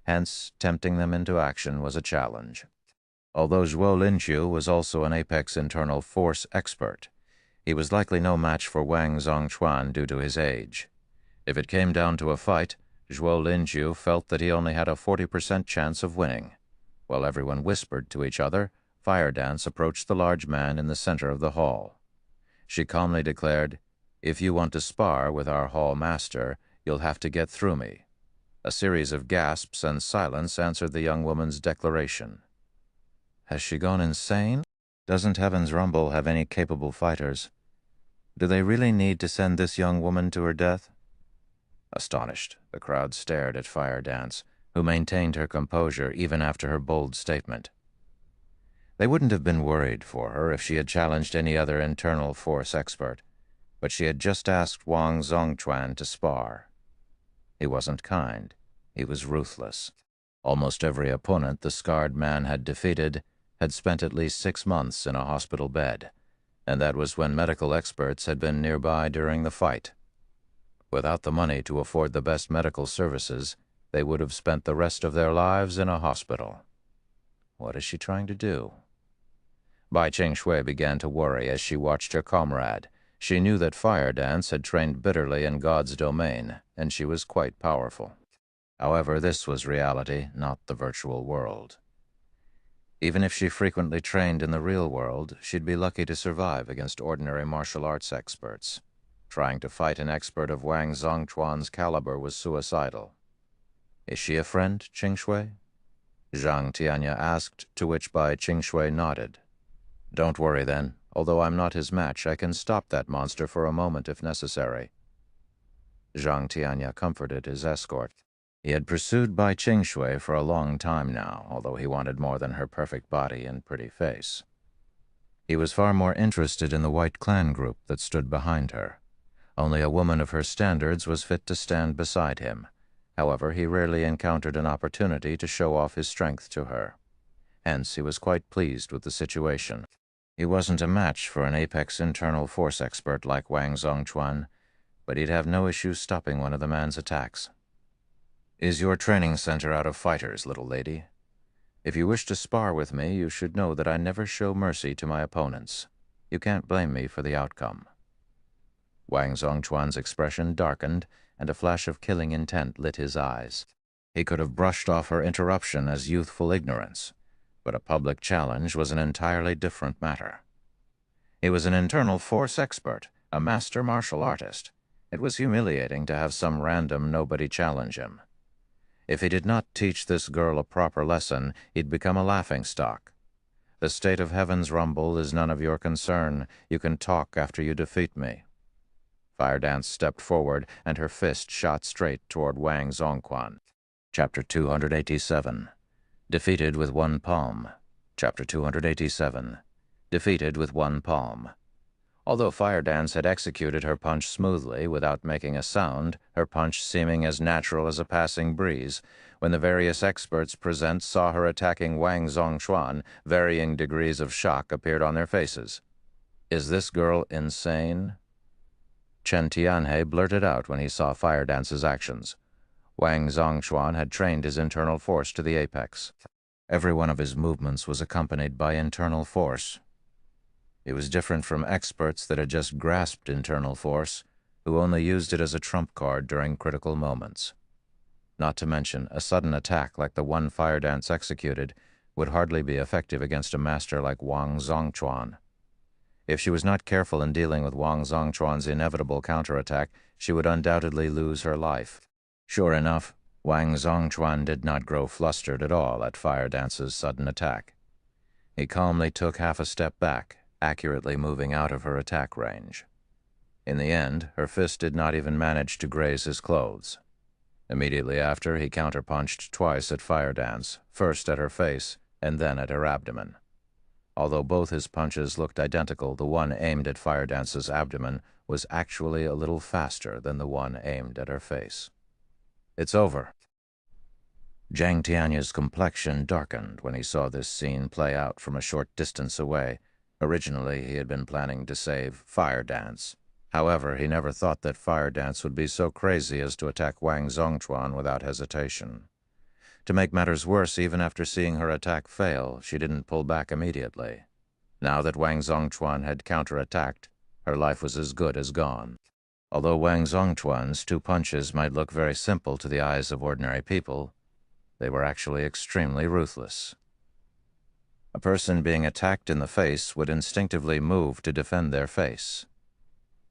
Hence, tempting them into action was a challenge. Although Zhuo Linqiu was also an apex internal force expert, he was likely no match for Wang Zongchuan due to his age. If it came down to a fight, Zhuo Linqiu felt that he only had a 40% chance of winning. While everyone whispered to each other, Fire Dance approached the large man in the center of the hall. She calmly declared, "If you want to spar with our hall master, you'll have to get through me." A series of gasps and silence answered the young woman's declaration. Has she gone insane? Doesn't Heaven's Rumble have any capable fighters? Do they really need to send this young woman to her death? Astonished, the crowd stared at Fire Dance, who maintained her composure even after her bold statement. They wouldn't have been worried for her if she had challenged any other internal force expert, but she had just asked Wang Zongchuan to spar. He wasn't kind. He was ruthless. Almost every opponent the scarred man had defeated had spent at least 6 months in a hospital bed, and that was when medical experts had been nearby during the fight. Without the money to afford the best medical services, they would have spent the rest of their lives in a hospital. What is she trying to do? Bai Qingshui began to worry as she watched her comrade. She knew that Fire Dance had trained bitterly in God's domain, and she was quite powerful. However, this was reality, not the virtual world. Even if she frequently trained in the real world, she'd be lucky to survive against ordinary martial arts experts. Trying to fight an expert of Wang Zongchuan's caliber was suicidal. Is she a friend, Qingshui? Zhang Tianya asked, to which Bai Qingshui nodded. Don't worry then. Although I'm not his match, I can stop that monster for a moment if necessary. Zhang Tianya comforted his escort. He had pursued Bai Qingshui for a long time now, although he wanted more than her perfect body and pretty face. He was far more interested in the white clan group that stood behind her. Only a woman of her standards was fit to stand beside him. However, he rarely encountered an opportunity to show off his strength to her. Hence, he was quite pleased with the situation. He wasn't a match for an apex internal force expert like Wang Zongchuan, but he'd have no issue stopping one of the man's attacks. Is your training center out of fighters, little lady? If you wish to spar with me, you should know that I never show mercy to my opponents. You can't blame me for the outcome. Wang Zongchuan's expression darkened, and a flash of killing intent lit his eyes. He could have brushed off her interruption as youthful ignorance, but a public challenge was an entirely different matter. He was an internal force expert, a master martial artist. It was humiliating to have some random nobody challenge him. If he did not teach this girl a proper lesson, he'd become a laughingstock. The state of heaven's rumble is none of your concern. You can talk after you defeat me. Firedance stepped forward, and her fist shot straight toward Wang Zongquan. Chapter 287. Defeated with one palm. Chapter 287. Defeated with one palm. Although Firedance had executed her punch smoothly without making a sound, her punch seeming as natural as a passing breeze, when the various experts present saw her attacking Wang Zongchuan, varying degrees of shock appeared on their faces. Is this girl insane? Chen Tianhe blurted out when he saw Firedance's actions. Wang Zongchuan had trained his internal force to the apex. Every one of his movements was accompanied by internal force. He was different from experts that had just grasped internal force, who only used it as a trump card during critical moments. Not to mention, a sudden attack like the one Firedance executed would hardly be effective against a master like Wang Zongchuan. If she was not careful in dealing with Wang Zongchuan's inevitable counterattack, she would undoubtedly lose her life. Sure enough, Wang Zongchuan did not grow flustered at all at Firedance's sudden attack. He calmly took half a step back, accurately moving out of her attack range. In the end, her fist did not even manage to graze his clothes. Immediately after, he counterpunched twice at Firedance, first at her face and then at her abdomen. Although both his punches looked identical, the one aimed at Firedance's abdomen was actually a little faster than the one aimed at her face. It's over. Zhang Tianya's complexion darkened when he saw this scene play out from a short distance away. Originally, he had been planning to save Firedance. However, he never thought that Firedance would be so crazy as to attack Wang Zongchuan without hesitation. To make matters worse, even after seeing her attack fail, she didn't pull back immediately. Now that Wang Zongchuan had counterattacked, her life was as good as gone. Although Wang Zongchuan's two punches might look very simple to the eyes of ordinary people, they were actually extremely ruthless. A person being attacked in the face would instinctively move to defend their face.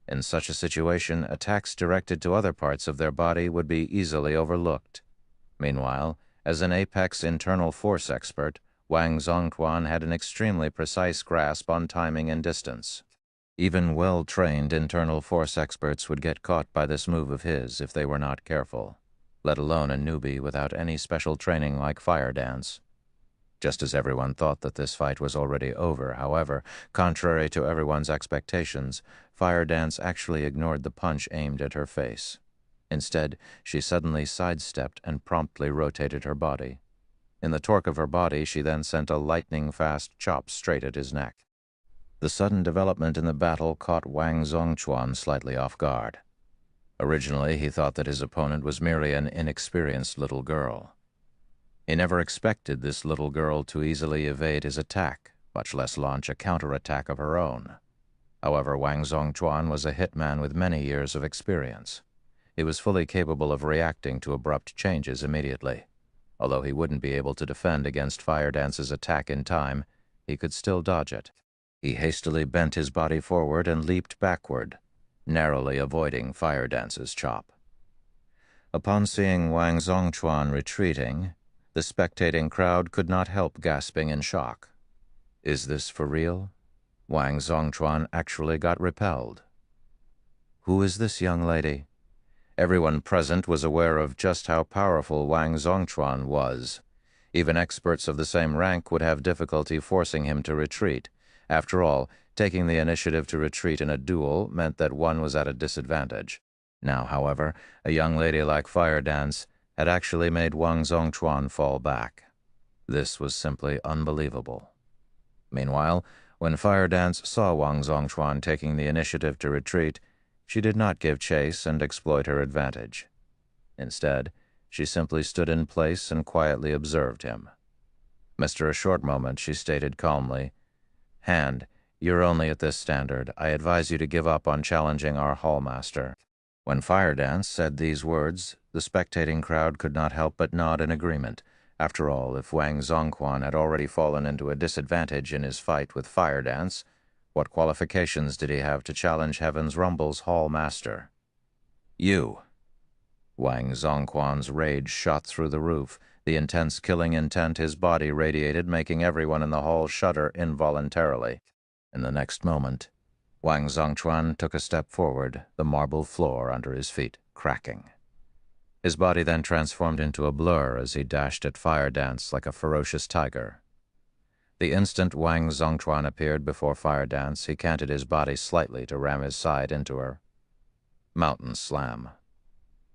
In such a situation, attacks directed to other parts of their body would be easily overlooked. Meanwhile, as an apex internal force expert, Wang Zongquan had an extremely precise grasp on timing and distance. Even well-trained internal force experts would get caught by this move of his if they were not careful, let alone a newbie without any special training like Firedance. Just as everyone thought that this fight was already over, however, contrary to everyone's expectations, Firedance actually ignored the punch aimed at her face. Instead, she suddenly sidestepped and promptly rotated her body. In the torque of her body, she then sent a lightning-fast chop straight at his neck. The sudden development in the battle caught Wang Zongchuan slightly off guard. Originally, he thought that his opponent was merely an inexperienced little girl. He never expected this little girl to easily evade his attack, much less launch a counterattack of her own. However, Wang Zongchuan was a hitman with many years of experience. He was fully capable of reacting to abrupt changes immediately. Although he wouldn't be able to defend against Firedance's attack in time, he could still dodge it. He hastily bent his body forward and leaped backward. narrowly avoiding Fire Dance's chop. Upon seeing Wang Zongchuan retreating, the spectating crowd could not help gasping in shock. Is this for real? Wang Zongchuan actually got repelled. Who is this young lady? Everyone present was aware of just how powerful Wang Zongchuan was. Even experts of the same rank would have difficulty forcing him to retreat. After all, taking the initiative to retreat in a duel meant that one was at a disadvantage. Now, however, a young lady like Fire Dance had actually made Wang Zongchuan fall back. This was simply unbelievable. Meanwhile, when Fire Dance saw Wang Zongchuan taking the initiative to retreat, she did not give chase and exploit her advantage. Instead, she simply stood in place and quietly observed him. After a short moment, she stated calmly, "Hand, you're only at this standard. I advise you to give up on challenging our hallmaster." When Fire Dance said these words, the spectating crowd could not help but nod in agreement. After all, if Wang Zongchuan had already fallen into a disadvantage in his fight with Fire Dance, what qualifications did he have to challenge Heaven's Rumble's Hall Master? You! Wang Zongquan's rage shot through the roof, the intense killing intent his body radiated making everyone in the hall shudder involuntarily. In the next moment, Wang Zongchuan took a step forward, the marble floor under his feet cracking. His body then transformed into a blur as he dashed at Fire Dance like a ferocious tiger. The instant Wang Zongchuan appeared before Fire Dance, he canted his body slightly to ram his side into her. Mountain Slam.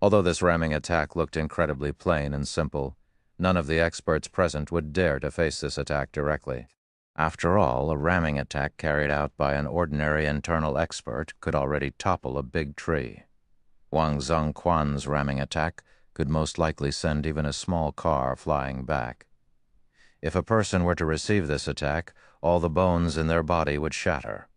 Although this ramming attack looked incredibly plain and simple, none of the experts present would dare to face this attack directly. After all, a ramming attack carried out by an ordinary internal expert could already topple a big tree. Wang Zongquan's ramming attack could most likely send even a small car flying back. If a person were to receive this attack, all the bones in their body would shatter.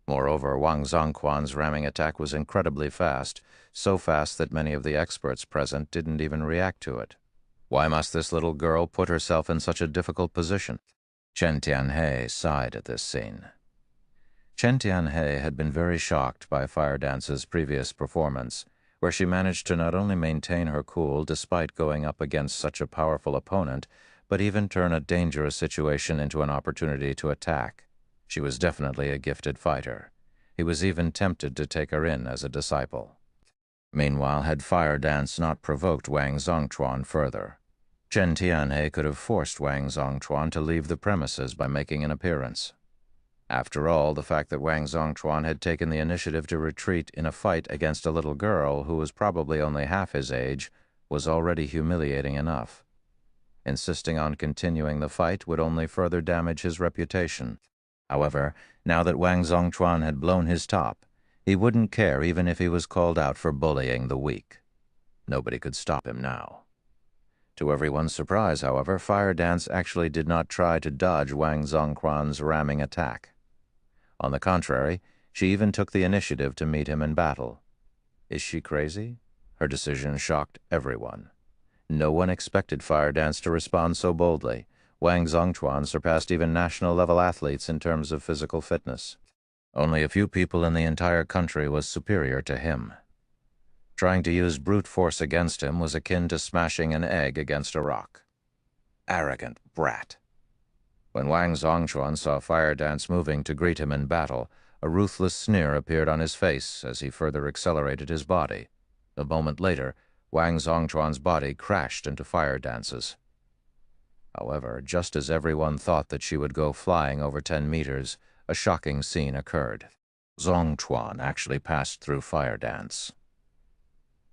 Moreover, Wang Zongquan's ramming attack was incredibly fast, so fast that many of the experts present didn't even react to it. Why must this little girl put herself in such a difficult position? Chen Tianhe sighed at this scene. Chen Tianhe had been very shocked by Fire Dance's previous performance, where she managed to not only maintain her cool despite going up against such a powerful opponent, but even turn a dangerous situation into an opportunity to attack. She was definitely a gifted fighter. He was even tempted to take her in as a disciple. Meanwhile, had Fire Dance not provoked Wang Zongchuan further, Chen Tianhe could have forced Wang Zongchuan to leave the premises by making an appearance. After all, the fact that Wang Zongchuan had taken the initiative to retreat in a fight against a little girl who was probably only half his age was already humiliating enough. Insisting on continuing the fight would only further damage his reputation. However, now that Wang Zongchuan had blown his top, he wouldn't care even if he was called out for bullying the weak. Nobody could stop him now. To everyone's surprise, however, Fire Dance actually did not try to dodge Wang Zongquan's ramming attack. On the contrary, she even took the initiative to meet him in battle. Is she crazy? Her decision shocked everyone. No one expected Fire Dance to respond so boldly. Wang Zongchuan surpassed even national-level athletes in terms of physical fitness. Only a few people in the entire country was superior to him. Trying to use brute force against him was akin to smashing an egg against a rock. Arrogant brat. When Wang Zongchuan saw Fire Dance moving to greet him in battle, a ruthless sneer appeared on his face as he further accelerated his body. A moment later, Wang Zongchuan's body crashed into Fire Dance's. However, just as everyone thought that she would go flying over 10 meters, a shocking scene occurred. Zongchuan actually passed through Fire Dance.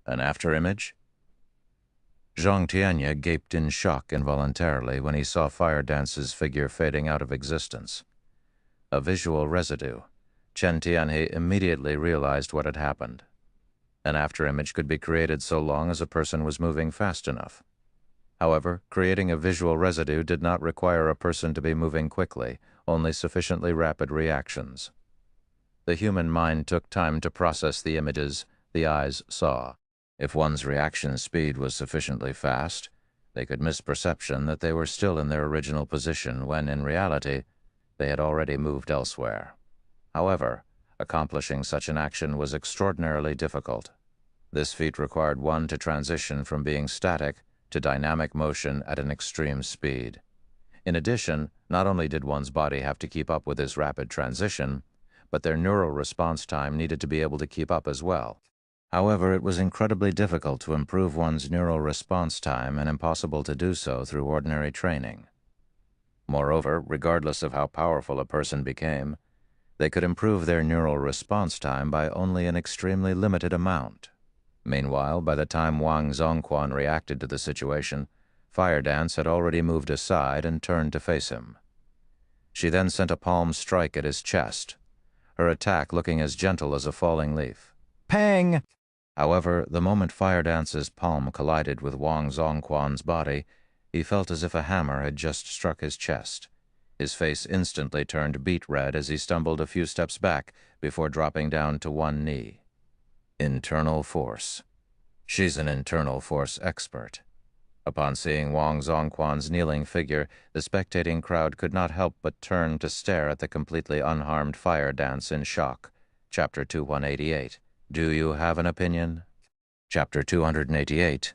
An afterimage? Zhang Tianye gaped in shock involuntarily when he saw Fire Dance's figure fading out of existence. A visual residue. Chen Tianhe immediately realized what had happened. An afterimage could be created so long as a person was moving fast enough. However, creating a visual residue did not require a person to be moving quickly, only sufficiently rapid reactions. The human mind took time to process the images the eyes saw. If one's reaction speed was sufficiently fast, they could miss perception that they were still in their original position when, in reality, they had already moved elsewhere. However, Accomplishing such an action was extraordinarily difficult. This feat required one to transition from being static to dynamic motion at an extreme speed. In addition, not only did one's body have to keep up with this rapid transition, but their neural response time needed to be able to keep up as well. However, it was incredibly difficult to improve one's neural response time and impossible to do so through ordinary training. Moreover, regardless of how powerful a person became, they could improve their neural response time by only an extremely limited amount. Meanwhile, by the time Wang Zongquan reacted to the situation, Fire Dance had already moved aside and turned to face him. She then sent a palm strike at his chest, her attack looking as gentle as a falling leaf. Pang! However, the moment Fire Dance's palm collided with Wang Zongquan's body, he felt as if a hammer had just struck his chest. His face instantly turned beet red as he stumbled a few steps back before dropping down to one knee. Internal force. She's an internal force expert. Upon seeing Wang Zongquan's kneeling figure, the spectating crowd could not help but turn to stare at the completely unharmed Fire Dance in shock. Chapter 288. Do you have an opinion? Chapter 288.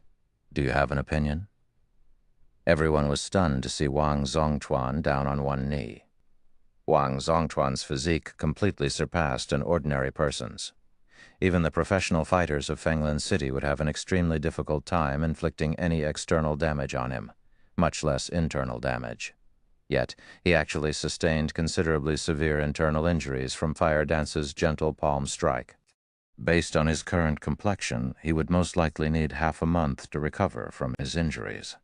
Do you have an opinion? Everyone was stunned to see Wang Zongquan down on one knee. Wang Zongquan's physique completely surpassed an ordinary person's. Even the professional fighters of Fenglin City would have an extremely difficult time inflicting any external damage on him, much less internal damage. Yet, he actually sustained considerably severe internal injuries from Fire Dance's gentle palm strike. Based on his current complexion, he would most likely need half a month to recover from his injuries.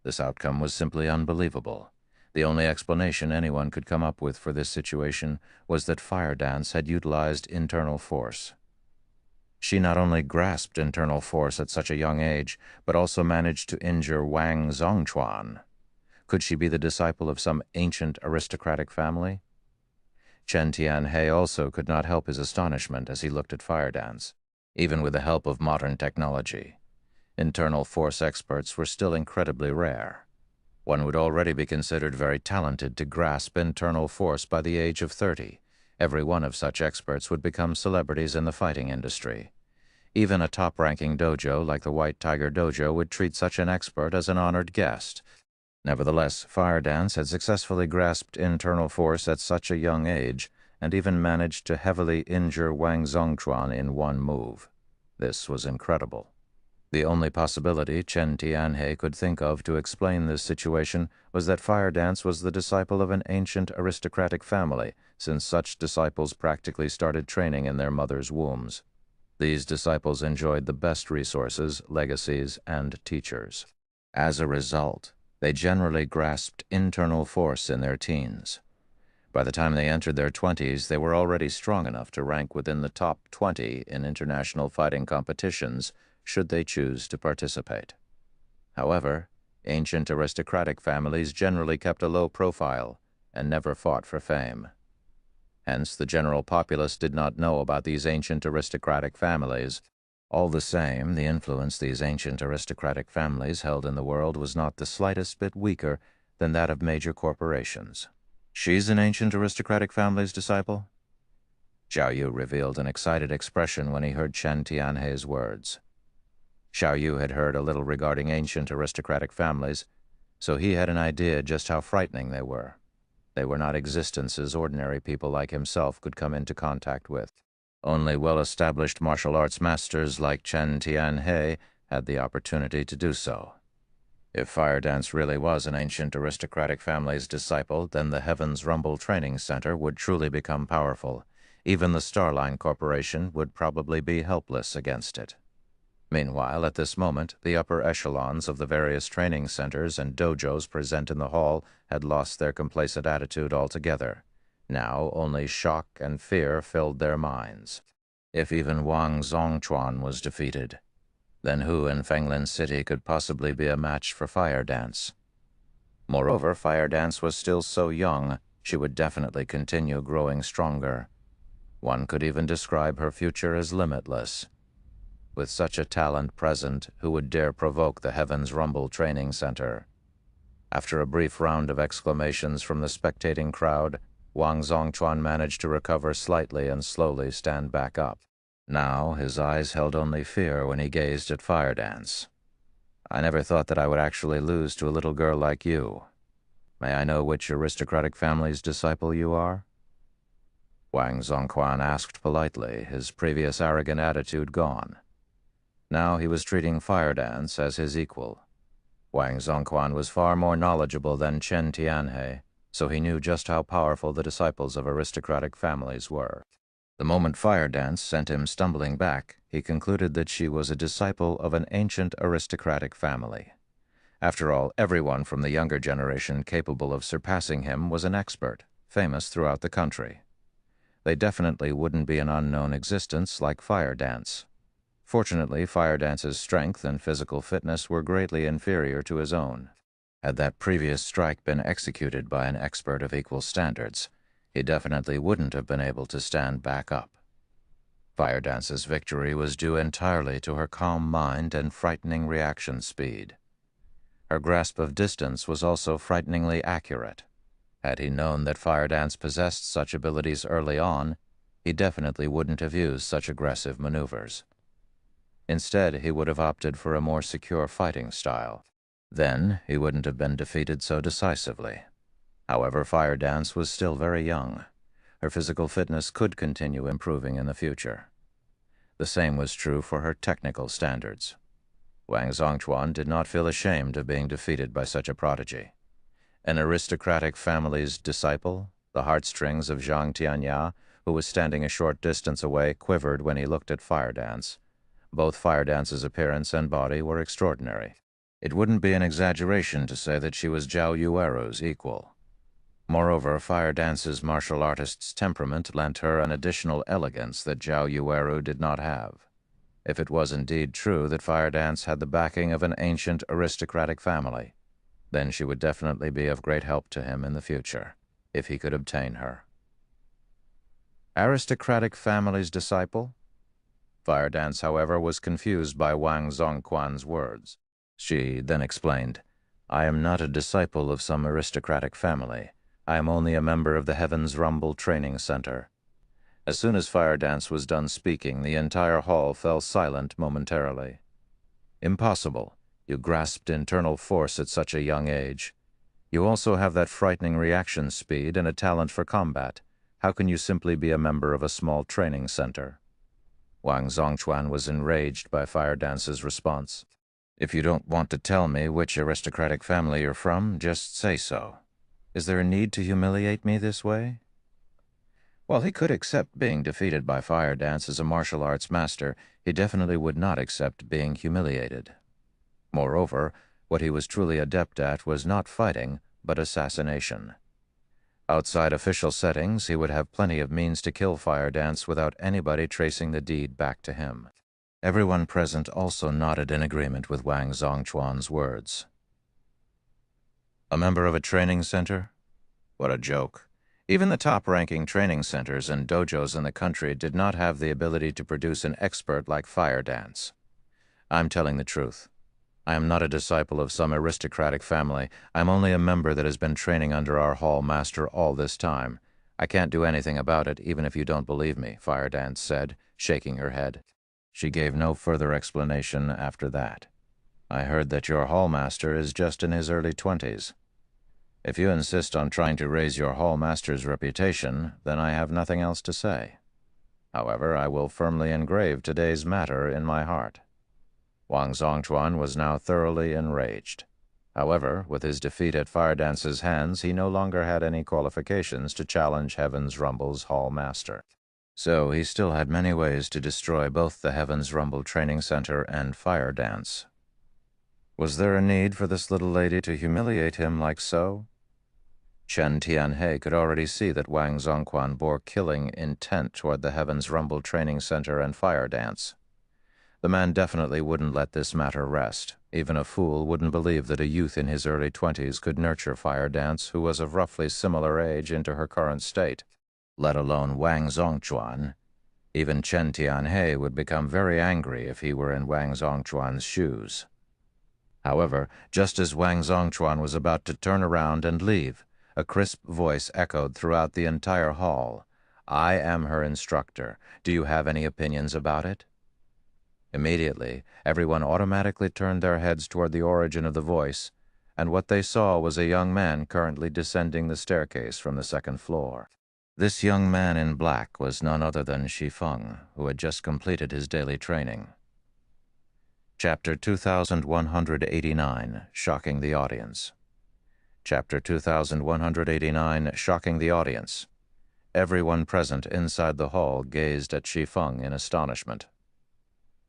This outcome was simply unbelievable. The only explanation anyone could come up with for this situation was that Fire Dance had utilized internal force. She not only grasped internal force at such a young age, but also managed to injure Wang Zongquan. Could she be the disciple of some ancient aristocratic family? Chen Tianhe also could not help his astonishment as he looked at Fire Dance. Even with the help of modern technology, internal force experts were still incredibly rare. One would already be considered very talented to grasp internal force by the age of 30. Every one of such experts would become celebrities in the fighting industry. Even a top-ranking dojo like the White Tiger Dojo would treat such an expert as an honored guest. Nevertheless, Fire Dance had successfully grasped internal force at such a young age and even managed to heavily injure Wang Zongquan in one move. This was incredible. The only possibility Chen Tianhe could think of to explain this situation was that Fire Dance was the disciple of an ancient aristocratic family, since such disciples practically started training in their mother's wombs. These disciples enjoyed the best resources, legacies, and teachers. As a result, they generally grasped internal force in their teens. By the time they entered their 20s, they were already strong enough to rank within the top 20 in international fighting competitions, should they choose to participate. However, ancient aristocratic families generally kept a low profile and never fought for fame. Hence, the general populace did not know about these ancient aristocratic families. All the same, the influence these ancient aristocratic families held in the world was not the slightest bit weaker than that of major corporations. She's an ancient aristocratic family's disciple? Xiao Yu revealed an excited expression when he heard Chen Tianhe's words. Xiao Yu had heard a little regarding ancient aristocratic families, so he had an idea just how frightening they were. They were not existences ordinary people like himself could come into contact with. Only well-established martial arts masters like Chen Tianhe had the opportunity to do so. If Fire Dance really was an ancient aristocratic family's disciple, then the Heaven's Rumble Training Center would truly become powerful. Even the Starline Corporation would probably be helpless against it. Meanwhile, at this moment, the upper echelons of the various training centers and dojos present in the hall had lost their complacent attitude altogether. Now only shock and fear filled their minds. If even Wang Zongquan was defeated, then who in Fenglin City could possibly be a match for Fire Dance? Moreover, Fire Dance was still so young, she would definitely continue growing stronger. One could even describe her future as limitless. With such a talent present, who would dare provoke the Heaven's Rumble Training Center? After a brief round of exclamations from the spectating crowd, Wang Zongquan managed to recover slightly and slowly stand back up. Now his eyes held only fear when he gazed at Fire Dance. I never thought that I would actually lose to a little girl like you. May I know which aristocratic family's disciple you are? Wang Zongquan asked politely, his previous arrogant attitude gone. Now he was treating Fire Dance as his equal. Wang Zongquan was far more knowledgeable than Chen Tianhe, so he knew just how powerful the disciples of aristocratic families were. The moment Fire Dance sent him stumbling back, he concluded that she was a disciple of an ancient aristocratic family. After all, everyone from the younger generation capable of surpassing him was an expert, famous throughout the country. They definitely wouldn't be an unknown existence like Fire Dance. Fortunately, Fire Dance's strength and physical fitness were greatly inferior to his own. Had that previous strike been executed by an expert of equal standards, he definitely wouldn't have been able to stand back up. Fire Dance's victory was due entirely to her calm mind and frightening reaction speed. Her grasp of distance was also frighteningly accurate. Had he known that Fire Dance possessed such abilities early on, he definitely wouldn't have used such aggressive maneuvers. Instead, he would have opted for a more secure fighting style. Then, he wouldn't have been defeated so decisively. However, Fire Dance was still very young. Her physical fitness could continue improving in the future. The same was true for her technical standards. Wang Zongquan did not feel ashamed of being defeated by such a prodigy. An aristocratic family's disciple, the heartstrings of Zhang Tianya, who was standing a short distance away, quivered when he looked at Fire Dance. Both Fire Dance's appearance and body were extraordinary. It wouldn't be an exaggeration to say that she was Zhao Yueru's equal. Moreover, Fire Dance's martial artist's temperament lent her an additional elegance that Zhao Yueru did not have. If it was indeed true that Fire Dance had the backing of an ancient aristocratic family, then she would definitely be of great help to him in the future, if he could obtain her. Aristocratic family's disciple? Fire Dance, however, was confused by Wang Zongquan's words. She then explained, I am not a disciple of some aristocratic family. I am only a member of the Heaven's Rumble Training Center. As soon as Fire Dance was done speaking, the entire hall fell silent momentarily. Impossible. You grasped internal force at such a young age. You also have that frightening reaction speed and a talent for combat. How can you simply be a member of a small training center? Wang Zongquan was enraged by Fire Dance's response. If you don't want to tell me which aristocratic family you're from, just say so. Is there a need to humiliate me this way? While he could accept being defeated by Fire Dance as a martial arts master, he definitely would not accept being humiliated. Moreover, what he was truly adept at was not fighting, but assassination. Outside official settings, he would have plenty of means to kill Fire Dance without anybody tracing the deed back to him. Everyone present also nodded in agreement with Wang Zongquan's words. A member of a training center? What a joke. Even the top-ranking training centers and dojos in the country did not have the ability to produce an expert like Fire Dance. I'm telling the truth. I am not a disciple of some aristocratic family. I'm only a member that has been training under our hall master all this time. I can't do anything about it, even if you don't believe me, Fire Dance said, shaking her head. She gave no further explanation after that. I heard that your hall master is just in his early 20s. If you insist on trying to raise your hall master's reputation, then I have nothing else to say. However, I will firmly engrave today's matter in my heart. Wang Zongquan was now thoroughly enraged. However, with his defeat at Fire Dance's hands, he no longer had any qualifications to challenge Heaven's Rumble's hall master. So he still had many ways to destroy both the Heaven's Rumble Training Center and Fire Dance. Was there a need for this little lady to humiliate him like so? Chen Tianhe could already see that Wang Zongquan bore killing intent toward the Heaven's Rumble Training Center and Fire Dance. The man definitely wouldn't let this matter rest. Even a fool wouldn't believe that a youth in his early 20s could nurture Fire Dance, who was of roughly similar age, into her current state, let alone Wang Zongquan. Even Chen Tianhe would become very angry if he were in Wang Zongquan's shoes. However, just as Wang Zongquan was about to turn around and leave, A crisp voice echoed throughout the entire hall. "I am her instructor. Do you have any opinions about it?" Immediately, everyone automatically turned their heads toward the origin of the voice, and what they saw was a young man currently descending the staircase from the second floor. This young man in black was none other than Shi Feng, who had just completed his daily training. Chapter 2189, Shocking the Audience. Chapter 2189, Shocking the Audience. Everyone present inside the hall gazed at Shi Feng in astonishment.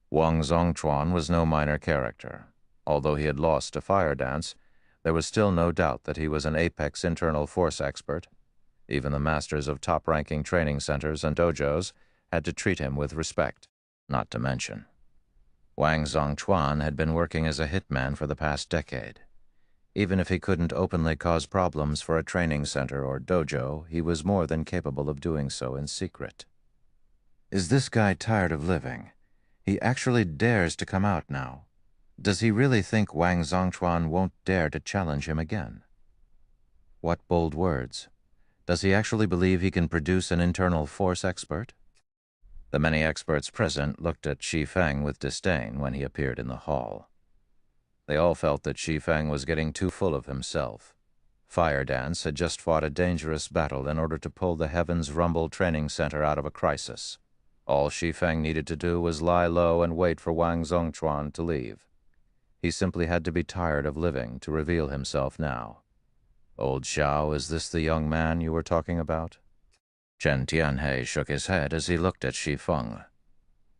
Wang Zongchuan was no minor character. Although he had lost a fire dance, there was still no doubt that he was an apex internal force expert. Even the masters of top-ranking training centers and dojos had to treat him with respect. Not to mention, Wang Zongchuan had been working as a hitman for the past decade. Even if he couldn't openly cause problems for a training center or dojo, he was more than capable of doing so in secret. Is this guy tired of living? He actually dares to come out now. Does he really think Wang Zongchuan won't dare to challenge him again? What bold words. Does he actually believe he can produce an internal force expert? The many experts present looked at Shi Feng with disdain when he appeared in the hall. They all felt that Shi Feng was getting too full of himself. Fire Dance had just fought a dangerous battle in order to pull the Heavens Rumble Training Center out of a crisis. All Shi Feng needed to do was lie low and wait for Wang Zongchuan to leave. He simply had to be tired of living to reveal himself now. "Old Xiao, is this the young man you were talking about?" Chen Tianhe shook his head as he looked at Shi Feng.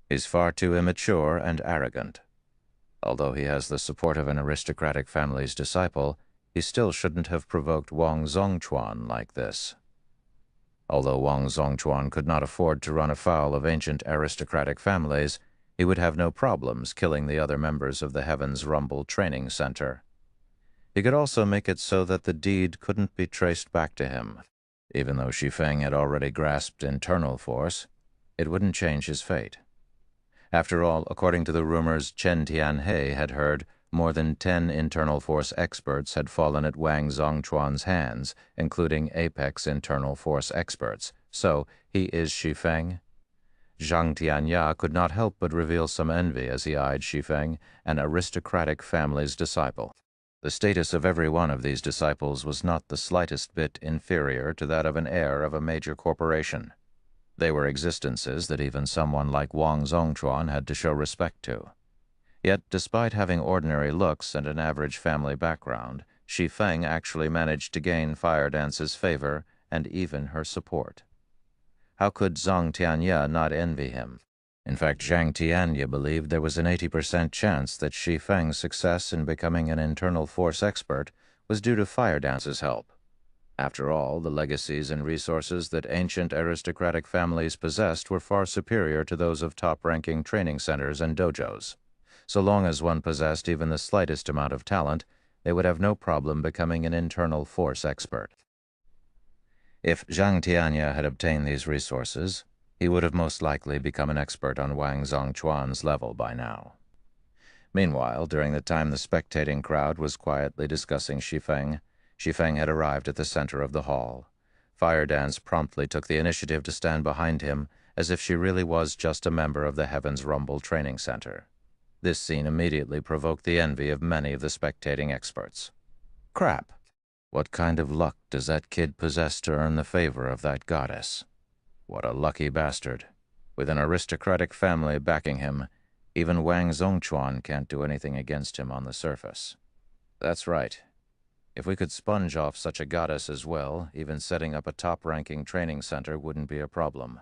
"He's far too immature and arrogant. Although he has the support of an aristocratic family's disciple, he still shouldn't have provoked Wang Zongchuan like this." Although Wang Zongchuan could not afford to run afoul of ancient aristocratic families, he would have no problems killing the other members of the Heavens Rumble Training Center. He could also make it so that the deed couldn't be traced back to him. Even though Shi Feng had already grasped internal force, it wouldn't change his fate. After all, according to the rumors Chen Tianhe had heard, more than 10 internal force experts had fallen at Wang Zongchuan's hands, including apex internal force experts. So, he is Shi Feng? Zhang Tianya could not help but reveal some envy as he eyed Shi Feng, an aristocratic family's disciple. The status of every one of these disciples was not the slightest bit inferior to that of an heir of a major corporation. They were existences that even someone like Wang Zongchuan had to show respect to. Yet, despite having ordinary looks and an average family background, Shi Feng actually managed to gain Fire Dance's favor and even her support. How could Zhang Tianya not envy him? In fact, Zhang Tianya believed there was an 80% chance that Shi Feng's success in becoming an internal force expert was due to Fire Dance's help. After all, the legacies and resources that ancient aristocratic families possessed were far superior to those of top-ranking training centers and dojos. So long as one possessed even the slightest amount of talent, they would have no problem becoming an internal force expert. If Zhang Tianya had obtained these resources, he would have most likely become an expert on Wang Zongchuan's level by now. Meanwhile, during the time the spectating crowd was quietly discussing Shi Feng had arrived at the center of the hall. Fire Dance promptly took the initiative to stand behind him, as if she really was just a member of the Heavens Rumble Training Center. This scene immediately provoked the envy of many of the spectating experts. Crap! What kind of luck does that kid possess to earn the favor of that goddess? What a lucky bastard. With an aristocratic family backing him, even Wang Zongchuan can't do anything against him on the surface. That's right. If we could sponge off such a goddess as well, even setting up a top-ranking training center wouldn't be a problem.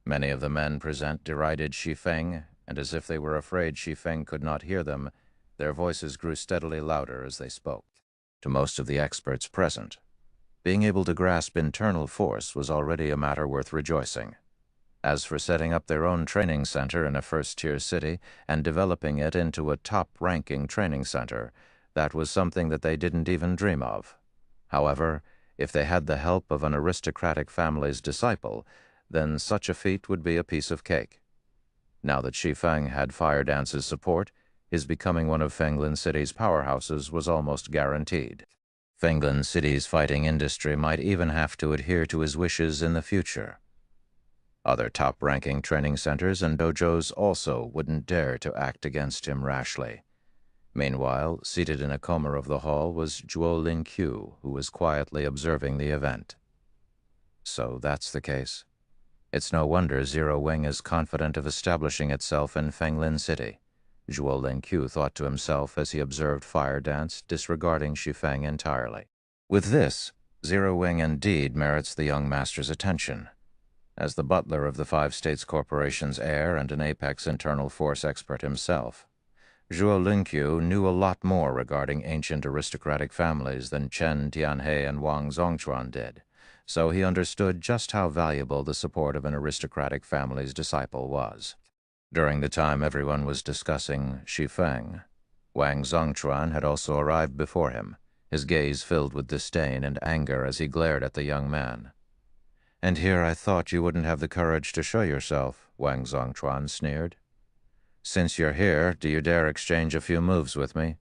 Many of the men present derided Shi Feng, and as if they were afraid Shi Feng could not hear them, their voices grew steadily louder as they spoke. To most of the experts present, being able to grasp internal force was already a matter worth rejoicing. As for setting up their own training center in a first-tier city and developing it into a top-ranking training center, that was something that they didn't even dream of. However, if they had the help of an aristocratic family's disciple, then such a feat would be a piece of cake. Now that Shi Feng had Fire Dance's support, his becoming one of Fenglin City's powerhouses was almost guaranteed. Fenglan City's fighting industry might even have to adhere to his wishes in the future. Other top-ranking training centers and dojos also wouldn't dare to act against him rashly. Meanwhile, seated in a corner of the hall was Zhuo Lingqiu, who was quietly observing the event. So that's the case. It's no wonder Zero Wing is confident of establishing itself in Fenglin City, Zhuo Lingqiu thought to himself as he observed Fire Dance, disregarding Shi Feng entirely. With this, Zero Wing indeed merits the young master's attention. As the butler of the Five States Corporation's heir and an Apex internal force expert himself, Zhuo Lingqiu knew a lot more regarding ancient aristocratic families than Chen Tianhe and Wang Zongchuan did, so he understood just how valuable the support of an aristocratic family's disciple was. During the time everyone was discussing Shi Feng, Wang Zongchuan had also arrived before him, his gaze filled with disdain and anger as he glared at the young man. "And here I thought you wouldn't have the courage to show yourself," Wang Zongchuan sneered. "Since you're here, do you dare exchange a few moves with me?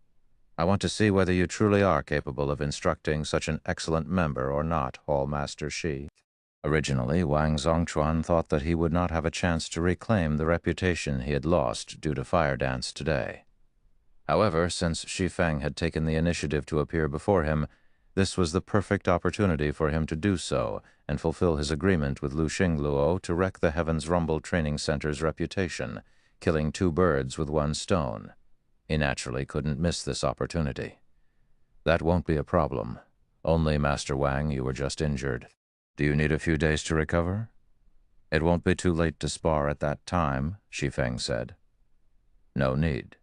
I want to see whether you truly are capable of instructing such an excellent member or not, Hall Master Shi." Originally, Wang Zongchuan thought that he would not have a chance to reclaim the reputation he had lost due to Fire Dance today. However, since Shi Feng had taken the initiative to appear before him, this was the perfect opportunity for him to do so and fulfill his agreement with Lu Xingluo to wreck the Heaven's Rumble Training Center's reputation, killing two birds with one stone. He naturally couldn't miss this opportunity. "That won't be a problem. Only, Master Wang, you were just injured. Do you need a few days to recover?" "It won't be too late to spar at that time," Shi Feng said. "No need.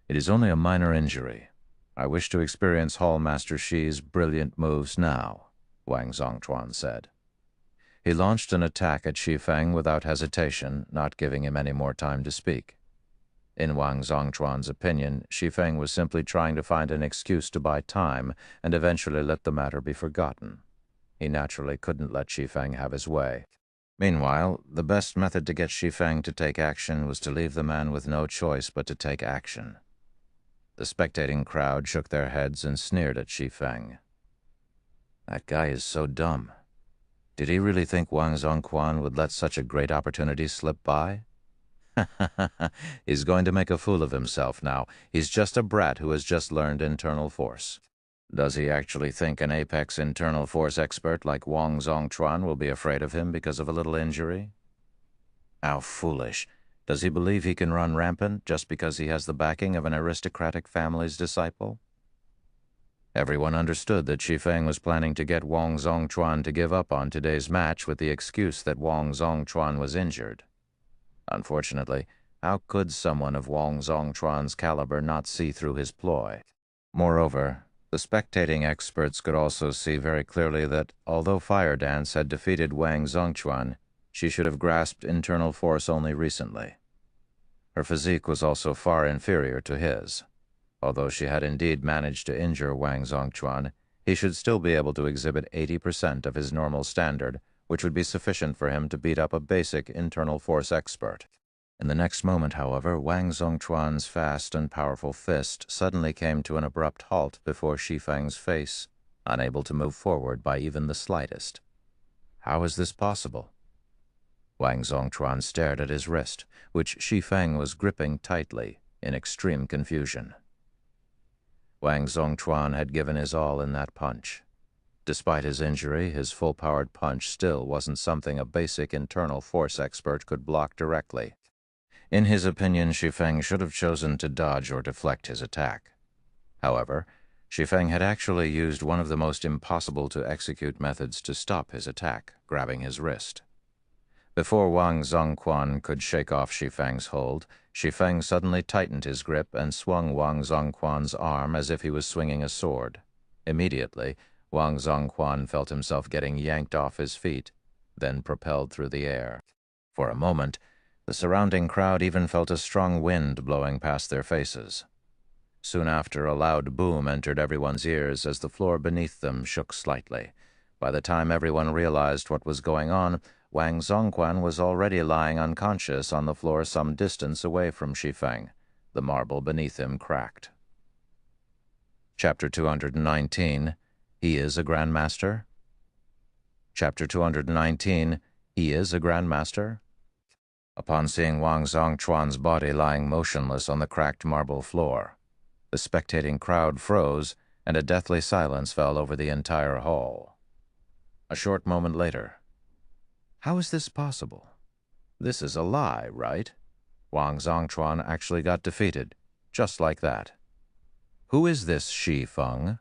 It is only a minor injury. I wish to experience Hall Master Shi's brilliant moves now," Wang Zongchuan said. He launched an attack at Shi Feng without hesitation, not giving him any more time to speak. In Wang Zongchuan's opinion, Shi Feng was simply trying to find an excuse to buy time and eventually let the matter be forgotten. He naturally couldn't let Shi Feng have his way. Meanwhile, the best method to get Shi Feng to take action was to leave the man with no choice but to take action. The spectating crowd shook their heads and sneered at Shi Feng. "That guy is so dumb. Did he really think Wang Zongquan would let such a great opportunity slip by? He's going to make a fool of himself now. He's just a brat who has just learned internal force. Does he actually think an Apex internal force expert like Wang Zongchuan will be afraid of him because of a little injury? How foolish. Does he believe he can run rampant just because he has the backing of an aristocratic family's disciple?" Everyone understood that Shi Feng was planning to get Wang Zongchuan to give up on today's match with the excuse that Wang Zongchuan was injured. Unfortunately, how could someone of Wang Zongchuan's caliber not see through his ploy? Moreover, the spectating experts could also see very clearly that, although Fire Dance had defeated Wang Zongchuan, she should have grasped internal force only recently. Her physique was also far inferior to his. Although she had indeed managed to injure Wang Zongchuan, he should still be able to exhibit 80% of his normal standard, which would be sufficient for him to beat up a basic internal force expert. In the next moment, however, Wang Zongchuan's fast and powerful fist suddenly came to an abrupt halt before Shi Feng's face, unable to move forward by even the slightest. How is this possible? Wang Zongchuan stared at his wrist, which Shi Feng was gripping tightly, in extreme confusion. Wang Zongchuan had given his all in that punch. Despite his injury, his full-powered punch still wasn't something a basic internal force expert could block directly. In his opinion, Shi Feng should have chosen to dodge or deflect his attack. However, Shi Feng had actually used one of the most impossible-to-execute methods to stop his attack, grabbing his wrist. Before Wang Zongquan could shake off Shi Feng's hold, Shi Feng suddenly tightened his grip and swung Wang Zongquan's arm as if he was swinging a sword. Immediately, Wang Zongquan felt himself getting yanked off his feet, then propelled through the air. For a moment, the surrounding crowd even felt a strong wind blowing past their faces. Soon after, a loud boom entered everyone's ears as the floor beneath them shook slightly. By the time everyone realized what was going on, Wang Zongquan was already lying unconscious on the floor some distance away from Shi Feng. The marble beneath him cracked. Chapter 219, He is a Grandmaster? Chapter 219, He is a Grandmaster? Upon seeing Wang Zongchuan's body lying motionless on the cracked marble floor, the spectating crowd froze, and a deathly silence fell over the entire hall. A short moment later, "How is this possible? This is a lie, right? Wang Zongchuan actually got defeated, just like that. Who is this Shi Feng?"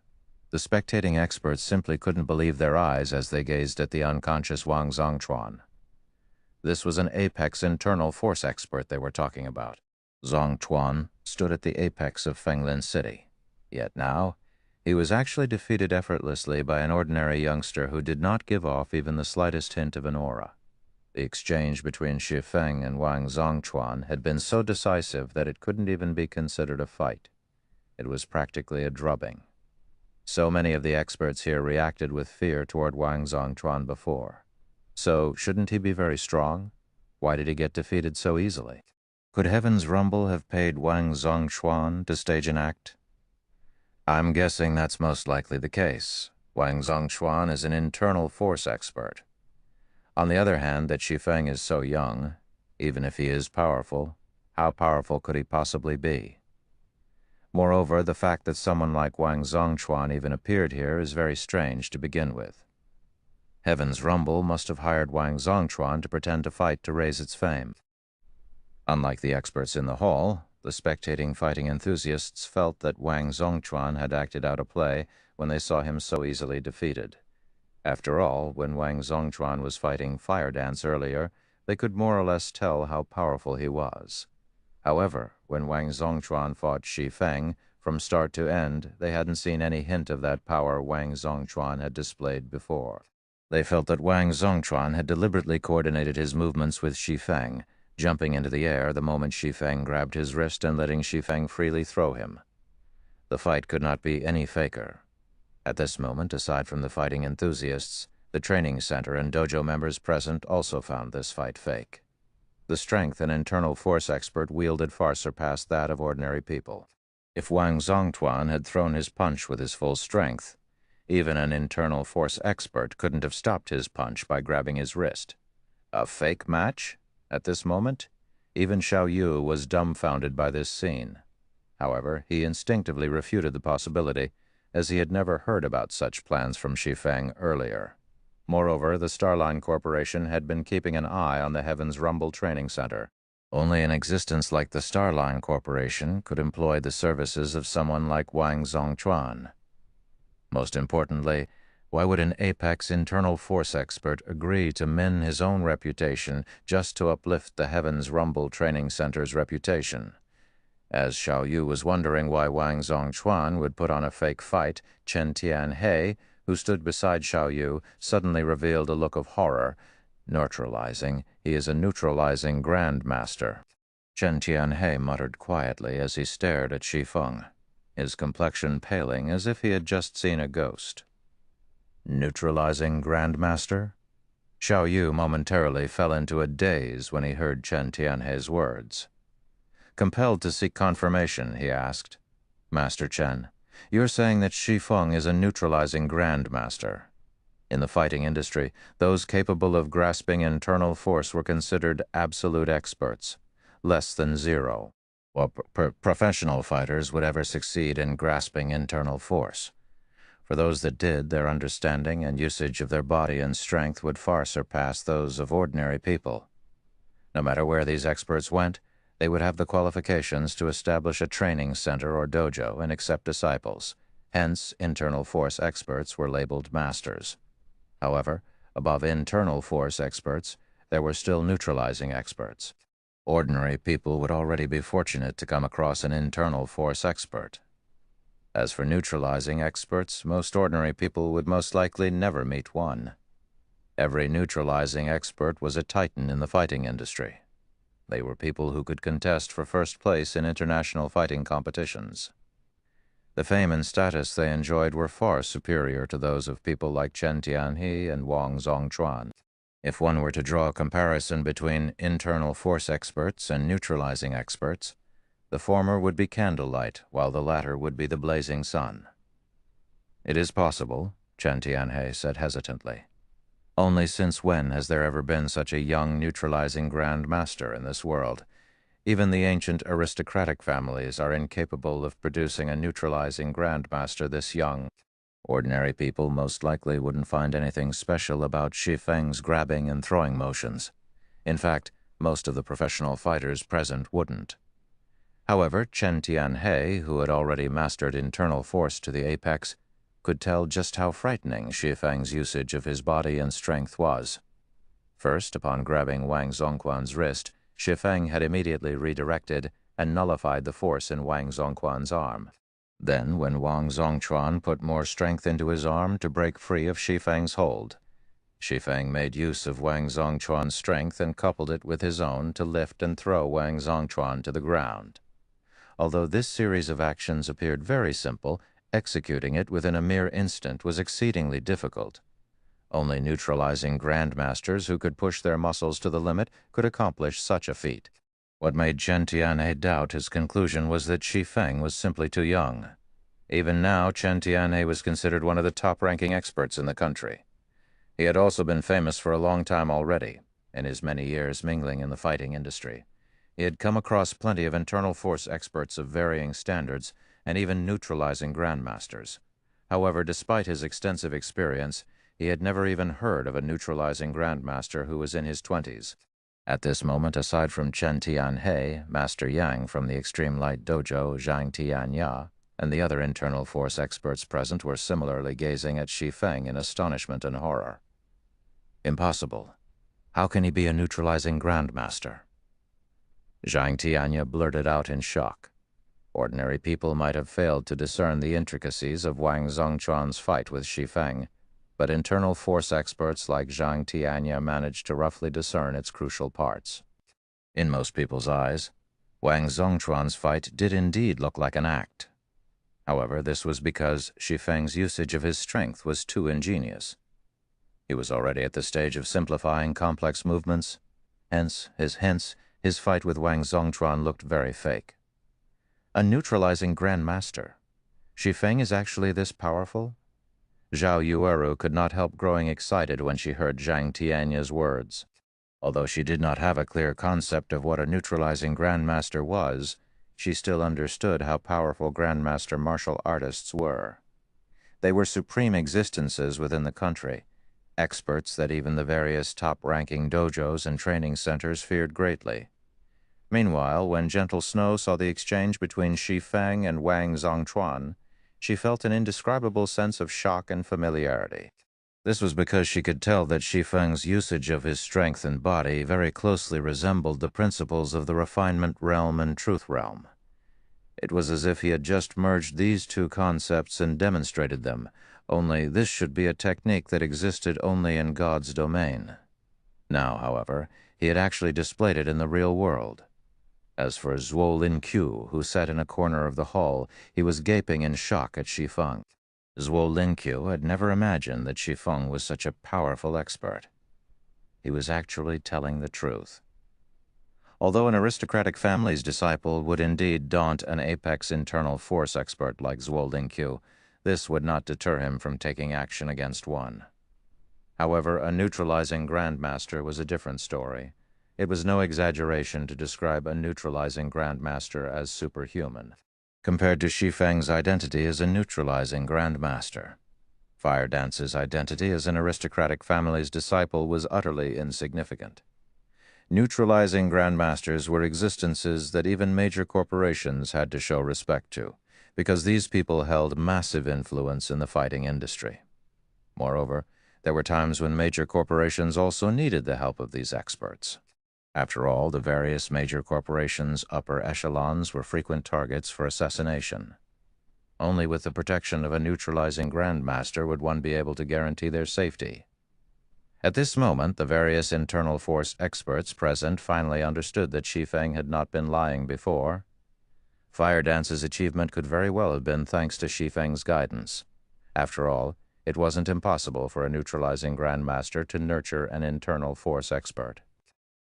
The spectating experts simply couldn't believe their eyes as they gazed at the unconscious Wang Zongchuan. This was an apex internal force expert they were talking about. Zongchuan stood at the apex of Fenglin City. Yet now, he was actually defeated effortlessly by an ordinary youngster who did not give off even the slightest hint of an aura. The exchange between Shi Feng and Wang Zongchuan had been so decisive that it couldn't even be considered a fight. It was practically a drubbing. So many of the experts here reacted with fear toward Wang Zongchuan before. So, shouldn't he be very strong? Why did he get defeated so easily? Could Heaven's Rumble have paid Wang Zongchuan to stage an act? I'm guessing that's most likely the case. Wang Zongchuan is an internal force expert. On the other hand, that Shi Feng is so young, even if he is powerful, how powerful could he possibly be? Moreover, the fact that someone like Wang Zongchuan even appeared here is very strange to begin with. Heaven's Rumble must have hired Wang Zongchuan to pretend to fight to raise its fame. Unlike the experts in the hall, the spectating fighting enthusiasts felt that Wang Zongchuan had acted out a play when they saw him so easily defeated. After all, when Wang Zongchuan was fighting Fire Dance earlier, they could more or less tell how powerful he was. However, when Wang Zongchuan fought Shi Feng, from start to end, they hadn't seen any hint of that power Wang Zongchuan had displayed before. They felt that Wang Zongchuan had deliberately coordinated his movements with Shi Feng, jumping into the air the moment Shi Feng grabbed his wrist and letting Shi Feng freely throw him. The fight could not be any faker. At this moment, aside from the fighting enthusiasts, the training center and dojo members present also found this fight fake. The strength an internal force expert wielded far surpassed that of ordinary people. If Wang Zongchuan had thrown his punch with his full strength, even an internal force expert couldn't have stopped his punch by grabbing his wrist. A fake match? At this moment, even Xiao Yu was dumbfounded by this scene. However, he instinctively refuted the possibility, as he had never heard about such plans from Shi Feng earlier. Moreover, the Starline Corporation had been keeping an eye on the Heaven's Rumble Training Center. Only an existence like the Starline Corporation could employ the services of someone like Wang Zongchuan. Most importantly, why would an apex internal force expert agree to min his own reputation just to uplift the Heaven's Rumble Training Center's reputation? As Xiao Yu was wondering why Wang Zongchuan would put on a fake fight, Chen Tianhe, who stood beside Xiao Yu, suddenly revealed a look of horror. Neutralizing, he is a neutralizing Grandmaster. Chen Tianhe muttered quietly as he stared at Shi Feng, his complexion paling as if he had just seen a ghost. Neutralizing Grandmaster? Xiao Yu momentarily fell into a daze when he heard Chen Tianhe's words. Compelled to seek confirmation, he asked, "Master Chen, you're saying that Shi Feng is a neutralizing Grandmaster." In the fighting industry, those capable of grasping internal force were considered absolute experts, less than zero. While professional fighters would ever succeed in grasping internal force. For those that did, their understanding and usage of their body and strength would far surpass those of ordinary people. No matter where these experts went, they would have the qualifications to establish a training center or dojo and accept disciples. Hence, internal force experts were labeled masters. However, above internal force experts, there were still neutralizing experts. Ordinary people would already be fortunate to come across an internal force expert. As for neutralizing experts, most ordinary people would most likely never meet one. Every neutralizing expert was a titan in the fighting industry. They were people who could contest for first place in international fighting competitions. The fame and status they enjoyed were far superior to those of people like Chen Tianhe and Wang Zongchuan. If one were to draw a comparison between internal force experts and neutralizing experts, the former would be candlelight, while the latter would be the blazing sun. It is possible, Chen Tianhe said hesitantly. Only since when has there ever been such a young neutralizing Grand Master in this world? Even the ancient aristocratic families are incapable of producing a neutralizing Grand Master this young. Ordinary people most likely wouldn't find anything special about Shi Feng's grabbing and throwing motions. In fact, most of the professional fighters present wouldn't. However, Chen Tianhe, who had already mastered internal force to the apex, could tell just how frightening Shi Feng's usage of his body and strength was. First, upon grabbing Wang Zongquan's wrist, Shi Feng had immediately redirected and nullified the force in Wang Zongquan's arm. Then, when Wang Zongquan put more strength into his arm to break free of Shi Feng's hold, Shi Feng made use of Wang Zongquan's strength and coupled it with his own to lift and throw Wang Zongquan to the ground. Although this series of actions appeared very simple, executing it within a mere instant was exceedingly difficult. Only neutralizing grandmasters who could push their muscles to the limit could accomplish such a feat. What made Chen Tianhe doubt his conclusion was that Shi Feng was simply too young. Even now, Chen Tianhe was considered one of the top-ranking experts in the country. He had also been famous for a long time already, in his many years mingling in the fighting industry. He had come across plenty of internal force experts of varying standards and even neutralizing grandmasters. However, despite his extensive experience, he had never even heard of a neutralizing grandmaster who was in his 20s. At this moment, aside from Chen Tianhe, Master Yang from the Extreme Light Dojo, Zhang Tianya, and the other internal force experts present were similarly gazing at Shi Feng in astonishment and horror. Impossible. How can he be a neutralizing grandmaster? Zhang Tianya blurted out in shock. Ordinary people might have failed to discern the intricacies of Wang Zongquan's fight with Shi Feng, but internal force experts like Zhang Tianya managed to roughly discern its crucial parts. In most people's eyes, Wang Zongquan's fight did indeed look like an act. However, this was because Shi Feng's usage of his strength was too ingenious. He was already at the stage of simplifying complex movements, hence his fight with Wang Zongquan looked very fake. A neutralizing grandmaster. Shi Feng is actually this powerful? Zhao Yueru could not help growing excited when she heard Zhang Tianya's words. Although she did not have a clear concept of what a neutralizing grandmaster was, she still understood how powerful grandmaster martial artists were. They were supreme existences within the country, experts that even the various top-ranking dojos and training centers feared greatly. Meanwhile, when Gentle Snow saw the exchange between Shi Feng and Wang Zongquan, she felt an indescribable sense of shock and familiarity. This was because she could tell that Shi Feng's usage of his strength and body very closely resembled the principles of the refinement realm and truth realm. It was as if he had just merged these two concepts and demonstrated them, only this should be a technique that existed only in God's domain. Now, however, he had actually displayed it in the real world. As for Zhuo Lin-Qiu, who sat in a corner of the hall, he was gaping in shock at Shi Feng. Zhuo Lin-Qiu had never imagined that Shi Feng was such a powerful expert. He was actually telling the truth. Although an aristocratic family's disciple would indeed daunt an apex internal force expert like Zhuo Lin-Qiu, this would not deter him from taking action against one. However, a neutralizing grandmaster was a different story. It was no exaggeration to describe a neutralizing grandmaster as superhuman, compared to Shi Feng's identity as a neutralizing grandmaster. Fire Dance's identity as an aristocratic family's disciple was utterly insignificant. Neutralizing grandmasters were existences that even major corporations had to show respect to, because these people held massive influence in the fighting industry. Moreover, there were times when major corporations also needed the help of these experts. After all, the various major corporations' upper echelons were frequent targets for assassination. Only with the protection of a neutralizing grandmaster would one be able to guarantee their safety. At this moment, the various internal force experts present finally understood that Shi Feng had not been lying before. Fire Dance's achievement could very well have been thanks to Shi Feng's guidance. After all, it wasn't impossible for a neutralizing grandmaster to nurture an internal force expert.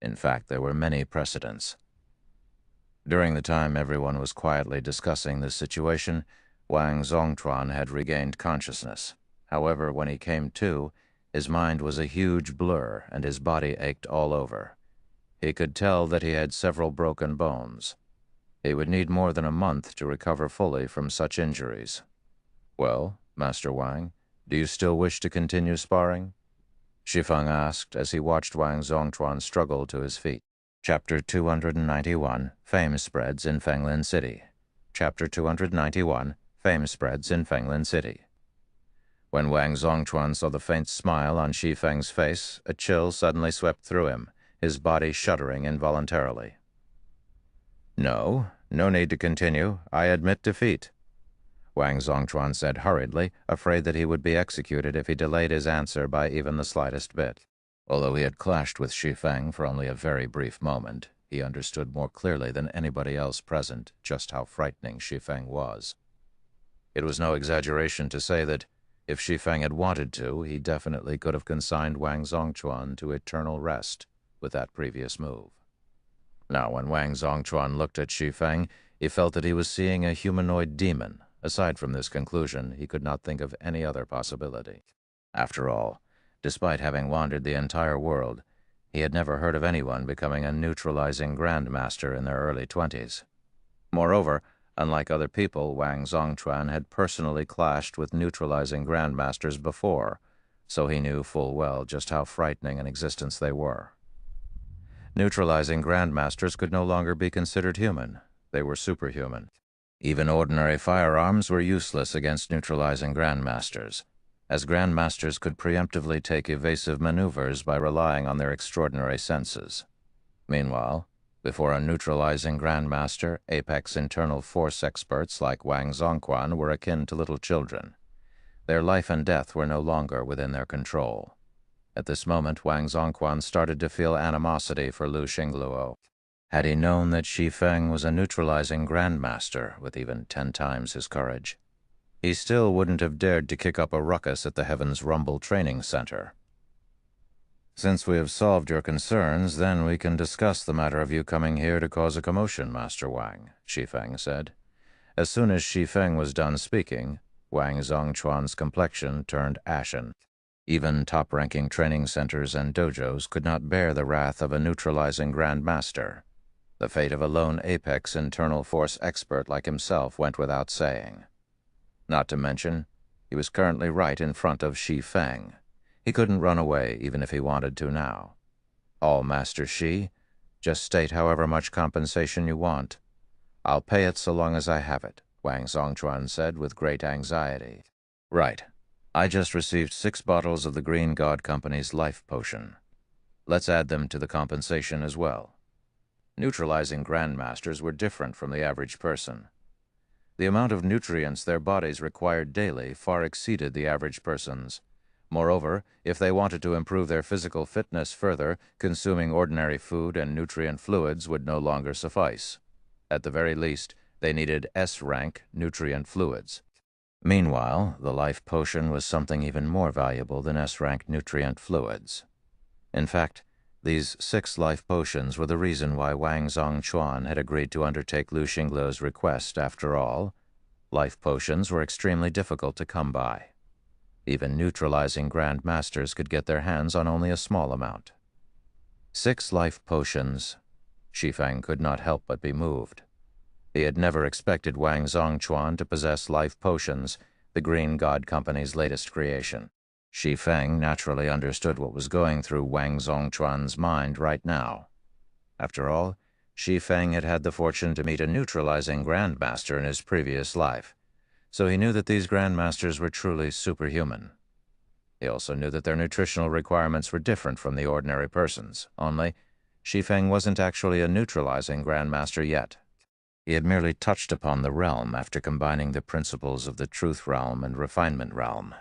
In fact, there were many precedents. During the time everyone was quietly discussing this situation, Wang Zongquan had regained consciousness. However, when he came to, his mind was a huge blur and his body ached all over. He could tell that he had several broken bones. He would need more than a month to recover fully from such injuries. "Well, Master Wang, do you still wish to continue sparring?" Shi Feng asked as he watched Wang Zongchuan struggle to his feet. Chapter 291, Fame Spreads in Fenglin City. Chapter 291, Fame Spreads in Fenglin City. When Wang Zongchuan saw the faint smile on Shi Feng's face, a chill suddenly swept through him, his body shuddering involuntarily. No need to continue. I admit defeat," Wang Zongchuan said hurriedly, afraid that he would be executed if he delayed his answer by even the slightest bit. Although he had clashed with Shi Feng for only a very brief moment, he understood more clearly than anybody else present just how frightening Shi Feng was. It was no exaggeration to say that, if Shi Feng had wanted to, he definitely could have consigned Wang Zongchuan to eternal rest with that previous move. Now, when Wang Zongchuan looked at Shi Feng, he felt that he was seeing a humanoid demon. Aside from this conclusion, he could not think of any other possibility. After all, despite having wandered the entire world, he had never heard of anyone becoming a neutralizing grandmaster in their early 20s. Moreover, unlike other people, Wang Zongchuan had personally clashed with neutralizing grandmasters before, so he knew full well just how frightening an existence they were. Neutralizing grandmasters could no longer be considered human. They were superhuman. Even ordinary firearms were useless against neutralizing grandmasters, as grandmasters could preemptively take evasive maneuvers by relying on their extraordinary senses. Meanwhile, before a neutralizing grandmaster, apex internal force experts like Wang Zongchuan were akin to little children. Their life and death were no longer within their control. At this moment, Wang Zongchuan started to feel animosity for Lu Xingluo. Had he known that Shi Feng was a neutralizing grandmaster with even 10 times his courage, he still wouldn't have dared to kick up a ruckus at the Heaven's Rumble Training Center. "Since we have solved your concerns, then we can discuss the matter of you coming here to cause a commotion, Master Wang," Shi Feng said. As soon as Shi Feng was done speaking, Wang Zongchuan's complexion turned ashen. Even top-ranking training centers and dojos could not bear the wrath of a neutralizing grandmaster. The fate of a lone apex internal force expert like himself went without saying. Not to mention, he was currently right in front of Shi Feng. He couldn't run away even if he wanted to now. "All, Master Shi. Just state however much compensation you want. I'll pay it so long as I have it," Wang Zongchuan said with great anxiety. "Right. I just received 6 bottles of the Green God Company's life potion. Let's add them to the compensation as well." Neutralizing grandmasters were different from the average person. The amount of nutrients their bodies required daily far exceeded the average person's. Moreover, if they wanted to improve their physical fitness further, consuming ordinary food and nutrient fluids would no longer suffice. At the very least, they needed S-rank nutrient fluids. Meanwhile, the life potion was something even more valuable than S-rank nutrient fluids. In fact, these 6 life potions were the reason why Wang Zongchuan had agreed to undertake Lu Xingluo's request. After all, life potions were extremely difficult to come by. Even neutralizing grandmasters could get their hands on only a small amount. 6 life potions. Shi Feng could not help but be moved. He had never expected Wang Zongchuan to possess life potions, the Green God Company's latest creation. Shi Feng naturally understood what was going through Wang Zongchuan's mind right now. After all, Shi Feng had had the fortune to meet a neutralizing grandmaster in his previous life, so he knew that these grandmasters were truly superhuman. He also knew that their nutritional requirements were different from the ordinary person's, only Shi Feng wasn't actually a neutralizing grandmaster yet. He had merely touched upon the realm after combining the principles of the truth realm and refinement realm.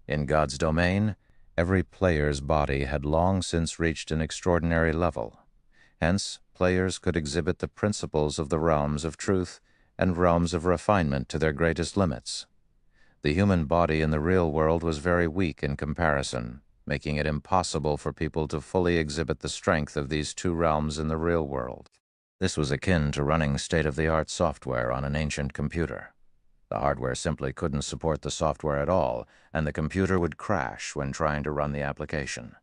In God's domain, every player's body had long since reached an extraordinary level. Hence, players could exhibit the principles of the realms of truth and realms of refinement to their greatest limits. The human body in the real world was very weak in comparison, making it impossible for people to fully exhibit the strength of these 2 realms in the real world. This was akin to running state-of-the-art software on an ancient computer. The hardware simply couldn't support the software at all, and the computer would crash when trying to run the application.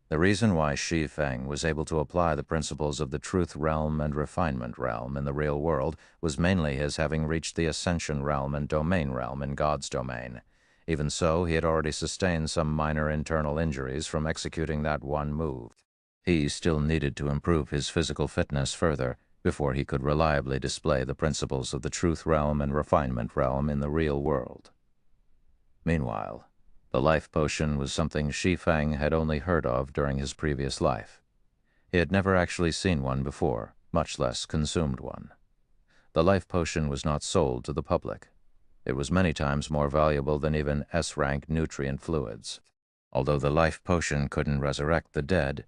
The reason why Shi Feng was able to apply the principles of the truth realm and refinement realm in the real world was mainly his having reached the ascension realm and domain realm in God's domain. Even so, he had already sustained some minor internal injuries from executing that one move. He still needed to improve his physical fitness further before he could reliably display the principles of the truth realm and refinement realm in the real world. Meanwhile, the life potion was something Shi Feng had only heard of during his previous life. He had never actually seen one before, much less consumed one. The life potion was not sold to the public. It was many times more valuable than even S-rank nutrient fluids. Although the life potion couldn't resurrect the dead,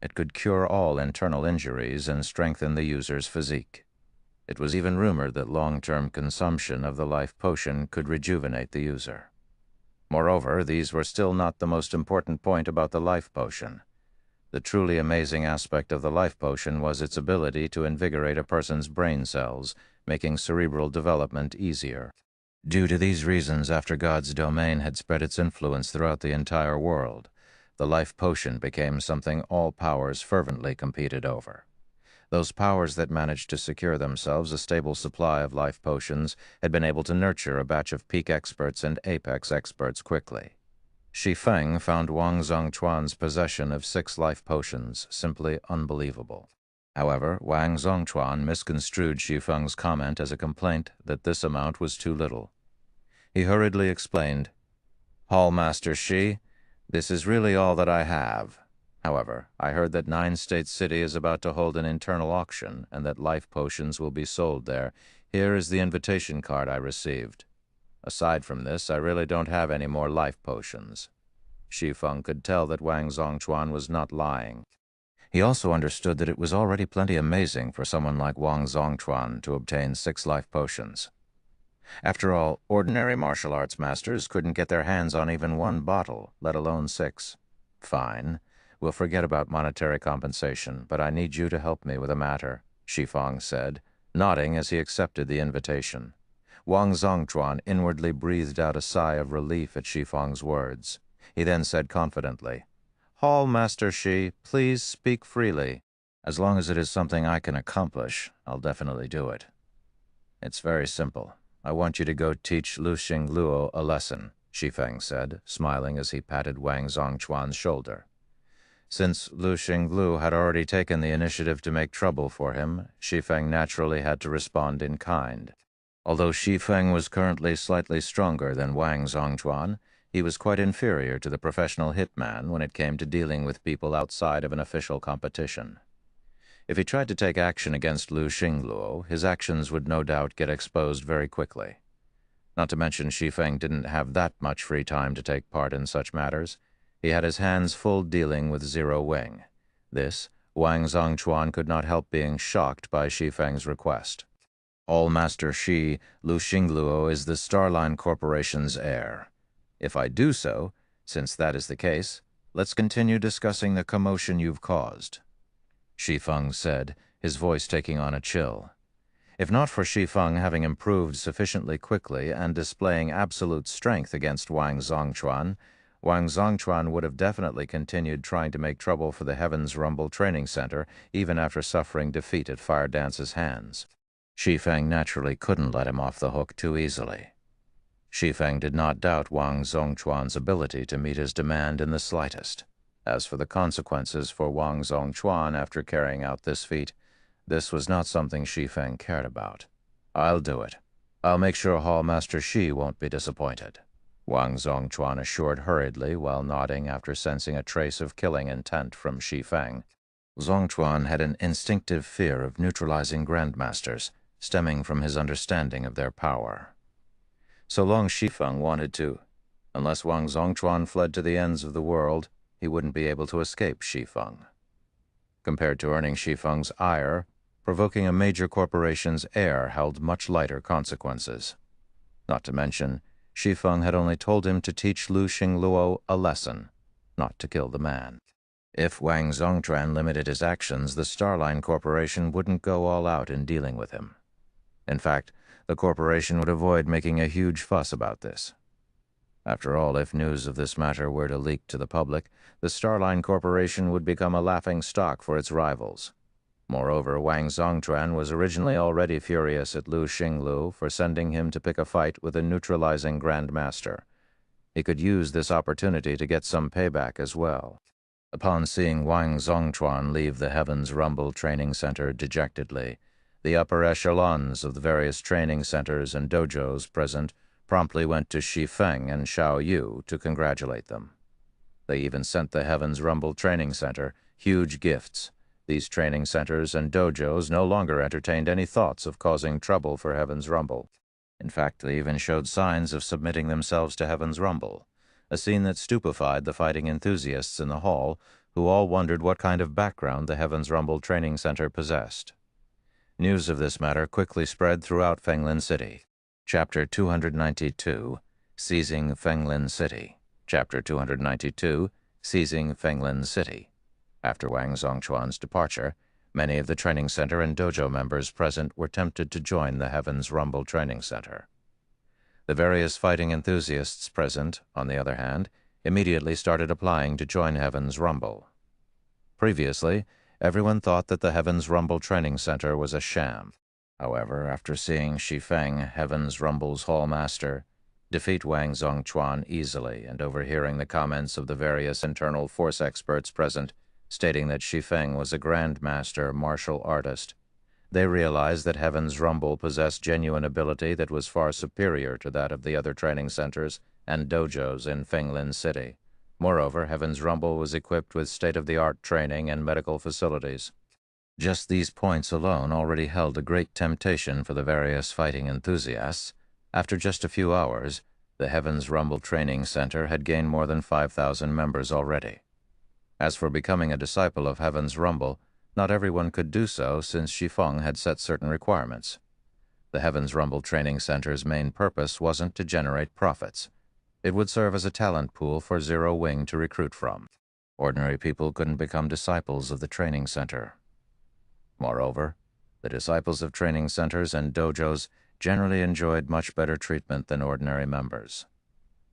it could cure all internal injuries and strengthen the user's physique. It was even rumored that long-term consumption of the life potion could rejuvenate the user. Moreover, these were still not the most important point about the life potion. The truly amazing aspect of the life potion was its ability to invigorate a person's brain cells, making cerebral development easier. Due to these reasons, after God's domain had spread its influence throughout the entire world, the life potion became something all powers fervently competed over. Those powers that managed to secure themselves a stable supply of life potions had been able to nurture a batch of peak experts and apex experts quickly. Shi Feng found Wang Zongchuan's possession of 6 life potions simply unbelievable. However, Wang Zongchuan misconstrued Shi Feng's comment as a complaint that this amount was too little. He hurriedly explained, "Hall Master Shi, this is really all that I have. However, I heard that 9 State City is about to hold an internal auction and that life potions will be sold there. Here is the invitation card I received. Aside from this, I really don't have any more life potions." Shi Feng could tell that Wang Zongchuan was not lying. He also understood that it was already plenty amazing for someone like Wang Zongchuan to obtain 6 life potions. After all, ordinary martial arts masters couldn't get their hands on even 1 bottle, let alone 6. "Fine. We'll forget about monetary compensation, but I need you to help me with a matter," Shi Feng said, nodding as he accepted the invitation. Wang Zongchuan inwardly breathed out a sigh of relief at Shi Feng's words. He then said confidently, "Hall Master Shi, please speak freely. As long as it is something I can accomplish, I'll definitely do it." "It's very simple. I want you to go teach Lu Xingluo a lesson," Shi Feng said, smiling as he patted Wang Zongchuan's shoulder. Since Lu Xingluo had already taken the initiative to make trouble for him, Shi Feng naturally had to respond in kind. Although Shi Feng was currently slightly stronger than Wang Zongchuan, he was quite inferior to the professional hitman when it came to dealing with people outside of an official competition. If he tried to take action against Lu Xingluo, his actions would no doubt get exposed very quickly. Not to mention Shi Feng didn't have that much free time to take part in such matters. He had his hands full dealing with Zero Wing. This, Wang Zongchuan could not help being shocked by Shi Feng's request. "All Master Shi, Lu Xingluo is the Starline Corporation's heir. If I do so, since that is the case, let's continue discussing the commotion you've caused," Shi Feng said, his voice taking on a chill. If not for Shi Feng having improved sufficiently quickly and displaying absolute strength against Wang Zongchuan would have definitely continued trying to make trouble for the Heaven's Rumble Training Center even after suffering defeat at Fire Dance's hands. Shi Feng naturally couldn't let him off the hook too easily. Shi Feng did not doubt Wang Zongchuan's ability to meet his demand in the slightest. As for the consequences for Wang Zongchuan after carrying out this feat, this was not something Shi Feng cared about. "I'll do it. I'll make sure Hall Master Shi won't be disappointed," Wang Zongchuan assured hurriedly while nodding after sensing a trace of killing intent from Shi Feng. Zongchuan had an instinctive fear of neutralizing grandmasters, stemming from his understanding of their power. So long Shi Feng wanted to. Unless Wang Zongchuan fled to the ends of the world, he wouldn't be able to escape Shi Feng. Compared to earning Shi Feng's ire, provoking a major corporation's heir held much lighter consequences. Not to mention, Shi Feng had only told him to teach Lu Xingluo a lesson, not to kill the man. If Wang Zongchuan limited his actions, the Starline Corporation wouldn't go all out in dealing with him. In fact, the corporation would avoid making a huge fuss about this. After all, if news of this matter were to leak to the public, the Starline Corporation would become a laughing stock for its rivals. Moreover, Wang Zongchuan was originally already furious at Lu Xinglu for sending him to pick a fight with a neutralizing Grand Master. He could use this opportunity to get some payback as well. Upon seeing Wang Zongchuan leave the Heavens Rumble Training Center dejectedly, the upper echelons of the various training centers and dojos present promptly went to Shi Feng and Xiao Yu to congratulate them. They even sent the Heavens Rumble Training Center huge gifts. These training centers and dojos no longer entertained any thoughts of causing trouble for Heavens Rumble. In fact, they even showed signs of submitting themselves to Heavens Rumble, a scene that stupefied the fighting enthusiasts in the hall, who all wondered what kind of background the Heavens Rumble Training Center possessed. News of this matter quickly spread throughout Fenglin City. Chapter 292, Seizing Fenglin City. Chapter 292, Seizing Fenglin City. After Wang Zongchuan's departure, many of the training center and dojo members present were tempted to join the Heavens Rumble Training Center. The various fighting enthusiasts present, on the other hand, immediately started applying to join Heavens Rumble. Previously, everyone thought that the Heavens Rumble Training Center was a sham. However, after seeing Shi Feng, Heavens Rumble's hall master, defeat Wang Zongchuan easily and overhearing the comments of the various internal force experts present, stating that Shi Feng was a grandmaster martial artist, they realized that Heavens Rumble possessed genuine ability that was far superior to that of the other training centers and dojos in Fenglin City. Moreover, Heavens Rumble was equipped with state-of-the-art training and medical facilities. Just these points alone already held a great temptation for the various fighting enthusiasts. After just a few hours, the Heavens Rumble Training Center had gained more than 5,000 members already. As for becoming a disciple of Heavens Rumble, not everyone could do so since Shi Feng had set certain requirements. The Heavens Rumble Training Center's main purpose wasn't to generate profits. It would serve as a talent pool for Zero Wing to recruit from. Ordinary people couldn't become disciples of the training center. Moreover, the disciples of training centers and dojos generally enjoyed much better treatment than ordinary members.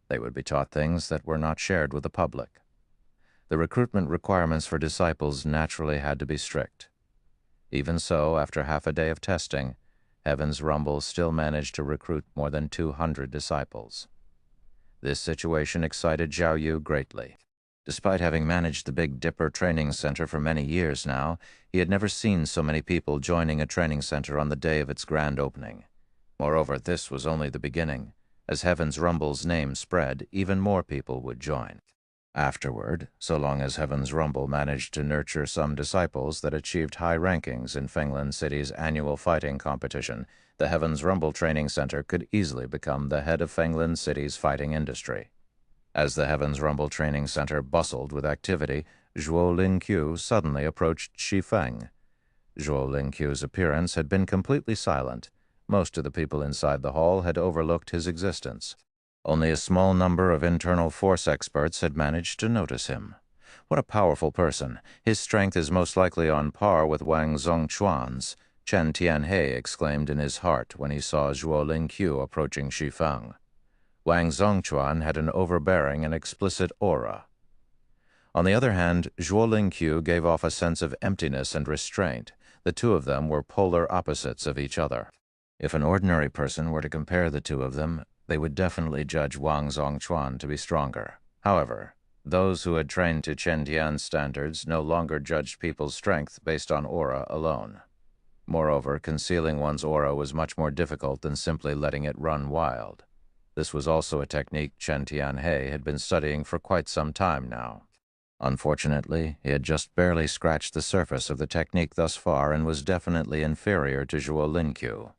They would be taught things that were not shared with the public. The recruitment requirements for disciples naturally had to be strict. Even so, after half a day of testing, Heavens Rumble still managed to recruit more than 200 disciples. This situation excited Xiao Yu greatly. Despite having managed the Big Dipper Training Center for many years now, he had never seen so many people joining a training center on the day of its grand opening. Moreover, this was only the beginning. As Heavens Rumble's name spread, even more people would join. Afterward, so long as Heavens Rumble managed to nurture some disciples that achieved high rankings in Fenglin City's annual fighting competition, the Heavens Rumble Training Center could easily become the head of Fenglin City's fighting industry. As the Heavens Rumble Training Center bustled with activity, Zhuo Lingqiu suddenly approached Shi Feng. Zhuo Lingqiu's appearance had been completely silent. Most of the people inside the hall had overlooked his existence. Only a small number of internal force experts had managed to notice him. What a powerful person! His strength is most likely on par with Wang Zongchuan's, Chen Tianhe exclaimed in his heart when he saw Zhuo Lingqiu approaching Shi Feng. Wang Zongchuan had an overbearing and explicit aura. On the other hand, Zhuo Lingqiu gave off a sense of emptiness and restraint. The two of them were polar opposites of each other. If an ordinary person were to compare the two of them, they would definitely judge Wang Zongchuan to be stronger. However, those who had trained to Chen Tian's standards no longer judged people's strength based on aura alone. Moreover, concealing one's aura was much more difficult than simply letting it run wild. This was also a technique Chen Tianhe had been studying for quite some time now. Unfortunately, he had just barely scratched the surface of the technique thus far and was definitely inferior to Zhuo Lingqiu.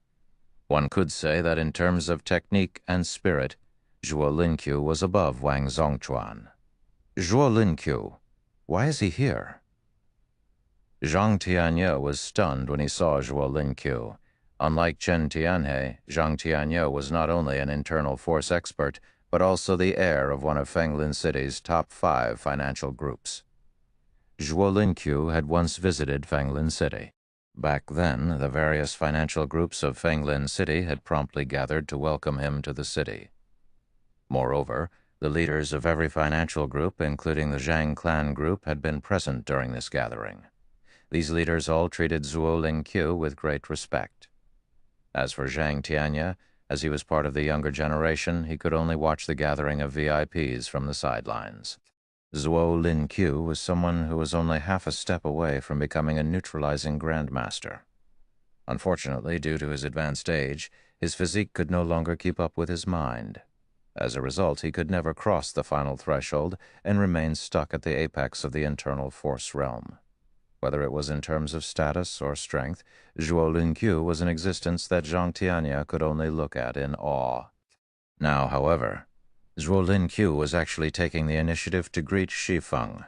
One could say that in terms of technique and spirit, Zhuo Lingqiu was above Wang Zongchuan. Zhuo Lingqiu, why is he here? Zhang Tianye was stunned when he saw Zhuo Lingqiu. Unlike Chen Tianhe, Zhang Tianye was not only an internal force expert, but also the heir of one of Fenglin City's top 5 financial groups. Zhuo Lingqiu had once visited Fenglin City. Back then, the various financial groups of Fenglin City had promptly gathered to welcome him to the city. Moreover, the leaders of every financial group, including the Zhang clan group, had been present during this gathering. These leaders all treated Zhuo Lingqiu with great respect. As for Zhang Tianya, as he was part of the younger generation, he could only watch the gathering of VIPs from the sidelines. Zhuo Lingqiu was someone who was only half a step away from becoming a neutralizing grandmaster. Unfortunately, due to his advanced age, his physique could no longer keep up with his mind. As a result, he could never cross the final threshold and remained stuck at the apex of the internal force realm. Whether it was in terms of status or strength, Zhuo Lingqiu was an existence that Zhang Tianya could only look at in awe. Now, however, Zhuo Lingqiu was actually taking the initiative to greet Shi Feng.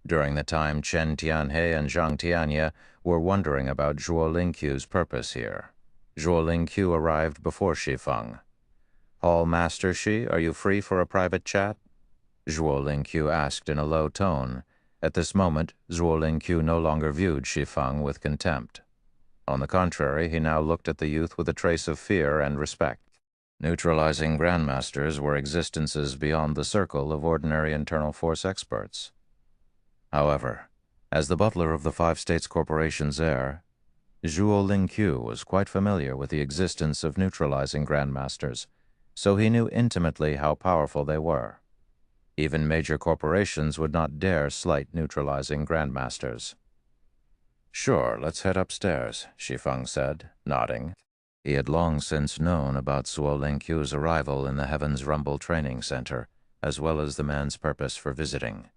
During the time Chen Tianhe and Zhang Tianya were wondering about Zhuo Lingqiu's purpose here, Zhuo Lingqiu arrived before Shi Feng. "Hall Master Shi, are you free for a private chat?" Zhuo Lingqiu asked in a low tone. At this moment, Zhuo Lingqiu no longer viewed Shi Feng with contempt. On the contrary, he now looked at the youth with a trace of fear and respect. Neutralizing grandmasters were existences beyond the circle of ordinary internal force experts. However, as the butler of the Five States Corporation's heir, Zhuo Lingqiu was quite familiar with the existence of neutralizing grandmasters, so he knew intimately how powerful they were. Even major corporations would not dare slight neutralizing grandmasters. "Sure, let's head upstairs," Shi Feng said, nodding. He had long since known about Zhuo Lingqiu's arrival in the Heaven's Rumble Training Center, as well as the man's purpose for visiting.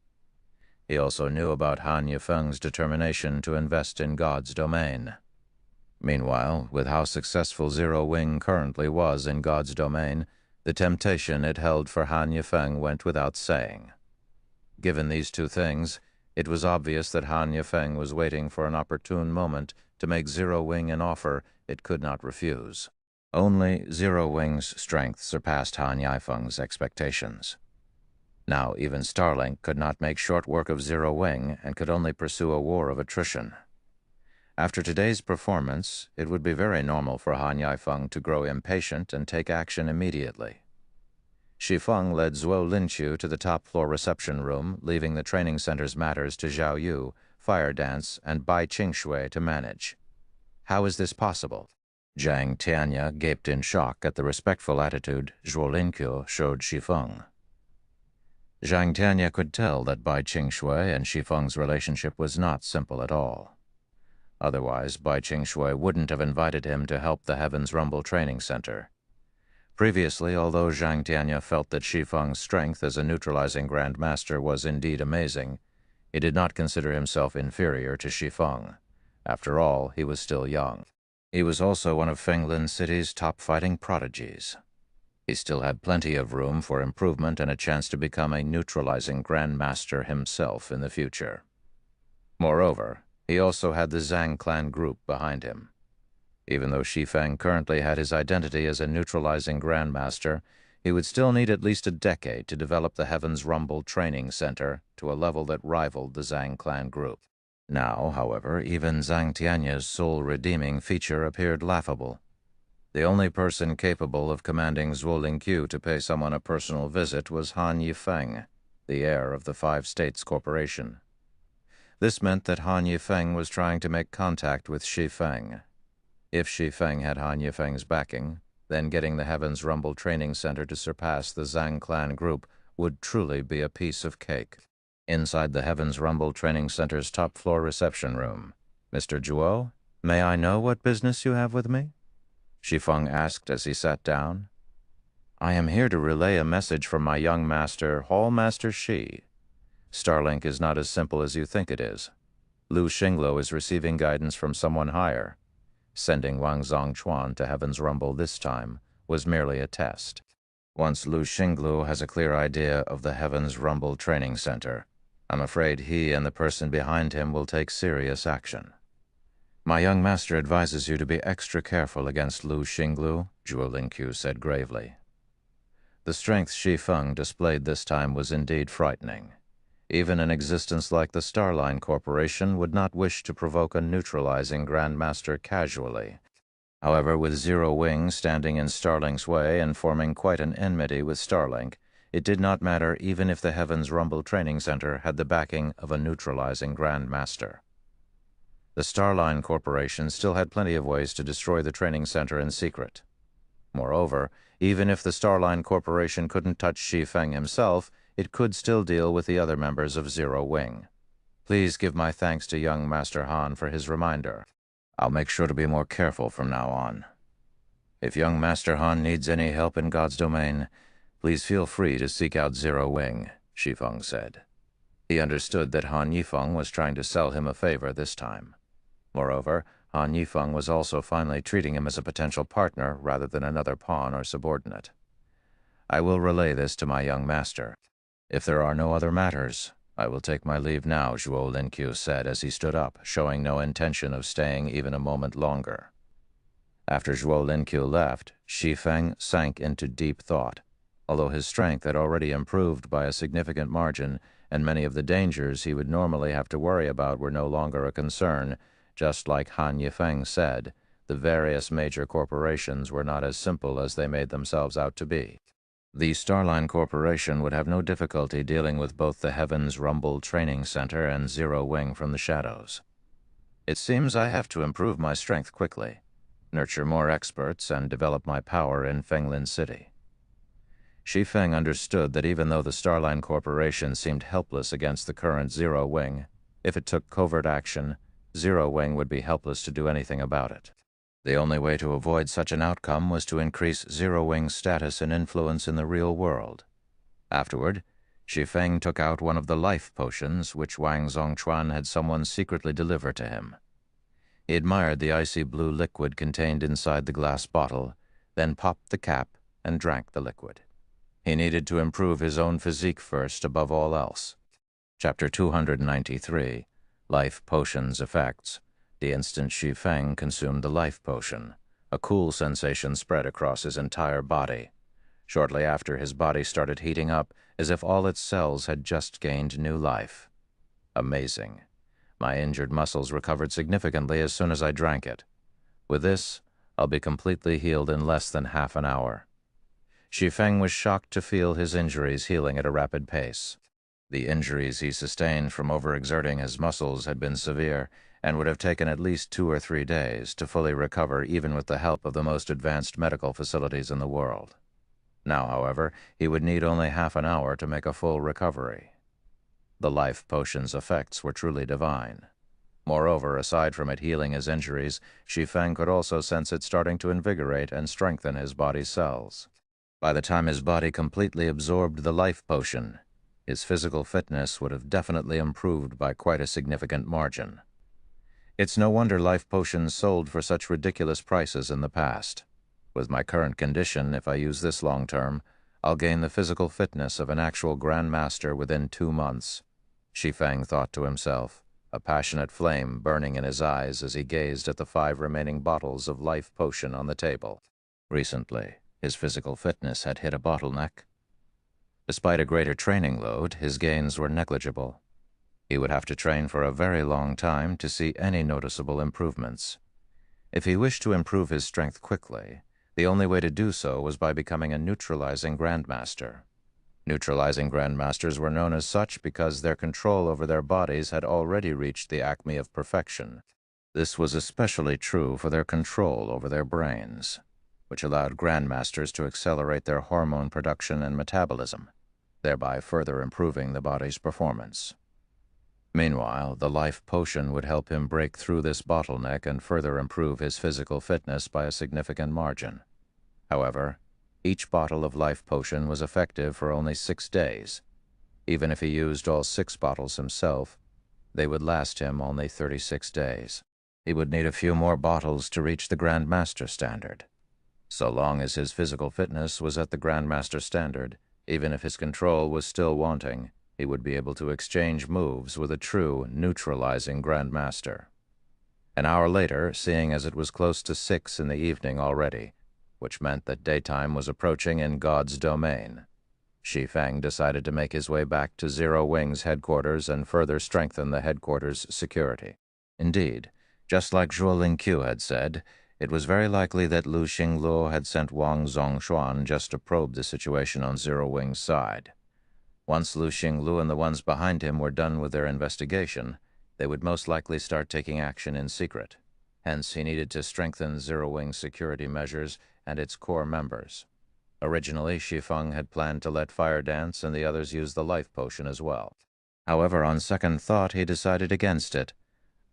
He also knew about Han Yifeng's determination to invest in God's domain. Meanwhile, with how successful Zero Wing currently was in God's domain, the temptation it held for Han Yifeng went without saying. Given these two things, it was obvious that Han Yifeng was waiting for an opportune moment to make Zero Wing an offer it could not refuse. Only Zero Wing's strength surpassed Han Yifeng's expectations. Now even Starlink could not make short work of Zero Wing and could only pursue a war of attrition. After today's performance, it would be very normal for Han Yifeng to grow impatient and take action immediately. Shi Feng led Zhuo Lingqiu to the top-floor reception room, leaving the training center's matters to Zhao Yu, Fire Dance, and Bai Qingshui to manage. How is this possible? Zhang Tianya gaped in shock at the respectful attitude Zhuo Lingqiu showed Shi Feng. Zhang Tianya could tell that Bai Qingshui and Shi Feng's relationship was not simple at all. Otherwise, Bai Qingshui wouldn't have invited him to help the Heaven's Rumble Training Center. Previously, although Zhang Tianya felt that Shi Feng's strength as a neutralizing grandmaster was indeed amazing, he did not consider himself inferior to Shi Feng. After all, he was still young. He was also one of Fenglin City's top fighting prodigies. He still had plenty of room for improvement and a chance to become a neutralizing grandmaster himself in the future. Moreover, he also had the Zhang clan group behind him. Even though Shi Feng currently had his identity as a neutralizing grandmaster, he would still need at least a decade to develop the Heaven's Rumble Training Center to a level that rivaled the Zhang clan group. Now, however, even Zhang Tianya's sole redeeming feature appeared laughable. The only person capable of commanding Zhuo Lingqiu to pay someone a personal visit was Han Yifeng, the heir of the Five States Corporation. This meant that Han Yifeng was trying to make contact with Shi Feng. If Shi Feng had Han Yifeng's backing, then getting the Heaven's Rumble Training Center to surpass the Zhang clan group would truly be a piece of cake. Inside the Heaven's Rumble Training Center's top-floor reception room, "Mr. Zhuo, may I know what business you have with me?" Shi Feng asked as he sat down. "I am here to relay a message from my young master, Hall Master Shi. Starlink is not as simple as you think it is. Lu Xinglo is receiving guidance from someone higher. Sending Wang Zongchuan to Heaven's Rumble this time was merely a test. Once Lu Xinglu has a clear idea of the Heaven's Rumble Training Center, I'm afraid he and the person behind him will take serious action. My young master advises you to be extra careful against Lu Xinglu," Zhuo Lingqiu said gravely. The strength Shi Feng displayed this time was indeed frightening. Even an existence like the Starline Corporation would not wish to provoke a neutralizing Grandmaster casually. However, with Zero Wing standing in Starlink's way and forming quite an enmity with Starlink, it did not matter even if the Heavens Rumble Training Center had the backing of a neutralizing Grandmaster. The Starline Corporation still had plenty of ways to destroy the training center in secret. Moreover, even if the Starline Corporation couldn't touch Shi Feng himself, it could still deal with the other members of Zero Wing. Please give my thanks to young Master Han for his reminder. I'll make sure to be more careful from now on. If young Master Han needs any help in God's domain, please feel free to seek out Zero Wing, Shi Feng said. He understood that Han Yifeng was trying to sell him a favor this time. Moreover, Han Yifeng was also finally treating him as a potential partner rather than another pawn or subordinate. I will relay this to my young master. If there are no other matters, I will take my leave now, Zhuo Linqiu said as he stood up, showing no intention of staying even a moment longer. After Zhuo Linqiu left, Shi Feng sank into deep thought. Although his strength had already improved by a significant margin, and many of the dangers he would normally have to worry about were no longer a concern, just like Han Yifeng said, the various major corporations were not as simple as they made themselves out to be. The Starline Corporation would have no difficulty dealing with both the Heavens Rumble Training Center and Zero Wing from the shadows. It seems I have to improve my strength quickly, nurture more experts, and develop my power in Fenglin City. Shi Feng understood that even though the Starline Corporation seemed helpless against the current Zero Wing, if it took covert action, Zero Wing would be helpless to do anything about it. The only way to avoid such an outcome was to increase Zero Wing's status and influence in the real world. Afterward, Shi Feng took out one of the life potions which Wang Zongchuan had someone secretly deliver to him. He admired the icy blue liquid contained inside the glass bottle, then popped the cap and drank the liquid. He needed to improve his own physique first above all else. Chapter 293, Life Potion's Effects. The instant Shi Feng consumed the life potion, a cool sensation spread across his entire body. Shortly after, his body started heating up as if all its cells had just gained new life. Amazing. My injured muscles recovered significantly as soon as I drank it. With this, I'll be completely healed in less than half an hour. Shi Feng was shocked to feel his injuries healing at a rapid pace. The injuries he sustained from overexerting his muscles had been severe and would have taken at least 2 or 3 days to fully recover even with the help of the most advanced medical facilities in the world. Now, however, he would need only half an hour to make a full recovery. The life potion's effects were truly divine. Moreover, aside from it healing his injuries, Shi Feng could also sense it starting to invigorate and strengthen his body's cells. By the time his body completely absorbed the life potion, his physical fitness would have definitely improved by quite a significant margin. It's no wonder life potions sold for such ridiculous prices in the past. With my current condition, if I use this long term, I'll gain the physical fitness of an actual Grandmaster within 2 months, Shi Feng thought to himself, a passionate flame burning in his eyes as he gazed at the 5 remaining bottles of life potion on the table. Recently, his physical fitness had hit a bottleneck. Despite a greater training load, his gains were negligible. He would have to train for a very long time to see any noticeable improvements. If he wished to improve his strength quickly, the only way to do so was by becoming a neutralizing Grandmaster. Neutralizing Grandmasters were known as such because their control over their bodies had already reached the acme of perfection. This was especially true for their control over their brains, which allowed Grandmasters to accelerate their hormone production and metabolism, thereby further improving the body's performance. Meanwhile, the life potion would help him break through this bottleneck and further improve his physical fitness by a significant margin. However, each bottle of life potion was effective for only 6 days. Even if he used all 6 bottles himself, they would last him only 36 days. He would need a few more bottles to reach the Grandmaster standard. So long as his physical fitness was at the Grandmaster standard, even if his control was still wanting, he would be able to exchange moves with a true neutralizing Grandmaster. An hour later, seeing as it was close to 6 in the evening already, which meant that daytime was approaching in God's domain, Shi Feng decided to make his way back to Zero Wing's headquarters and further strengthen the headquarters' security. Indeed, just like Zhuo Lingqiu had said, it was very likely that Lu Xingluo had sent Wang Zhongshuan just to probe the situation on Zero Wing's side. Once Lu Xingluo and the ones behind him were done with their investigation, they would most likely start taking action in secret. Hence, he needed to strengthen Zero Wing's security measures and its core members. Originally, Shi Feng had planned to let Fire Dance and the others use the life potion as well. However, on second thought, he decided against it.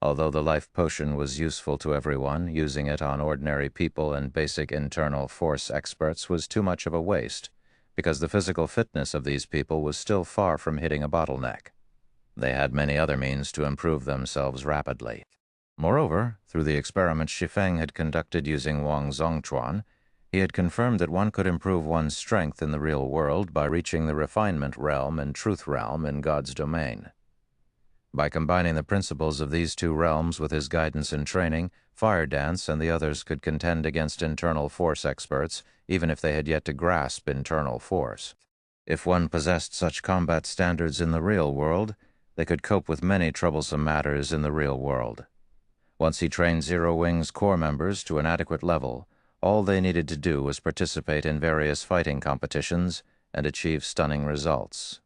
Although the life potion was useful to everyone, using it on ordinary people and basic internal force experts was too much of a waste, because the physical fitness of these people was still far from hitting a bottleneck. They had many other means to improve themselves rapidly. Moreover, through the experiments Shi Feng had conducted using Wang Zongchuan, he had confirmed that one could improve one's strength in the real world by reaching the refinement realm and truth realm in God's domain. By combining the principles of these two realms with his guidance and training, Fire Dance and the others could contend against internal force experts, even if they had yet to grasp internal force. If one possessed such combat standards in the real world, they could cope with many troublesome matters in the real world. Once he trained Zero Wing's core members to an adequate level, all they needed to do was participate in various fighting competitions and achieve stunning results.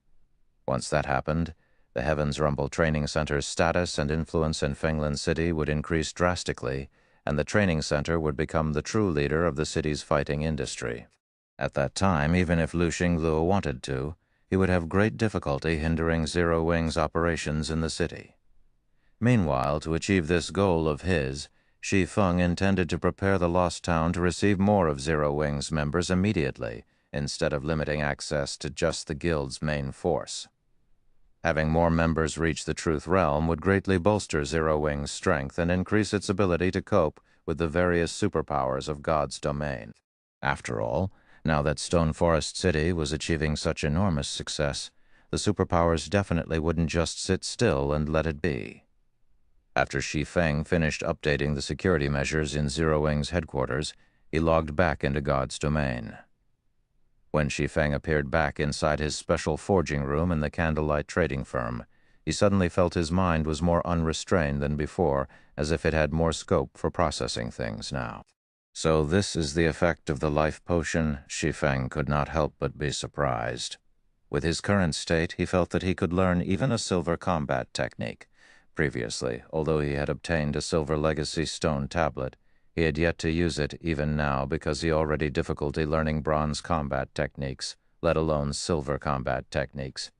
Once that happened, the Heaven's Rumble Training Center's status and influence in Fenglan City would increase drastically, and the training center would become the true leader of the city's fighting industry. At that time, even if Lu Xingluo wanted to, he would have great difficulty hindering Zero Wing's operations in the city. Meanwhile, to achieve this goal of his, Shi Feng intended to prepare the Lost Town to receive more of Zero Wing's members immediately, instead of limiting access to just the guild's main force. Having more members reach the Truth Realm would greatly bolster Zero Wing's strength and increase its ability to cope with the various superpowers of God's domain. After all, now that Stone Forest City was achieving such enormous success, the superpowers definitely wouldn't just sit still and let it be. After Shi Feng finished updating the security measures in Zero Wing's headquarters, he logged back into God's domain. When Shi Feng appeared back inside his special forging room in the candlelight trading firm, he suddenly felt his mind was more unrestrained than before, as if it had more scope for processing things now. So this is the effect of the life potion? Shi Feng could not help but be surprised. With his current state, he felt that he could learn even a silver combat technique. Previously, although he had obtained a silver legacy stone tablet, he had yet to use it even now because he already difficulty learning bronze combat techniques, let alone silver combat techniques.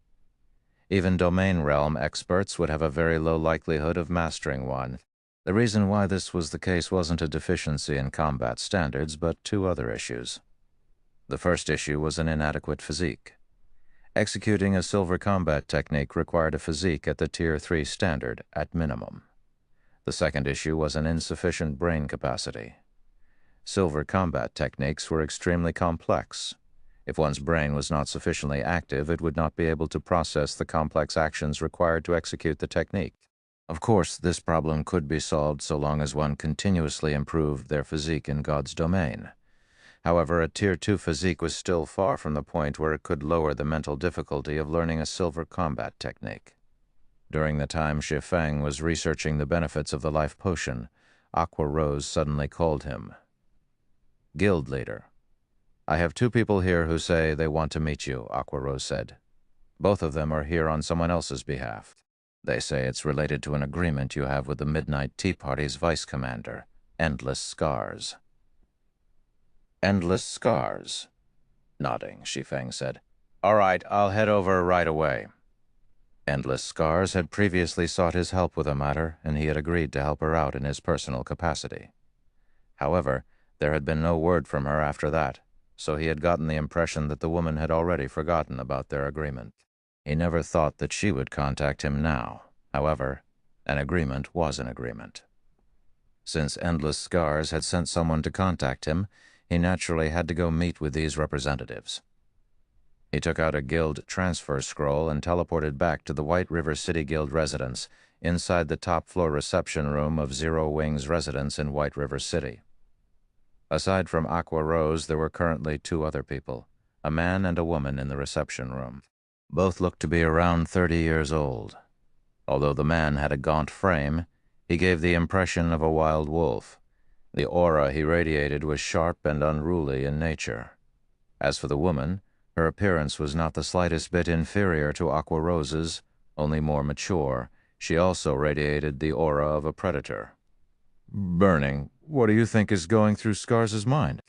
Even domain realm experts would have a very low likelihood of mastering one. The reason why this was the case wasn't a deficiency in combat standards, but two other issues. The first issue was an inadequate physique. Executing a silver combat technique required a physique at the Tier 3 standard, at minimum. The second issue was an insufficient brain capacity. Silver combat techniques were extremely complex. If one's brain was not sufficiently active, it would not be able to process the complex actions required to execute the technique. Of course, this problem could be solved so long as one continuously improved their physique in God's domain. However, a Tier 2 physique was still far from the point where it could lower the mental difficulty of learning a silver combat technique. During the time Shi Feng was researching the benefits of the life potion, Aqua Rose suddenly called him. "Guild leader." "I have two people here who say they want to meet you," Aqua Rose said. "Both of them are here on someone else's behalf. They say it's related to an agreement you have with the Midnight Tea Party's vice commander, Endless Scars." "Endless Scars?" Nodding, Shi Feng said, "All right, I'll head over right away." Endless Scars had previously sought his help with a matter, and he had agreed to help her out in his personal capacity. However, there had been no word from her after that, so he had gotten the impression that the woman had already forgotten about their agreement. He never thought that she would contact him now. However, an agreement was an agreement. Since Endless Scars had sent someone to contact him, he naturally had to go meet with these representatives. He took out a guild transfer scroll and teleported back to the White River City Guild residence, inside the top-floor reception room of Zero Wing's residence in White River City. Aside from Aqua Rose, there were currently two other people, a man and a woman in the reception room. Both looked to be around 30 years old. Although the man had a gaunt frame, he gave the impression of a wild wolf. The aura he radiated was sharp and unruly in nature. As for the woman, her appearance was not the slightest bit inferior to Aqua Rose's, only more mature. She also radiated the aura of a predator. "Burning, what do you think is going through Scars's mind?"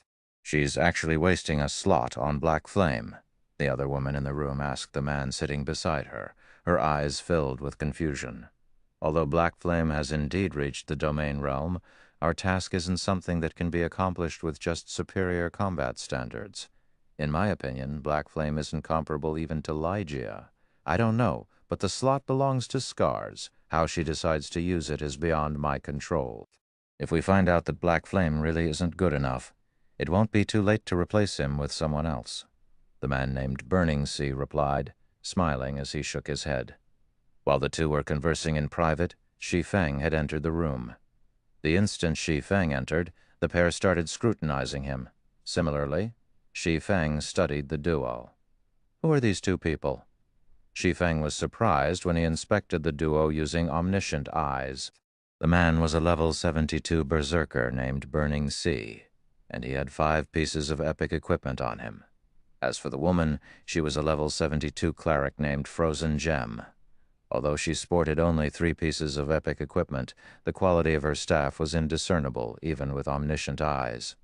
"She's actually wasting a slot on Black Flame," the other woman in the room asked the man sitting beside her, her eyes filled with confusion. "Although Black Flame has indeed reached the domain realm, our task isn't something that can be accomplished with just superior combat standards. In my opinion, Black Flame isn't comparable even to Lygia. I don't know, but the slot belongs to Scars. How she decides to use it is beyond my control. If we find out that Black Flame really isn't good enough, it won't be too late to replace him with someone else," the man named Burning Sea replied, smiling as he shook his head. While the two were conversing in private, Shi Feng had entered the room. The instant Shi Feng entered, the pair started scrutinizing him. Similarly, Shi Feng studied the duo. Who are these two people? Shi Feng was surprised when he inspected the duo using omniscient eyes. The man was a level 72 berserker named Burning Sea, and he had 5 pieces of epic equipment on him. As for the woman, she was a level 72 cleric named Frozen Gem. Although she sported only 3 pieces of epic equipment, the quality of her staff was indiscernible, even with omniscient eyes.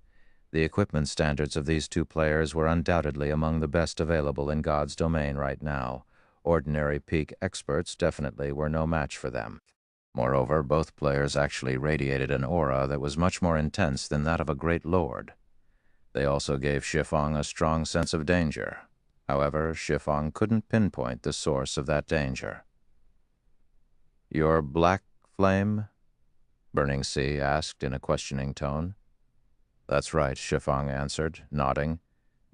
The equipment standards of these two players were undoubtedly among the best available in God's domain right now. Ordinary peak experts definitely were no match for them. Moreover, both players actually radiated an aura that was much more intense than that of a great lord. They also gave Shi Feng a strong sense of danger. However, Shi Feng couldn't pinpoint the source of that danger. "Your Black Flame?" Burning Sea asked in a questioning tone. "That's right," Shi Feng answered, nodding.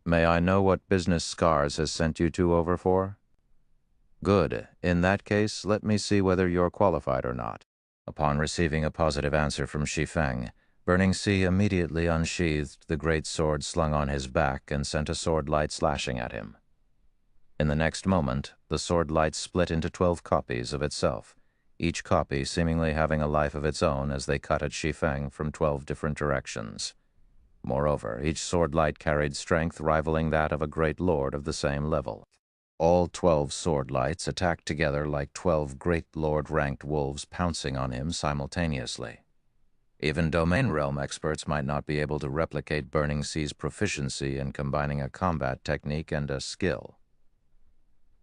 "May I know what business Scars has sent you two over for?" "Good. In that case, let me see whether you're qualified or not." Upon receiving a positive answer from Shi Feng, Burning Sea immediately unsheathed the great sword slung on his back and sent a sword light slashing at him. In the next moment, the sword light split into 12 copies of itself, each copy seemingly having a life of its own as they cut at Shi Feng from 12 different directions. Moreover, each sword light carried strength rivaling that of a great lord of the same level. All 12 sword lights attacked together like 12 great lord-ranked wolves pouncing on him simultaneously. Even domain realm experts might not be able to replicate Burning Sea's proficiency in combining a combat technique and a skill.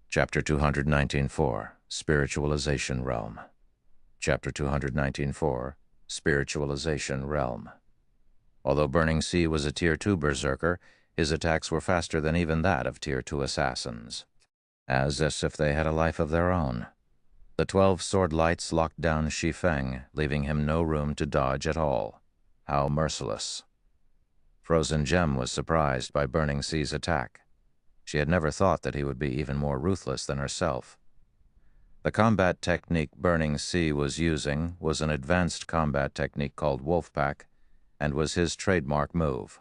Chapter 219.4, Spiritualization Realm. Chapter 219.4, Spiritualization Realm. Although Burning Sea was a Tier 2 berserker, his attacks were faster than even that of Tier 2 assassins, as if they had a life of their own. The 12 sword lights locked down Shi Feng, leaving him no room to dodge at all. How merciless. Frozen Gem was surprised by Burning Sea's attack. She had never thought that he would be even more ruthless than herself. The combat technique Burning Sea was using was an advanced combat technique called Wolfpack, and was his trademark move.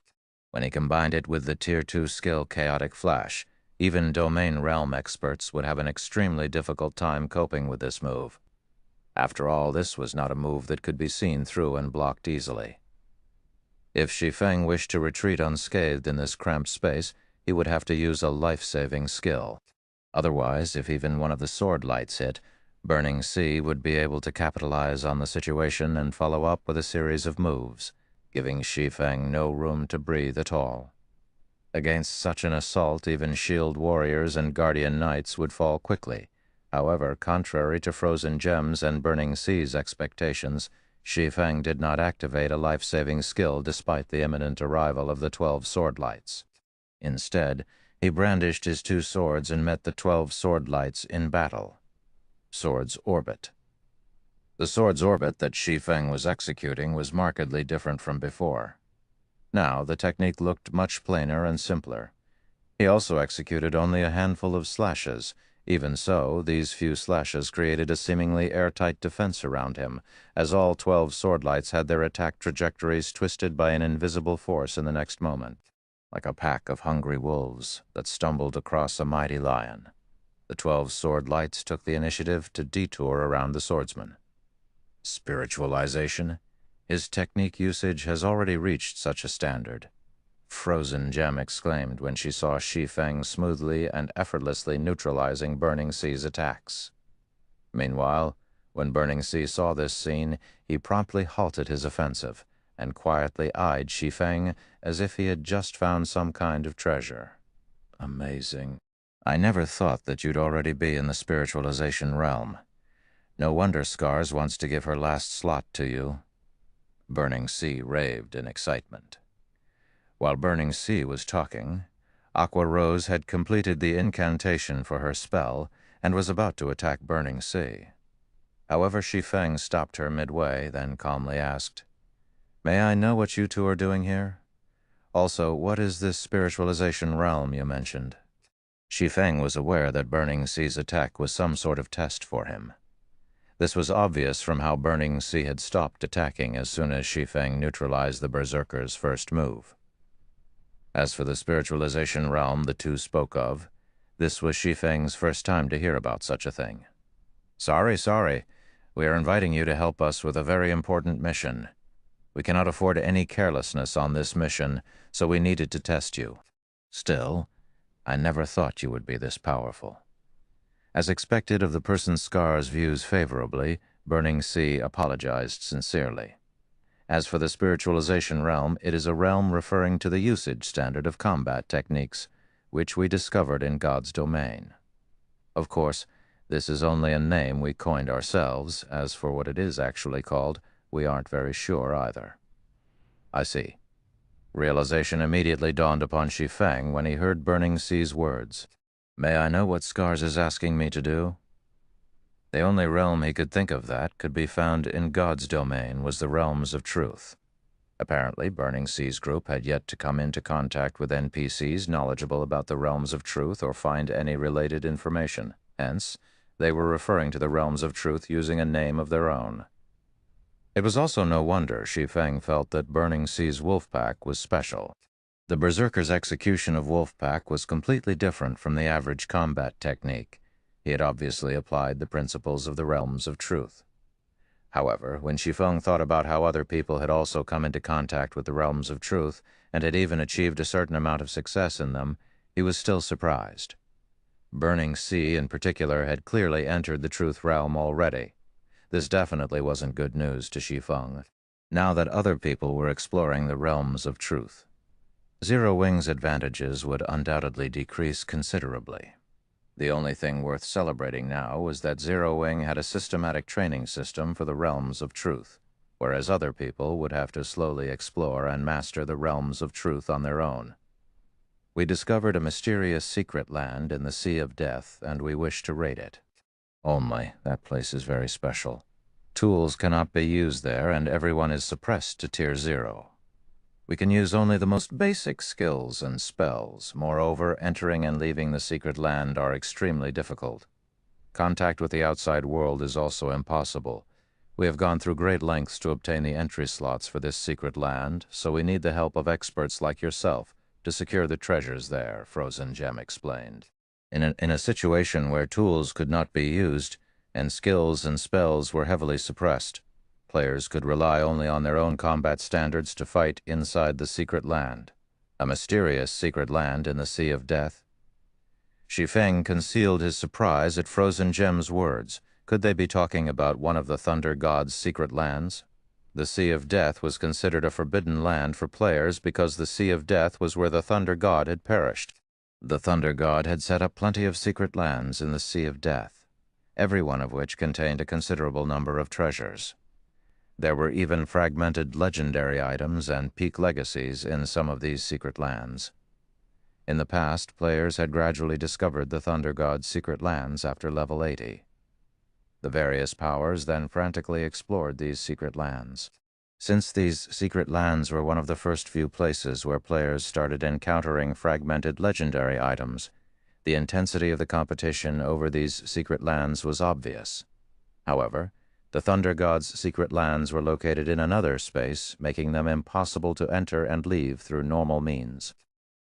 When he combined it with the Tier 2 skill Chaotic Flash, even domain realm experts would have an extremely difficult time coping with this move. After all, this was not a move that could be seen through and blocked easily. If Shi Feng wished to retreat unscathed in this cramped space, he would have to use a life-saving skill. Otherwise, if even one of the sword lights hit, Burning Sea would be able to capitalize on the situation and follow up with a series of moves, giving Shi Feng no room to breathe at all. Against such an assault, even shield warriors and guardian knights would fall quickly. However, contrary to Frozen Gems and Burning Sea's expectations, Shi Feng did not activate a life-saving skill despite the imminent arrival of the 12 sword lights. Instead, he brandished his 2 swords and met the 12 sword lights in battle. Sword's orbit. The sword's orbit that Shi Feng was executing was markedly different from before. Now, the technique looked much plainer and simpler. He also executed only a handful of slashes. Even so, these few slashes created a seemingly airtight defense around him, as all 12 sword lights had their attack trajectories twisted by an invisible force in the next moment. like a pack of hungry wolves that stumbled across a mighty lion. The 12 sword lights took the initiative to detour around the swordsman. Spiritualization? His technique usage has already reached such a standard. Frozen Gem exclaimed when she saw Shi Feng smoothly and effortlessly neutralizing Burning Sea's attacks. Meanwhile, when Burning Sea saw this scene, he promptly halted his offensive and quietly eyed Shi Feng as if he had just found some kind of treasure. Amazing. I never thought that you'd already be in the spiritualization realm. No wonder Scars wants to give her last slot to you. Burning Sea raved in excitement. While Burning Sea was talking, Aqua Rose had completed the incantation for her spell and was about to attack Burning Sea. However, Shi Feng stopped her midway, then calmly asked, "May I know what you two are doing here? Also, what is this spiritualization realm you mentioned?" Shi Feng was aware that Burning Sea's attack was some sort of test for him. This was obvious from how Burning Sea had stopped attacking as soon as Shi Feng neutralized the Berserker's first move. As for the spiritualization realm the two spoke of, this was Shi Feng's first time to hear about such a thing. Sorry. We are inviting you to help us with a very important mission. We cannot afford any carelessness on this mission, so we needed to test you. Still, I never thought you would be this powerful." As expected of the person Scar's views favorably, Burning Sea apologized sincerely. As for the spiritualization realm, it is a realm referring to the usage standard of combat techniques, which we discovered in God's domain. Of course, this is only a name we coined ourselves. As for what it is actually called, we aren't very sure either. I see. Realization immediately dawned upon Shi Feng when he heard Burning Sea's words. May I know what Scars is asking me to do? The only realm he could think of that could be found in God's domain was the realms of truth. Apparently, Burning Sea's group had yet to come into contact with NPCs knowledgeable about the realms of truth or find any related information. Hence, they were referring to the realms of truth using a name of their own. It was also no wonder Shi Feng felt that Burning Sea's Wolfpack was special. The Berserker's execution of Wolfpack was completely different from the average combat technique. He had obviously applied the principles of the realms of truth. However, when Shi Feng thought about how other people had also come into contact with the realms of truth and had even achieved a certain amount of success in them, he was still surprised. Burning Sea, in particular, had clearly entered the truth realm already. This definitely wasn't good news to Shi Feng, now that other people were exploring the realms of truth. Zero Wing's advantages would undoubtedly decrease considerably. The only thing worth celebrating now was that Zero Wing had a systematic training system for the realms of truth, whereas other people would have to slowly explore and master the realms of truth on their own. We discovered a mysterious secret land in the Sea of Death, and we wish to raid it. Only, that place is very special. Tools cannot be used there, and everyone is suppressed to Tier 0. We can use only the most basic skills and spells. Moreover, entering and leaving the secret land are extremely difficult. Contact with the outside world is also impossible. We have gone through great lengths to obtain the entry slots for this secret land, so we need the help of experts like yourself to secure the treasures there, Frozen Gem explained. In a situation where tools could not be used, and skills and spells were heavily suppressed, players could rely only on their own combat standards to fight inside the secret land. A mysterious secret land in the Sea of Death. Shi Feng concealed his surprise at Frozen Gem's words. Could they be talking about one of the Thunder God's secret lands? The Sea of Death was considered a forbidden land for players because the Sea of Death was where the Thunder God had perished. The Thunder God had set up plenty of secret lands in the Sea of Death, every one of which contained a considerable number of treasures. There were even fragmented legendary items and peak legacies in some of these secret lands. In the past, players had gradually discovered the Thunder God's secret lands after level 80. The various powers then frantically explored these secret lands. Since these secret lands were one of the first few places where players started encountering fragmented legendary items, the intensity of the competition over these secret lands was obvious. However, the Thunder God's secret lands were located in another space, making them impossible to enter and leave through normal means.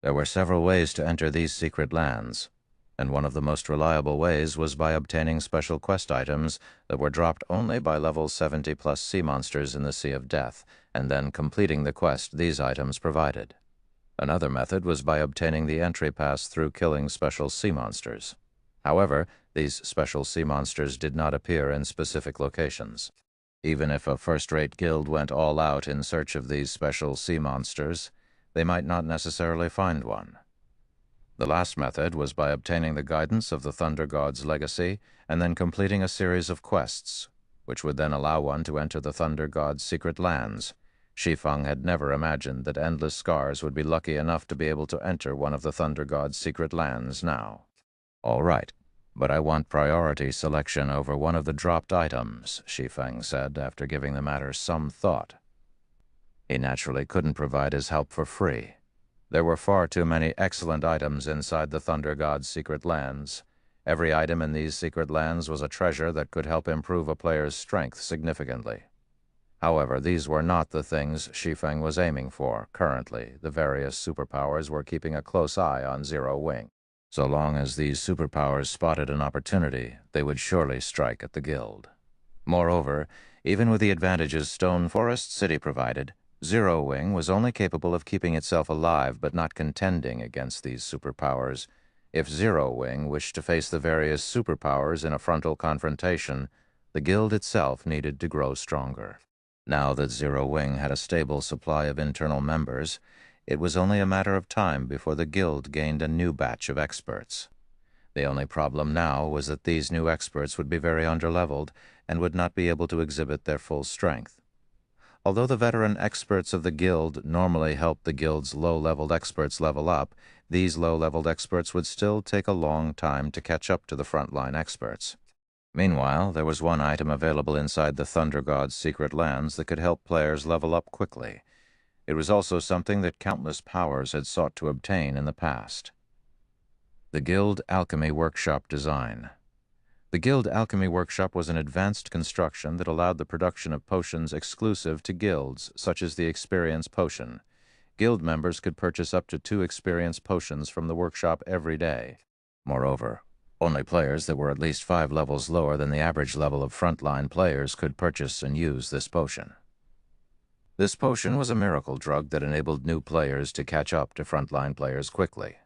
There were several ways to enter these secret lands, and one of the most reliable ways was by obtaining special quest items that were dropped only by level 70+ sea monsters in the Sea of Death, and then completing the quest these items provided. Another method was by obtaining the entry pass through killing special sea monsters. However, these special sea monsters did not appear in specific locations. Even if a first-rate guild went all out in search of these special sea monsters, they might not necessarily find one. The last method was by obtaining the guidance of the Thunder God's legacy and then completing a series of quests, which would then allow one to enter the Thunder God's secret lands. Shi Feng had never imagined that Endless Scars would be lucky enough to be able to enter one of the Thunder God's secret lands now. All right, but I want priority selection over one of the dropped items, Shi Feng said after giving the matter some thought. He naturally couldn't provide his help for free. There were far too many excellent items inside the Thunder God's secret lands. Every item in these secret lands was a treasure that could help improve a player's strength significantly. However, these were not the things Shi Feng was aiming for. Currently, the various superpowers were keeping a close eye on Zero Wing. So long as these superpowers spotted an opportunity, they would surely strike at the guild. Moreover, even with the advantages Stone Forest City provided, Zero Wing was only capable of keeping itself alive but not contending against these superpowers. If Zero Wing wished to face the various superpowers in a frontal confrontation, the guild itself needed to grow stronger. Now that Zero Wing had a stable supply of internal members, it was only a matter of time before the guild gained a new batch of experts. The only problem now was that these new experts would be very underleveled and would not be able to exhibit their full strength. Although the veteran experts of the guild normally help the guild's low-leveled experts level up, these low-leveled experts would still take a long time to catch up to the frontline experts. Meanwhile, there was one item available inside the Thunder God's secret lands that could help players level up quickly. It was also something that countless powers had sought to obtain in the past. The Guild Alchemy Workshop Design. The Guild Alchemy Workshop was an advanced construction that allowed the production of potions exclusive to guilds, such as the Experience Potion. Guild members could purchase up to 2 Experience Potions from the workshop every day. Moreover, only players that were at least 5 levels lower than the average level of frontline players could purchase and use this potion. This potion was a miracle drug that enabled new players to catch up to frontline players quickly.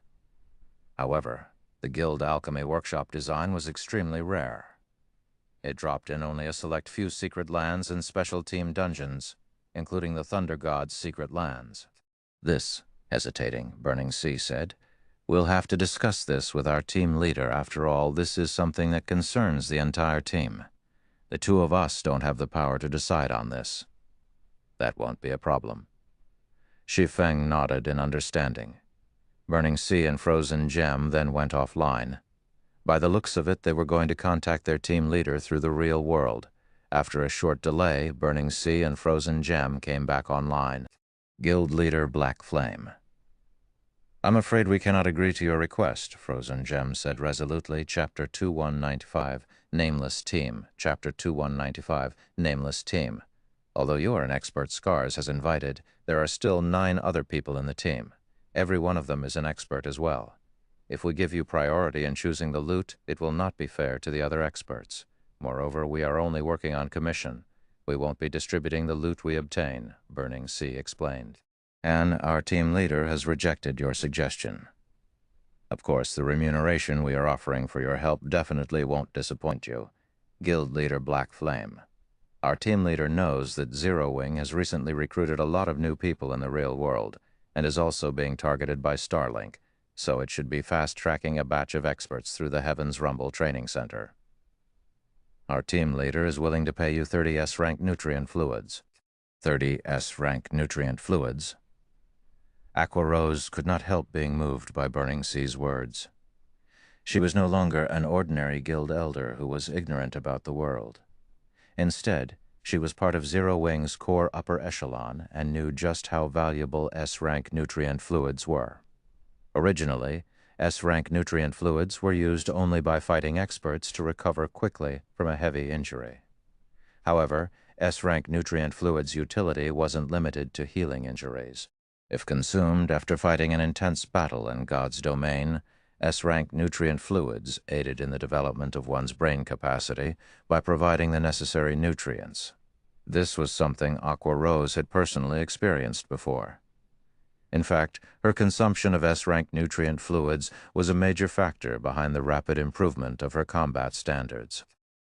However, the Guild Alchemy Workshop design was extremely rare. It dropped in only a select few secret lands and special team dungeons, including the Thunder God's secret lands. This, hesitating, Burning Sea said, "We'll have to discuss this with our team leader. After all, this is something that concerns the entire team. The 2 of us don't have the power to decide on this." "That won't be a problem." Shi Feng nodded in understanding. Burning Sea and Frozen Gem then went offline. By the looks of it, they were going to contact their team leader through the real world. After a short delay, Burning Sea and Frozen Gem came back online. Guild Leader Black Flame. "I'm afraid we cannot agree to your request," Frozen Gem said resolutely. Chapter 2195, Nameless Team. Chapter 2195, Nameless Team. "Although you are an expert Scars has invited, there are still 9 other people in the team. Every one of them is an expert as well. If we give you priority in choosing the loot, it will not be fair to the other experts. Moreover, we are only working on commission. We won't be distributing the loot we obtain," Burning Sea explained. "And our team leader has rejected your suggestion. Of course, the remuneration we are offering for your help definitely won't disappoint you." Guild Leader Black Flame. "Our team leader knows that Zero Wing has recently recruited a lot of new people in the real world, and is also being targeted by Starlink, so it should be fast-tracking a batch of experts through the Heaven's Rumble Training Center. Our team leader is willing to pay you 30 S-rank nutrient fluids." 30 S-rank nutrient fluids? Aqua Rose could not help being moved by Burning Sea's words. She was no longer an ordinary guild elder who was ignorant about the world. Instead, she was part of Zero Wing's core upper echelon and knew just how valuable S-rank nutrient fluids were. Originally, S-rank nutrient fluids were used only by fighting experts to recover quickly from a heavy injury. However, S-rank nutrient fluids' utility wasn't limited to healing injuries. If consumed after fighting an intense battle in God's domain, S-rank nutrient fluids aided in the development of one's brain capacity by providing the necessary nutrients. This was something Aqua Rose had personally experienced before. In fact, her consumption of S-rank nutrient fluids was a major factor behind the rapid improvement of her combat standards.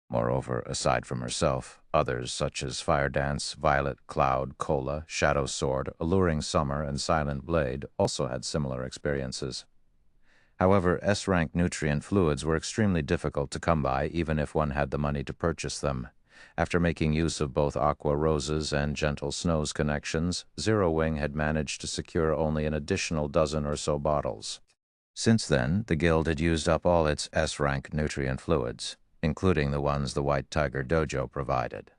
Moreover, aside from herself, others such as Fire Dance, Violet, Cloud, Cola, Shadow Sword, Alluring Summer, and Silent Blade also had similar experiences. However, S-rank nutrient fluids were extremely difficult to come by even if one had the money to purchase them. After making use of both Aqua Rose's and Gentle Snow's connections, Zero Wing had managed to secure only an additional dozen or so bottles. Since then, the guild had used up all its S-rank nutrient fluids, including the ones the White Tiger Dojo provided.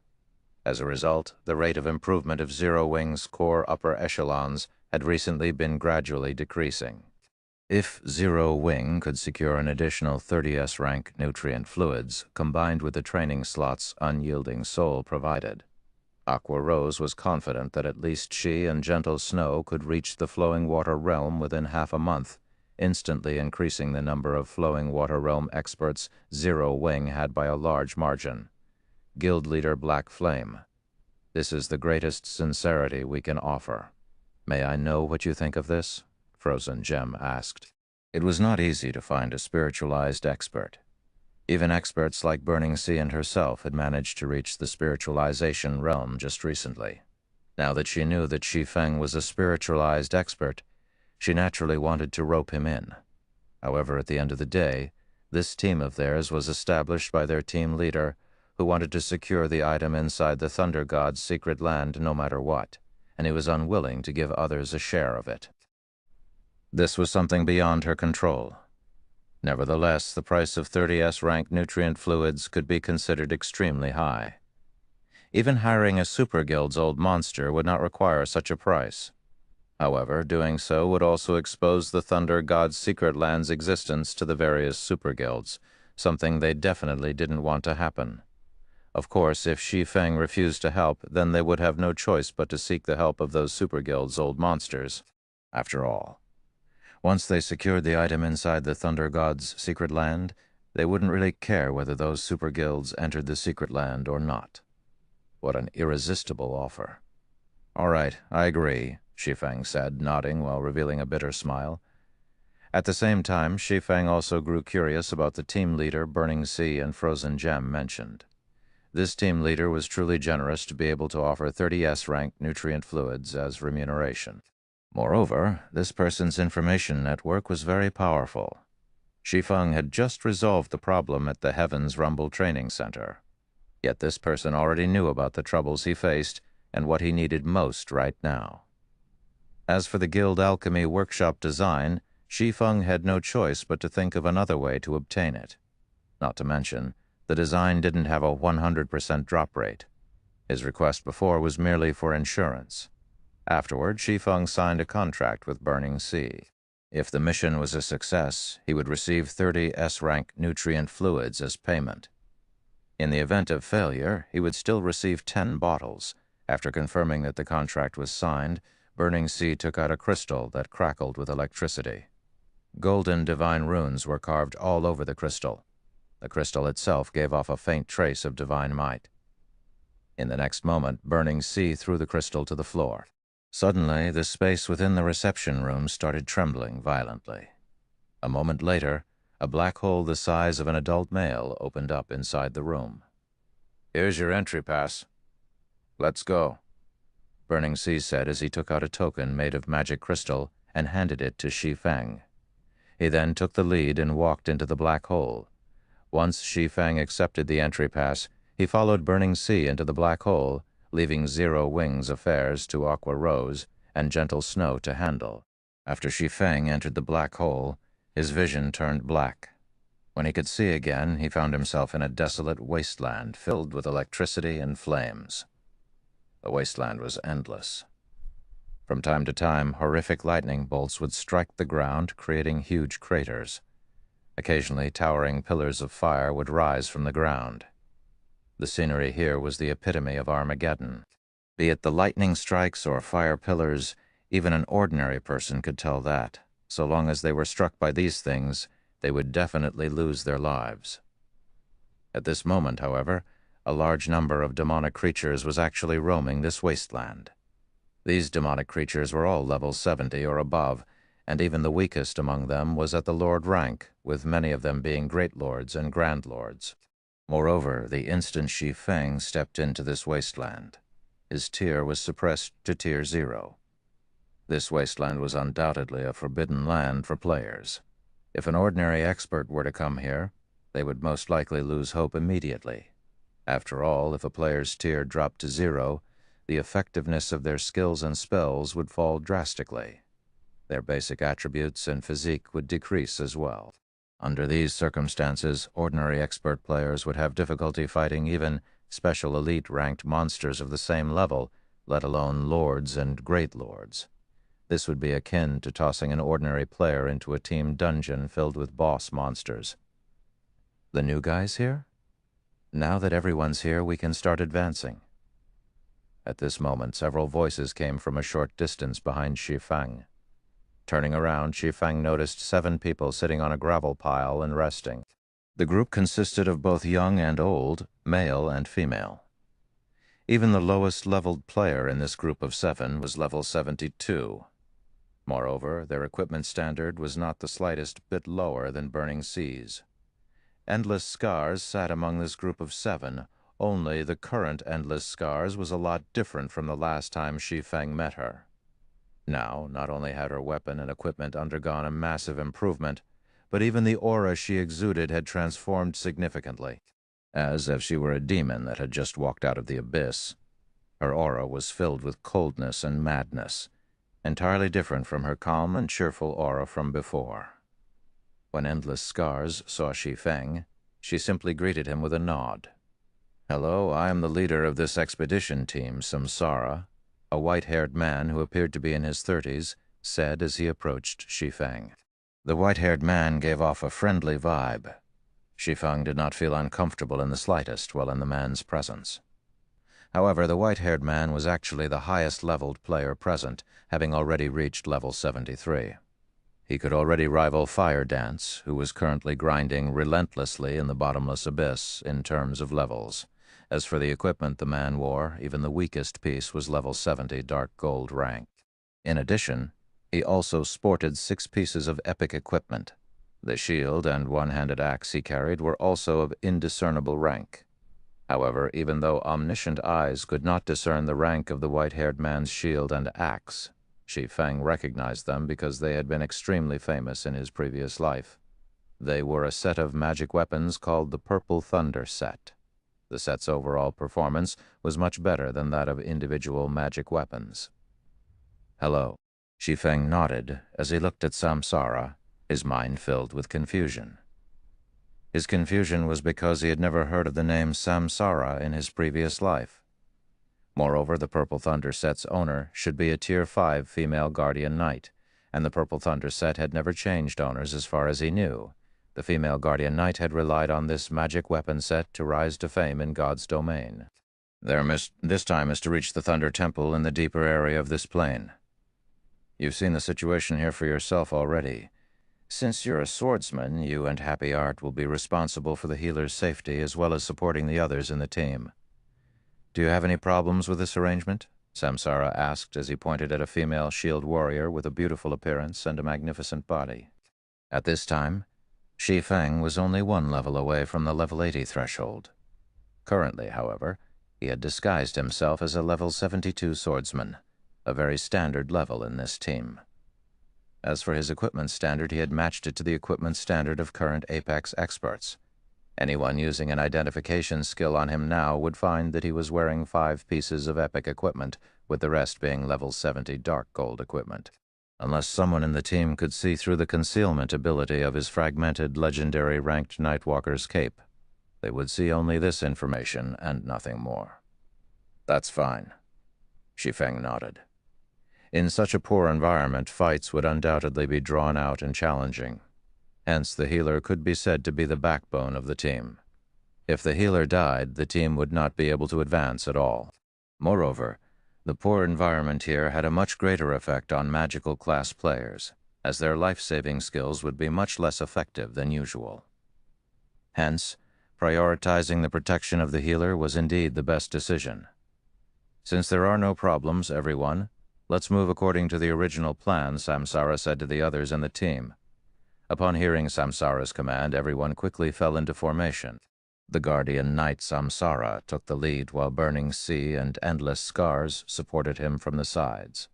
As a result, the rate of improvement of Zero Wing's core upper echelons had recently been gradually decreasing. If Zero Wing could secure an additional 30 S-rank nutrient fluids combined with the training slots Unyielding Soul provided, Aqua Rose was confident that at least she and Gentle Snow could reach the Flowing Water Realm within half a month, instantly increasing the number of Flowing Water Realm experts Zero Wing had by a large margin. Guild Leader Black Flame: "This is the greatest sincerity we can offer. May I know what you think of this?" Frozen Gem asked. It was not easy to find a spiritualized expert. Even experts like Burning Sea and herself had managed to reach the spiritualization realm just recently. Now that she knew that Shi Feng was a spiritualized expert, she naturally wanted to rope him in. However, at the end of the day, this team of theirs was established by their team leader, who wanted to secure the item inside the Thunder God's secret land no matter what, and he was unwilling to give others a share of it. This was something beyond her control. Nevertheless, the price of 30 S-rank nutrient fluids could be considered extremely high. Even hiring a super guild's old monster would not require such a price. However, doing so would also expose the Thunder God's secret land's existence to the various super guilds, something they definitely didn't want to happen. Of course, if Shi Feng refused to help, then they would have no choice but to seek the help of those super guilds' old monsters. After all, once they secured the item inside the Thunder God's secret land, they wouldn't really care whether those super guilds entered the secret land or not. What an irresistible offer. "All right, I agree," Shi Feng said, nodding while revealing a bitter smile. At the same time, Shi Feng also grew curious about the team leader Burning Sea and Frozen Gem mentioned. This team leader was truly generous to be able to offer 30 S-rank nutrient fluids as remuneration. Moreover, this person's information network was very powerful. Shi Feng had just resolved the problem at the Heaven's Rumble Training Center. Yet this person already knew about the troubles he faced and what he needed most right now. As for the Guild Alchemy Workshop design, Shi Feng had no choice but to think of another way to obtain it. Not to mention, the design didn't have a 100% drop rate. His request before was merely for insurance. Afterward, Shi Feng signed a contract with Burning Sea. If the mission was a success, he would receive 30 S-rank nutrient fluids as payment. In the event of failure, he would still receive 10 bottles. After confirming that the contract was signed, Burning Sea took out a crystal that crackled with electricity. Golden divine runes were carved all over the crystal. The crystal itself gave off a faint trace of divine might. In the next moment, Burning Sea threw the crystal to the floor. Suddenly, the space within the reception room started trembling violently. A moment later, a black hole the size of an adult male opened up inside the room. "Here's your entry pass. Let's go," Burning Sea said as he took out a token made of magic crystal and handed it to Shi Feng. He then took the lead and walked into the black hole. Once Shi Feng accepted the entry pass, he followed Burning Sea into the black hole, leaving Zero Wing's affairs to Aqua Rose and Gentle Snow to handle. After Shi Feng entered the black hole, his vision turned black. When he could see again, he found himself in a desolate wasteland filled with electricity and flames. The wasteland was endless. From time to time, horrific lightning bolts would strike the ground, creating huge craters. Occasionally, towering pillars of fire would rise from the ground. The scenery here was the epitome of Armageddon. Be it the lightning strikes or fire pillars, Even an ordinary person could tell that. So long as they were struck by these things, they would definitely lose their lives. At this moment, however, a large number of demonic creatures was actually roaming this wasteland. These demonic creatures were all level 70 or above, and even the weakest among them was at the lord rank, with many of them being great lords and grand lords. Moreover, the instant Shi Feng stepped into this wasteland, his tier was suppressed to tier 0. This wasteland was undoubtedly a forbidden land for players. If an ordinary expert were to come here, they would most likely lose hope immediately. After all, if a player's tier dropped to 0, the effectiveness of their skills and spells would fall drastically. Their basic attributes and physique would decrease as well. Under these circumstances, ordinary expert players would have difficulty fighting even special elite ranked monsters of the same level, let alone lords and great lords. This would be akin to tossing an ordinary player into a team dungeon filled with boss monsters. The new guys here? Now that everyone's here, we can start advancing. At this moment, several voices came from a short distance behind Shi Feng. Turning around, Shi Feng noticed 7 people sitting on a gravel pile and resting. The group consisted of both young and old, male and female. Even the lowest leveled player in this group of 7 was level 72. Moreover, their equipment standard was not the slightest bit lower than Burning Seas. Endless Scars sat among this group of 7, only the current Endless Scars was a lot different from the last time Shi Feng met her. Now, not only had her weapon and equipment undergone a massive improvement, but even the aura she exuded had transformed significantly, as if she were a demon that had just walked out of the abyss. Her aura was filled with coldness and madness, entirely different from her calm and cheerful aura from before. When Endless Scars saw Shi Feng, she simply greeted him with a nod. "Hello, I am the leader of this expedition team, Samsara," a white-haired man who appeared to be in his 30s said as he approached Shi Feng. The white-haired man gave off a friendly vibe. Shi Feng did not feel uncomfortable in the slightest while in the man's presence. However, the white-haired man was actually the highest-leveled player present, having already reached level 73. He could already rival Fire Dance, who was currently grinding relentlessly in the bottomless abyss in terms of levels. As for the equipment the man wore, even the weakest piece was level 70 dark gold rank. In addition, he also sported 6 pieces of epic equipment. The shield and one-handed axe he carried were also of indiscernible rank. However, even though omniscient eyes could not discern the rank of the white-haired man's shield and axe, Shi Feng recognized them because they had been extremely famous in his previous life. They were a set of magic weapons called the Purple Thunder set. The set's overall performance was much better than that of individual magic weapons. "Hello." Shi Feng nodded as he looked at Samsara, his mind filled with confusion. His confusion was because he had never heard of the name Samsara in his previous life. Moreover, the Purple Thunder set's owner should be a Tier 5 female guardian knight, and the Purple Thunder set had never changed owners as far as he knew. The female guardian knight had relied on this magic weapon set to rise to fame in God's domain. This time is to reach the Thunder Temple in the deeper area of this plane. You've seen the situation here for yourself already. Since you're a swordsman, you and Happy Art will be responsible for the healer's safety as well as supporting the others in the team. Do you have any problems with this arrangement? Samsara asked as he pointed at a female shield warrior with a beautiful appearance and a magnificent body. At this time, Shi Feng was only 1 level away from the level 80 threshold. Currently, however, he had disguised himself as a level 72 swordsman, a very standard level in this team. As for his equipment standard, he had matched it to the equipment standard of current Apex experts. Anyone using an identification skill on him now would find that he was wearing 5 pieces of epic equipment, with the rest being level 70 dark gold equipment. Unless someone in the team could see through the concealment ability of his fragmented legendary ranked Nightwalker's cape, they would see only this information and nothing more. That's fine. Shi Feng nodded. In such a poor environment, fights would undoubtedly be drawn out and challenging. Hence, the healer could be said to be the backbone of the team. If the healer died, the team would not be able to advance at all. Moreover, The poor environment here had a much greater effect on magical class players, as their life-saving skills would be much less effective than usual. Hence, prioritizing the protection of the healer was indeed the best decision. Since there are no problems, everyone, let's move according to the original plan, Samsara said to the others in the team. Upon hearing Samsara's command, everyone quickly fell into formation. The guardian knight Samsara took the lead while Burning Sea and Endless Scars supported him from the sides.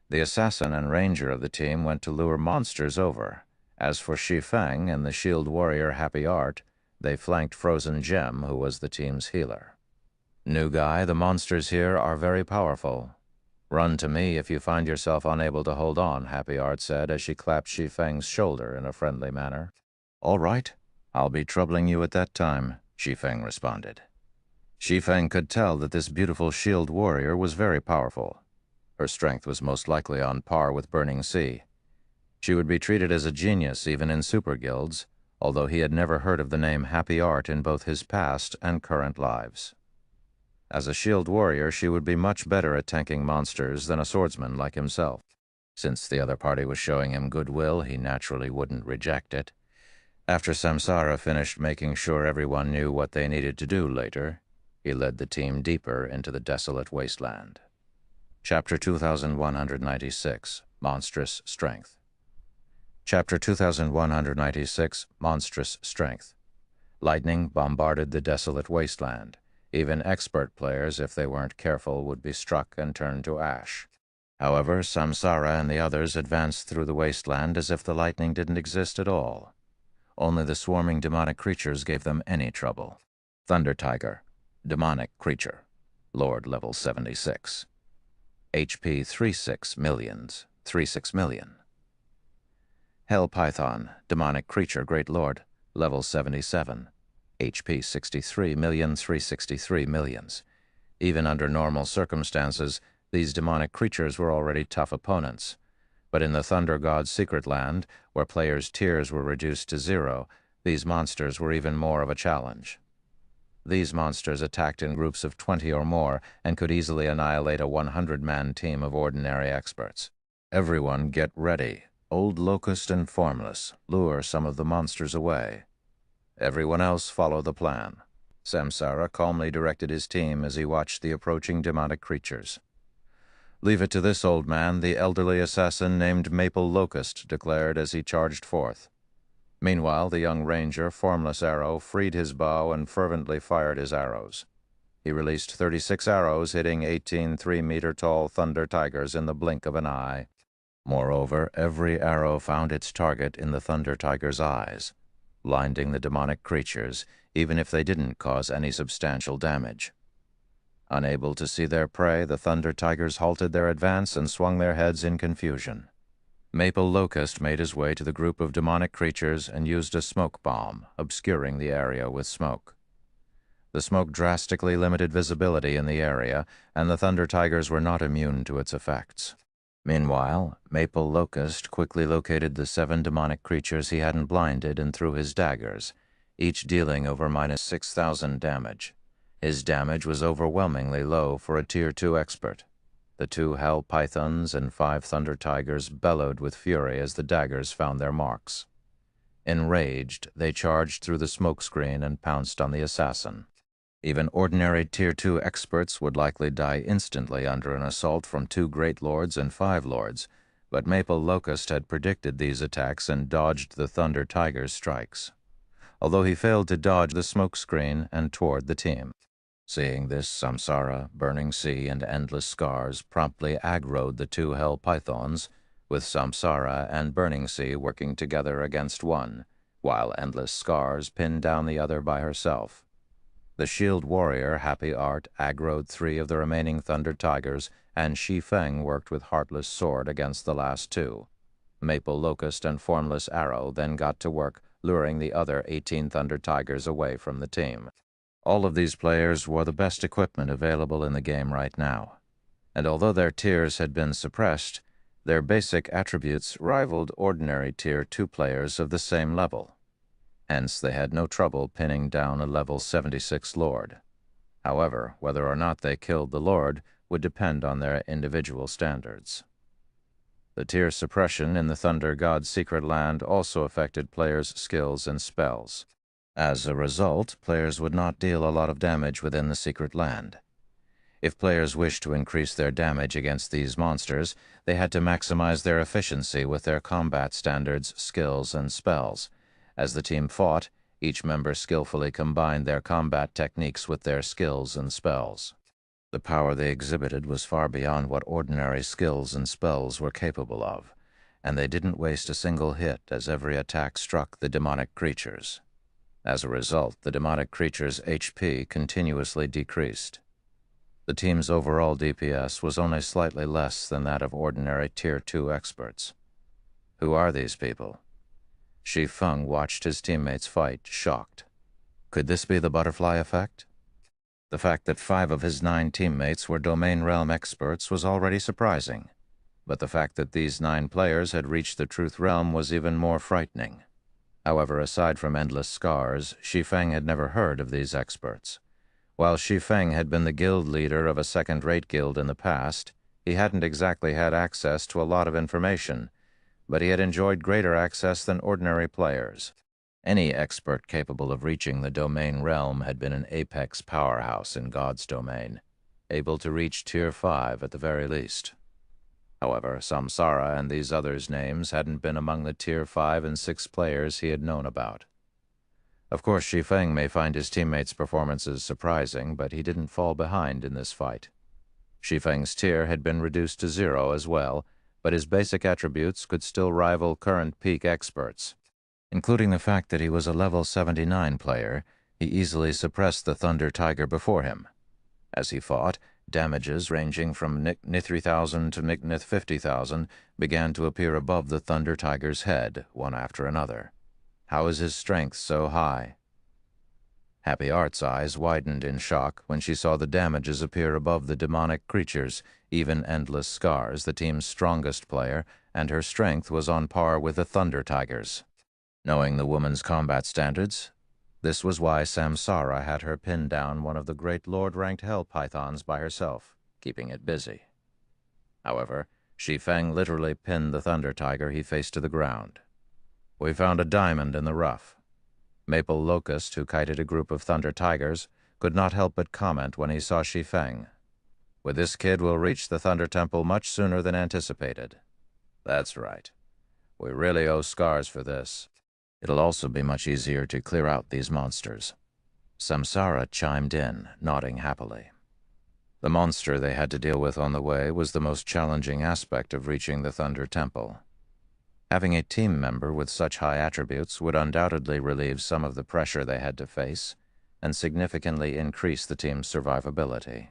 The assassin and ranger of the team went to lure monsters over. As for Shi Feng and the shield warrior Happy Art, they flanked Frozen Gem, who was the team's healer. New guy, the monsters here are very powerful. Run to me if you find yourself unable to hold on, Happy Art said as she clapped Shi Feng's shoulder in a friendly manner. All right, I'll be troubling you at that time, Shi Feng responded. Shi Feng could tell that this beautiful shield warrior was very powerful. Her strength was most likely on par with Burning Sea. She would be treated as a genius even in super guilds, although he had never heard of the name Happy Art in both his past and current lives. As a shield warrior, she would be much better at tanking monsters than a swordsman like himself. Since the other party was showing him goodwill, he naturally wouldn't reject it. After Samsara finished making sure everyone knew what they needed to do later, he led the team deeper into the desolate wasteland. Chapter 2196, Monstrous Strength. Chapter 2196, Monstrous Strength. Lightning bombarded the desolate wasteland. Even expert players, if they weren't careful, would be struck and turned to ash. However, Samsara and the others advanced through the wasteland as if the lightning didn't exist at all. Only the swarming demonic creatures gave them any trouble. Thunder Tiger, demonic creature, Lord level 76. HP 36 million. Hell Python, demonic creature, Great Lord, level 77. HP 63 millions. Even under normal circumstances, these demonic creatures were already tough opponents. But in the Thunder God's secret land, where players' tiers were reduced to 0, these monsters were even more of a challenge. These monsters attacked in groups of 20 or more and could easily annihilate a 100-man team of ordinary experts. Everyone get ready. Old Locust and Formless, lure some of the monsters away. Everyone else follow the plan. Samsara calmly directed his team as he watched the approaching demonic creatures. Leave it to this old man, the elderly assassin named Maple Locust declared as he charged forth. Meanwhile, the young ranger, Formless Arrow, freed his bow and fervently fired his arrows. He released 36 arrows, hitting 18 3-meter-tall thunder tigers in the blink of an eye. Moreover, every arrow found its target in the thunder tiger's eyes, blinding the demonic creatures, even if they didn't cause any substantial damage. Unable to see their prey, the thunder tigers halted their advance and swung their heads in confusion. Maple Locust made his way to the group of demonic creatures and used a smoke bomb, obscuring the area with smoke. The smoke drastically limited visibility in the area, and the thunder tigers were not immune to its effects. Meanwhile, Maple Locust quickly located the 7 demonic creatures he hadn't blinded and threw his daggers, each dealing over -6,000 damage. His damage was overwhelmingly low for a Tier 2 expert. The 2 Hell Pythons and 5 Thunder Tigers bellowed with fury as the daggers found their marks. Enraged, they charged through the smokescreen and pounced on the assassin. Even ordinary Tier 2 experts would likely die instantly under an assault from 2 Great Lords and 5 Lords, but Maple Locust had predicted these attacks and dodged the Thunder Tiger's strikes, although he failed to dodge the smokescreen and toward the team. Seeing this, Samsara, Burning Sea, and Endless Scars promptly aggroed the 2 Hell Pythons, with Samsara and Burning Sea working together against one, while Endless Scars pinned down the other by herself. The shield warrior, Happy Art, aggroed 3 of the remaining Thunder Tigers, and Shi Feng worked with Heartless Sword against the last 2. Maple Locust and Formless Arrow then got to work, luring the other 18 Thunder Tigers away from the team. All of these players wore the best equipment available in the game right now, and although their tiers had been suppressed, their basic attributes rivaled ordinary Tier 2 players of the same level. Hence, they had no trouble pinning down a level 76 Lord. However, whether or not they killed the Lord would depend on their individual standards. The tier suppression in the Thunder God's secret land also affected players' skills and spells. As a result, players would not deal a lot of damage within the secret land. If players wished to increase their damage against these monsters, they had to maximize their efficiency with their combat standards, skills, and spells. As the team fought, each member skillfully combined their combat techniques with their skills and spells. The power they exhibited was far beyond what ordinary skills and spells were capable of, and they didn't waste a single hit as every attack struck the demonic creatures. As a result, the demonic creatures' HP continuously decreased. The team's overall DPS was only slightly less than that of ordinary Tier 2 experts. Who are these people? Shi Feng watched his teammates fight, shocked. Could this be the butterfly effect? The fact that 5 of his 9 teammates were Domain Realm experts was already surprising, but the fact that these 9 players had reached the Truth Realm was even more frightening. However, aside from endless scars, Shi Feng had never heard of these experts. While Shi Feng had been the guild leader of a second-rate guild in the past, he hadn't exactly had access to a lot of information, but he had enjoyed greater access than ordinary players. Any expert capable of reaching the Domain Realm had been an apex powerhouse in God's domain, able to reach Tier 5 at the very least. However, Samsara and these others' names hadn't been among the Tier 5 and 6 players he had known about. Of course, Shi Feng may find his teammates' performances surprising, but he didn't fall behind in this fight. Shi Feng's tier had been reduced to 0 as well, but his basic attributes could still rival current peak experts. Including the fact that he was a level 79 player, he easily suppressed the Thunder Tiger before him. As he fought, damages ranging from Nith 3000 to Nith 50,000 began to appear above the Thunder Tiger's head, one after another. How is his strength so high? Happy Art's eyes widened in shock when she saw the damages appear above the demonic creatures, even Endless Scars, the team's strongest player, and her strength was on par with the Thunder Tiger's. Knowing the woman's combat standards, this was why Samsara had her pin down one of the great Lord-ranked Hell Pythons by herself, keeping it busy. However, Shi Feng literally pinned the Thunder Tiger he faced to the ground. We found a diamond in the rough. Maple Locust, who kited a group of Thunder Tigers, could not help but comment when he saw Shi Feng. With this kid, we'll reach the Thunder Temple much sooner than anticipated. That's right. We really owe Scars for this. It'll also be much easier to clear out these monsters. Samsara chimed in, nodding happily. The monster they had to deal with on the way was the most challenging aspect of reaching the Thunder Temple. Having a team member with such high attributes would undoubtedly relieve some of the pressure they had to face and significantly increase the team's survivability.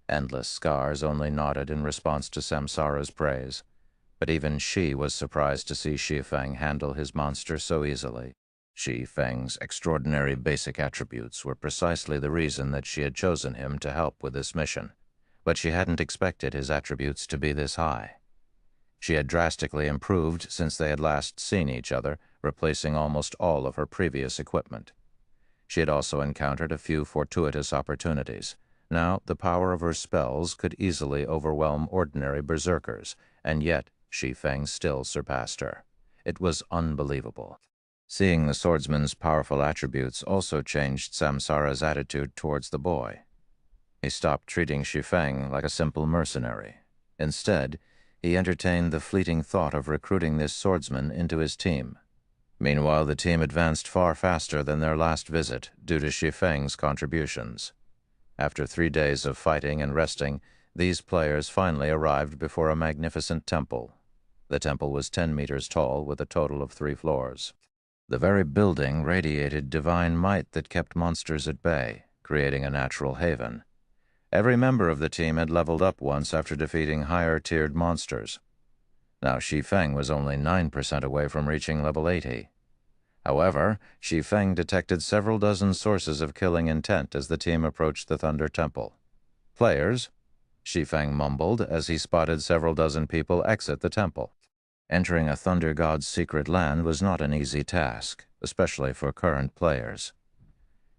Endless Scars only nodded in response to Samsara's praise, but even she was surprised to see Shi Feng handle his monster so easily. Shi Feng's extraordinary basic attributes were precisely the reason that she had chosen him to help with this mission, but she hadn't expected his attributes to be this high. She had drastically improved since they had last seen each other, replacing almost all of her previous equipment. She had also encountered a few fortuitous opportunities. Now, the power of her spells could easily overwhelm ordinary berserkers, and yet Shi Feng still surpassed her. It was unbelievable. Seeing the swordsman's powerful attributes also changed Samsara's attitude towards the boy. He stopped treating Shi Feng like a simple mercenary. Instead, he entertained the fleeting thought of recruiting this swordsman into his team. Meanwhile, the team advanced far faster than their last visit due to Shi Feng's contributions. After 3 days of fighting and resting, these players finally arrived before a magnificent temple. The temple was 10 meters tall with a total of 3 floors. The very building radiated divine might that kept monsters at bay, creating a natural haven. Every member of the team had leveled up once after defeating higher-tiered monsters. Now Shi Feng was only 9% away from reaching level 80. However, Shi Feng detected several dozen sources of killing intent as the team approached the Thunder Temple. Players, Shi Feng mumbled as he spotted several dozen people exit the temple. Entering a Thunder God's secret land was not an easy task, especially for current players.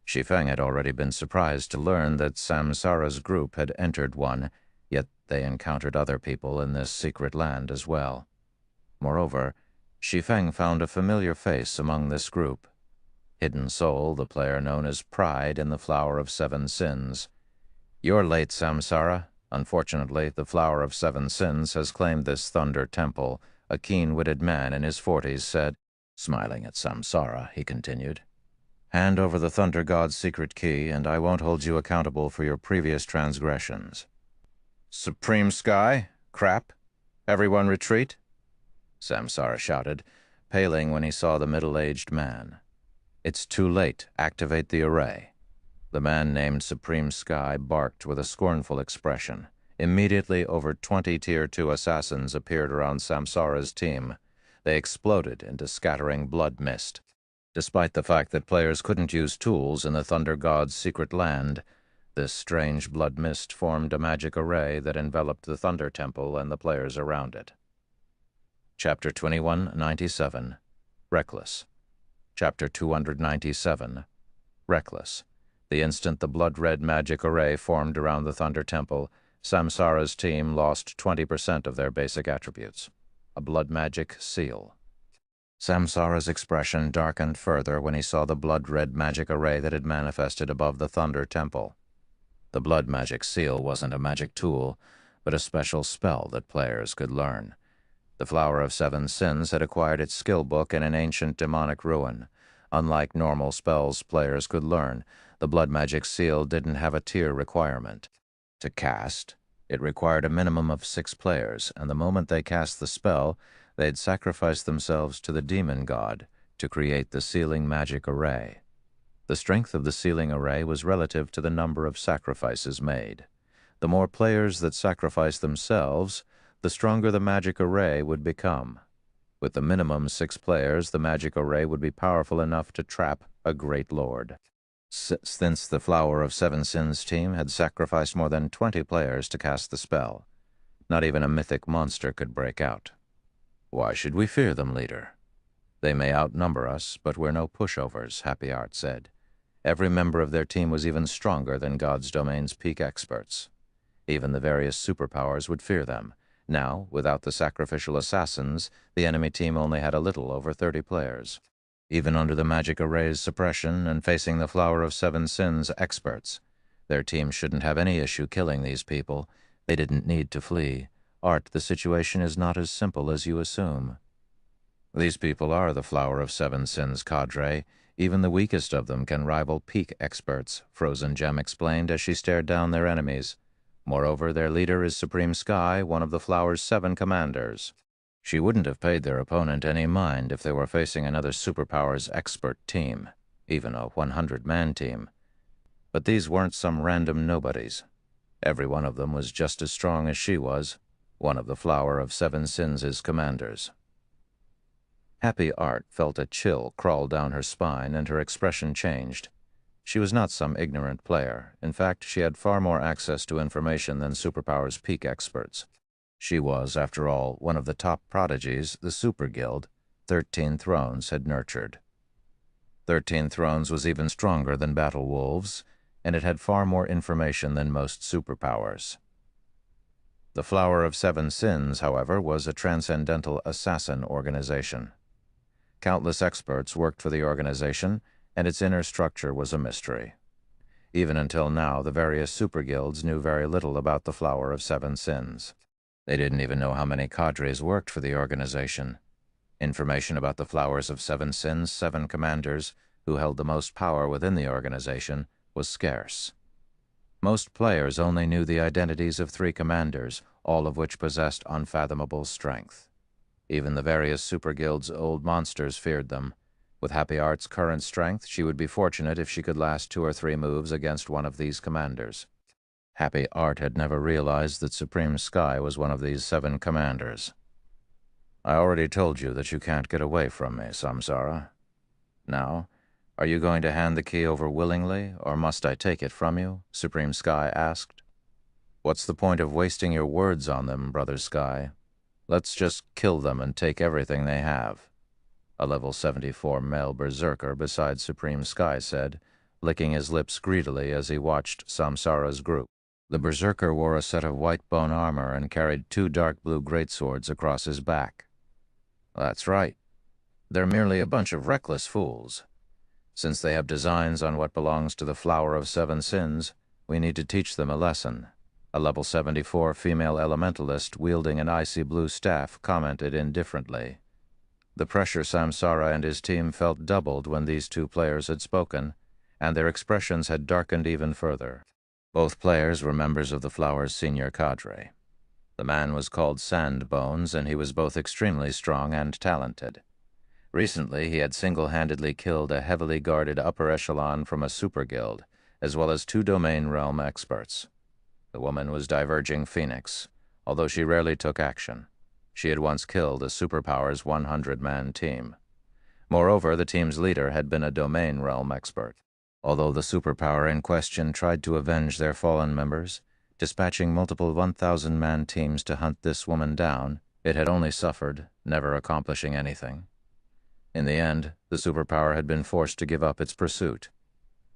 Shi Feng had already been surprised to learn that Samsara's group had entered one, Yet they encountered other people in this secret land as well. Moreover, Shi Feng found a familiar face among this group. Hidden Soul, the player known as Pride in the Flower of Seven Sins. "You're late, Samsara. Unfortunately, the Flower of Seven Sins has claimed this Thunder Temple," a keen-witted man in his 40s said. Smiling at Samsara, he continued, "Hand over the Thunder God's secret key, and I won't hold you accountable for your previous transgressions." "Supreme Sky? Crap! Everyone retreat!" Samsara shouted, paling when he saw the middle-aged man. "It's too late. Activate the array." The man named Supreme Sky barked with a scornful expression. Immediately, over 20 Tier 2 assassins appeared around Samsara's team. They exploded into scattering blood mist. Despite the fact that players couldn't use tools in the Thunder God's secret land, this strange blood mist formed a magic array that enveloped the Thunder Temple and the players around it. Chapter 2197, Reckless. Chapter 297, Reckless. The instant the blood-red magic array formed around the Thunder Temple, Samsara's team lost 20% of their basic attributes. A blood magic seal. Samsara's expression darkened further when he saw the blood-red magic array that had manifested above the Thunder Temple. The blood magic seal wasn't a magic tool, but a special spell that players could learn. The Flower of Seven Sins had acquired its skill book in an ancient demonic ruin. Unlike normal spells players could learn, the blood magic seal didn't have a tier requirement. To cast, it required a minimum of 6 players, and the moment they cast the spell, they'd sacrifice themselves to the demon god to create the sealing magic array. The strength of the sealing array was relative to the number of sacrifices made. The more players that sacrificed themselves, the stronger the magic array would become. With the minimum 6 players, the magic array would be powerful enough to trap a great lord. Since the Flower of Seven Sins team had sacrificed more than 20 players to cast the spell, not even a mythic monster could break out. "Why should we fear them, leader?" "They may outnumber us, but we're no pushovers," Happy Art said. Every member of their team was even stronger than God's Domain's peak experts. Even the various superpowers would fear them. Now, without the sacrificial assassins, the enemy team only had a little over 30 players. Even under the magic array's suppression and facing the Flower of Seven Sins experts, their team shouldn't have any issue killing these people. They didn't need to flee. Art, the situation is not as simple as you assume. These people are the Flower of Seven Sins cadre. Even the weakest of them can rival peak experts, Frozen Gem explained as she stared down their enemies. Moreover, their leader is Supreme Sky, one of the Flower's 7 commanders. She wouldn't have paid their opponent any mind if they were facing another superpower's expert team, even a 100-man team. But these weren't some random nobodies. Every one of them was just as strong as she was, one of the Flower of Seven Sins' commanders. Happy Art felt a chill crawl down her spine, and her expression changed. She was not some ignorant player. In fact, she had far more access to information than Superpower's peak experts. She was, after all, one of the top prodigies the Super Guild, 13 Thrones, had nurtured. 13 Thrones was even stronger than Battle Wolves, and it had far more information than most superpowers. The Flower of Seven Sins, however, was a transcendental assassin organization. Countless experts worked for the organization, and its inner structure was a mystery. Even until now, the various super guilds knew very little about the Flower of Seven Sins. They didn't even know how many cadres worked for the organization. Information about the Flowers of Seven Sins' 7 commanders, who held the most power within the organization, was scarce. Most players only knew the identities of 3 commanders, all of which possessed unfathomable strength. Even the various super guilds' old monsters feared them. With Happy Art's current strength, she would be fortunate if she could last 2 or 3 moves against one of these commanders. Happy Art had never realized that Supreme Sky was one of these 7 commanders. "I already told you that you can't get away from me, Samsara. Now, are you going to hand the key over willingly, or must I take it from you?" Supreme Sky asked. "What's the point of wasting your words on them, Brother Sky? Let's just kill them and take everything they have," a level 74 male berserker beside Supreme Sky said, licking his lips greedily as he watched Samsara's group. The berserker wore a set of white bone armor and carried 2 dark blue greatswords across his back. That's right. They're merely a bunch of reckless fools. Since they have designs on what belongs to the Flower of 7 Sins, we need to teach them a lesson. A level 74 female elementalist wielding an icy blue staff commented indifferently. The pressure Samsara and his team felt doubled when these 2 players had spoken, and their expressions had darkened even further. Both players were members of the Flower's senior cadre. The man was called Sandbones, and he was both extremely strong and talented. Recently, he had single-handedly killed a heavily guarded upper echelon from a super guild, as well as 2 domain realm experts. The woman was Diverging Phoenix, although she rarely took action. She had once killed a superpower's 100-man team. Moreover, the team's leader had been a domain realm expert. Although the superpower in question tried to avenge their fallen members, dispatching multiple 1,000-man teams to hunt this woman down, it had only suffered, never accomplishing anything. In the end, the superpower had been forced to give up its pursuit.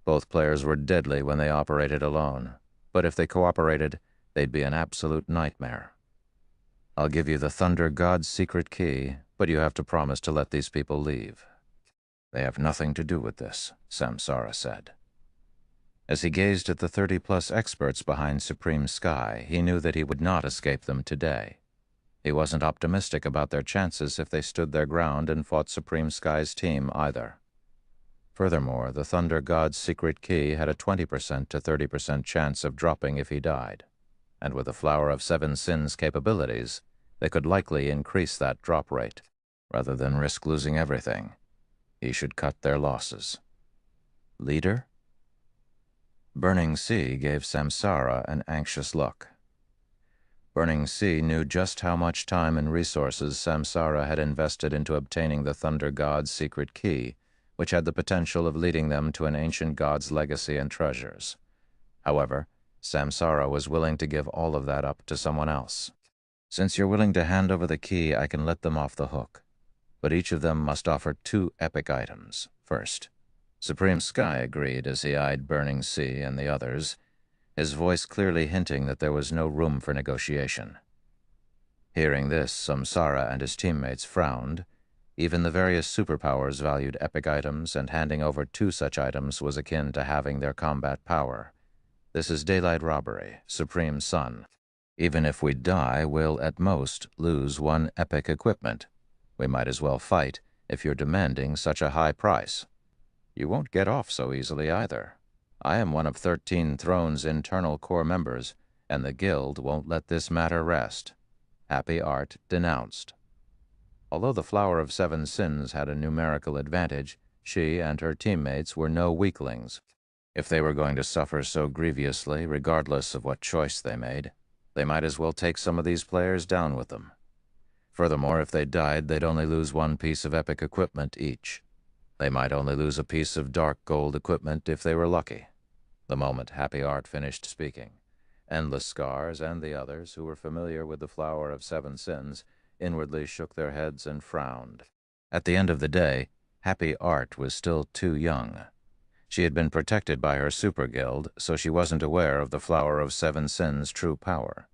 Both players were deadly when they operated alone, but if they cooperated, they'd be an absolute nightmare. I'll give you the Thunder God's secret key, but you have to promise to let these people leave. They have nothing to do with this, Samsara said. As he gazed at the 30-plus experts behind Supreme Sky, he knew that he would not escape them today. He wasn't optimistic about their chances if they stood their ground and fought Supreme Sky's team either. Furthermore, the Thunder God's secret key had a 20% to 30% chance of dropping if he died, and with the Flower of 7 Sins capabilities, they could likely increase that drop rate. Rather than risk losing everything, he should cut their losses. Leader? Burning Sea gave Samsara an anxious look. Burning Sea knew just how much time and resources Samsara had invested into obtaining the Thunder God's secret key, which had the potential of leading them to an ancient god's legacy and treasures. However, Samsara was willing to give all of that up to someone else. Since you're willing to hand over the key, I can let them off the hook. But each of them must offer 2 epic items first. Supreme Sky agreed as he eyed Burning Sea and the others, his voice clearly hinting that there was no room for negotiation. Hearing this, Samsara and his teammates frowned. Even the various superpowers valued epic items, and handing over 2 such items was akin to having their combat power. This is daylight robbery, Supreme Sun. Even if we die, we'll at most lose 1 epic equipment. We might as well fight if you're demanding such a high price. You won't get off so easily either. I am one of 13 Throne's internal core members, and the Guild won't let this matter rest. Happy Art denounced. Although the Flower of 7 Sins had a numerical advantage, she and her teammates were no weaklings. If they were going to suffer so grievously, regardless of what choice they made, they might as well take some of these players down with them. Furthermore, if they died, they'd only lose 1 piece of epic equipment each. They might only lose a piece of dark gold equipment if they were lucky. The moment Happy Art finished speaking, Endless Scars and the others, who were familiar with the Flower of 7 Sins, inwardly shook their heads and frowned. At the end of the day, Happy Art was still too young. She had been protected by her super guild, so she wasn't aware of the Flower of 7 Sins' true power.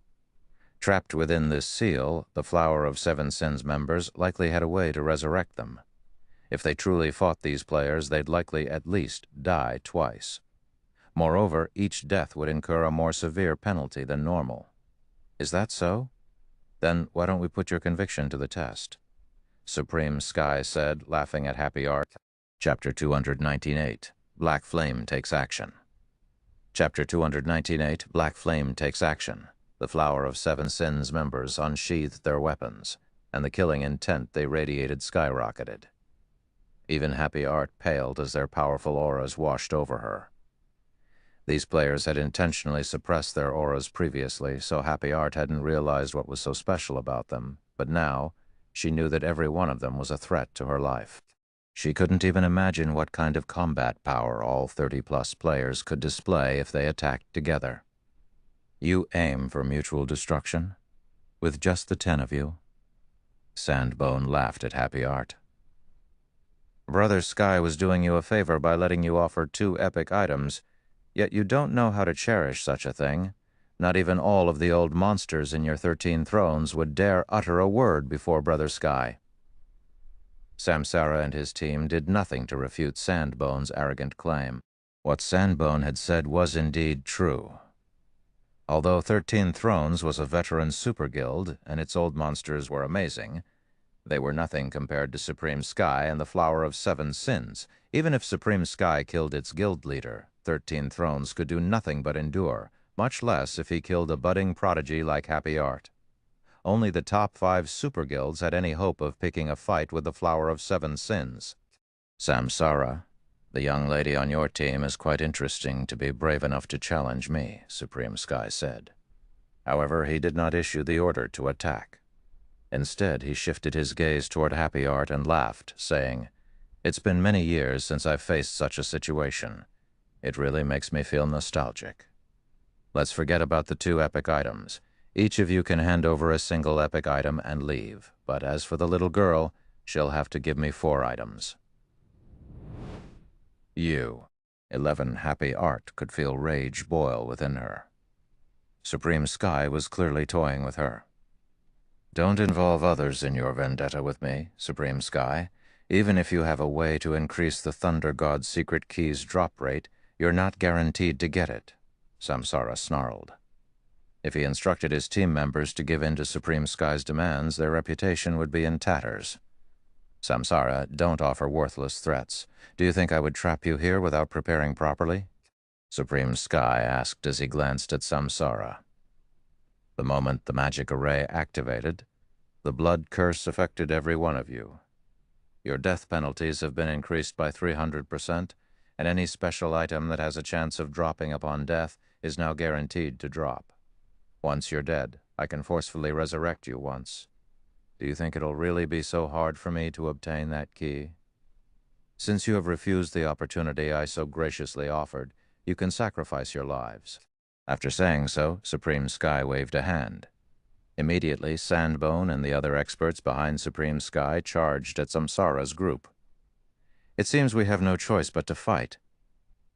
Trapped within this seal, the Flower of 7 Sins members likely had a way to resurrect them. If they truly fought these players, they'd likely at least die twice. Moreover, each death would incur a more severe penalty than normal. Is that so? Then why don't we put your conviction to the test? Supreme Sky said, laughing at Happy Art. Chapter 298, Black Flame Takes Action. Chapter 298, Black Flame Takes Action. The Flower of 7 Sins members unsheathed their weapons, and the killing intent they radiated skyrocketed. Even Happy Art paled as their powerful auras washed over her. These players had intentionally suppressed their auras previously, so Happy Art hadn't realized what was so special about them, but now she knew that every one of them was a threat to her life. She couldn't even imagine what kind of combat power all 30-plus players could display if they attacked together. You aim for mutual destruction? With just the 10 of you? Sandbone laughed at Happy Art. Brother Sky was doing you a favor by letting you offer 2 epic items, yet you don't know how to cherish such a thing. Not even all of the old monsters in your 13 thrones would dare utter a word before Brother Sky. Samsara and his team did nothing to refute Sandbone's arrogant claim. What Sandbone had said was indeed true. Although 13 Thrones was a veteran super guild and its old monsters were amazing, they were nothing compared to Supreme Sky and the Flower of Seven Sins. Even if Supreme Sky killed its guild leader, 13 Thrones could do nothing but endure, much less if he killed a budding prodigy like Happy Art. Only the top 5 super guilds had any hope of picking a fight with the Flower of Seven Sins. Samsara, the young lady on your team is quite interesting to be brave enough to challenge me, Supreme Sky said. However, he did not issue the order to attack. Instead, he shifted his gaze toward Happy Art and laughed, saying, "It's been many years since I've faced such a situation. It really makes me feel nostalgic. Let's forget about the 2 epic items. Each of you can hand over a single epic item and leave, but as for the little girl, she'll have to give me 4 items. You." 11 Happy Art could feel rage boil within her. Supreme Sky was clearly toying with her. "Don't involve others in your vendetta with me, Supreme Sky. Even if you have a way to increase the Thunder God's secret key's drop rate, you're not guaranteed to get it," Samsara snarled. If he instructed his team members to give in to Supreme Sky's demands, their reputation would be in tatters. "Samsara, don't offer worthless threats. Do you think I would trap you here without preparing properly?" Supreme Sky asked as he glanced at Samsara. The moment the magic array activated, the blood curse affected every one of you. Your death penalties have been increased by 300%, and any special item that has a chance of dropping upon death is now guaranteed to drop. Once you're dead, I can forcefully resurrect you once. Do you think it'll really be so hard for me to obtain that key? Since you have refused the opportunity I so graciously offered, you can sacrifice your lives." After saying so, Supreme Sky waved a hand. Immediately, Sandbone and the other experts behind Supreme Sky charged at Samsara's group. "It seems we have no choice but to fight."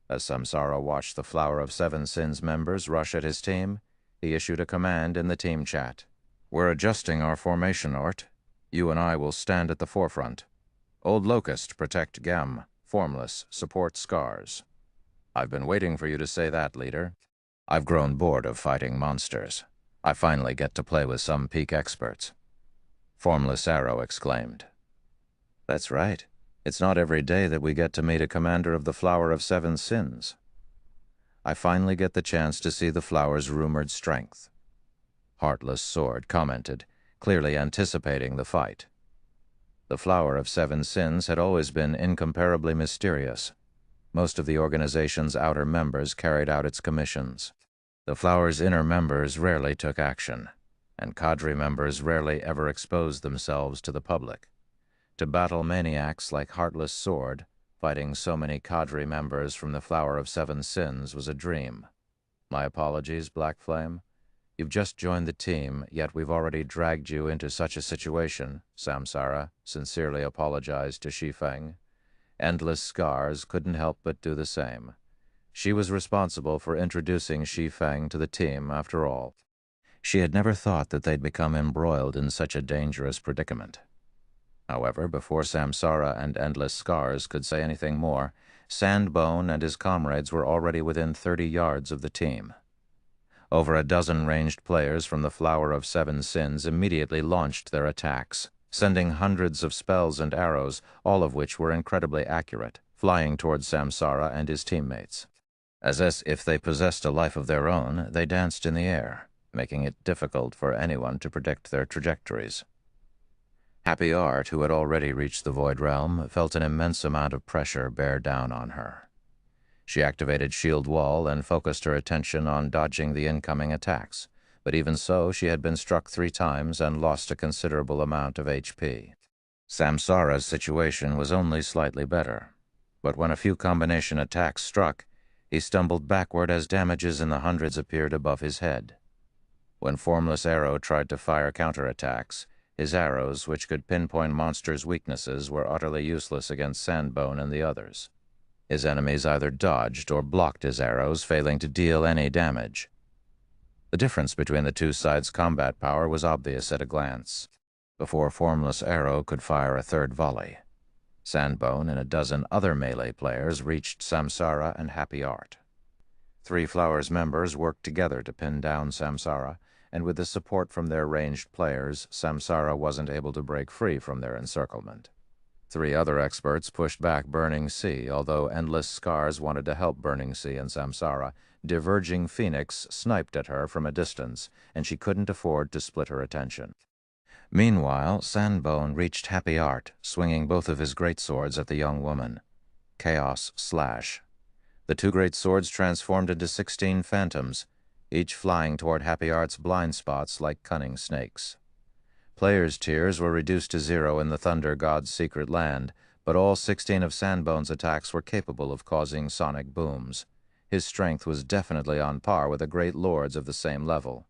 As Samsara watched the Flower of Seven Sins members rush at his team, he issued a command in the team chat. "We're adjusting our formation, Art. You and I will stand at the forefront. Old Locust, protect Gem. Formless, support Scars." "I've been waiting for you to say that, leader. I've grown bored of fighting monsters. I finally get to play with some peak experts." Formless Arrow exclaimed. "That's right. It's not every day that we get to meet a commander of the Flower of Seven Sins. I finally get the chance to see the flower's rumored strength." Heartless Sword commented, clearly anticipating the fight. The Flower of Seven Sins had always been incomparably mysterious. Most of the organization's outer members carried out its commissions. The Flower's inner members rarely took action, and cadre members rarely ever exposed themselves to the public. To battle maniacs like Heartless Sword, fighting so many cadre members from the Flower of Seven Sins was a dream. "My apologies, Black Flame. You've just joined the team, yet we've already dragged you into such a situation," Samsara sincerely apologized to Shi Feng. Endless Scars couldn't help but do the same. She was responsible for introducing Shi Feng to the team, after all. She had never thought that they'd become embroiled in such a dangerous predicament. However, before Samsara and Endless Scars could say anything more, Sandbone and his comrades were already within 30 yards of the team. Over a dozen ranged players from the Flower of Seven Sins immediately launched their attacks, sending hundreds of spells and arrows, all of which were incredibly accurate, flying towards Samsara and his teammates. As if they possessed a life of their own, they danced in the air, making it difficult for anyone to predict their trajectories. Happy Art, who had already reached the Void Realm, felt an immense amount of pressure bear down on her. She activated Shield Wall and focused her attention on dodging the incoming attacks, but even so, she had been struck 3 times and lost a considerable amount of HP. Samsara's situation was only slightly better, but when a few combination attacks struck, he stumbled backward as damages in the hundreds appeared above his head. When Formless Arrow tried to fire counterattacks, his arrows, which could pinpoint monsters' weaknesses, were utterly useless against Sandbone and the others. His enemies either dodged or blocked his arrows, failing to deal any damage. The difference between the two sides' combat power was obvious at a glance, before Formless Arrow could fire a third volley. Sandbone and a dozen other melee players reached Samsara and Happy Art. Three Flowers members worked together to pin down Samsara, and with the support from their ranged players, Samsara wasn't able to break free from their encirclement. Three other experts pushed back Burning Sea, although Endless Scars wanted to help Burning Sea and Samsara. Diverging Phoenix sniped at her from a distance, and she couldn't afford to split her attention. Meanwhile, Sandbone reached Happy Art, swinging both of his greatswords at the young woman. Chaos Slash. The two great swords transformed into 16 phantoms, each flying toward Happy Art's blind spots like cunning snakes. Players' tears were reduced to 0 in the Thunder God's secret land, but all 16 of Sandbone's attacks were capable of causing sonic booms. His strength was definitely on par with the great lords of the same level.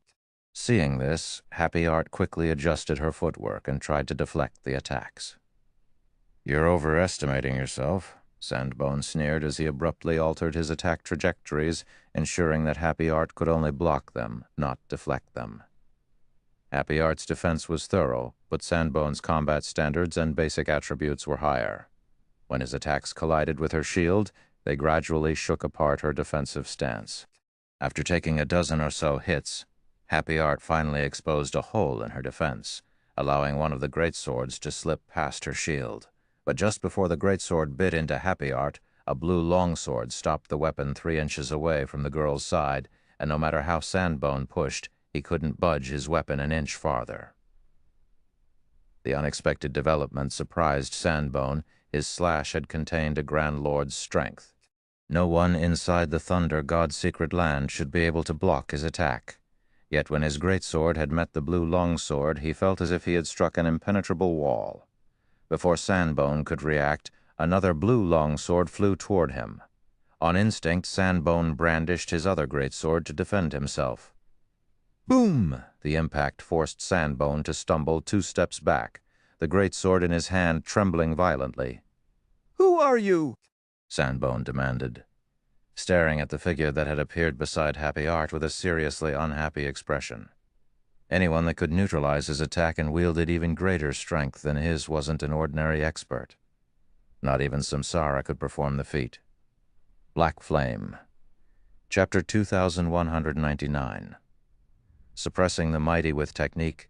Seeing this, Happy Art quickly adjusted her footwork and tried to deflect the attacks. "You're overestimating yourself," Sandbone sneered as he abruptly altered his attack trajectories, ensuring that Happy Art could only block them, not deflect them. Happy Art's defense was thorough, but Sandbone's combat standards and basic attributes were higher. When his attacks collided with her shield, they gradually shook apart her defensive stance. After taking a dozen or so hits, Happy Art finally exposed a hole in her defense, allowing one of the greatswords to slip past her shield. But just before the greatsword bit into Happy Art, a blue longsword stopped the weapon 3 inches away from the girl's side, and no matter how Sandbone pushed, he couldn't budge his weapon an inch farther. The unexpected development surprised Sandbone. His slash had contained a Grand Lord's strength. No one inside the Thunder God's secret land should be able to block his attack. Yet when his greatsword had met the blue longsword, he felt as if he had struck an impenetrable wall. Before Sandbone could react, another blue longsword flew toward him. On instinct, Sandbone brandished his other greatsword to defend himself. Boom! The impact forced Sandbone to stumble 2 steps back, the greatsword in his hand trembling violently. "Who are you?" Sandbone demanded, staring at the figure that had appeared beside Happy Art with a seriously unhappy expression. Anyone that could neutralize his attack and wielded even greater strength than his wasn't an ordinary expert. Not even Samsara could perform the feat. Black Flame. Chapter 2199. Suppressing the mighty with technique.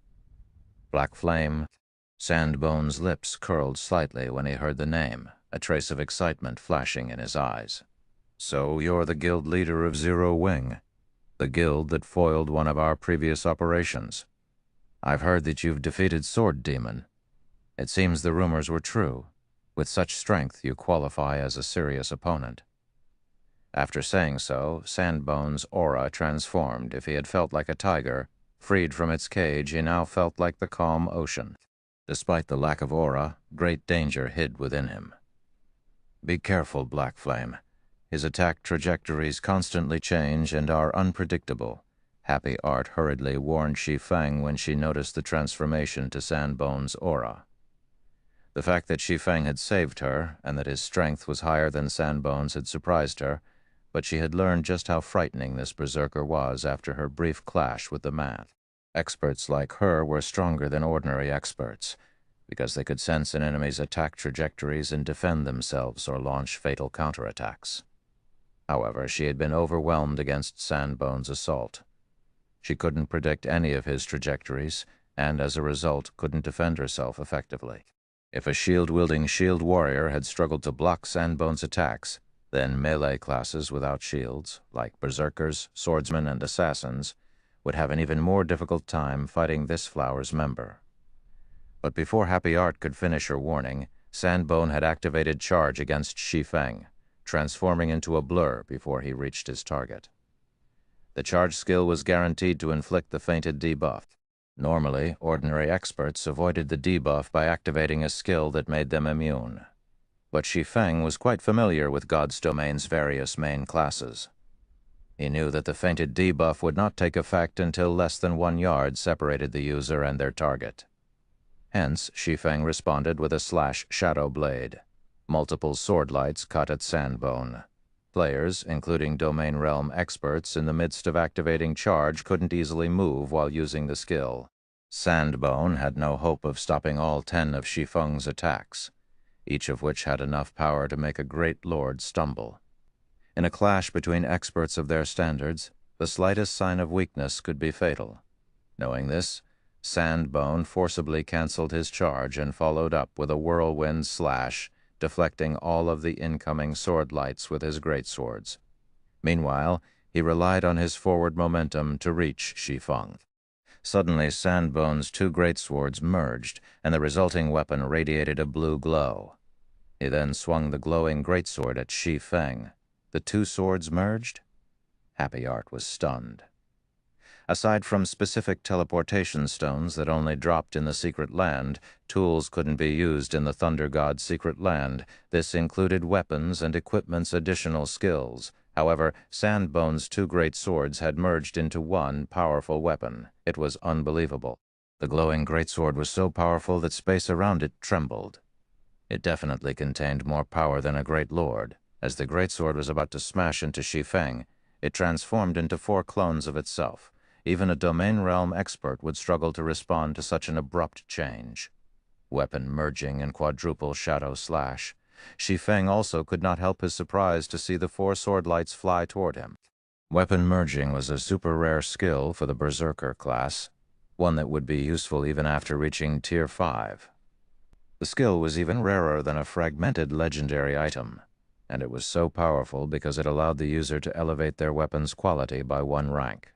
Black Flame. Sandbone's lips curled slightly when he heard the name, a trace of excitement flashing in his eyes. "So you're the guild leader of Zero Wing, the guild that foiled one of our previous operations. I've heard that you've defeated Sword Demon. It seems the rumors were true. With such strength, you qualify as a serious opponent." After saying so, Sandbone's aura transformed. If he had felt like a tiger, freed from its cage, he now felt like the calm ocean. Despite the lack of aura, great danger hid within him. "Be careful, Black Flame. His attack trajectories constantly change and are unpredictable," Happy Art hurriedly warned Shi Feng when she noticed the transformation to Sandbone's aura. The fact that Shi Feng had saved her, and that his strength was higher than Sandbone's, had surprised her, but she had learned just how frightening this berserker was after her brief clash with the man. Experts like her were stronger than ordinary experts, because they could sense an enemy's attack trajectories and defend themselves or launch fatal counterattacks. However, she had been overwhelmed against Sandbone's assault. She couldn't predict any of his trajectories, and as a result couldn't defend herself effectively. If a shield-wielding shield warrior had struggled to block Sandbone's attacks, then melee classes without shields, like berserkers, swordsmen, and assassins, would have an even more difficult time fighting this flower's member. But before Happy Art could finish her warning, Sandbone had activated charge against Shi Feng, transforming into a blur before he reached his target. The charge skill was guaranteed to inflict the fainted debuff. Normally, ordinary experts avoided the debuff by activating a skill that made them immune. But Shi Feng was quite familiar with God's Domain's various main classes. He knew that the fainted debuff would not take effect until less than 1 yard separated the user and their target. Hence, Shi Feng responded with a slash shadow blade. Multiple sword lights cut at Sandbone. Players, including domain realm experts, in the midst of activating charge couldn't easily move while using the skill. Sandbone had no hope of stopping all 10 of Shi Feng's attacks, each of which had enough power to make a great lord stumble. In a clash between experts of their standards, the slightest sign of weakness could be fatal. Knowing this, Sandbone forcibly canceled his charge and followed up with a whirlwind slash, deflecting all of the incoming sword lights with his greatswords. Meanwhile, he relied on his forward momentum to reach Shi Feng. Suddenly, Sandbone's 2 greatswords merged, and the resulting weapon radiated a blue glow. He then swung the glowing greatsword at Shi Feng. The 2 swords merged? Happy Art was stunned. Aside from specific teleportation stones that only dropped in the secret land, tools couldn't be used in the Thunder God's secret land. This included weapons and equipment's additional skills. However, Sandbone's 2 great swords had merged into one powerful weapon. It was unbelievable. The glowing greatsword was so powerful that space around it trembled. It definitely contained more power than a great lord. As the greatsword was about to smash into Shi Feng, it transformed into 4 clones of itself. Even a domain realm expert would struggle to respond to such an abrupt change. Weapon merging in quadruple shadow slash. Shi Feng also could not help his surprise to see the 4 sword lights fly toward him. Weapon merging was a super rare skill for the Berserker class, one that would be useful even after reaching Tier 5. The skill was even rarer than a fragmented legendary item, and it was so powerful because it allowed the user to elevate their weapon's quality by 1 rank.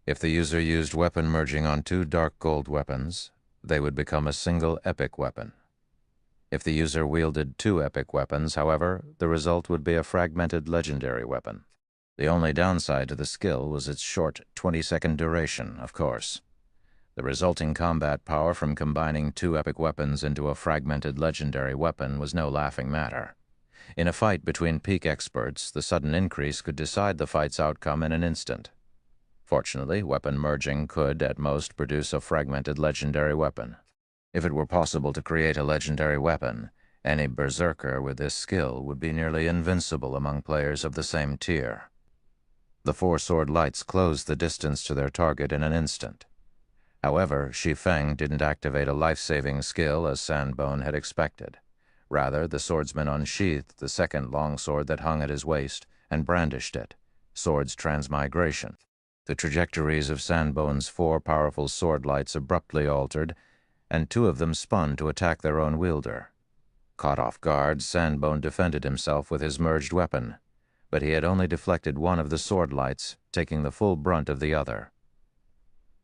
If the user used weapon merging on 2 dark gold weapons, they would become a single epic weapon. If the user wielded 2 epic weapons, however, the result would be a fragmented legendary weapon. The only downside to the skill was its short 20-second duration, of course. The resulting combat power from combining 2 epic weapons into a fragmented legendary weapon was no laughing matter. In a fight between peak experts, the sudden increase could decide the fight's outcome in an instant. Fortunately, weapon merging could, at most, produce a fragmented legendary weapon. If it were possible to create a legendary weapon, any berserker with this skill would be nearly invincible among players of the same tier. The 4 sword lights closed the distance to their target in an instant. However, Shi Feng didn't activate a life-saving skill as Sandbone had expected. Rather, the swordsman unsheathed the 2nd longsword that hung at his waist and brandished it, sword's transmigration. The trajectories of Sandbone's 4 powerful sword lights abruptly altered, and 2 of them spun to attack their own wielder. Caught off guard, Sandbone defended himself with his merged weapon, but he had only deflected 1 of the sword lights, taking the full brunt of the other.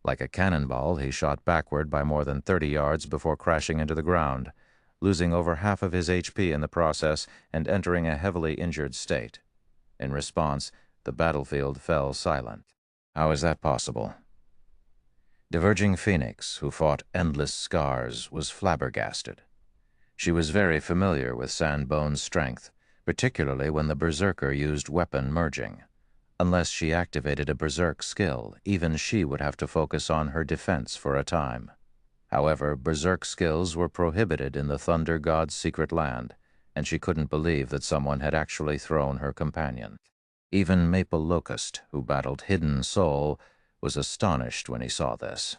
Like a cannonball, he shot backward by more than 30 yards before crashing into the ground, losing over half of his HP in the process and entering a heavily injured state. In response, the battlefield fell silent. How is that possible? Diverging Phoenix, who fought Endless Scars, was flabbergasted. She was very familiar with Sandbone's strength, particularly when the Berserker used weapon merging. Unless she activated a Berserk skill, even she would have to focus on her defense for a time. However, Berserk skills were prohibited in the Thunder God's secret land, and she couldn't believe that someone had actually thrown her companion. Even Maple Locust, who battled Hidden Soul, was astonished when he saw this.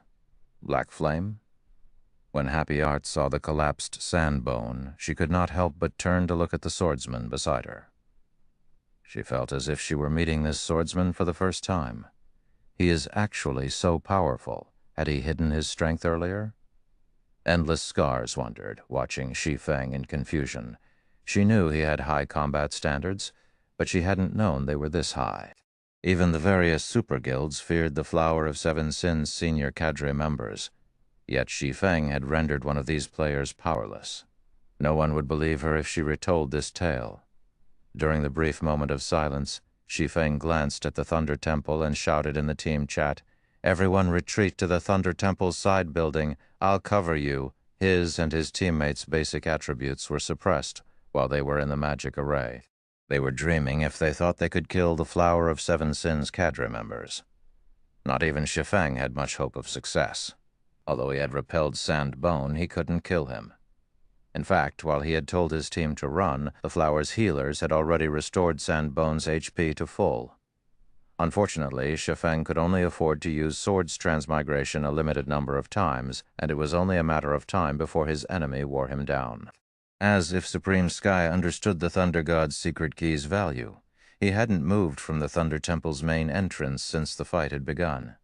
Black Flame? When Happy Art saw the collapsed Sandbone, she could not help but turn to look at the swordsman beside her. She felt as if she were meeting this swordsman for the first time. He is actually so powerful. Had he hidden his strength earlier? Endless Scars wondered, watching Shi Feng in confusion. She knew he had high combat standards, but she hadn't known they were this high. Even the various super guilds feared the Flower of 7 Sins senior cadre members, yet Shi Feng had rendered one of these players powerless. No one would believe her if she retold this tale. During the brief moment of silence, Shi Feng glanced at the Thunder Temple and shouted in the team chat, "Everyone retreat to the Thunder Temple's side building. I'll cover you." His and his teammates' basic attributes were suppressed while they were in the magic array. They were dreaming if they thought they could kill the Flower of 7 Sins cadre members. Not even Shi Feng had much hope of success. Although he had repelled Sandbone, he couldn't kill him. In fact, while he had told his team to run, the flower's healers had already restored Sandbone's HP to full. Unfortunately, Shi Feng could only afford to use Sword's transmigration a limited number of times, and it was only a matter of time before his enemy wore him down. As if Supreme Sky understood the Thunder God's secret key's value, he hadn't moved from the Thunder Temple's main entrance since the fight had begun.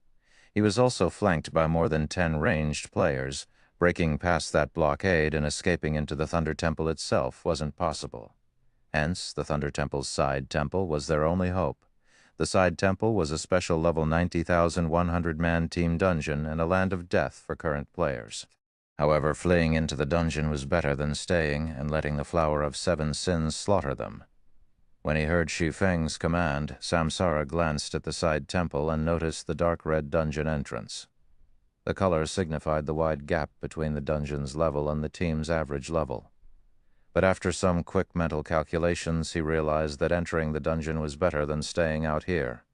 He was also flanked by more than 10 ranged players. Breaking past that blockade and escaping into the Thunder Temple itself wasn't possible. Hence, the Thunder Temple's side temple was their only hope. The side temple was a special level 90,100-man team dungeon and a land of death for current players. However, fleeing into the dungeon was better than staying and letting the Flower of Seven Sins slaughter them. When he heard Shi Feng's command, Samsara glanced at the side temple and noticed the dark red dungeon entrance. The color signified the wide gap between the dungeon's level and the team's average level. But after some quick mental calculations, he realized that entering the dungeon was better than staying out here.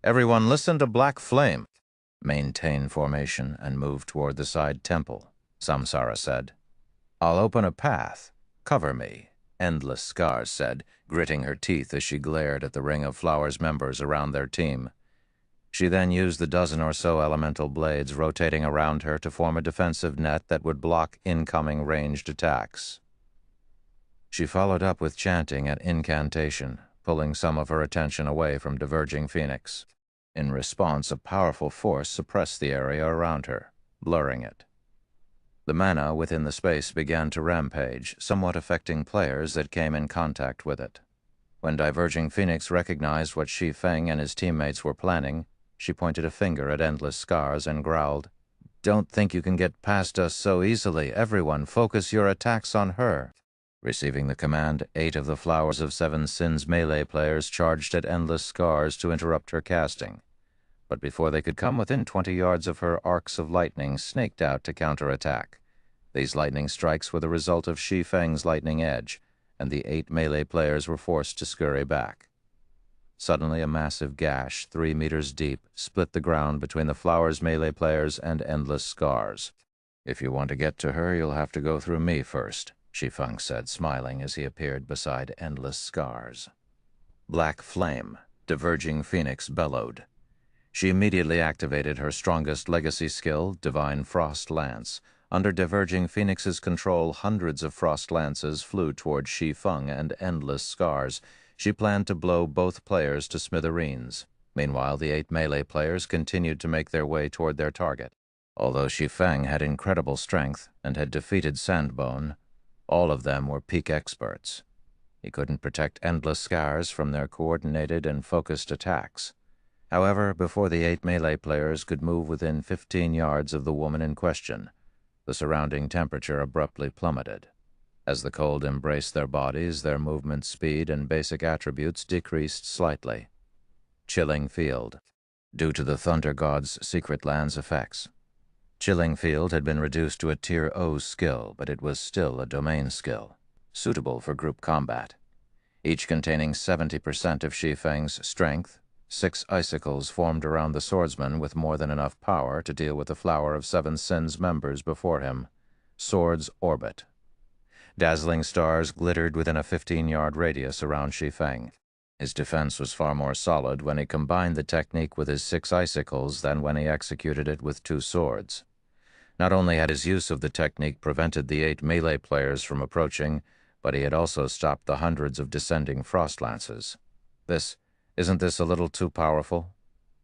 "Everyone listen to Black Flame. Maintain formation and move toward the side temple," Samsara said. "I'll open a path. Cover me," Endless Scars said, gritting her teeth as she glared at the ring of Flower's members around their team. She then used the dozen or so elemental blades rotating around her to form a defensive net that would block incoming ranged attacks. She followed up with chanting an incantation, pulling some of her attention away from Diverging Phoenix. In response, a powerful force suppressed the area around her, blurring it. The mana within the space began to rampage, somewhat affecting players that came in contact with it. When Diverging Phoenix recognized what Shi Feng and his teammates were planning, she pointed a finger at Endless Scars and growled, "Don't think you can get past us so easily. Everyone, focus your attacks on her." Receiving the command, 8 of the Flowers of Seven Sins melee players charged at Endless Scars to interrupt her casting. But before they could come within 20 yards of her, arcs of lightning snaked out to counterattack. These lightning strikes were the result of Shi Feng's lightning edge, and the 8 melee players were forced to scurry back. Suddenly, a massive gash, 3 meters deep, split the ground between the Flowers' melee players and Endless Scars. "If you want to get to her, you'll have to go through me first," Shi Feng said, smiling as he appeared beside Endless Scars. "Black Flame," Diverging Phoenix bellowed. She immediately activated her strongest legacy skill, Divine Frost Lance. Under Diverging Phoenix's control, hundreds of frost lances flew toward Shi Feng and Endless Scars. She planned to blow both players to smithereens. Meanwhile, the 8 melee players continued to make their way toward their target. Although Shi Feng had incredible strength and had defeated Sandbone, all of them were peak experts. He couldn't protect Endless Scars from their coordinated and focused attacks. However, before the 8 melee players could move within 15 yards of the woman in question, the surrounding temperature abruptly plummeted. As the cold embraced their bodies, their movement speed and basic attributes decreased slightly. Chilling Field. Due to the Thunder God's Secret Land's effects, Chilling Field had been reduced to a Tier O skill, but it was still a domain skill, suitable for group combat. Each containing 70% of Shi Feng's strength, 6 icicles formed around the swordsman with more than enough power to deal with the Flower of Seven Sins members before him. Sword's Orbit. Dazzling stars glittered within a 15-yard radius around Shi Feng. His defense was far more solid when he combined the technique with his 6 icicles than when he executed it with 2 swords. Not only had his use of the technique prevented the 8 melee players from approaching, but he had also stopped the hundreds of descending frost lances. Isn't this a little too powerful?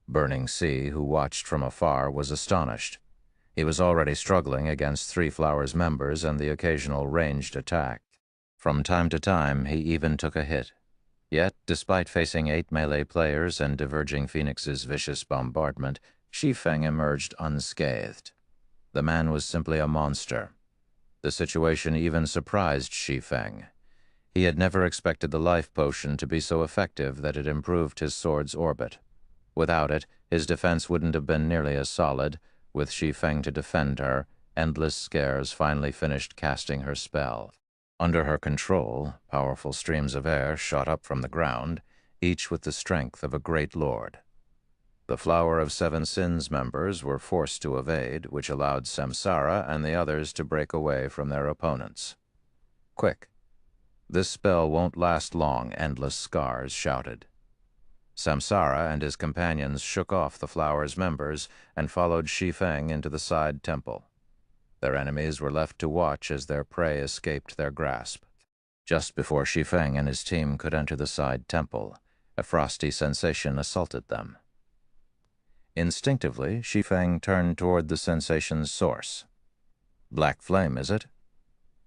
Burning Sea, who watched from afar, was astonished. He was already struggling against 3 Flowers members and the occasional ranged attack. From time to time, he even took a hit. Yet, despite facing 8 melee players and Diverging Phoenix's vicious bombardment, Shi Feng emerged unscathed. The man was simply a monster. The situation even surprised Shi Feng. He had never expected the life potion to be so effective that it improved his sword's orbit. Without it, his defense wouldn't have been nearly as solid. With Shi Feng to defend her, Endless Scars finally finished casting her spell. Under her control, powerful streams of air shot up from the ground, each with the strength of a great lord. The Flower of Seven Sins members were forced to evade, which allowed Samsara and the others to break away from their opponents. Quick! This spell won't last long, Endless Scars shouted. Samsara and his companions shook off the flower's members and followed Shi Feng into the side temple. Their enemies were left to watch as their prey escaped their grasp. Just before Shi Feng and his team could enter the side temple, a frosty sensation assaulted them. Instinctively, Shi Feng turned toward the sensation's source. Black flame, is it?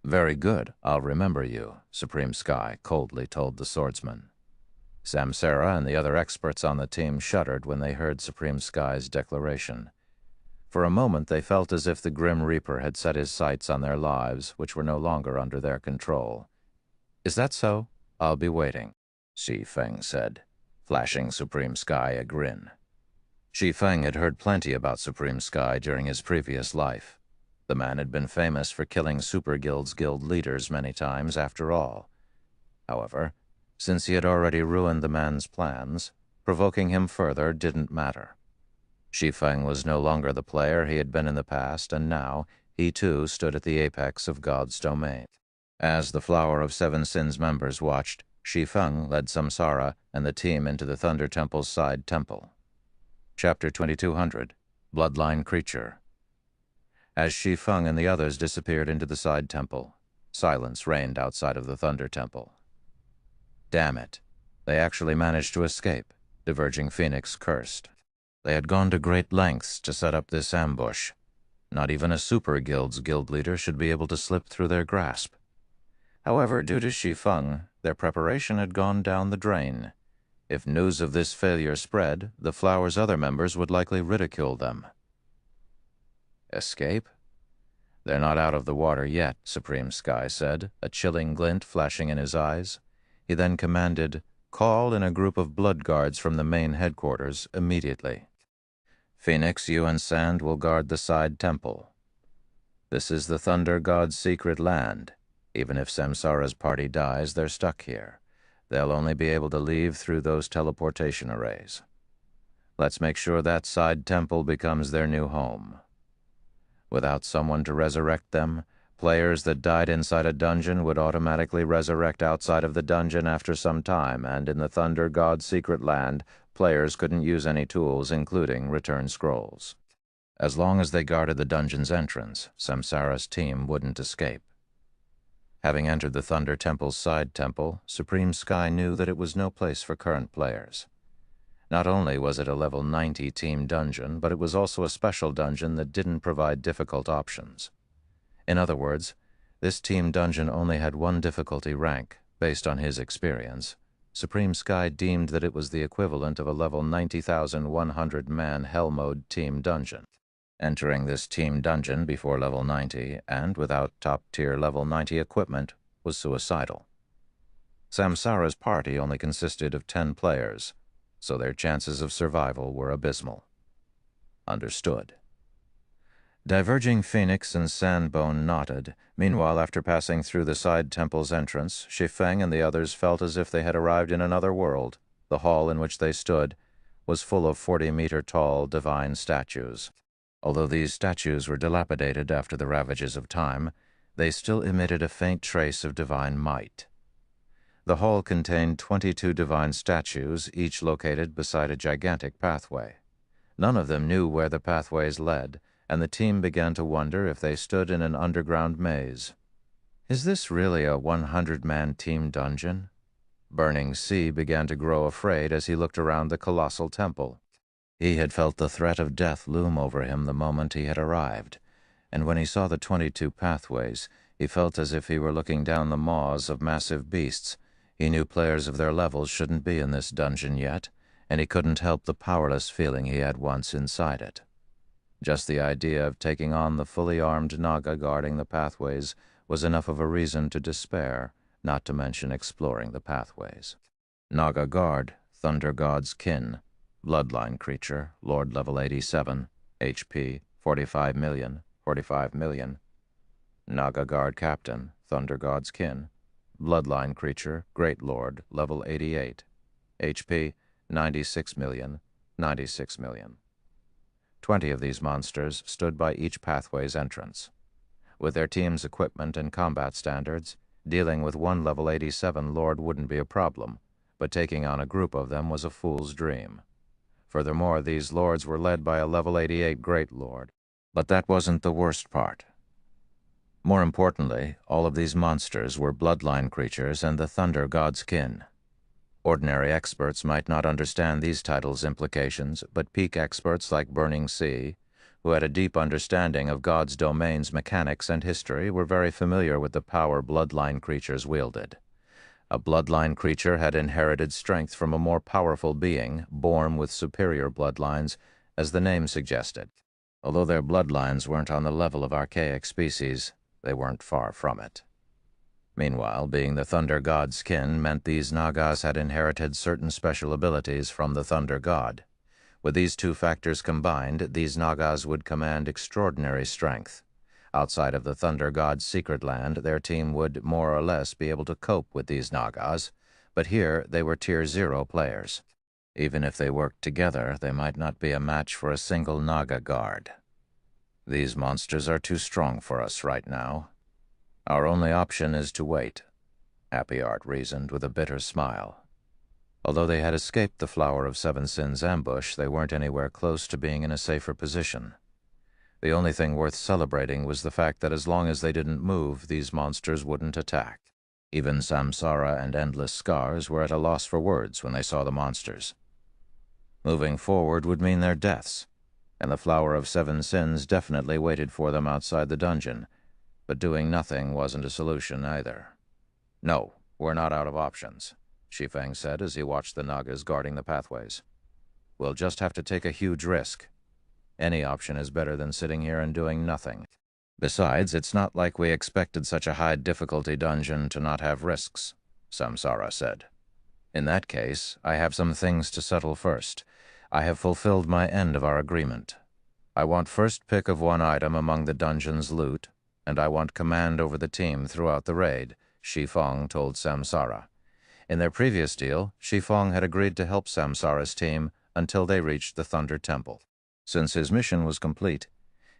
Very good, I'll remember you, Supreme Sky coldly told the swordsman. Samsara and the other experts on the team shuddered when they heard Supreme Sky's declaration. For a moment they felt as if the Grim Reaper had set his sights on their lives, which were no longer under their control. Is that so? I'll be waiting, Shi Feng said, flashing Supreme Sky a grin. Shi Feng had heard plenty about Supreme Sky during his previous life. The man had been famous for killing Super Guild's guild leaders many times, after all. However, since he had already ruined the man's plans, provoking him further didn't matter. Shi Feng was no longer the player he had been in the past, and now he too stood at the apex of God's domain. As the Flower of Seven Sins members watched, Shi Feng led Samsara and the team into the Thunder Temple's side temple. Chapter 2200, Bloodline Creature. As Shi Feng and the others disappeared into the side temple, silence reigned outside of the Thunder Temple. Damn it. They actually managed to escape, Diverging Phoenix cursed. They had gone to great lengths to set up this ambush. Not even a Super Guild's guild leader should be able to slip through their grasp. However, due to Shi Feng, their preparation had gone down the drain. If news of this failure spread, the Flower's other members would likely ridicule them. Escape? They're not out of the water yet, Supreme Sky said, a chilling glint flashing in his eyes. He then commanded, call in a group of blood guards from the main headquarters immediately. Phoenix, you and Sand will guard the side temple. This is the Thunder God's secret land. Even if Samsara's party dies, they're stuck here. They'll only be able to leave through those teleportation arrays. Let's make sure that side temple becomes their new home. Without someone to resurrect them, players that died inside a dungeon would automatically resurrect outside of the dungeon after some time, and in the Thunder God's secret land, players couldn't use any tools, including return scrolls. As long as they guarded the dungeon's entrance, Samsara's team wouldn't escape. Having entered the Thunder Temple's side temple, Supreme Sky knew that it was no place for current players. Not only was it a level 90 team dungeon, but it was also a special dungeon that didn't provide difficult options. In other words, this team dungeon only had one difficulty rank, based on his experience. Supreme Sky deemed that it was the equivalent of a level 90,100-man Hell Mode team dungeon. Entering this team dungeon before level 90 and without top-tier level 90 equipment was suicidal. Samsara's party only consisted of 10 players, so their chances of survival were abysmal. Understood. Diverging Phoenix and Sandbone nodded. Meanwhile, after passing through the side temple's entrance, Shi Feng and the others felt as if they had arrived in another world. The hall in which they stood was full of 40-meter-tall divine statues. Although these statues were dilapidated after the ravages of time, they still emitted a faint trace of divine might. The hall contained 22 divine statues, each located beside a gigantic pathway. None of them knew where the pathways led, and the team began to wonder if they stood in an underground maze. Is this really a 100-man team dungeon? Burning Sea began to grow afraid as he looked around the colossal temple. He had felt the threat of death loom over him the moment he had arrived, and when he saw the 22 pathways, he felt as if he were looking down the maws of massive beasts. He knew players of their levels shouldn't be in this dungeon yet, and he couldn't help the powerless feeling he had once inside it. Just the idea of taking on the fully armed Naga guarding the pathways was enough of a reason to despair, not to mention exploring the pathways. Naga Guard, Thunder God's kin, bloodline creature, Lord level 87, HP 45 million, 45 million. Naga Guard Captain, Thunder God's kin, bloodline creature, Great Lord, level 88, HP 96 million, 96 million. 20 of these monsters stood by each pathway's entrance. With their team's equipment and combat standards, Dealing with one level 87 lord wouldn't be a problem, but taking on a group of them was a fool's dream. Furthermore, these lords were led by a level 88 Great Lord. But that wasn't the worst part. More importantly, all of these monsters were bloodline creatures and the Thunder God's kin. Ordinary experts might not understand these titles' implications, but peak experts like Burning Sea, who had a deep understanding of God's domain's mechanics and history, were very familiar with the power bloodline creatures wielded. A bloodline creature had inherited strength from a more powerful being, born with superior bloodlines, as the name suggested. Although their bloodlines weren't on the level of archaic species, they weren't far from it. Meanwhile, being the Thunder God's kin meant these Nagas had inherited certain special abilities from the Thunder God. With these two factors combined, these Nagas would command extraordinary strength. Outside of the Thunder God's secret land, their team would more or less be able to cope with these Nagas, but here they were Tier 0 players. Even if they worked together, they might not be a match for a single Naga guard. These monsters are too strong for us right now. Our only option is to wait, Happy Art reasoned with a bitter smile. Although they had escaped the Flower of Seven Sins ambush, they weren't anywhere close to being in a safer position. The only thing worth celebrating was the fact that as long as they didn't move, these monsters wouldn't attack. Even Samsara and Endless Scars were at a loss for words when they saw the monsters. Moving forward would mean their deaths, and the Flower of Seven Sins definitely waited for them outside the dungeon, but doing nothing wasn't a solution either. No, we're not out of options, Shi Feng said as he watched the Nagas guarding the pathways. We'll just have to take a huge risk. Any option is better than sitting here and doing nothing. Besides, it's not like we expected such a high-difficulty dungeon to not have risks, Samsara said. In that case, I have some things to settle first. I have fulfilled my end of our agreement. I want first pick of one item among the dungeon's loot, and I want command over the team throughout the raid, Shi Feng told Samsara. In their previous deal, Shi Feng had agreed to help Samsara's team until they reached the Thunder Temple. Since his mission was complete,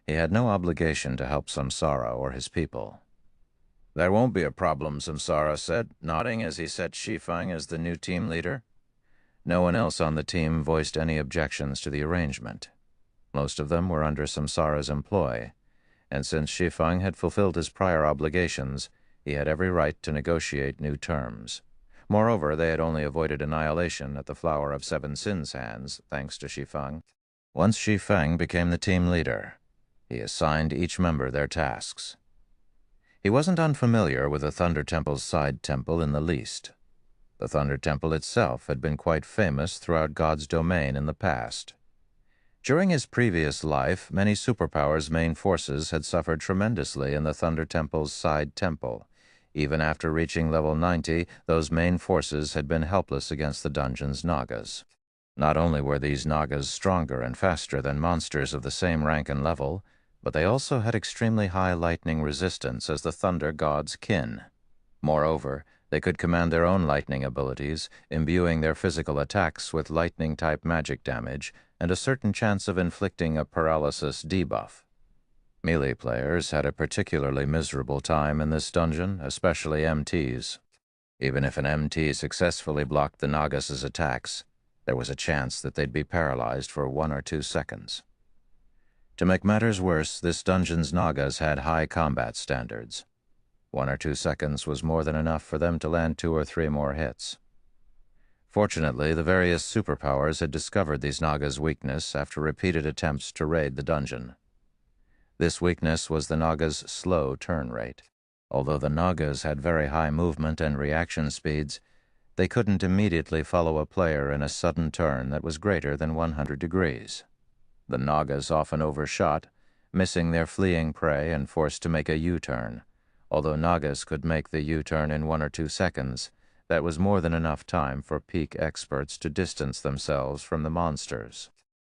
he had no obligation to help Samsara or his people. There won't be a problem, Samsara said, nodding as he set Shi Feng as the new team leader. No one else on the team voiced any objections to the arrangement. Most of them were under Samsara's employ, and since Shi Feng had fulfilled his prior obligations, he had every right to negotiate new terms. Moreover, they had only avoided annihilation at the Flower of Seven Sins' hands, thanks to Shi Feng. Once Shi Feng became the team leader, he assigned each member their tasks. He wasn't unfamiliar with the Thunder Temple's side temple in the least. The Thunder Temple itself had been quite famous throughout God's domain in the past. During his previous life, many superpowers' main forces had suffered tremendously in the Thunder Temple's side temple. Even after reaching level 90, those main forces had been helpless against the dungeon's Nagas. Not only were these Nagas stronger and faster than monsters of the same rank and level, but they also had extremely high lightning resistance as the Thunder God's kin. Moreover, they could command their own lightning abilities, imbuing their physical attacks with lightning-type magic damage and a certain chance of inflicting a paralysis debuff. Melee players had a particularly miserable time in this dungeon, especially MTs. Even if an MT successfully blocked the Nagas' attacks, there was a chance that they'd be paralyzed for 1 or 2 seconds. To make matters worse, this dungeon's Nagas had high combat standards. 1 or 2 seconds was more than enough for them to land 2 or 3 more hits. Fortunately, the various superpowers had discovered these Nagas' weakness after repeated attempts to raid the dungeon. This weakness was the Nagas' slow turn rate. Although the Nagas had very high movement and reaction speeds, they couldn't immediately follow a player in a sudden turn that was greater than 100 degrees. The Nagas often overshot, missing their fleeing prey and forced to make a U-turn. Although Nagas could make the U-turn in 1 or 2 seconds, that was more than enough time for peak experts to distance themselves from the monsters.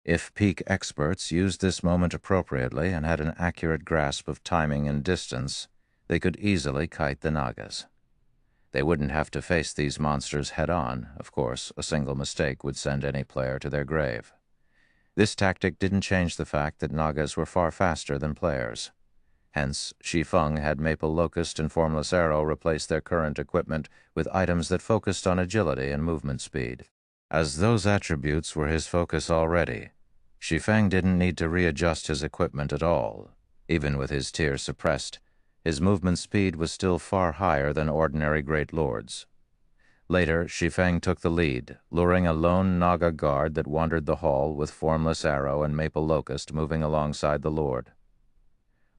If peak experts used this moment appropriately and had an accurate grasp of timing and distance, they could easily kite the Nagas. They wouldn't have to face these monsters head-on. Of course, a single mistake would send any player to their grave. This tactic didn't change the fact that Nagas were far faster than players. Hence, Shi Feng had Maple Locust and Formless Arrow replace their current equipment with items that focused on agility and movement speed. As those attributes were his focus already, Shi Feng didn't need to readjust his equipment at all. Even with his tier suppressed, his movement speed was still far higher than ordinary Great Lords. Later, Shi Feng took the lead, luring a lone Naga guard that wandered the hall with Formless Arrow and Maple Locust moving alongside the Lord.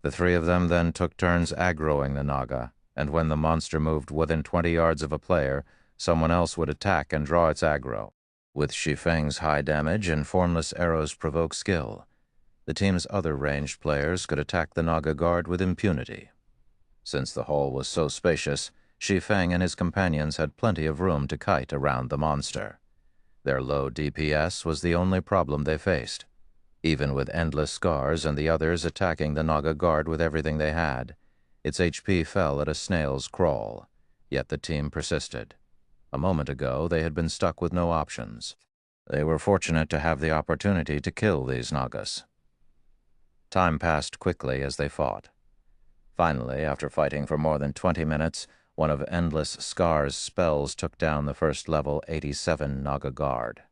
The three of them then took turns aggroing the Naga, and when the monster moved within 20 yards of a player, someone else would attack and draw its aggro. With Shi Feng's high damage and Formless Arrow's provoke skill, the team's other ranged players could attack the Naga guard with impunity. Since the hall was so spacious, Shi Feng and his companions had plenty of room to kite around the monster. Their low DPS was the only problem they faced. Even with endless scars and the others attacking the Naga guard with everything they had, its HP fell at a snail's crawl, yet the team persisted. A moment ago, they had been stuck with no options. They were fortunate to have the opportunity to kill these Nagas. Time passed quickly as they fought. Finally, after fighting for more than 20 minutes, one of Endless Scar's spells took down the first-level 87 Naga guard.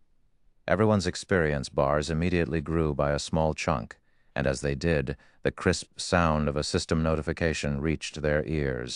Everyone's experience bars immediately grew by a small chunk, and as they did, the crisp sound of a system notification reached their ears.